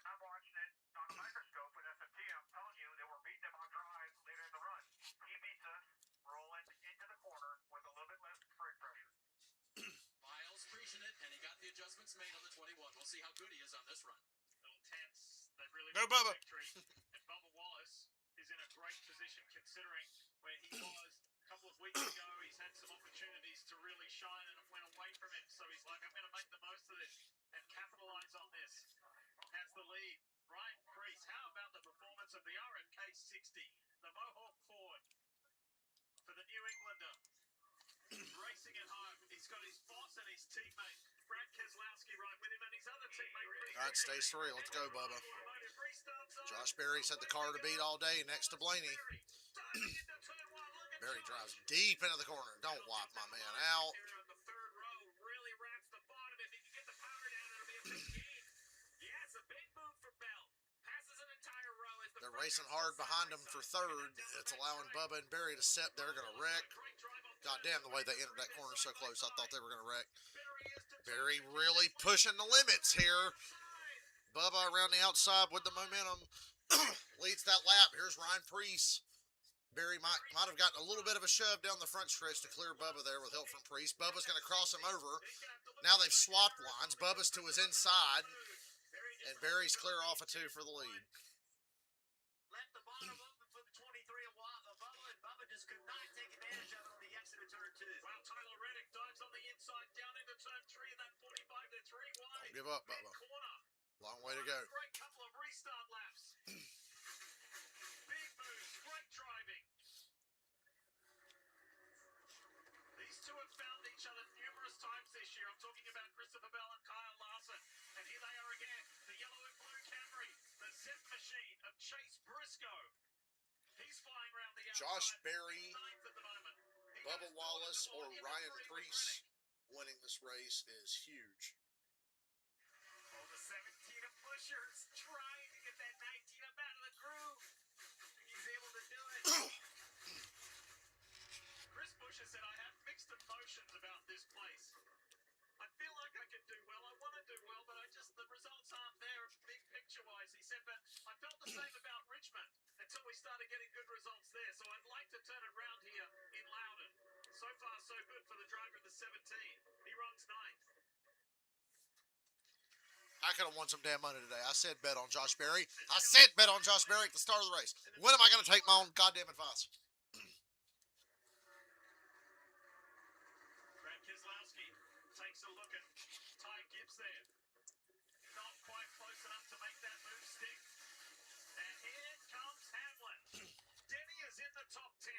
I'm watching it on a microscope with SFT. I'm telling you that we're beating them on drive later in the run. He beats us rolling into the corner with a little bit less brake pressure. Miles preaching it, and he got the adjustments made on the 21. We'll see how good he is on this run. Little tense. They really Go, want Bubba. victory. And Bubba Wallace is in a great position considering where he was a couple of weeks ago. He's had some opportunities to really shine and it went away from him. So he's like, I'm going to make the most of this and capitalize on this. Has the lead. Ryan Preece, how about the performance of the RMK 60, the Mohawk Ford for the New Englander? Racing at home. He's got his boss and his teammate, Brad Keselowski, right with him, and his other teammate, All right, stage 3. Let's go, Bubba. Josh Berry said the car to beat all day next to Blaney. Berry drives deep into the corner. Don't wipe my man out. The third row really wraps the bottom. If he can get the power down, it'll be a big gain. Yeah, it's a big move for Bell. Passes an entire row. They're racing hard behind him for third. It's allowing Bubba and Berry to set. They're going to wreck. God damn, the way they entered that corner so close. I thought they were going to wreck. Berry really pushing the limits here. Bubba around the outside with the momentum. Leads that lap. Here's Ryan Preece. Berry might have gotten a little bit of a shove down the front stretch to clear Bubba there with help from Preece. Bubba's going to cross him over. Now they've swapped lines. Bubba's to his inside. And Berry's clear off a 2 for the lead. Left the bottom open for the 23 of Bubba, and Bubba just could not take advantage of it on the exit of turn 2. Well, Tyler Reddick dives on the inside down into turn 3 and that 45 to 3 wide. Don't give up, Bubba. Corner. Long way to go. Great couple of restart laps. Big moves, great driving. These two have found each other numerous times this year. I'm talking about Christopher Bell and Kyle Larson. And here they are again, the yellow and blue Camry, the Zip machine of Chase Briscoe. He's flying around the outside. Josh Berry, Ninth at the moment. Bubba Wallace, or Ryan Preece winning this race is huge. Oh, the 17 of pushers trying to get that 19 up out of the groove. He's able to do it. Chris Buescher said, I have mixed emotions about this place. I feel like I can do well. I want to do well, but the results aren't there big picture-wise. He said, but I felt the same about Richmond until we started getting good results there. So I'd like to turn it around here in Loudon. So far, so good for the driver of the 17. He runs 9th. I could have won some damn money today. I said bet on Josh Berry. I said bet on Josh Berry at the start of the race. When am I going to take my own goddamn advice? Brad Keselowski takes a look at Ty Gibbs there. Not quite close enough to make that move stick. And here comes Hamlin. Denny is in the top 10.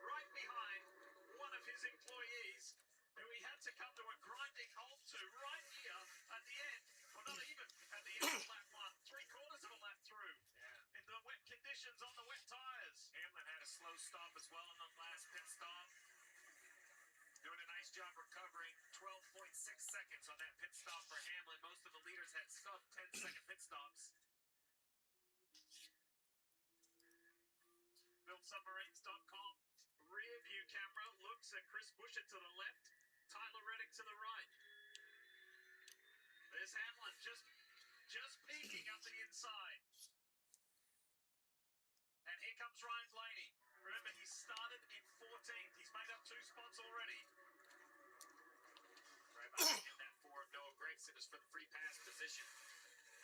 Right behind one of his employees who he had to come to a grinding halt to right here at the end. Well, not even at the end of lap 1. 3/4 of a lap through. In the wet conditions on the wet tires. Hamlin had a slow stop as well in the last pit stop. Doing a nice job recovering. 12.6 seconds on that pit stop for Hamlin. Most of the leaders had sub 10-second pit stops. BuiltSubmarines.com rear view camera looks at Chris Buescher to the left, Tyler Reddick to the right. There's Hamlin just peeking up the inside. And here comes Ryan Blaney. Remember, he started in 14th. He's made up 2 spots already. Right behind him, that 4 of Noah Gragson is for the free pass position.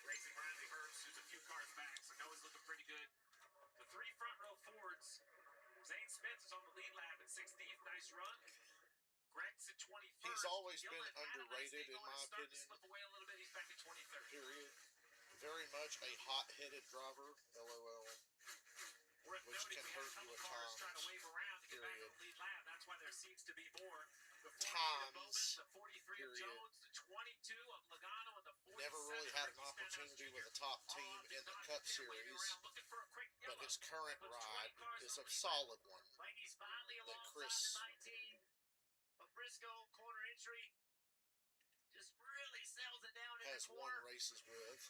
Racing Riley Herbst, who's a few cars back, so Noah's looking pretty good. The 3 front row Fords. Zane Smith is on the lead lap at 16th. Nice run. Gregson 21st. He's always been Gillen had a nice underrated, in angle my and started to opinion. slip away a little bit. He's back at 23rd. Period. Very much a hot-headed driver. LOL. Worth Which noting, can we had hurt a couple you at cars trying to times. wave around to get back Period. on the lead lap. That's why there seems to be more. The 48 of Times. Bowman, the 43 Period. of Jones, the 22 of Logano, and the 47 Never really had an of Stenhouse opportunity Jr. with a top All team did in the not Cup get waving Series, around looking for a quick but yellow. his current Puts 20 ride cars is on a the lead. solid one. Blaney's finally That alongside Chris- the 19 of Briscoe, corner entry. Just really settles it down in Has the won corner. races with.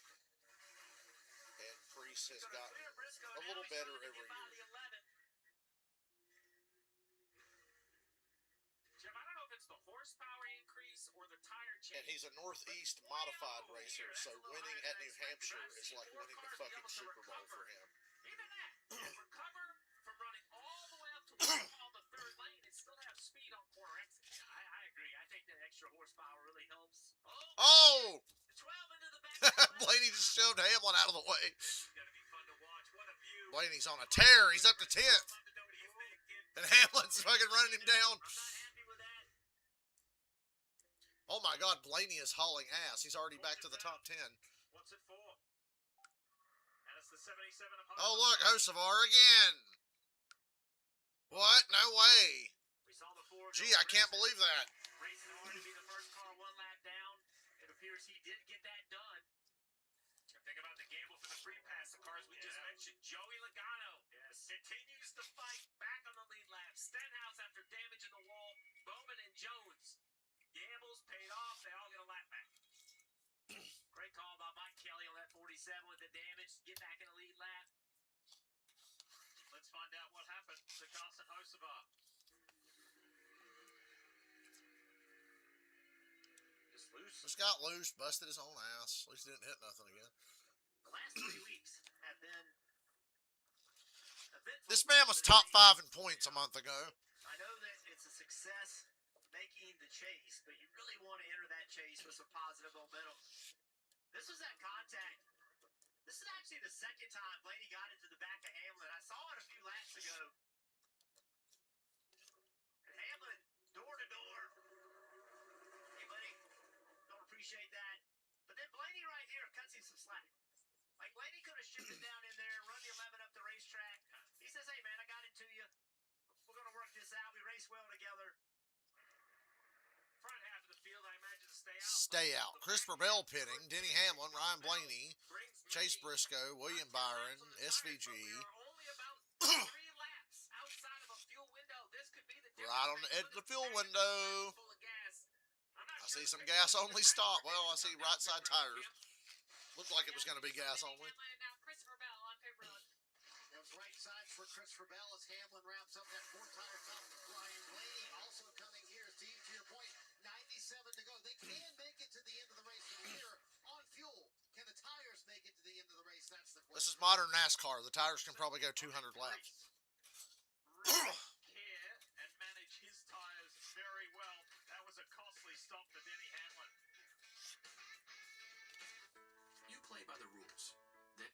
And Preece has Gonna gotten clear Briscoe. a Now little he's better trying to every get by year. the 11. Jim, I don't know if it's the horsepower increase or the tire change. And he's a Northeast modified racer, so winning at New Hampshire is like winning the fucking Super Bowl for him. Even that, recover from running all the way up to what we call the 3rd lane and still have speed on corner exits. I agree. I think that extra horsepower really helps. Oh! 12 into the back. Blaney just shoved Hamlin out of the way. It's going to be fun to watch. What a view. Blaney's on a tear. He's up to 10th. Love to know what he's thinking. And Hamlin's fucking running him down. I'm not happy with that. Oh my God, Blaney is hauling ass. He's already back to the top 10. What's it for? And it's the 77 of Oh look, Hocevar again. What? No way. We saw the Ford. Gee, I can't believe that. Racing hard to be the first car 1 lap down. It appears course, he did get that done. Think about the gamble for the free pass, the cars we just mentioned. Joey Logano continues to fight back on the lead lap. Stenhouse after damage in the wall. Bowman and Jones. Gambles paid off. They all get a lap back. Great call by Mike Kelly on that 47 with the damage. Get back in the lead lap. Let's find out what happened to Carson Hocevar. Just loose. Just got loose, busted his own ass. At least he didn't hit nothing again. The last 3 weeks have been eventful. This man was top 5 in points a month ago. I know that it's a success making the chase, but you really want to enter that chase with some positive momentum. This was that contact. This is actually the second time Blaney got into the back of Hamlin. I saw it a few laps ago. And Hamlin, door to door. Hey, buddy, don't appreciate that. But then Blaney right here cuts him some slack. Like, Blaney could have shifted down in there, run the 11 up the racetrack. He says, hey, man, I got it to you. We're going to work this out. We race well together. Front half of the field, I imagine, to stay out. Stay out. Christopher Bell pitting. Denny Hamlin, Ryan Blaney, Chase Briscoe, William Byron, SVG. Right on the edge of the fuel window. I see some gas only stop. Well, I see right side tires. Looked like it was going to be gas only. Now Christopher Bell on pit road. Those right sides for Christopher Bell as Hamlin wraps up that 4-tire top. Ryan Blaney also coming here. Steve, to your point, 97 to go. They can make it to the end of the race. The leader on fuel. Can the tires make it to the end of the race? That's the question. This is modern NASCAR. The tires can probably go 200 laps. Care and manage his tires very well. That was a costly stop for Denny Hamlin. You play by the rules. Then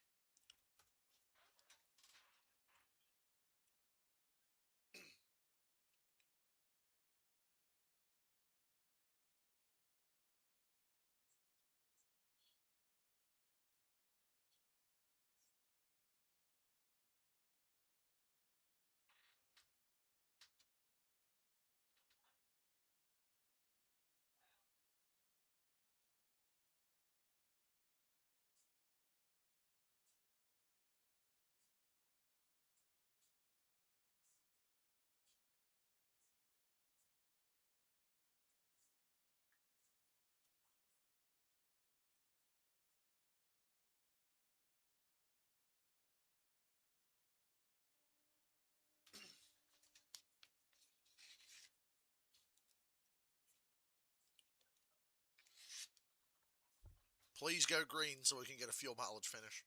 Please go green so we can get a fuel mileage finish.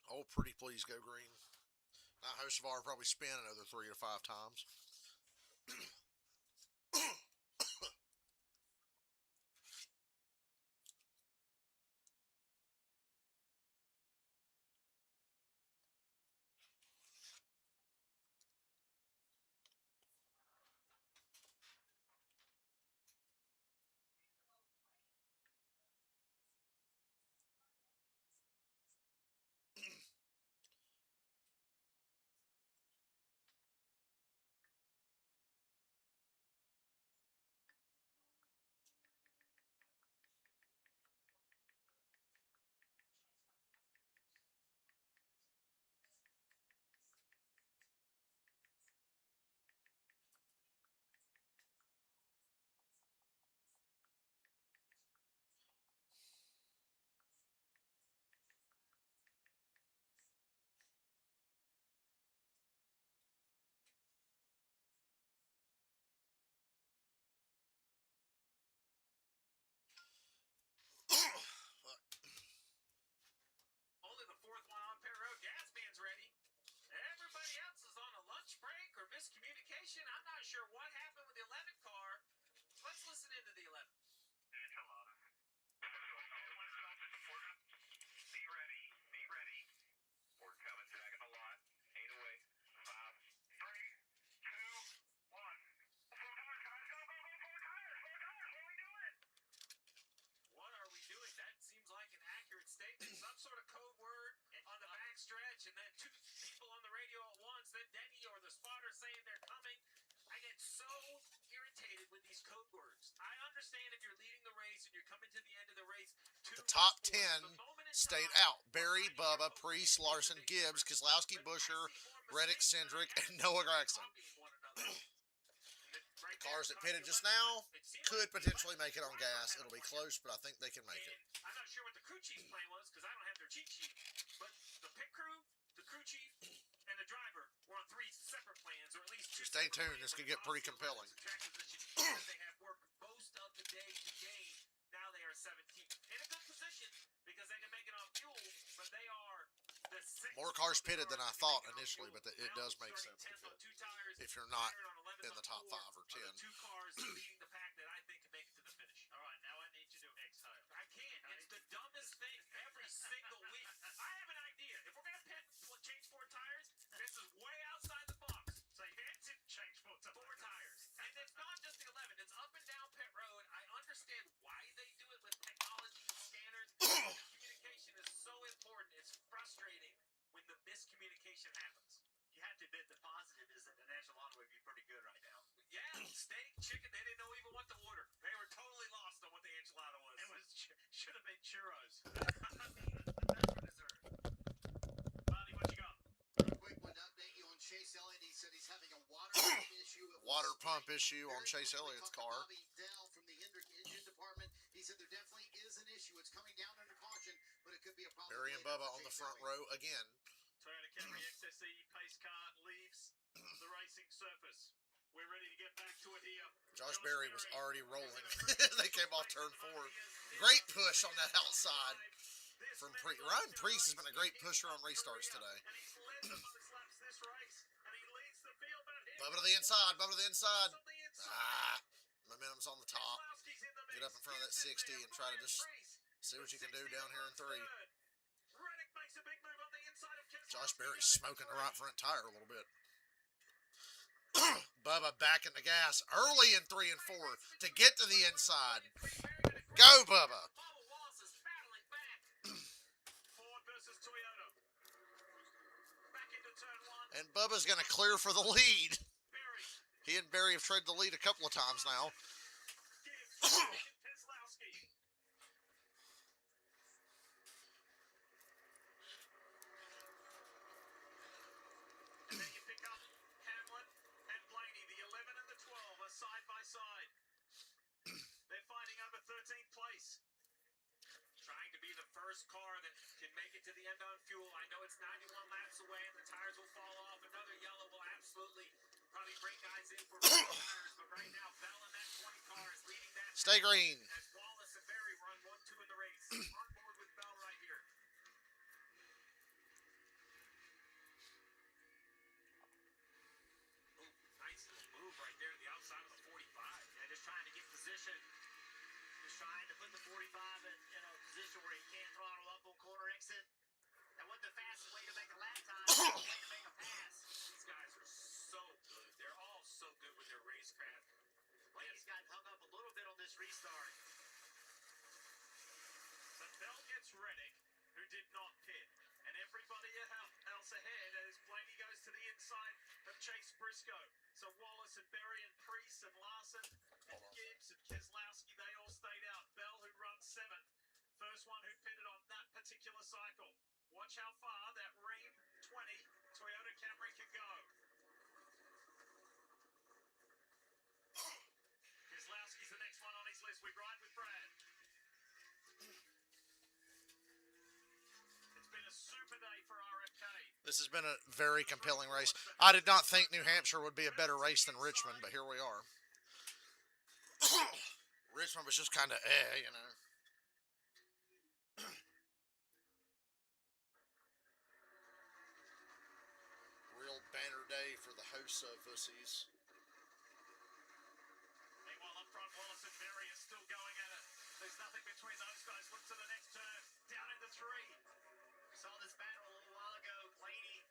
Oh, pretty please go green. Now, Hocevar probably spin another 3 to 5 times. Only the fourth one on pit road. Gas man's ready. Everybody else is on a lunch break or miscommunication. I'm not sure what happened with the 11 car. Let's listen into the 11. Be ready. Be ready. We're coming back in the lot. 8 away. 5, 3, 2, 1. 4 tires, guys. Go, go, go. 4 tires. 4 tires. What are we doing? What are we doing? That seems like an accurate statement. Some sort of code word on the back stretch, and then 2 people on the radio at once. Then these code words. I understand if you're leading the race and you're coming to the end of the race. The top 10 stayed out. Barry, Bubba, Priest, Larson, Gibbs, Keselowski, Busher, Reddick, Cindric, and Noah Gragson. Cars that pitted just now could potentially make it on gas. It'll be close, but I think they can make it. I'm not sure what the crew chief's plan was because I don't have their cheat sheet. But the pit crew, the crew chief, and the driver were on 3 separate plans, or at least 2. Stay tuned. This could get pretty compelling. They have worked most of the day to gain. Now they are 17th. In a good position because they can make it on fuel, but they are the 6th. More cars pitted than I thought initially, but it does make sense if you're not in the top 5 or 10. 2 cars leading the pack that I think can make it to the finish. All right, now I need you to exhale. I can't. It's the dumbest thing every single week. I have an idea. If we're going to change 4 tires, this is way outside the box. So you had to change 4 tires. 4 tires. And it's not just the 11. It's up and down pit road. I understand why they do it with technology and scanners. Communication is so important. It's frustrating when the miscommunication happens. You have to admit the positive is that the National Lotto would be pretty good right now. Yeah, steak, chicken, they didn't know even what to order. They were totally lost on what the enchilada was. It was should have been churros. That's for dessert. Bobby, what you got? A quick one to update you on Chase Elliott. He said he's having a water pump issue. Water pump issue on Chase Elliott's car. Bobby Dell from the Hendrick Engine Department. He said there definitely is an issue. It's coming down under caution, but it could be a problem. Barry and Bubba on the front row again. Toyota Camry XSE pace car leaves the racing surface. We're ready to get back to it here. Josh Berry was already rolling. They came off turn 4. Great push on that outside from Priest. Ryan Priest has been a great pusher on restarts today. And he's led the most laps this race, and he leads the field. But Bubba to the inside. Bubba to the inside. on the inside, Momentum's on the top. Keselowski's in the mix. Get up in front of that 60 and try to just see what you can do down here in 3. Reddick makes a big move on the inside of Keselowski. Josh Berry's smoking the right front tire a little bit. Bubba back in the gas early in 3 and 4 to get to the inside. Go, Bubba. Bubba Wallace is battling back. Ford versus Toyota. Back into turn 1. And Bubba's going to clear for the lead. Berry, He and Berry have traded the lead a couple of times now. Gibbs, Keselowski. And then you pick up Hamlin and Blaney. The 11 and the 12 are side by side. They're fighting over 13th place. Trying to be the first car that can make it to the end on fuel. I know it's 91 laps away and the tires will fall off. Another yellow will absolutely probably bring guys in for tires. But right now, Bell in that 20 car is leading that. Stay green. As Wallace and Berry run 1-2 in the race. On board with Bell right here. Ooh, nice little move right there to the outside of the 45. Yeah, just trying to get position. Just trying to put the 45 in a position where he can't throttle up on corner exit. That wasn't the fastest way to make a lap time. It was the way to make a pass. These guys are so good. They're all so good with their racecraft. Blaney's got hung up a little bit on this restart. So Bell gets Reddick, who did not pit. And everybody else ahead as Blaney goes to the inside of Chase Briscoe. So Wallace and Berry and Priest and Larson and Gibbs and Keselowski, they all stayed out. Bell, who runs 7th, first one who pitted on that particular cycle. Watch how far that Ream 20 Toyota Camry can go. Keselowski's the next one on his list. We ride with Brad. It's been a super day for RFK. This has been a very compelling race. I did not think New Hampshire would be a better race than Richmond, but here we are. Richmond was just kind of you know. Real banner day for the hosts of Vussies. Meanwhile, up front, Wallace and Berry are still going at it. There's nothing between those guys. Look to the next turn. Down into 3. We saw this battle a little while ago. Blaney.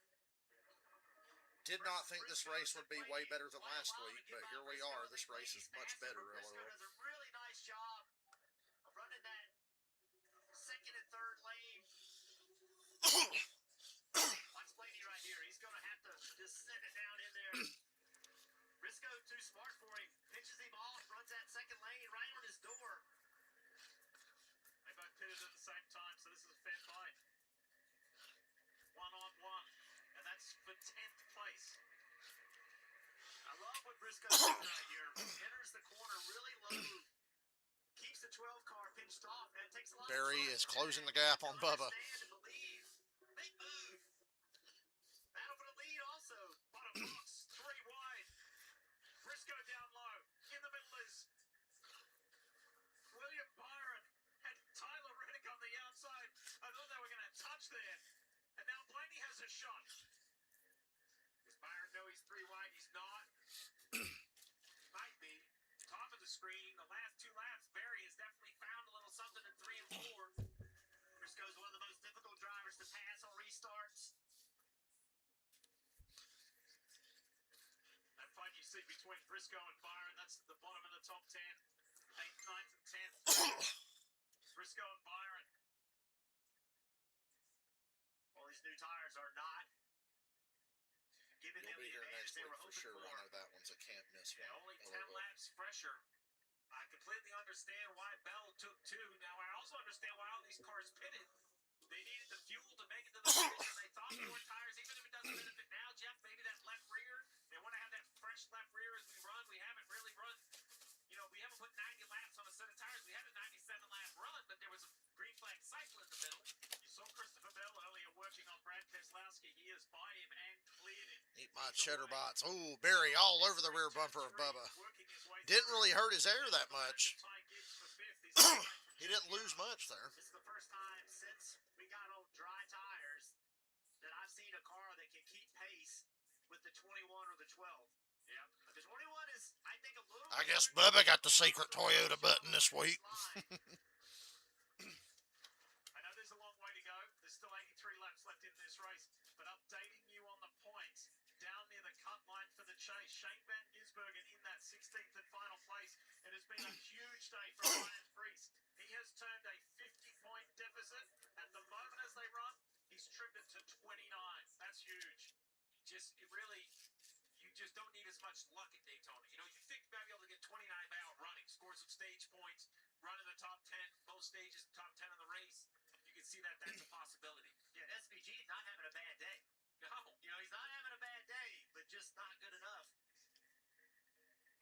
Did not think this race would be way better than last week, but here we are. This race is much better, Briscoe LOL. does a really nice job of running that second and third lane. Watch Blaney right here. He's going to have to just send it down in there. Briscoe too smart for him. Pitches him off, runs that Briscoe right here enters the corner really low, keeps the 12 car pinched off, and it takes a lot Barry of is closing the gap on Bubba. Understand and believe. Big move. Battle for the lead also. Bottom box, 3 wide. Briscoe down low. In the middle is William Byron and Tyler Reddick on the outside. I thought they were going to touch there. And now Blaney has a shot. Does Byron know he's 3 wide? He's not. Might be. Top of the screen, the last 2 laps, Barry has definitely found a little something in 3 and 4. Briscoe's one of the most difficult drivers to pass on restarts. That fight you see between Briscoe and Byron, that's at the bottom of the top 10. 8th, 9th, and 10th. Briscoe and Byron. Well, these new tires are not giving He'll them be the here advantage next they week were for hoping sure. for. I know that one's a can't miss Yeah, one. only Oh, 10 well. laps fresher. I completely understand why Bell took 2. Now, I also understand why all these cars pitted. They needed the fuel to make it to the finish, and they thought 4 tires, even if it doesn't benefit now, Jeff, maybe that left rear, they want to have that fresh left rear as we run. We haven't really run, we haven't put 90 laps on a set of tires. We had a 97-lap run, but there was a green flag cycle in the middle. You saw Christopher Bell earlier working on Brad Keselowski. He is by him and cleared him. Eat my cheddar bots. Ooh, Barry all over the rear bumper of Bubba. Didn't really hurt his air that much. He didn't lose much there. This is the first time since we got on dry tires that I've seen a car that can keep pace with the 21 or the 12. Yeah. But the 21 is, I think, a little. I guess Bubba got the secret Toyota button this week. I know there's a long way to go. There's still 83 laps left in this race. But updating you on the points, down near the cut line for the chase, Shane Van Gisbergen in that 16th and final place. It has been a huge day for Ryan Preece. He has turned a 50-point deficit. At the moment as they run, he's trimmed it to 29. That's huge. You just don't need as much luck at Daytona. You think you might be able to get 29 by out running, score some stage points, run in the top 10, both stages, top 10 of the race. You can see that that's a possibility. Yeah, SVG is not having a bad day. No. He's not having a bad day, but just not good enough.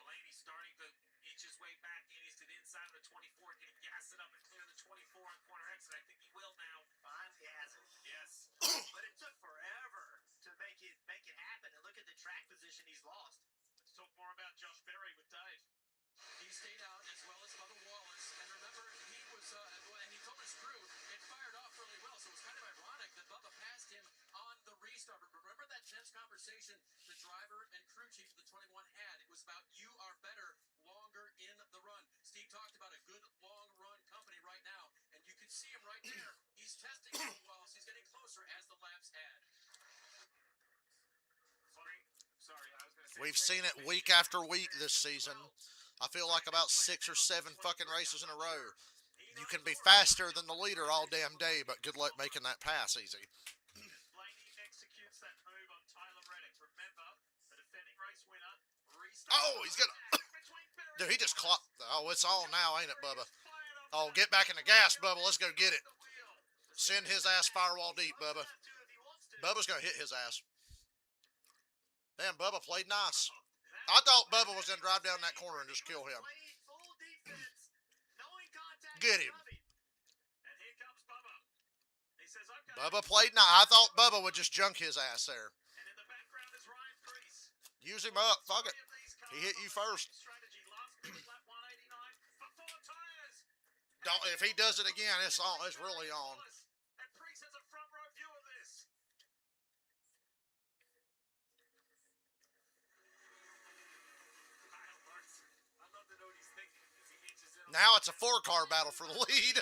Blaney starting to inch his way back in. He's to the inside of the 24. Can he gas it up and clear the 24 on corner exit? I think he will now. Fine, he has it. Yes. But it took forever to make it happen. And look at the track position he's lost. Let's talk more about Josh Berry with Dave. He stayed out as well as Bubba Wallace, and remember, he was, and he told his crew it fired off really well, so it was kind of ironic that Bubba passed him on the restart. But remember that tense conversation the driver and crew chief of the 21 had? It was about you are better longer in the run. Steve talked about a good long run company right now, and you can see him right there. He's testing Bubba Wallace. He's getting closer as the laps add. Sorry, I was going to say. We've seen it week after week this season. I feel like about 6 or 7 fucking races in a row. You can be faster than the leader all damn day, but good luck making that pass easy. Blaney executes that move on Tyler Reddick. Remember, the defending race winner. Oh, he's gonna. Dude, he just clocked. Oh, it's on now, ain't it, Bubba? Oh, get back in the gas, Bubba. Let's go get it. Send his ass firewall deep, Bubba. Bubba's gonna hit his ass. Damn, Bubba played nice. I thought Bubba was going to drive down that corner and just kill him. Get him. And here comes Bubba. He says, okay. Bubba played nice. I thought Bubba would just junk his ass there. And in the background is Ryan Preece. Use him up. Fuck it. He hit you first. Strategy last minute lap 189 for 4 tires. Don't. If he does it again, it's on. It's really on. And Preece has a front row view of this. Now it's a 4-car battle for the lead.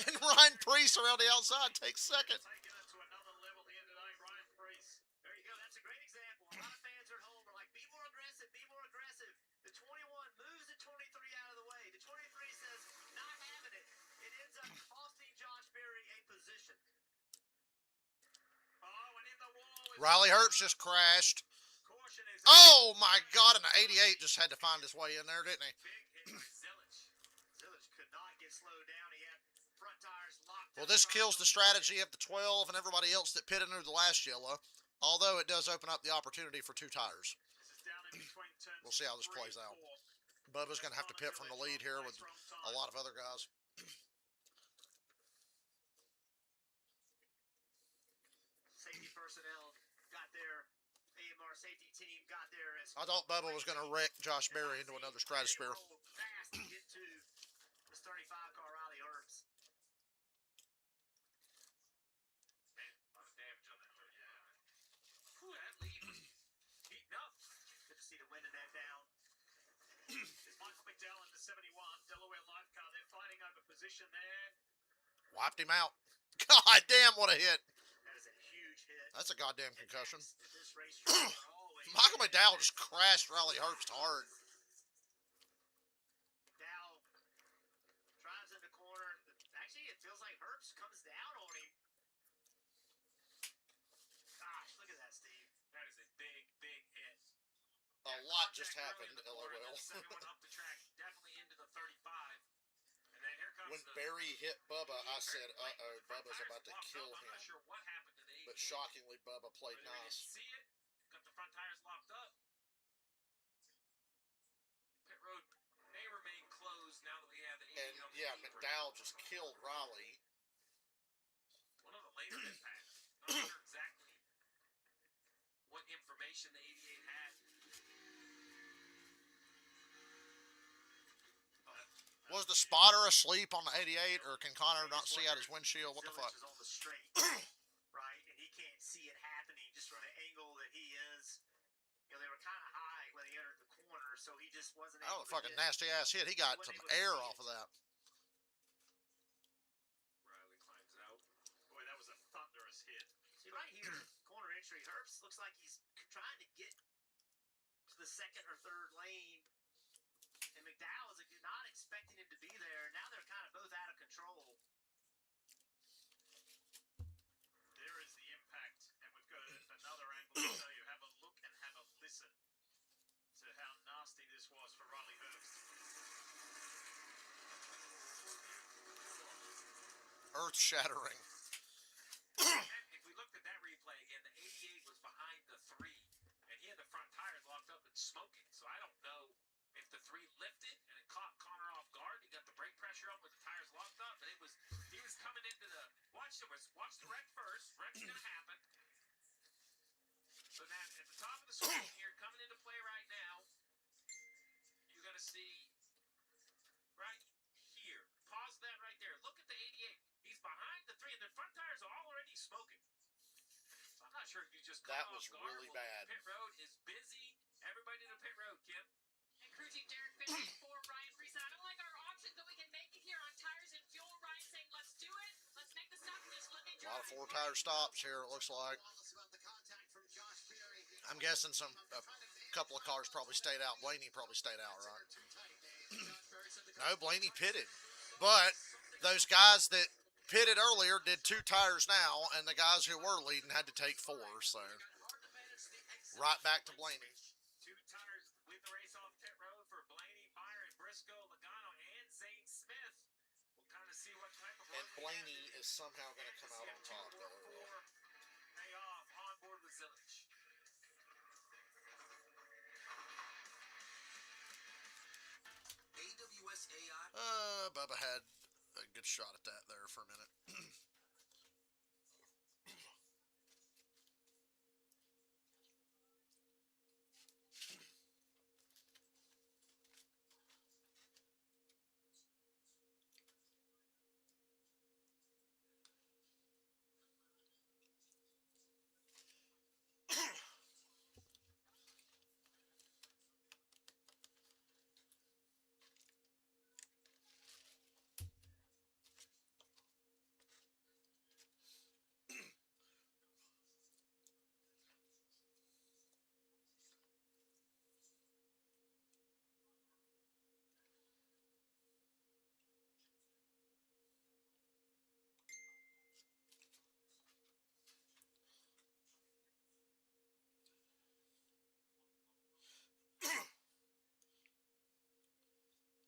And Ryan Preece around the outside takes second. Taking it to another level here today, Ryan Preece. There you go. That's a great example. A lot of fans are at home are like, be more aggressive, be more aggressive. The 21 moves the 23 out of the way. The 23 says, not having it. It ends up costing Josh Berry a position. Oh, and in the wall is Riley Herbst just crashed. caution is Oh my God! And the 88 just had to find his way in there, didn't he? big hit by Zillage. Zillage could not get slowed down. He had front tires locked. Well, up this front. kills the strategy of the 12 and everybody else that pitted under the last yellow. Although it does open up the opportunity for 2 tires. This is down in between turns We'll see how this 3 plays and out. 4. Bubba's going to have to pit from the lead here with a lot of other guys. Safety personnel got their AMR safety team got there as I thought Bubba was going to wreck Josh Berry into another stratosphere. fast to get to this 35 car Riley Herbst. Man, a lot of damage on that one. Yeah. Whew, that lead was heating up. Good to see the wind in that down. It's Michael McDowell in the 71 Delaware life car. They're fighting over position there. Wiped him out. God damn, what a hit. That is a huge hit. That's a goddamn concussion. This racetrack are always Michael McDowell just crashed Riley Herbst hard. Dow drives in the corner. Actually, it feels like Herbst comes down on him. Gosh, look at that, Steve. That is a big, big hit. A lot just happened, LOL. Second one up the track, definitely into the 35. And then here comes When Barry hit Bubba, I said, uh-oh, Bubba's about to kill I'm not him. sure what happened to the But 88. shockingly, Bubba played Whether we nice. didn't see it, got the front tires locked up. Pit road may remain closed now that we have the 88 And on the yeah, apron. McDowell just killed Riley. One of the later impacts. Not sure exactly what information the 88 had. Was the spotter asleep on the 88, or can Connor not see out his windshield? What the fuck? Zillage is on the straight, right? And he can't see it happening just from the angle that he is. You know, they were kind of high when they entered the corner, so he just wasn't Oh, able a fucking to get, nasty ass hit. He got some air off of that. Riley climbs out. Boy, that was a thunderous hit. See, right here, corner entry, Herbst looks like he's trying to get to the second or third lane. And McDowell is not expecting him to be there. Now they're kind of both out of control. There is the impact, and we've got another angle to show you. Have a look and have a listen to how nasty this was for Riley Herbst. Earth shattering. If we looked at that replay again, the 88 was behind the 3, and he had the front tires locked up and smoking. So I don't know if the 3 lifted and it caught Connor off guard. He got the brake pressure up with the tires locked up, but he was coming into the watch the wreck first. Wreck's gonna happen. So then at the top of the screen here, coming into play right now, you're gonna see right here. Pause that right there. Look at the 88. He's behind the 3, and the front tires are already smoking. So I'm not sure if you just That caught was off guard. really Well, bad. Pit road is busy. Everybody to pit road, Kim. And crew chief Derek Fisher for Ryan Friesen. I don't like our options that we can make it here on tires and fuel. Ryan saying, let's do it. Let's make the stop and just let me A lot drive. of 4-tire stops here, it looks like. I'm guessing a couple of cars probably stayed out. Blaney probably stayed out, right? No, Blaney pitted. But those guys that pitted earlier did 2 tires now, and the guys who were leading had to take 4, so right back to Blaney. 2 tires lead the race off pit road for Blaney, Byron, Briscoe, Logano, and Zane Smith. We'll kind of see what type of And Blaney is somehow going to come out on top, though. Pay off on board with Zillage. AWSAI. Bubba had a good shot at that there for a minute.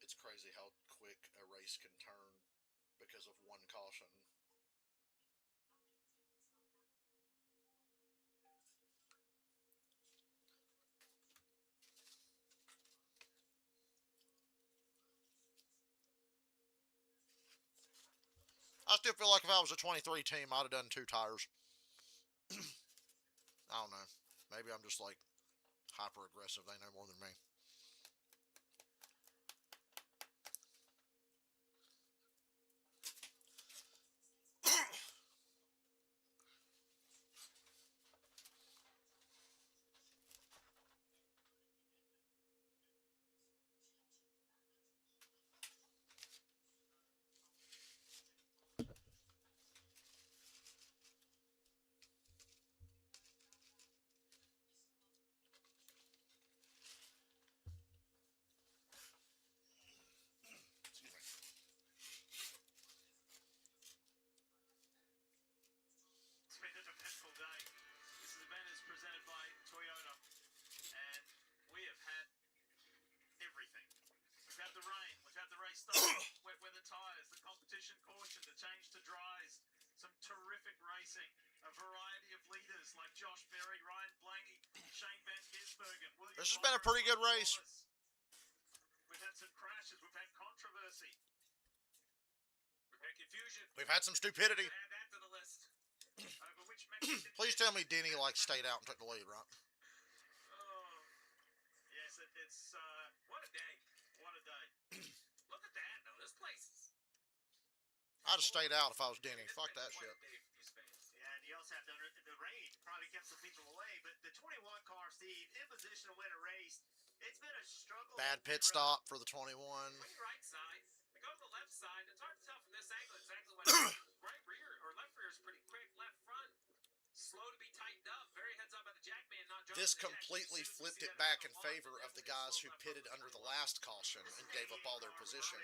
It's crazy how quick a race can turn because of one caution. I still feel like if I was a 23 team, I'd have done 2 tires. I don't know. Maybe I'm just like hyper aggressive. They know more than me. It's been an eventful day. This event is presented by Toyota, and we have had everything. We've had the rain, we've had the race start, wet weather tyres, the competition caution, the change to dries, some terrific racing, a variety of leaders like Josh Berry, Ryan Blaney, Shane Van Gisbergen, William. This has been a pretty good race. We've had some crashes, we've had controversy, We've had confusion. We've had some stupidity. Add that to the list. over which Mexican. Please tell me Denny like stayed out and took the lead, right? Oh, Yes, it's what a day. what a day. Look at that, though. This place is... I'd have stayed out if I was Denny. It's Fuck been that quite shit. a day for these fans. Yeah, and you also have to the rain probably kept some people away, but the 21 car, Steve, in position to win a race, it's been a struggle. Bad pit road. stop for the 21. Wing right side. They go to the left side. It's hard to tell from this angle exactly what happens. Right rear or left rear is pretty quick. Left front, slow to be tightened up. Very heads up by the jackman. Not jumping This the jack. completely Soon we flipped see it that back in on the favor line. of the guys who Left pitted front, under the left last caution and gave up all their position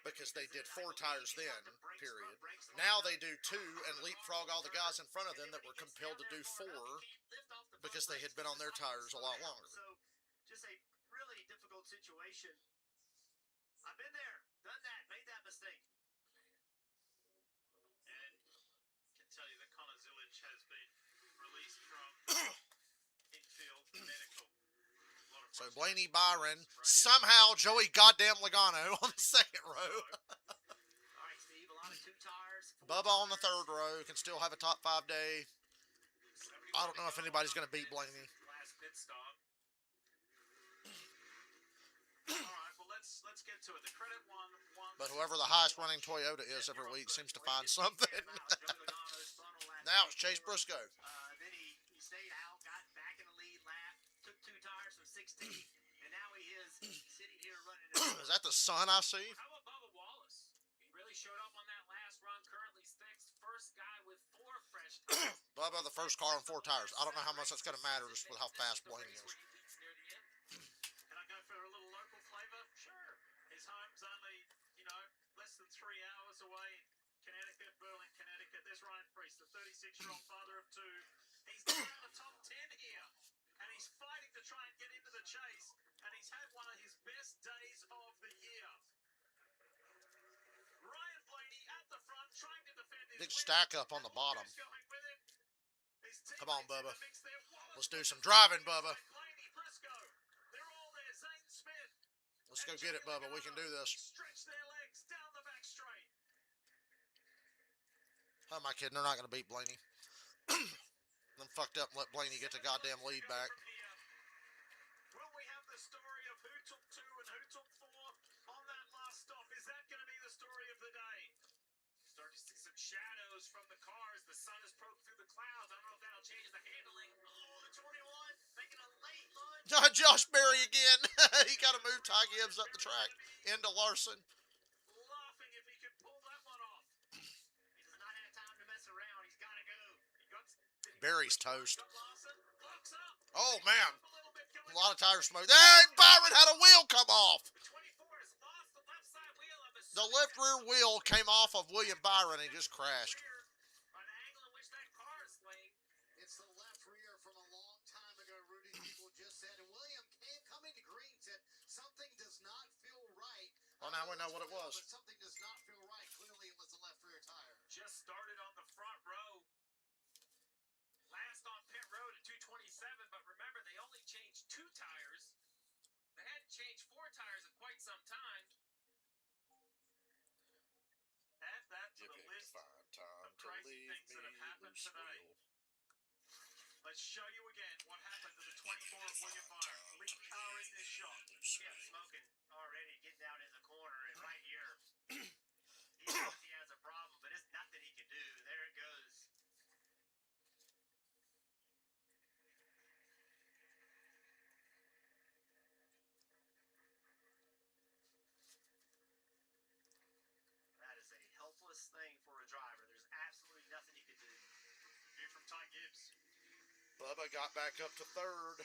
because they did 4 tires then, period. Now they do 2 and leapfrog all the guys in front of them that were compelled to do 4 because they had been on their tires a lot longer. So, just a really difficult situation. I've been there, done that, made that mistake. And can tell you that Connor Zilic has been released from infield medical. A lot of So frustration. Blaney Byron, somehow Joey goddamn Logano on the second row. All right, Steve, a lot of 2 tires. 4 Bubba on the tires. 3rd row can still have a top 5 day. I don't know if anybody's going to beat Blaney. Last pit stop. All right, well let's get to it. The credit one. But whoever the highest running Toyota is every week seems to find something. Now it's Chase Briscoe. Then he stayed out, got back in the lead lap, took 2 tires from 16, and now he is sitting here running. Is that the sun I see? How about Bubba Wallace? He really showed up on that last run. Currently 6th. First guy with 4 fresh tires. Bubba, the first car on 4 tires. I don't know how much that's going to matter just with how fast Blaney is. Can I go for a little local flavour? Sure. His home's only, less than 3 hours away in Connecticut, Berlin, Connecticut. There's Ryan Priest, the 36-year-old father of 2. He's down in the top 10 here, and he's fighting to try and get into the chase, and he's had one of his best days of the year. Ryan Blaney at the front, trying to defend his Big win. stack up on the bottom. Going with him. His Come on, teammates in Bubba. the mix there. Wallace, Let's do some driving, Bubba. Blaney, Briscoe. They're all there. Zane Smith. Let's go get it, Bubba. We can do this. Stretch their legs down the back straight. How am I kidding? They're not going to beat Blaney. Them fucked up and let Blaney get the goddamn lead back. Will we have the story of who took 2 and who took 4 on that last stop? Is that going to be the story of the day? Start to see some shadows from the cars. The sun has broke through the clouds. I don't know if that'll change the handling. Oh, the 21 making a late lunge. Josh Berry again. He got to move Ty Gibbs up the track into Larson. Laughing if he could pull that one off. He does not have time to mess around. He's got to go. Berry's toast. Got Larson, clocks up. Oh, man. A little bit A going lot of tire smoke. Hey, Byron had a wheel come off. The 24 has lost the left side wheel of his The left rear wheel came off of William Byron and he just crashed. By the angle in which that car is laying. It's the left rear from a long time ago, Rudy. People just said, and William came coming to green said something does not feel right. Well, now we know what it was. But something does not feel right. Clearly, it was the left rear tire. Just started on the front row. Last on pit road at 227, but remember, they only changed 2 tires. They hadn't changed 4 tires in quite some time. Add that to the list today. Let's show you again what happened to the 24 of William Meyer. Lead car in this shot. Yeah, smoking already, getting out in the corner, and right here, he knows he has a problem, but it's nothing he can do. There it goes. That is a helpless thing for a driver. There's absolutely nothing he can do. View from Ty Gibbs. Bubba got back up to third.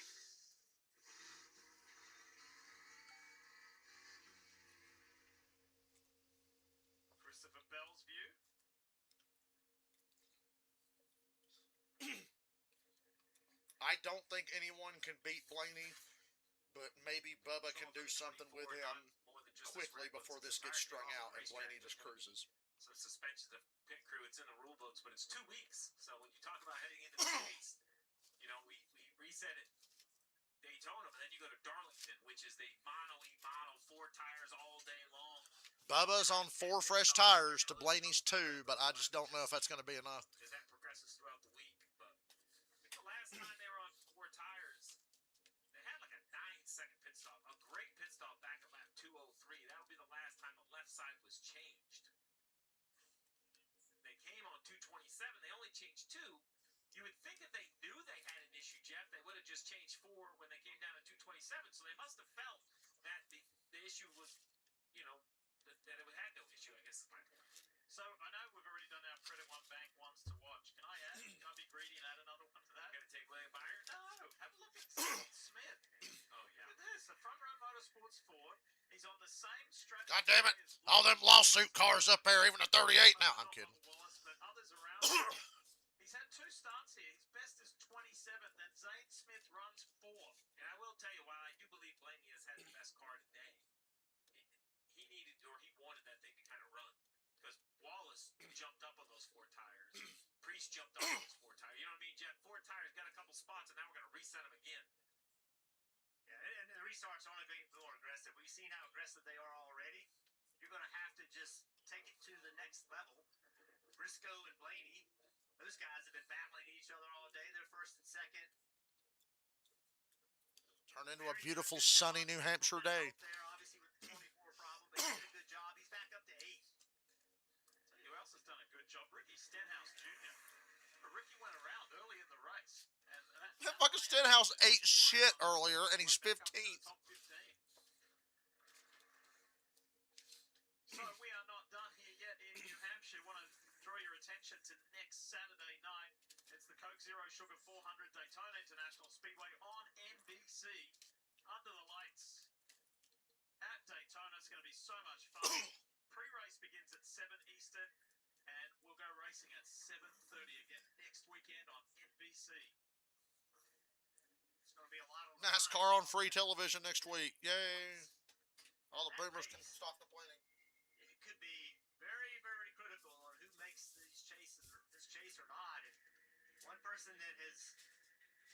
Christopher Bell's view. I don't think anyone can beat Blaney, but maybe Bubba can do something with him quickly before this gets strung out and Blaney just cruises. So suspension of pit crew, it's in the rule books, but it's 2 weeks. So when you talk about heading into the States, you know, we reset it Daytona, but then you go to Darlington, which is the mono 4 tires all day long. Bubba's on 4 fresh tires to Blaney's 2, but I just don't know if that's going to be enough. Because that progresses throughout the week. But I think the last time they were on 4 tires, they had like a 9-second pit stop. A great pit stop back at lap 203. That would be the last time the left side was changed. They came on 227. They only changed 2. You would think if they knew they had an issue, Jeff, they would have just changed 4 when they came down to 227. So they must have felt that the issue was, you know, that it had no issue, I guess is my point. So I know we've already done our credit one bank ones to watch. Can I add? Can I be greedy and add another one to that? Going to take William Meyer? No. Have a look at Steve Smith. Oh, yeah. Look at this. The front row motorsports Ford. He's on the same strategy. God damn it. All them lawsuit cars up there, even a 38 now. I'm kidding. Wallace, but others around him. He's had 2 starts here. His best is 27th, and Zane Smith runs 4th. And I will tell you, while I do believe Blaney has had the best car today, he needed, or he wanted that thing to kind of run. Because Wallace jumped up on those 4 tires. Priest jumped up on those 4 tires. You know what I mean, Jeff? 4 tires, got a couple spots, and now we're going to reset them again. Yeah, and the restarts are only going to be more aggressive. We've seen how aggressive they are already. You're going to have to just take it to the next level. Briscoe and Blaney, those guys have been battling each other all day. They're first and second. Turned into a beautiful, sunny New Hampshire day. There, obviously, with the 24 problem, but he did a good job. He's back up to 8. Tell you who else has done a good job? Ricky Stenhouse Jr. But Ricky went around early in the race. And That fucking Stenhouse ate shit earlier, and he's 15th. Top 15. So we are not done here yet in New Hampshire. Want to draw your attention to next Saturday night. It's the Coke Zero Sugar 400 Daytona International Speedway on NBC. Under the lights at Daytona. It's going to be so much fun. Pre-race begins at 7 Eastern, and we'll go racing at 7:30 again next weekend on NBC. It's going to be a lot of NASCAR on free television next week. Yay. All the boomers can stop complaining. It could be very, very critical on who makes these chases or this chase or not. And one person that is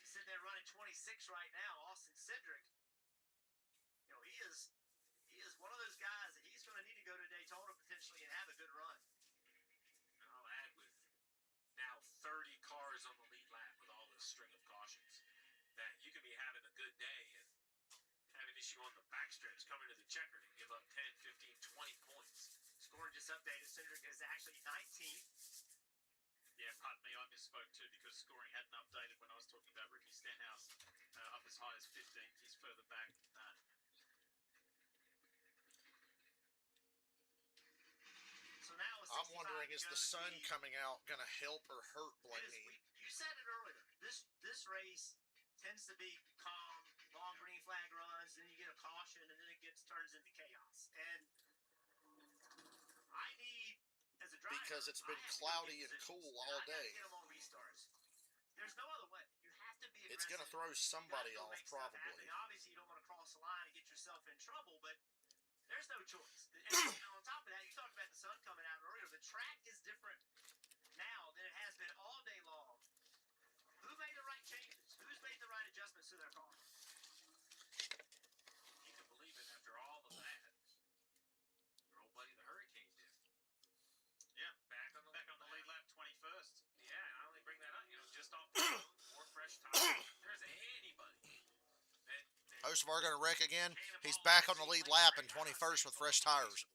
sitting there running 26 right now, Austin Cedric, you know, he is one of those guys that he's going to need to go to Daytona potentially and have a good run. I'll add with now 30 cars on the lead lap with all this string of cautions that you could be having a good day and have an issue on the backstretch coming to the checker and give up 10, 15, 20 points. Scoring just updated, Cedric is actually 19th. Yeah, pardon me, I misspoke too because scoring hadn't updated when I was talking about Ricky Stenhouse up as high as 15th. He's further back than that. So now I'm wondering, is the sun coming out going to help or hurt Blaney? You said it earlier. This race tends to be calm, long green flag runs, then you get a caution, and then it turns into chaos. And I need, as a driver, Because it's been I have to cloudy make and decisions, cool and all I gotta day. get them on restarts. There's no other way. You have to be aggressive. It's going to throw somebody You gotta go off, make stuff happen. probably. Obviously, you don't want to cross the line and get yourself in trouble, but there's no choice. And on top of that, you talked about the sun coming out earlier. The track is different now than it has been all day long. Who made the right changes? Who's made the right adjustments to their car? You can believe it after all of that. Your old buddy the Hurricane did. Yeah, Back on the lead lap 21st. Yeah, not only bring Hocevar going to wreck again. He's back on the lead lap in 21st with fresh tires.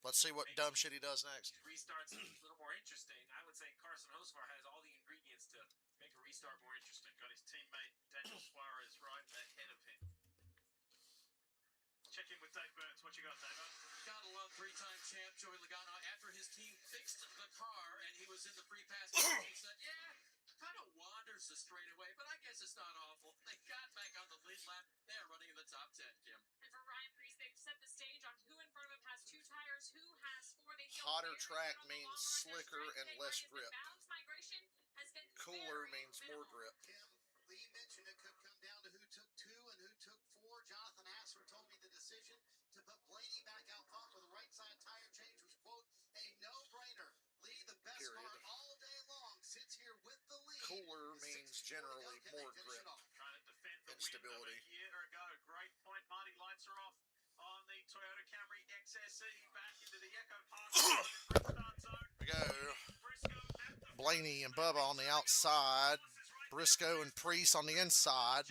Let's see what dumb shit he does next. Restarts a little more interesting. I would say Carson Hocevar has all the ingredients to make a restart more interesting. Got his teammate Daniel Suarez right ahead of him. Check in with Dave Burns. What you got, Dave? Gotta love three-time champ Joey Logano after his team fixed the car and he was in the free pass. He said, yeah, kind of wanders the straightaway, but I guess it's not awful. They got back on the lead lap. They're running in the top 10, Kim. And for Ryan Preece, they've set the stage on who in front of him has 2 tires, who has 4. They feel Hotter very track good on the means long run. Their slicker strength and today, less Ryan, is that grip. balance migration has been Cooler very means more minimal. grip. Kim, Lee mentioned it could come down to who took 2 and who took 4. Jonathan Asser told me the decision to put Blaney back out front with a right side tire change was, quote, a no-brainer. Lee, the best Period. car all day long, sits here with the lead. Cooler With means 6:40 to go. generally Can they more finish grip. it off? Trying to defend the And win stability. of a year ago. Great point. Marty, lights are off on the Toyota Camry XSE. Back into the Echo Park restart zone. We go. Briscoe at the Blaney and Bubba on the outside. Briscoe and Preece on the inside.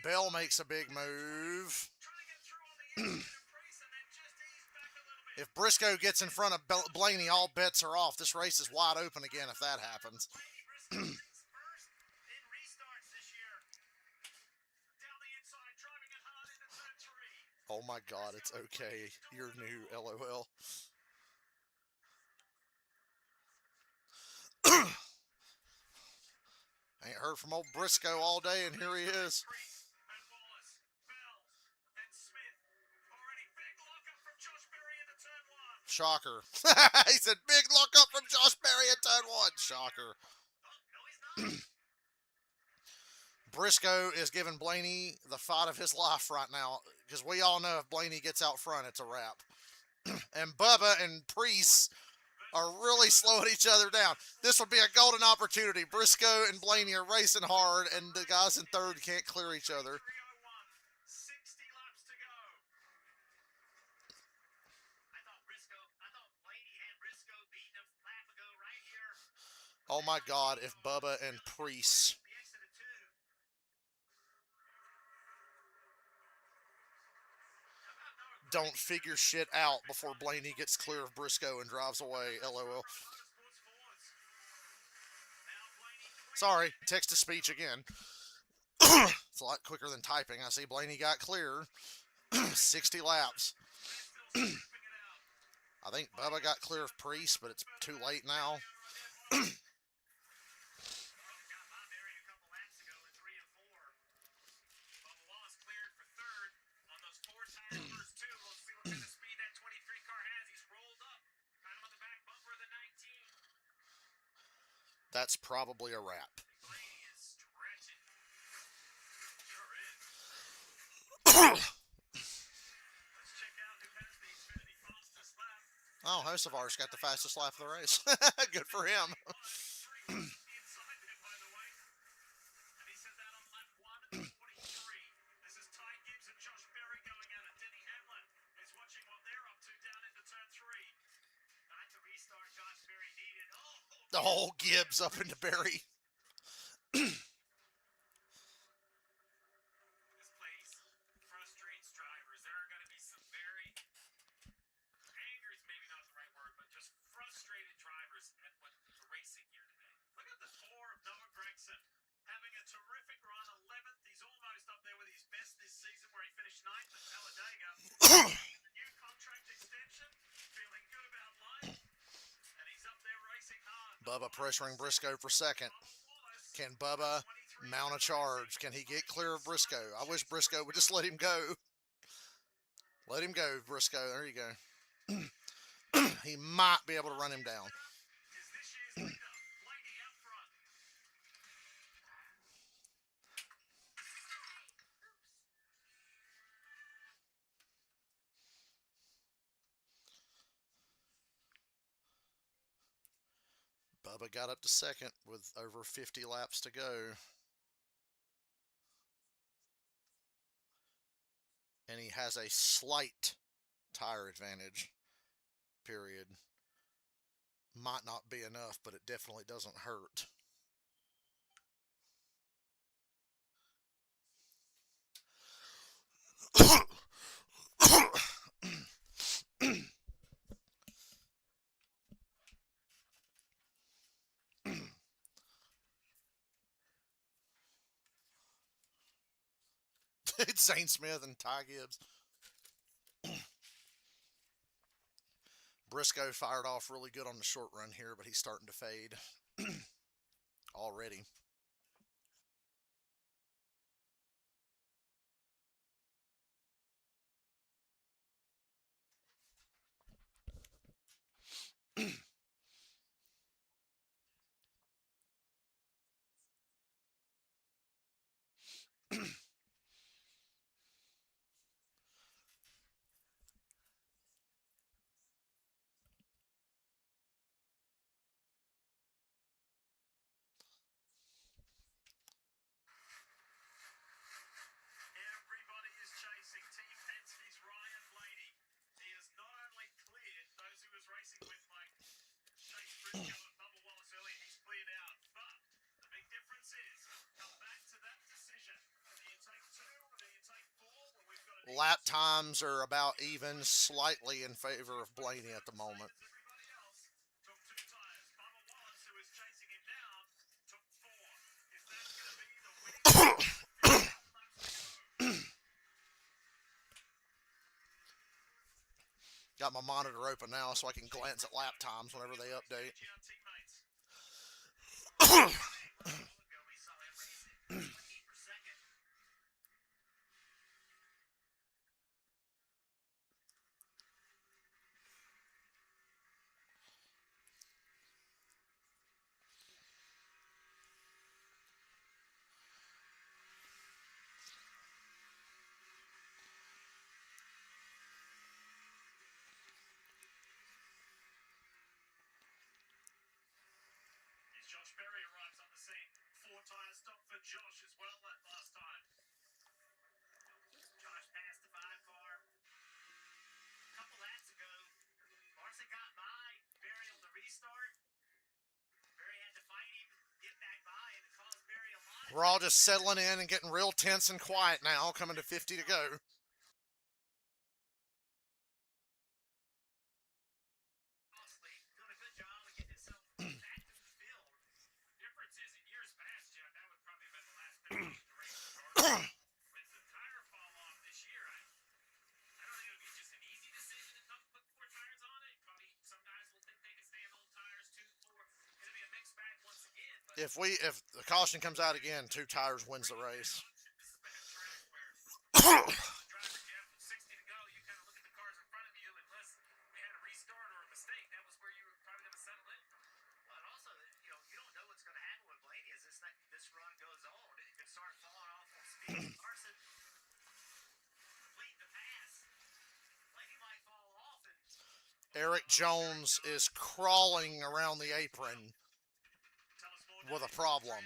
Bell makes a big move. trying to get through on the inside of Preece and then just ease back a little bit. If Briscoe gets in front of Blaney, all bets are off. This race is wide open again if that happens. Blaney Briscoe sits first in restarts this year. Down the inside, driving it hard into turn 3. Oh my God, it's okay. You're new, LOL. Ain't heard from old Briscoe all day, and here he is. Preece and Wallace, Bell and Smith. Already big lockup from Josh Berry into turn 1. Shocker. He said, big look up from Josh Berry at turn 1. Shocker. Oh, no, he's not. Briscoe is giving Blaney the fight of his life right now, because we all know if Blaney gets out front, it's a wrap. And Bubba and Preece are really slowing each other down. This will be a golden opportunity. Briscoe and Blaney are racing hard, and the guys in third can't clear each other. 3:01, 60 laps to go. I thought Blaney had Briscoe beaten a lap ago right here. Oh my God, if Bubba and Preece The exit of 2. don't figure shit out before Blaney gets clear of Briscoe and drives away, LOL. Sorry, text-to-speech again. It's a lot quicker than typing. I see Blaney got clear. 60 laps. I think Bubba got clear of Preece, but it's too late now. That's probably a wrap. Oh, Hocevar's got the fastest lap of the race. Good for him. Oh, Gibbs up into Barry. Having a terrific run, 11th. He's almost up there with his best this season, where he finished 9th at Talladega. New contract extension, feeling good about life, and he's up there racing hard. Bubba pressuring Briscoe for second. Can Bubba mount a charge? Can he get clear of Briscoe? I wish Briscoe would just let him go. Let him go, Briscoe. There you go. He might be able to run him down. Bubba got up to second with over 50 laps to go. And he has a slight tire advantage, period. Might not be enough, but it definitely doesn't hurt. It's Zane Smith and Ty Gibbs. Briscoe fired off really good on the short run here, but he's starting to fade already. Everybody is chasing Team Penske's Ryan Blaney. He has not only cleared those he was racing with, like Chase Briscoe and Bubba Wallace earlier, he's cleared out. But the big difference is, come back to that decision. Do you take 2 or do you take 4? Well, we've got an Lap times are about even, slightly in favor of Blaney at the moment. everybody else took 2 tires. Bubba Wallace, who was chasing him down, took 4. Is that going to be the winning? Got my monitor open now so I can glance at lap times whenever they update. Josh Berry arrives on the scene. 4 tire stop for Josh as well that last time. Josh passed the 5 car. A couple laps ago, Larson got by Berry on the restart. Berry had to fight him, get back by, and it caused Berry a lot of We're all just settling in and getting real tense and quiet now, coming to 50 to go. costly. Doing a good job of getting himself back to the field. Difference is, in years past, Jeff, that would probably have been the last pit the race started. With the tire fall off this year, I don't think it would be just an easy decision to come put 4 tires on it. Probably some guys will think they can stay on old tires 2, 4. It'll be a mixed bag once again. But If the caution comes out again, 2 tires wins the race. this has been a track where the driver, Jeff, with 60 to go, you kind of look at the cars in front of you, unless we had a restart or a mistake, that was where you were probably going to settle in. Well, and also, you don't know what's going to happen with Blaney as this run goes on. It could start falling off on speed. Larson completing the pass. Blaney might fall off, and Eric Jones is crawling around the apron with a problem.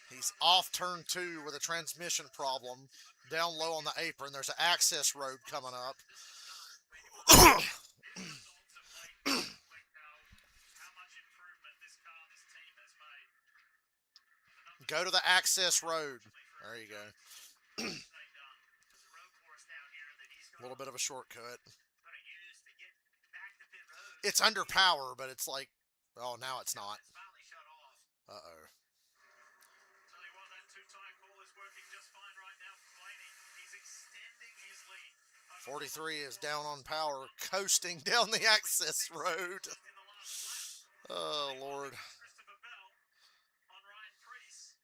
He's off turn 2 with a transmission problem. Down low on the apron, there's an access road coming up. How much improvement this car, this team has made. Go to the access road. There you go. there's a road course down here that he's A little bit of a shortcut. going to use to get back to pit road. It's under power, but it's like, oh, now it's not. It's finally shut off. Uh-oh. Tell you what, that 2-tire call is working just fine right now for Blaney. He's extending his lead. 43 is down on power, coasting down the access road. In the last lap, Oh, Lord. Christopher Bell on Ryan Preece.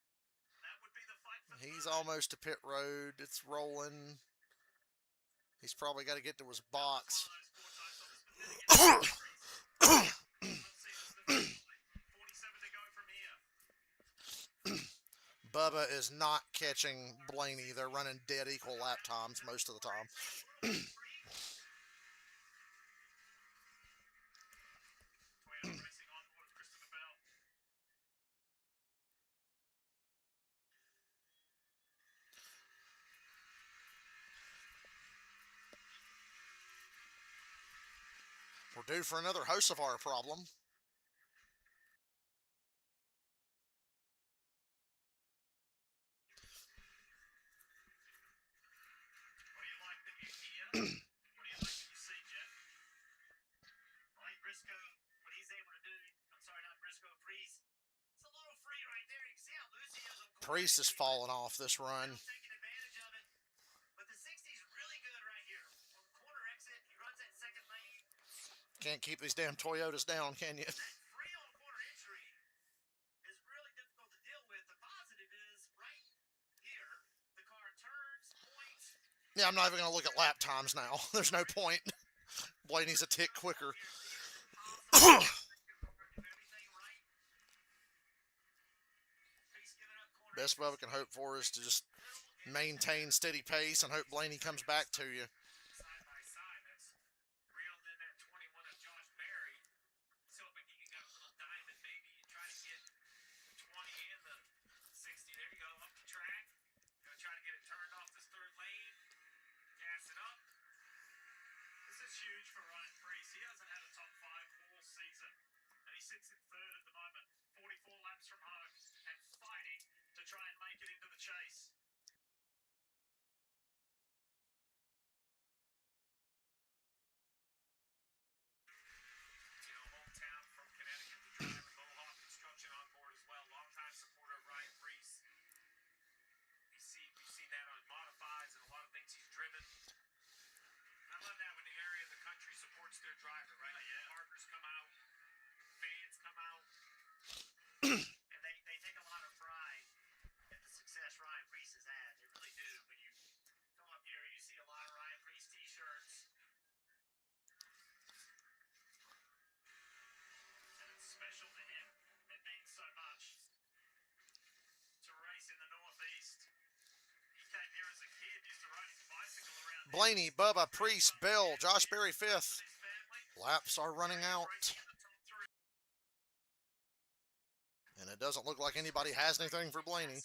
That would be the fight for He's third. almost to pit road. It's rolling. He's probably got to get to his box. Those 4 tire stops, but then again, 47 to go from here. Bubba is not catching Blaney. They're running dead equal lap times most of the time. Toyota Racing on board Christopher Bell. We're due for another Hocevar problem. What do you like the Priest is falling off this run. Taking advantage of it. But the 60's really good right here. On the corner exit, he runs that second lane. Can't keep these damn Toyotas down, can you? That free on corner entry is really difficult to deal with. The positive is right here, the car turns, points. Yeah, I'm not even going to look at lap times now. There's no point. Blaney's a tick quicker. Best Bubba can hope for is to just maintain steady pace and hope Blaney comes back to you. Side by side, that's reeled in that 21 of Josh Berry. He's hoping he can get a little diamond maybe and try to get the 20 and the 60. There you go, up the track. Gonna try to get it turned off this third lane. Gas it up. This is huge for Ryan Priest. He hasn't had a top 5 all season, and he sits in third at the moment, 44 laps from home, and fighting to try and make it into the chase. Hometown from Connecticut, the driver, Mohawk Construction on board as well. Longtime supporter of Ryan Priest. We've seen that on modifieds and a lot of things he's driven. I love that when the area of the country supports their driver, right? Partners come out, fans come out. And they take a lot of pride in the success Ryan Priest has had. They really do. When you come up here, you see a lot of Ryan Priest t-shirts. And it's special to him. It means so much to race in the Northeast. He came here as a kid, used to ride his bicycle around. Blaney, Bubba, Priest, Bell, Josh Berry 5th. Laps are running out. And it doesn't look like anybody has anything for Blaney.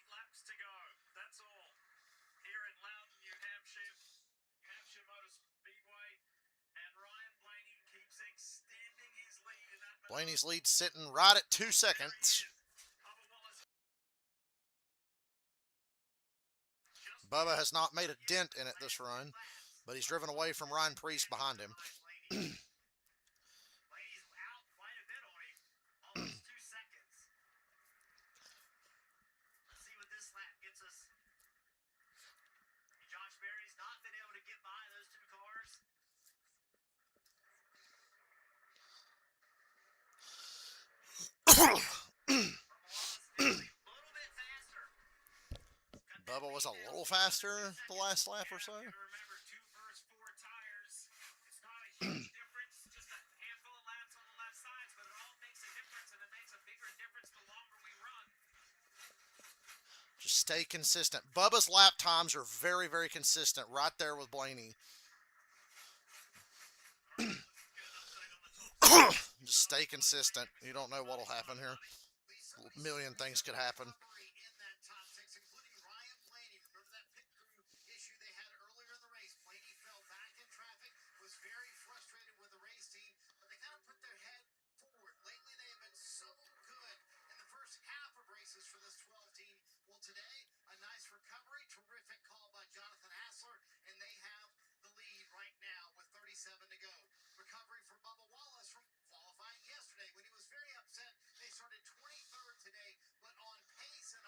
Laps to go. That's all. Here in Loudon, New Hampshire Motor Speedway, and Ryan Blaney keeps extending his lead in that. Blaney's lead sitting right at 2 seconds. Bubba has not made a dent in it this run, but he's driven away from Ryan Priest behind him. Blaney's out quite a bit on him. Almost 2 seconds. Let's see what this lap gets us. Josh Berry's not been able to get by those 2 cars. Bubba was a little faster the last lap or so. Remember, 2 first 4 tires. It's not a huge difference, just a handful of laps on the left sides, but it all makes a difference, and it makes a bigger difference the longer we run. Just stay consistent. Bubba's lap times are very, very consistent right there with Blaney. Just stay consistent. You don't know what'll happen here. A million things could happen. For this 12 team. Well, today, a nice recovery. Terrific call by Jonathan Hassler, and they have the lead right now with 37 to go. Recovery for Bubba Wallace from qualifying yesterday when he was very upset. They started 23rd today, but on pace and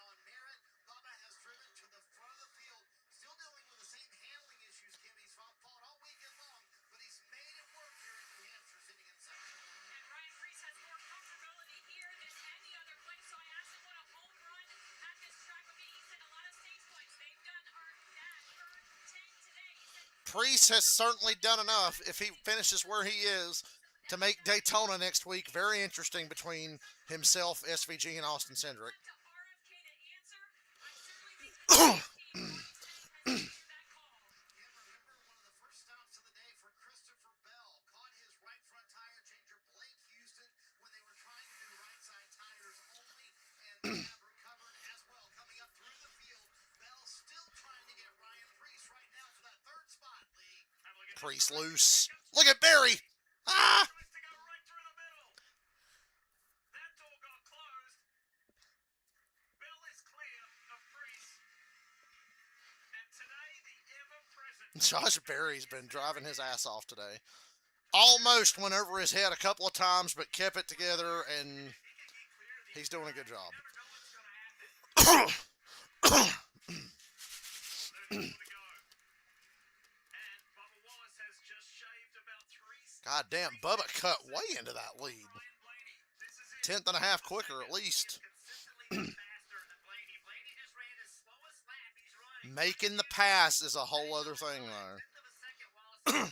Priest has certainly done enough, if he finishes where he is, to make Daytona next week very interesting between himself, SVG, and Austin Cindric. Remember one of the first stops of the day for Christopher Bell. Caught his right front tire changer, Blake Houston, when they were trying to do right side tires only, and they have recovered as well. Coming up through the field, Bell still trying to get Ryan Priest right now for that third spot, Lee. Priest loose. Look at Barry. Ah! Tries to go right through the middle. That door got closed. Bell is clear of Priest. And today, the ever-present Josh Berry's been driving his ass off today. Almost went over his head a couple of times, but kept it together, and he's doing a good job. God damn, Bubba cut way into that lead. 10th and a half quicker, at least. Making the pass is a whole other thing, though.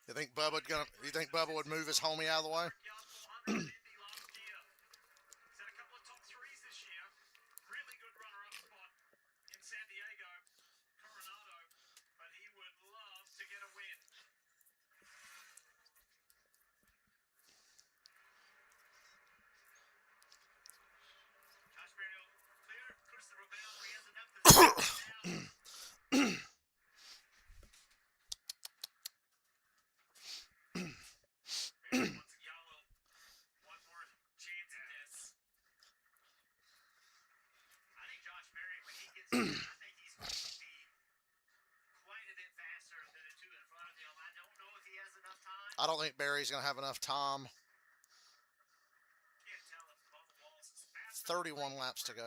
You think Bubba would move his homie out of the way? I don't think Barry's going to have enough time. 31 laps to go.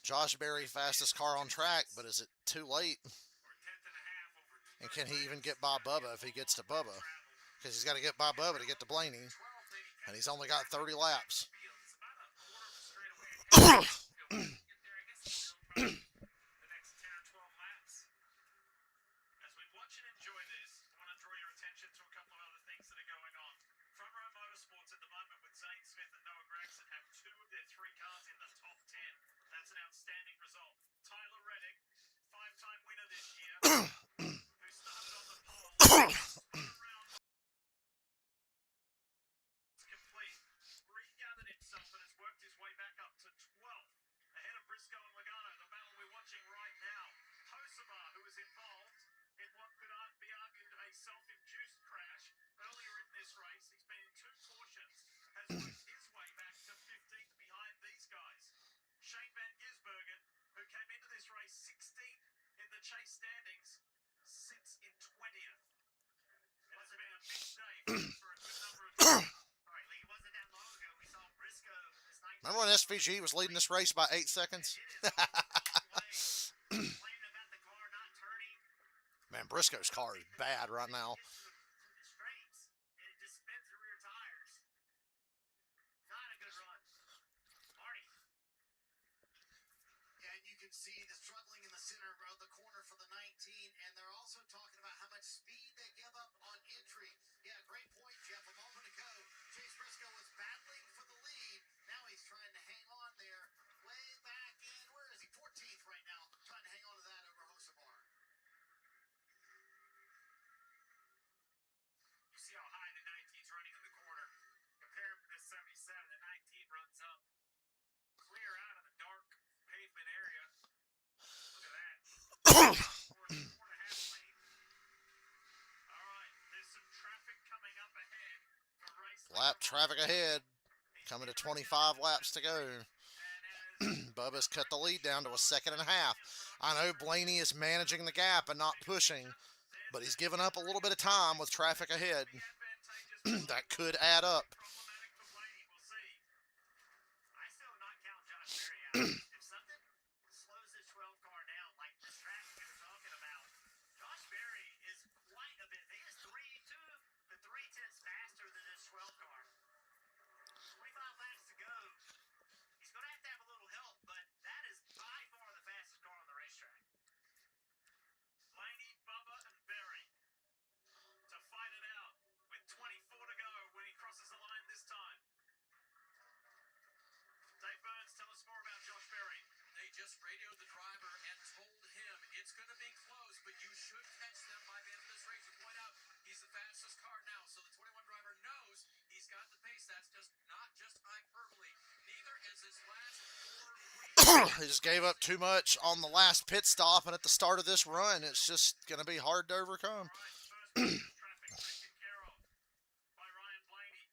Josh Berry, fastest car on track, but is it too late? And can he even get by Bubba if he gets to Bubba? Because he's got to get by Bubba to get to Blaney, and he's only got 30 laps. Chase standings sits in 20th. It has been a big day for a good number of drivers. All right, Lee, it wasn't that long ago we saw Briscoe. Remember when SVG was leading this race by 8 seconds? Man, Briscoe's car is bad right now. See the struggling in the center of the corner for the 19, and they're also talking about how much speed they give up on entry. Yeah, great point, Jeff. A moment ago, Chase Briscoe was battling for the lead. Now he's trying to hang on there way back in, where is he? 14th right now, trying to hang on to that over Hosamar. You see how high the 19's running in the corner. Compare him to the 77, the 19 runs up clear out of the dark pavement area. Lap traffic ahead. Coming to 25 laps to go. Bubba's cut the lead down to a second and a half. I know Blaney is managing the gap and not pushing, but he's given up a little bit of time with traffic ahead. That could add up. I still would not count Josh Berry out. If something slows this 12 car down, like this traffic you're talking about, Josh Berry is quite a bit. He is 3 tenths faster than this 12 car. 25 laps to go. He's going to have a little help, but that is by far the fastest car on the racetrack. Blaney, Bubba, and Berry to fight it out with 24 to go when he crosses the line this time. Dave Burns, tell us more about Josh Berry. They just radioed the driver and told him it's going to be close, but you should catch them by the end of this race. To point out, he's the fastest car now, so the 21 driver knows he's got the pace. That's just not just hyperbole. Neither is his last 4 weeks. He just gave up too much on the last pit stop and at the start of this run. It's just going to be hard to overcome. Traffic taken care of by Ryan Blaney.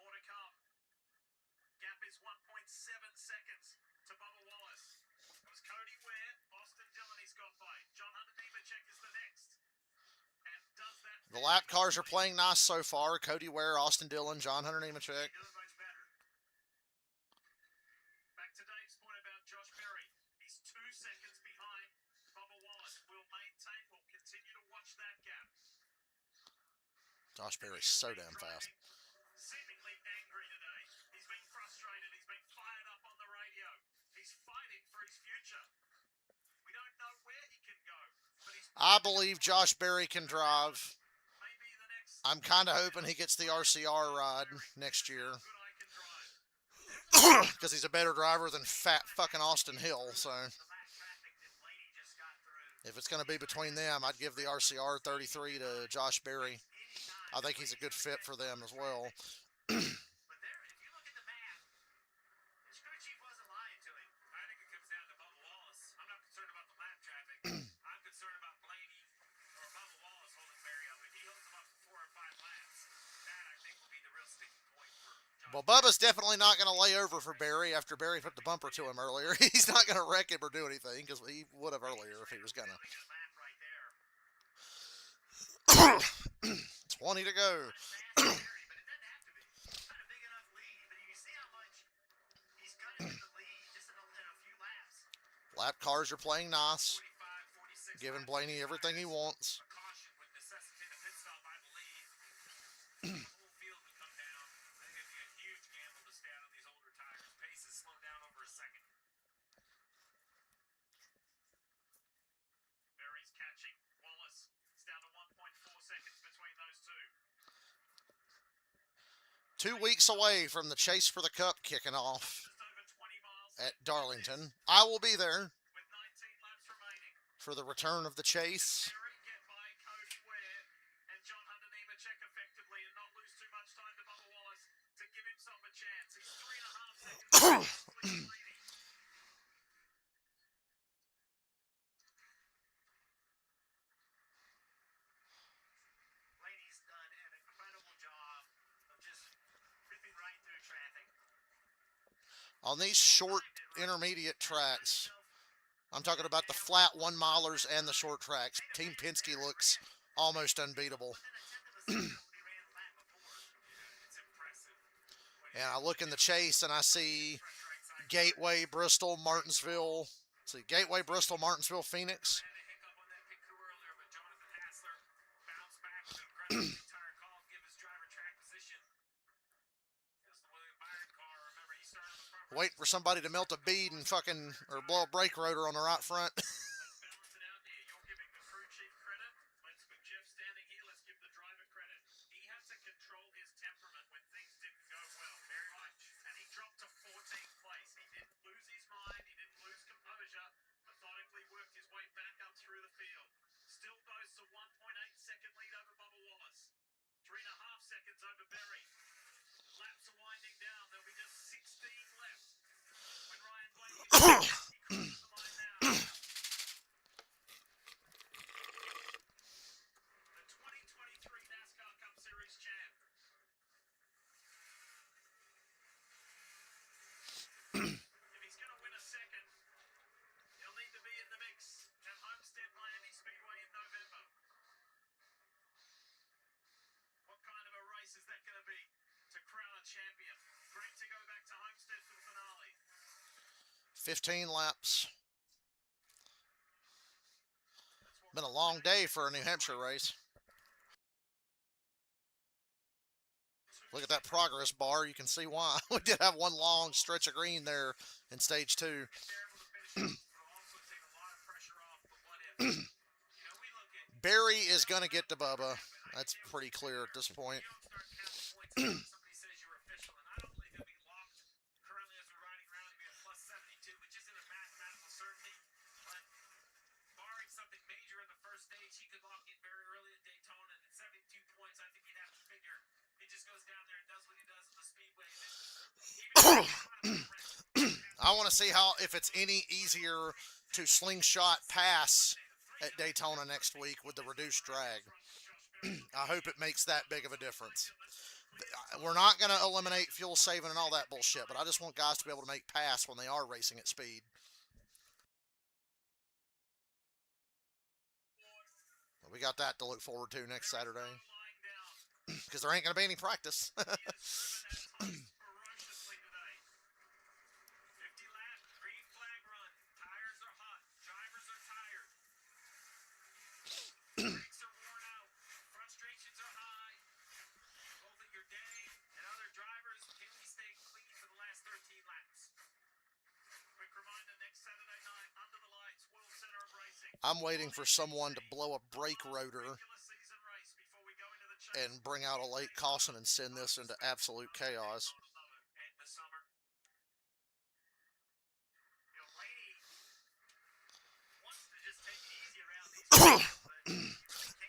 More to come. Gap is 1.7 seconds to Bubba Wallace. It was Cody Ware, Austin Dillon he's got by. John Hunter Nemechek is the next. And does that... The lap cars are playing nice so far. Cody Ware, Austin Dillon, John Hunter Nemechek. Back to Dave's point about Josh Berry. He's 2 seconds behind Bubba Wallace. We'll continue to watch that gap. Josh Berry's so damn fast. Seemingly angry today. He's been frustrated. He's been fired up on the radio. He's fighting for his future. We don't know where he can go, but he's... I believe Josh Berry can drive. Maybe the next... I'm kind of hoping he gets the RCR ride next year. Good I can drive. Because he's a better driver than fat fucking Austin Hill. So if it's going to be between them, I'd give the RCR 33 to Josh Berry. I think he's a good fit for them as well. But there, if you look at the map, his crew chief wasn't lying to him. I think it comes down to Bubba Wallace. I'm not concerned about the lap traffic. I'm concerned about Blaney or Bubba Wallace holding Berry up. If he holds him up for 4 or 5 laps, that I think will be the real sticking point for Josh. Well, Bubba's definitely not going to lay over for Berry after Berry put the bumper to him earlier. He's not going to wreck him or do anything because he would have earlier if he was going to. 20 to go. Lap cars are playing nice, giving Blaney everything he wants. Berry's catching Wallace. It's down to 1.4 seconds between those two. 2 weeks away from the chase for the cup kicking off Just over 20 miles at Darlington. I will be there with 19 laps remaining. for the return of the chase. Berry get by Cody Ware and John Hunter Nemechek effectively and not lose too much time to Bubba Wallace to give himself a chance. He's 3.5 seconds. Blaney's done an incredible job of just ripping right through traffic. On these short intermediate tracks, I'm talking about the flat 1 milers and the short tracks, Team Penske looks almost unbeatable. And I look in the chase and I see Gateway, Bristol, Martinsville. See, Gateway, Bristol, Martinsville, Phoenix. Waiting for somebody to melt a bead and fucking, or blow a brake rotor on the right front. Let's balance it out here. You're giving the crew chief credit. Let's, with Jeff standing here, let's give the driver credit. He had to control his temperament when things didn't go well very much. And he dropped to 14th place. He didn't lose his mind. He didn't lose composure. Methodically worked his way back up through the field. Still boasts a 1.8 second lead over Bubba Wallace. 3.5 seconds over Berry. Laps are winding down. There'll be just 16 left. When Ryan Blaney he crosses the line now. The 2023 NASCAR Cup Series champion 15 laps. Been a long day for a New Hampshire race. Look at that progress bar. You can see why. We did have one long stretch of green there in stage 2. Barry is going to get to Bubba. That's pretty clear at this point. Something major in the first stage, he could lock in very early at Daytona, and at 72 points, I think you'd have to figure he just goes down there and does what he does at the Speedway. I want to see if it's any easier to slingshot pass at Daytona next week with the reduced drag. I hope it makes that big of a difference. We're not going to eliminate fuel saving and all that bullshit, but I just want guys to be able to make pass when they are racing at speed. We got that to look forward to next Saturday. Because there ain't going to be any practice. I'm waiting for someone to blow a brake rotor and bring out a late caution and send this into absolute chaos.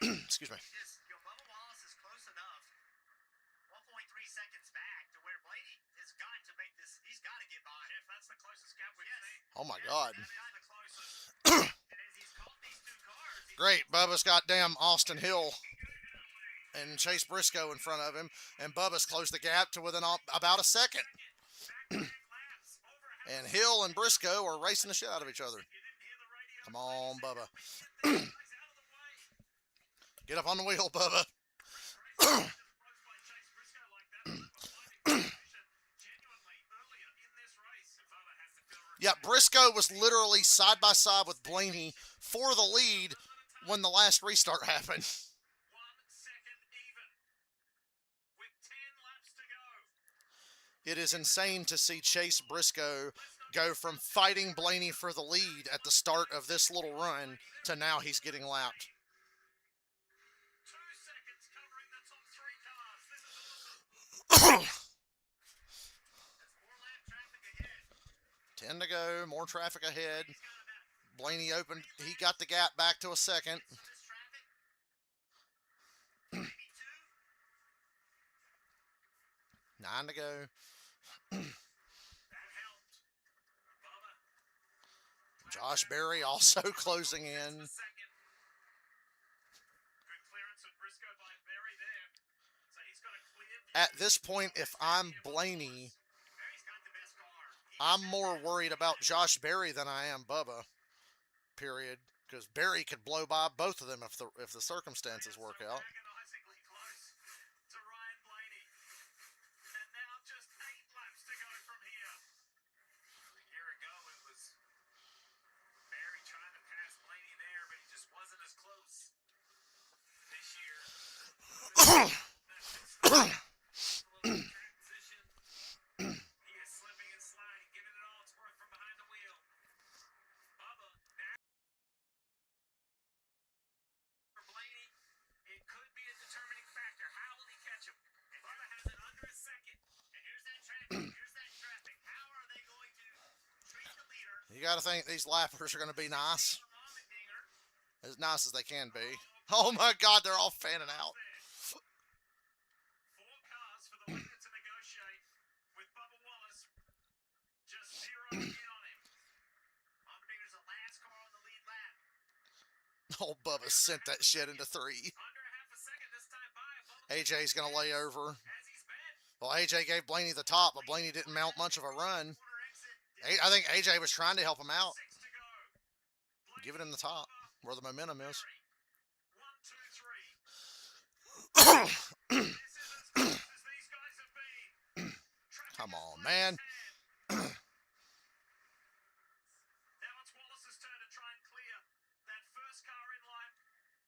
Excuse me. Bubba Wallace is close enough, 1.3 seconds back, to where Blaney has got to make this. He's got to get by. If that's the closest gap we've seen. Oh my God. Great, Bubba's got damn Austin Hill and Chase Briscoe in front of him, and Bubba's closed the gap to within about a second. And Hill and Briscoe are racing the shit out of each other. Come on, Bubba. Get up on the wheel, Bubba. Yeah, Briscoe was literally side by side with Blaney for the lead when the last restart happened. 1 second even with 10 laps to go. It is insane to see Chase Briscoe go from fighting Blaney for the lead at the start of this little run to now he's getting lapped. 2 seconds covering the top 3 cars. This is awesome. 10 to go, more traffic ahead. Blaney opened, he got the gap back to a second. 9 to go. Josh Berry also closing in. At this point, if I'm Blaney, I'm more worried about Josh Berry than I am Bubba, period. Because Berry could blow by both of them if the circumstances work out. You got to think these lappers are going to be nice. As nice as they can be. Oh my God, they're all fanning out. 4 cars for the leader to negotiate with Bubba Wallace. Just 0 in on him. Undermeter's the last car on the lead lap. Oh, Bubba sent that shit into 3. Under a half a second this time by. AJ's going to lay over. Well, AJ gave Blaney the top, but Blaney didn't mount much of a run. I think AJ was trying to help him out. Giving him the top, where the momentum is. 1, 2, 3. Come on, man.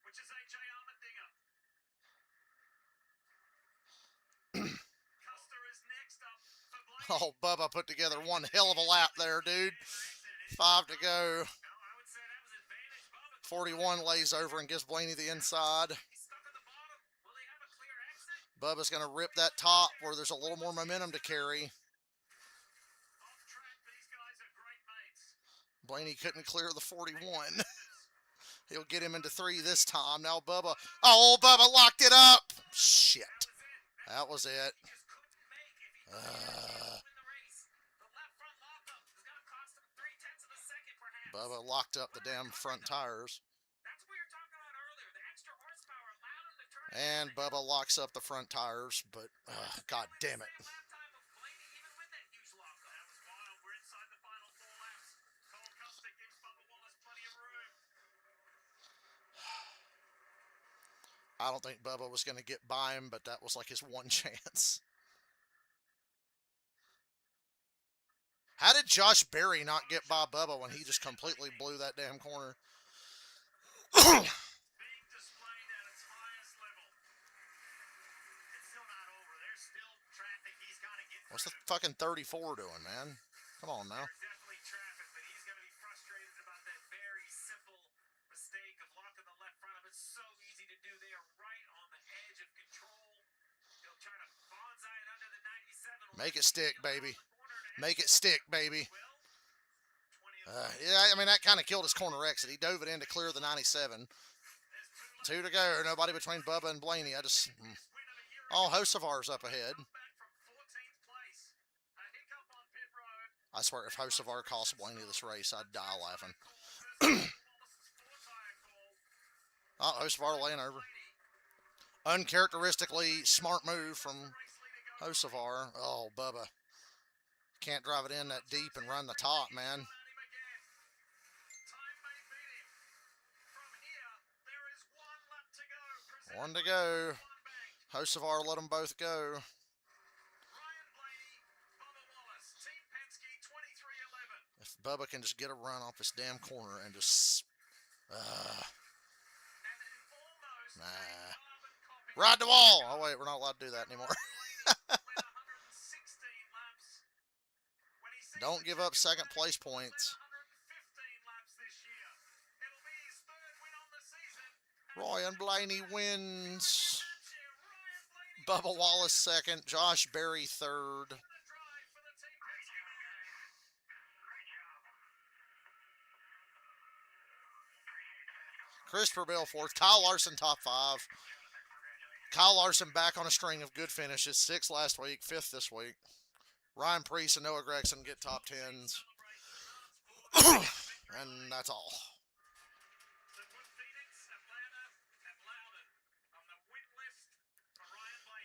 which is AJ Armandinger. Custer is next up for Blaney. Oh, Bubba put together one hell of a lap there, dude. 5 to go. No, I would say that was advantage. Bubba 41 lays over and gives Blaney the inside. he's stuck at the bottom. Will he have a clear exit? Bubba's going to rip that top where there's a little more momentum to carry. Off track, these guys are great mates. Blaney couldn't clear the 41. He'll get him into 3 this time. Now Bubba. Oh, Bubba locked it up. Shit. That was it. Just couldn't make if he win the race. The left front lockup is going to cost him 0.3 of a second, perhaps. Bubba locked up the damn front tires. That's what you were talking about earlier. The extra horsepower allowed him to turn. And Bubba locks up the front tires, but god damn it. Same lap time of Blaney, even with that huge lockup. That was wild. We're inside the final 4 laps. Cole Custer gives Bubba Wallace plenty of room. I don't think Bubba was going to get by him, but that was like his one chance. How did Josh Berry not get by Bubba when he just completely blew that damn corner? Being displayed at its highest level. It's still not over. There's still traffic he's got to get What's the through. fucking 34 doing, man? Come on now. There's definitely traffic, but he's going to be frustrated about that very simple mistake of locking the left front of it. So easy to do there, right on the edge of control. He'll try to bonsai it under the 97. Make it stick, baby. Make it stick, baby. Well, 20 Yeah, I mean, that kind of killed his corner exit. He dove it in to clear the 97. 2 to go. Nobody between Bubba and Blaney. Oh, Hocevar's up ahead. back from 14th place. A hiccup on pit road. I swear, if Hocevar cost Blaney this race, I'd die laughing. Oh, Hocevar laying over. Uncharacteristically smart move from Hocevar. Oh, Bubba. Can't drive it in that deep and run the top, man. One to go. Hocevar let them both go. If Bubba can just get a run off this damn corner and just... nah. Ride the wall! Oh, wait, we're not allowed to do that anymore. Don't give up second place points. Ryan Blaney wins. Bubba Wallace second. Josh Berry third. Christopher Bell fourth. Kyle Larson top 5. Kyle Larson back on a string of good finishes. 6th last week, 5th this week. Ryan Preece and Noah Gregson get top 10s. And that's all.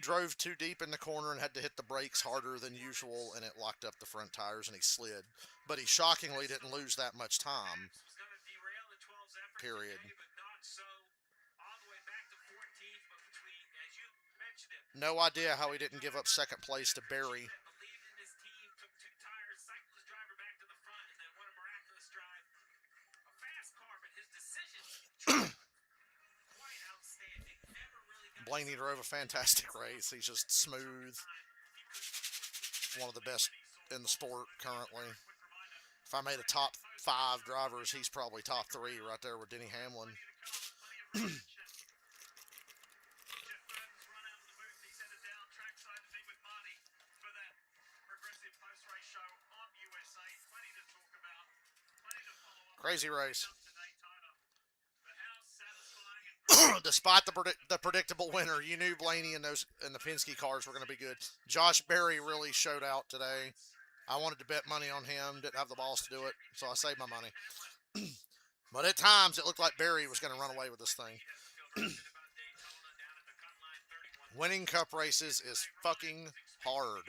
Drove too deep in the corner and had to hit the brakes harder than usual, and it locked up the front tires and he slid. But he shockingly didn't lose that much time. Period. No idea how he didn't give up second place to Berry. Blaney drove a fantastic race. He's just smooth. One of the best in the sport currently. If I made a top 5 drivers, he's probably top 3 right there with Denny Hamlin. Crazy race. Despite the predictable winner, you knew Blaney and the Penske cars were going to be good. Josh Berry really showed out today. I wanted to bet money on him, didn't have the balls to do it, so I saved my money. But at times, it looked like Berry was going to run away with this thing. Winning cup races is fucking hard.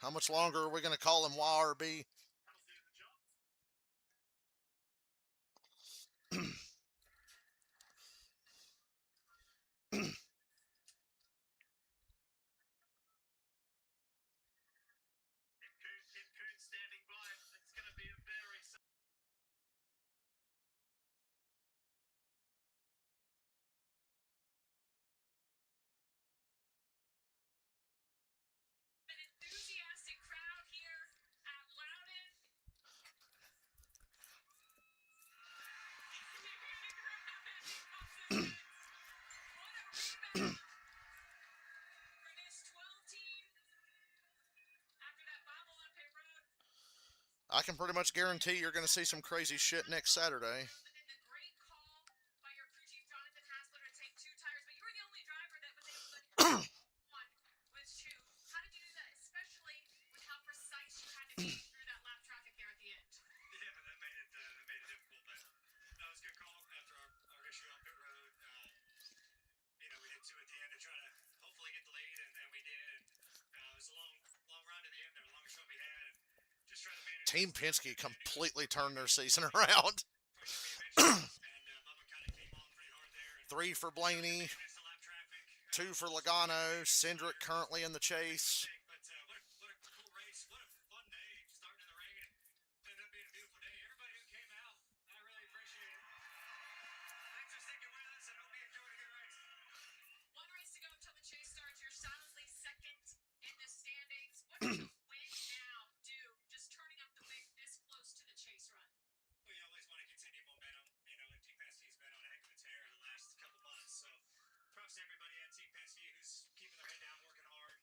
How much longer are we going to call him YRB? Kim Coon standing by. It's going to be a very An enthusiastic crowd here at Loudon. What a rebound for this 12 team after that bobble on pit road. I can pretty much guarantee you're going to see some crazy shit next Saturday. But then the great call by your crew chief Jonathan Hassler to take 2 tires, but you were the only driver that was able to hit one with 2. How did you do that, especially with how precise you had to be through that lap traffic there at the end? Yeah, that made it difficult, but that was a good call after our issue on pit road. We did 2 at the end to try to hopefully get the lead, and we did. It was a long run to the end there, the longest run we had, and just trying to manage. Team Penske completely turned their season around. And Bubba kind of came on pretty hard there. 3 for Blaney, Managed the lap traffic. 2 for Logano, Cindric currently in the chase. But what a cool race. What a fun day starting in the rain. It ended up being a beautiful day. Everybody who came out, I really appreciate it. Thanks for sticking with us, and hope you enjoyed a good race. 1 race to go until the chase starts. You're solidly second in the standings. What does the win now do? Just turning up the wick this close to the chase run. We always want to continue momentum. And Team Penske has been on a heck of a tear the last couple months. So props to everybody at Team Penske who's keeping their head down, working hard.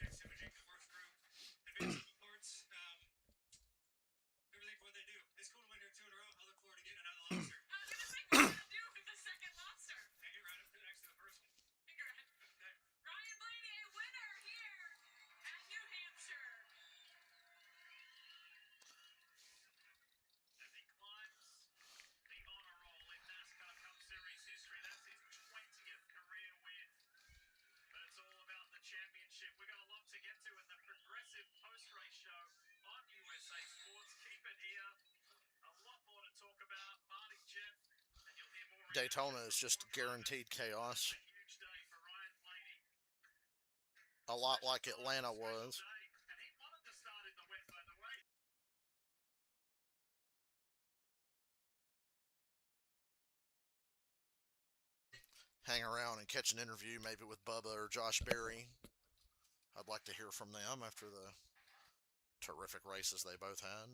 Thanks to the work group. Advanced parts. Everything for what they do. It's cool to win here 2 in a row. I look forward to getting another lobster. I was going to say, what are you going to do with the second lobster? Hang it right up to next to the first one. Congrats. Ryan Blaney, a winner here at New Hampshire. as he climbs the honor roll in NASCAR Cup Series history. That's his 20th career win. But it's all about the championship. We've got a lot to get to in the progressive post-race show on USA Sports. Keep it here. A lot more to talk about. Marty, Jeff, and you'll hear more. Daytona is just guaranteed chaos. A huge day for Ryan Blaney. A lot like Atlanta was. And he wanted to start in the wet, by the way. Hang around and catch an interview maybe with Bubba or Josh Berry. I'd like to hear from them after the terrific races they both had.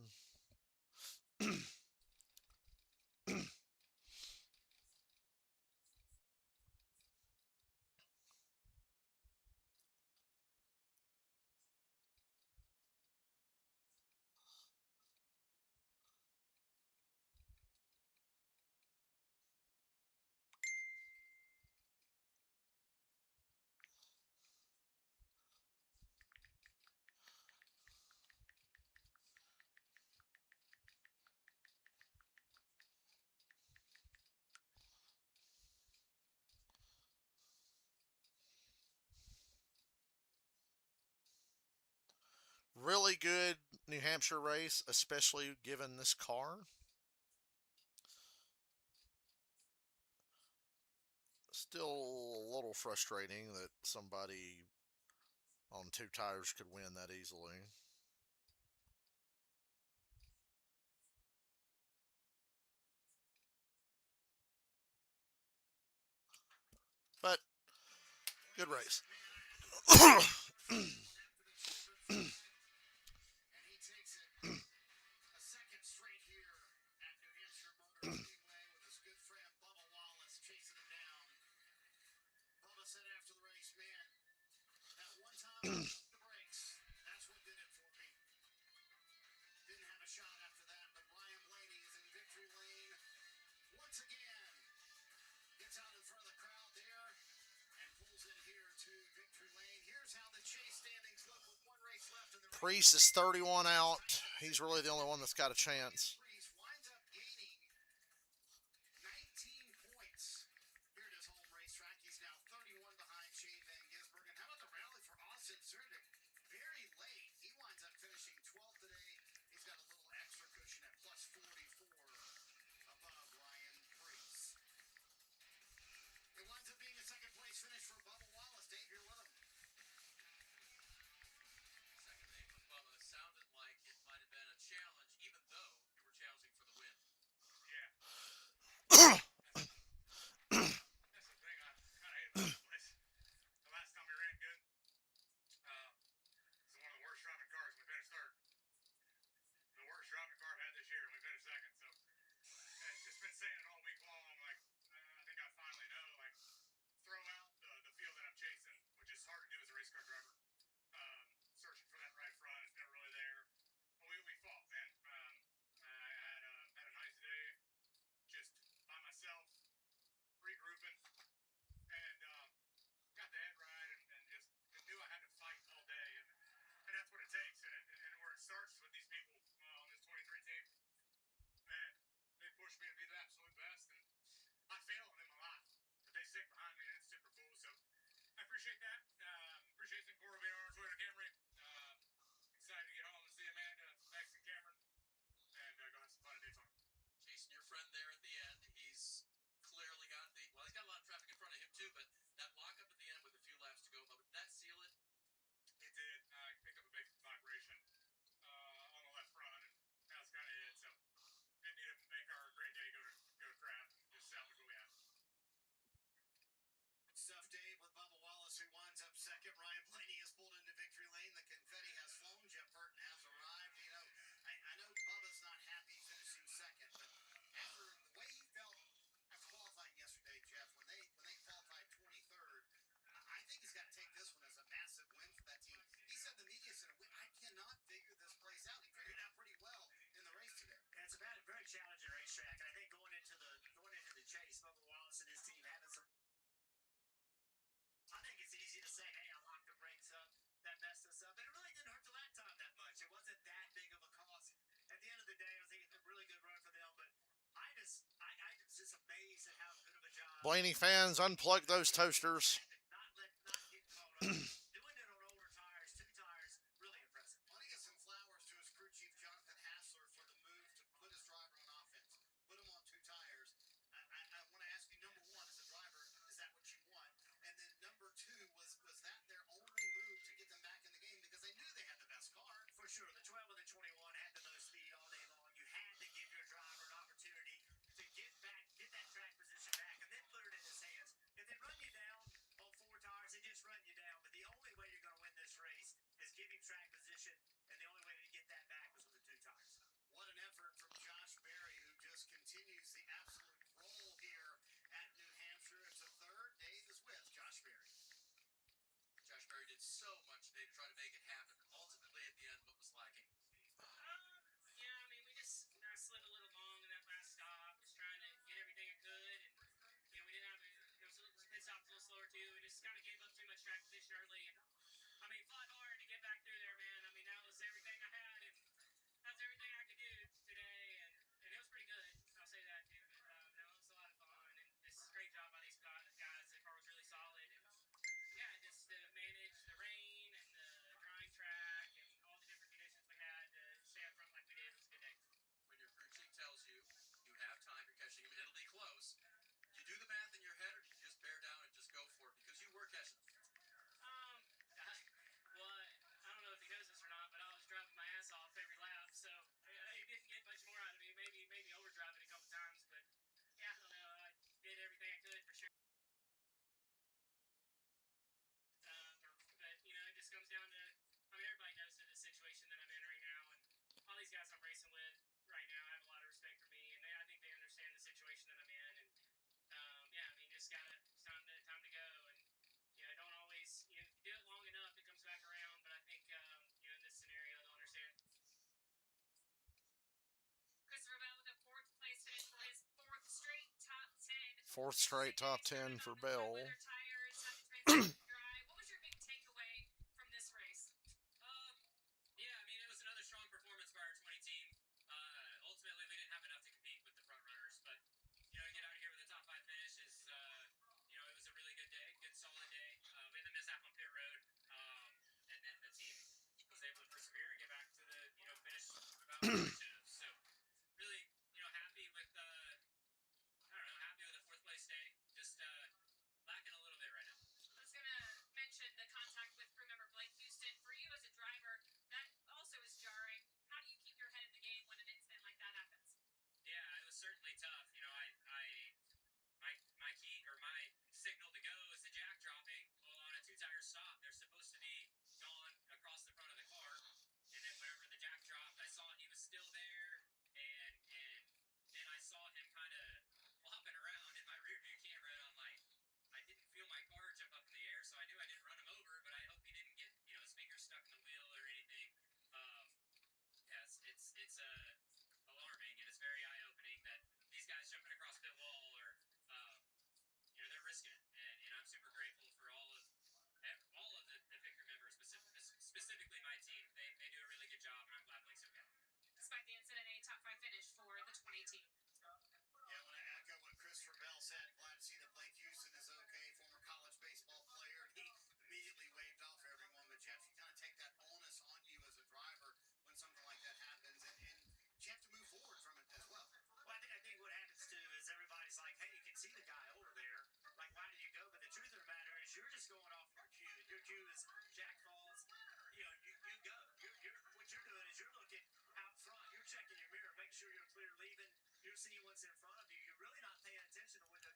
Really good New Hampshire race, especially given this car. Still a little frustrating that somebody on 2 tires could win that easily. But good race. And he takes it a second straight here at New Hampshire Motor Speedway with his good friend Bubba Wallace chasing him down. Bubba said after the race, man, that one time I took the brakes, that's what did it for me. Didn't have a shot after that, but Ryan Blaney is in victory lane once again. Gets out in front of the crowd there and pulls in here to victory lane. Here's how the chase standings look with 1 race left in the race. Priest is 31 out. He's really the only one that's got a chance. Priest winds up gaining 19 points here at his home racetrack. He's now 31 Shane Van Gisbergen. How about the rally for Austin Cerndick? Very late. He winds up finishing 12th today. He's got a little extra cushion at plus 44 above Ryan Preece. It winds up being a second place finish for Bubba Wallace. Dave, you're with him. Second name for Bubba sounded like it might have been a challenge, even though you were challenging for the win. Yeah. That's the thing I kind of hate about this place. The last time we ran good, it's one of the worst driving cars. We finished third. The worst driving car I've had this year, and we finished second. So it's just been saying it all week long. Like I think I finally know. Like throw out the field that I'm chasing, which is hard to do as a race car driver. Searching for that right front, it's never really there. But we fought, man. I had a nice day, just by myself, regrouping, and got the head right, and just knew I had to fight all day, and that's what it takes. And where it starts with these people on this 23 team, that they push me to be the absolute best, and I fail them in my life, but they stick behind me, and it's super cool. So I appreciate that. Appreciate some Cora being on our way to Camry. Excited to get home and see Amanda, Max, and Cameron, and go have some fun at Daytona. Jason, your friend there at the end, he's clearly got he's got a lot of traffic in front of him too, but that lockup at the end with a few laps to go, but did that seal it? It did. I picked up a big vibration on the left front, and that was kind of it. So didn't need to make our great day go to crap. Just salvage what we have. Stuff, Dave, with Bubba Wallace, who winds up second. Ryan Blaney has pulled into victory lane. The confetti has flown. Jeff Burton has arrived. You know, I know Bubba's not happy finishing second, but after the way he felt after qualifying yesterday, Jeff, when they qualified 23rd, I think he's got to take this one as a massive win for that team. He said the media said, I cannot figure this place out. He figured it out pretty well in the race today. And it's a very challenging racetrack. And I think going into the chase, Bubba Wallace and his team having some. I think it's easy to say, hey, I locked the brakes up. That messed us up. And it really didn't hurt the lap time that much. It wasn't that big of a cost. At the end of the day, I think it's a really good run for them. But I'm just amazed at how good of a job. Blaney fans, unplug those toasters. Not get caught up. Doing it on older tires, 2 tires, really impressive. I want to give some flowers to his crew chief, Jonathan Hassler, for the move to put his driver on offense, put him on 2 tires. I want to ask you, number one, as a driver, is that what you want? And then number 2, was that their only move to get them back in the game because they knew they had the best car? For sure. The 12 and the 21 had the most speed all day long. You had to give your driver an opportunity to get that track position back, and then put it in his hands. If they run you down on 4 tires, they just run you down. But the only way you're going to win this race is give him track position, and the only way to get that back was with the 2 tires. What an effort from Josh Berry, who just continues the absolute roll here at New Hampshire. It's a third. Dave is with Josh Berry. Josh Berry did so much today to try to make it happen. Ultimately, at the end, what was lacking? Yeah, I mean, we just slid a little long in that last stop. Was trying to get everything I could, and we didn't have pit stop was a little slower too. We just kind of gave up too much track position early. And I mean, fought hard to get back through there, man. I mean, that was everything I had, and that's everything I could do today, and it was pretty good. I'll say that too. But no, it was a lot of fun, and just a great job by these guys. The car was really solid, and yeah, just to manage the rain and the drying track and all the different conditions we had to stay up front like we did. It was a good day. When your crew chief tells you you have time, you're catching him, it'll be close. Do you do the math in your head, or do you just bear down and just go for it? Because you were catching them. Well, I don't know if he knows this or not, but I was driving my ass off every lap, so he didn't get much more out of me. Maybe overdrive it a couple times, but yeah, I don't know. I did everything I could for sure. But you know, it just comes down to. I mean, everybody knows the situation that I'm in right now, and all these guys I'm racing with right now have a lot of respect for me, and I think they understand the situation that I'm in, and yeah, I mean, just it's time to go, and you know, don't always if you do it long enough, it comes back around, but I think you know, in this scenario, they'll understand. Christopher Bell with a 4th place finish for his 4th straight top 10. 4th straight top 10 for Bell. Weather tires, haven't been dry. What was your big takeaway from this race? Yeah, I mean, it was another strong performance by our 20 team. Ultimately, we didn't have enough to compete with the front runners, but you know, to get out of here with a top 5 finish is, you know, it was a really good day, good solid day. We expect the incident a top 5 finish for the 20 team. Yeah, I want to echo what Christopher Bell said. Glad to see that Blake Houston is okay, former college baseball player, and he immediately waved off everyone. But Jeff, you kind of take that onus on you as a driver when something like that happens, and you have to move forward from it as well. Well, I think what happens too is everybody's like, hey, you can see the guy over there. Like, why did you go? But the truth of the matter is, you're just going off your cue. Your cue is Jack Falls. You know, you go. What you're doing is you're looking out front. You're checking your mirror, make sure you're clear leaving. You're seeing what's in front of you. You're really not paying attention to what the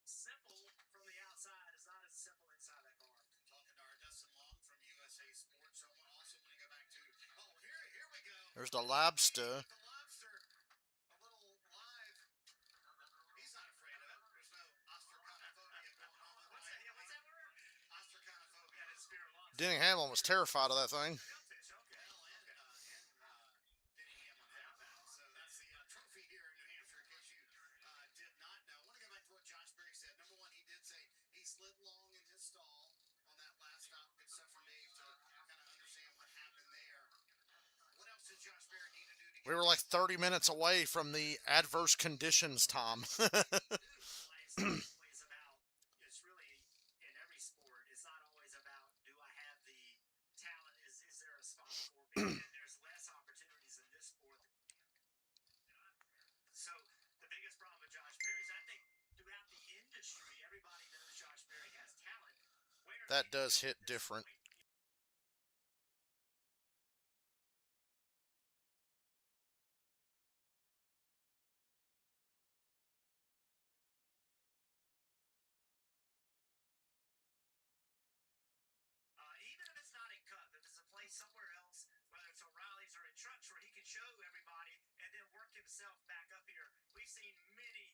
simple from the outside is not as simple inside that car. Talking to our Dustin Long from USA Sports. So I also want to go back to, here we go. There's the lobster. The lobster, a little live. He's not afraid of it. There's no ostraconophobia going on. What's that word? Ostraconophobia. Yeah, it's spirit lobster. Denny Hamlin was terrified of that thing. Fish, okay. Denny Hamlin had that. So that's the trophy here in New Hampshire, in case you did not know. I want to go back to what Josh Berry said. Number one, he did say he slid long in his stall on that last stop. Good stuff from Dave to kind of understand what happened there. What else did Josh Berry need to do to We were like 30 minutes away from the adverse conditions, Tom. Is about, it's really in every sport, it's not always about do I have the talent, is there a spot for me? And there's less opportunities in this sport. So the biggest problem with Josh Berry is I think throughout the industry everybody knows Josh Berry has talent. Where That does hit different. Even if it's not in Cup, if it's a place somewhere else, whether it's O'Reilly's or in trucks, where he can show everybody and then work himself back up here. We've seen many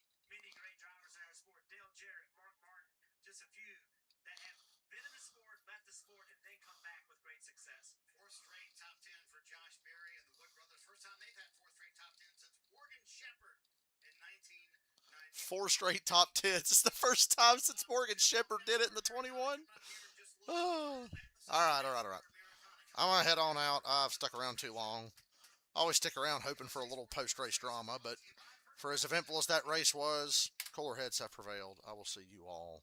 great drivers in our sport. Dale Jarrett, Mark Martin, just a few that have been in the sport, left the sport, and then come back with great success. Fourth straight top 10 for Josh Berry and the Wood Brothers. First time they've had fourth straight top 10 since Morgan Shepherd in 1990. 4 straight top 10s. It's the first time since Morgan Shepherd did it in the 21. Oh. All right. I'm going to head on out. I've stuck around too long. I always stick around hoping for a little post-race drama, but for as eventful as that race was, cooler heads have prevailed. I will see you all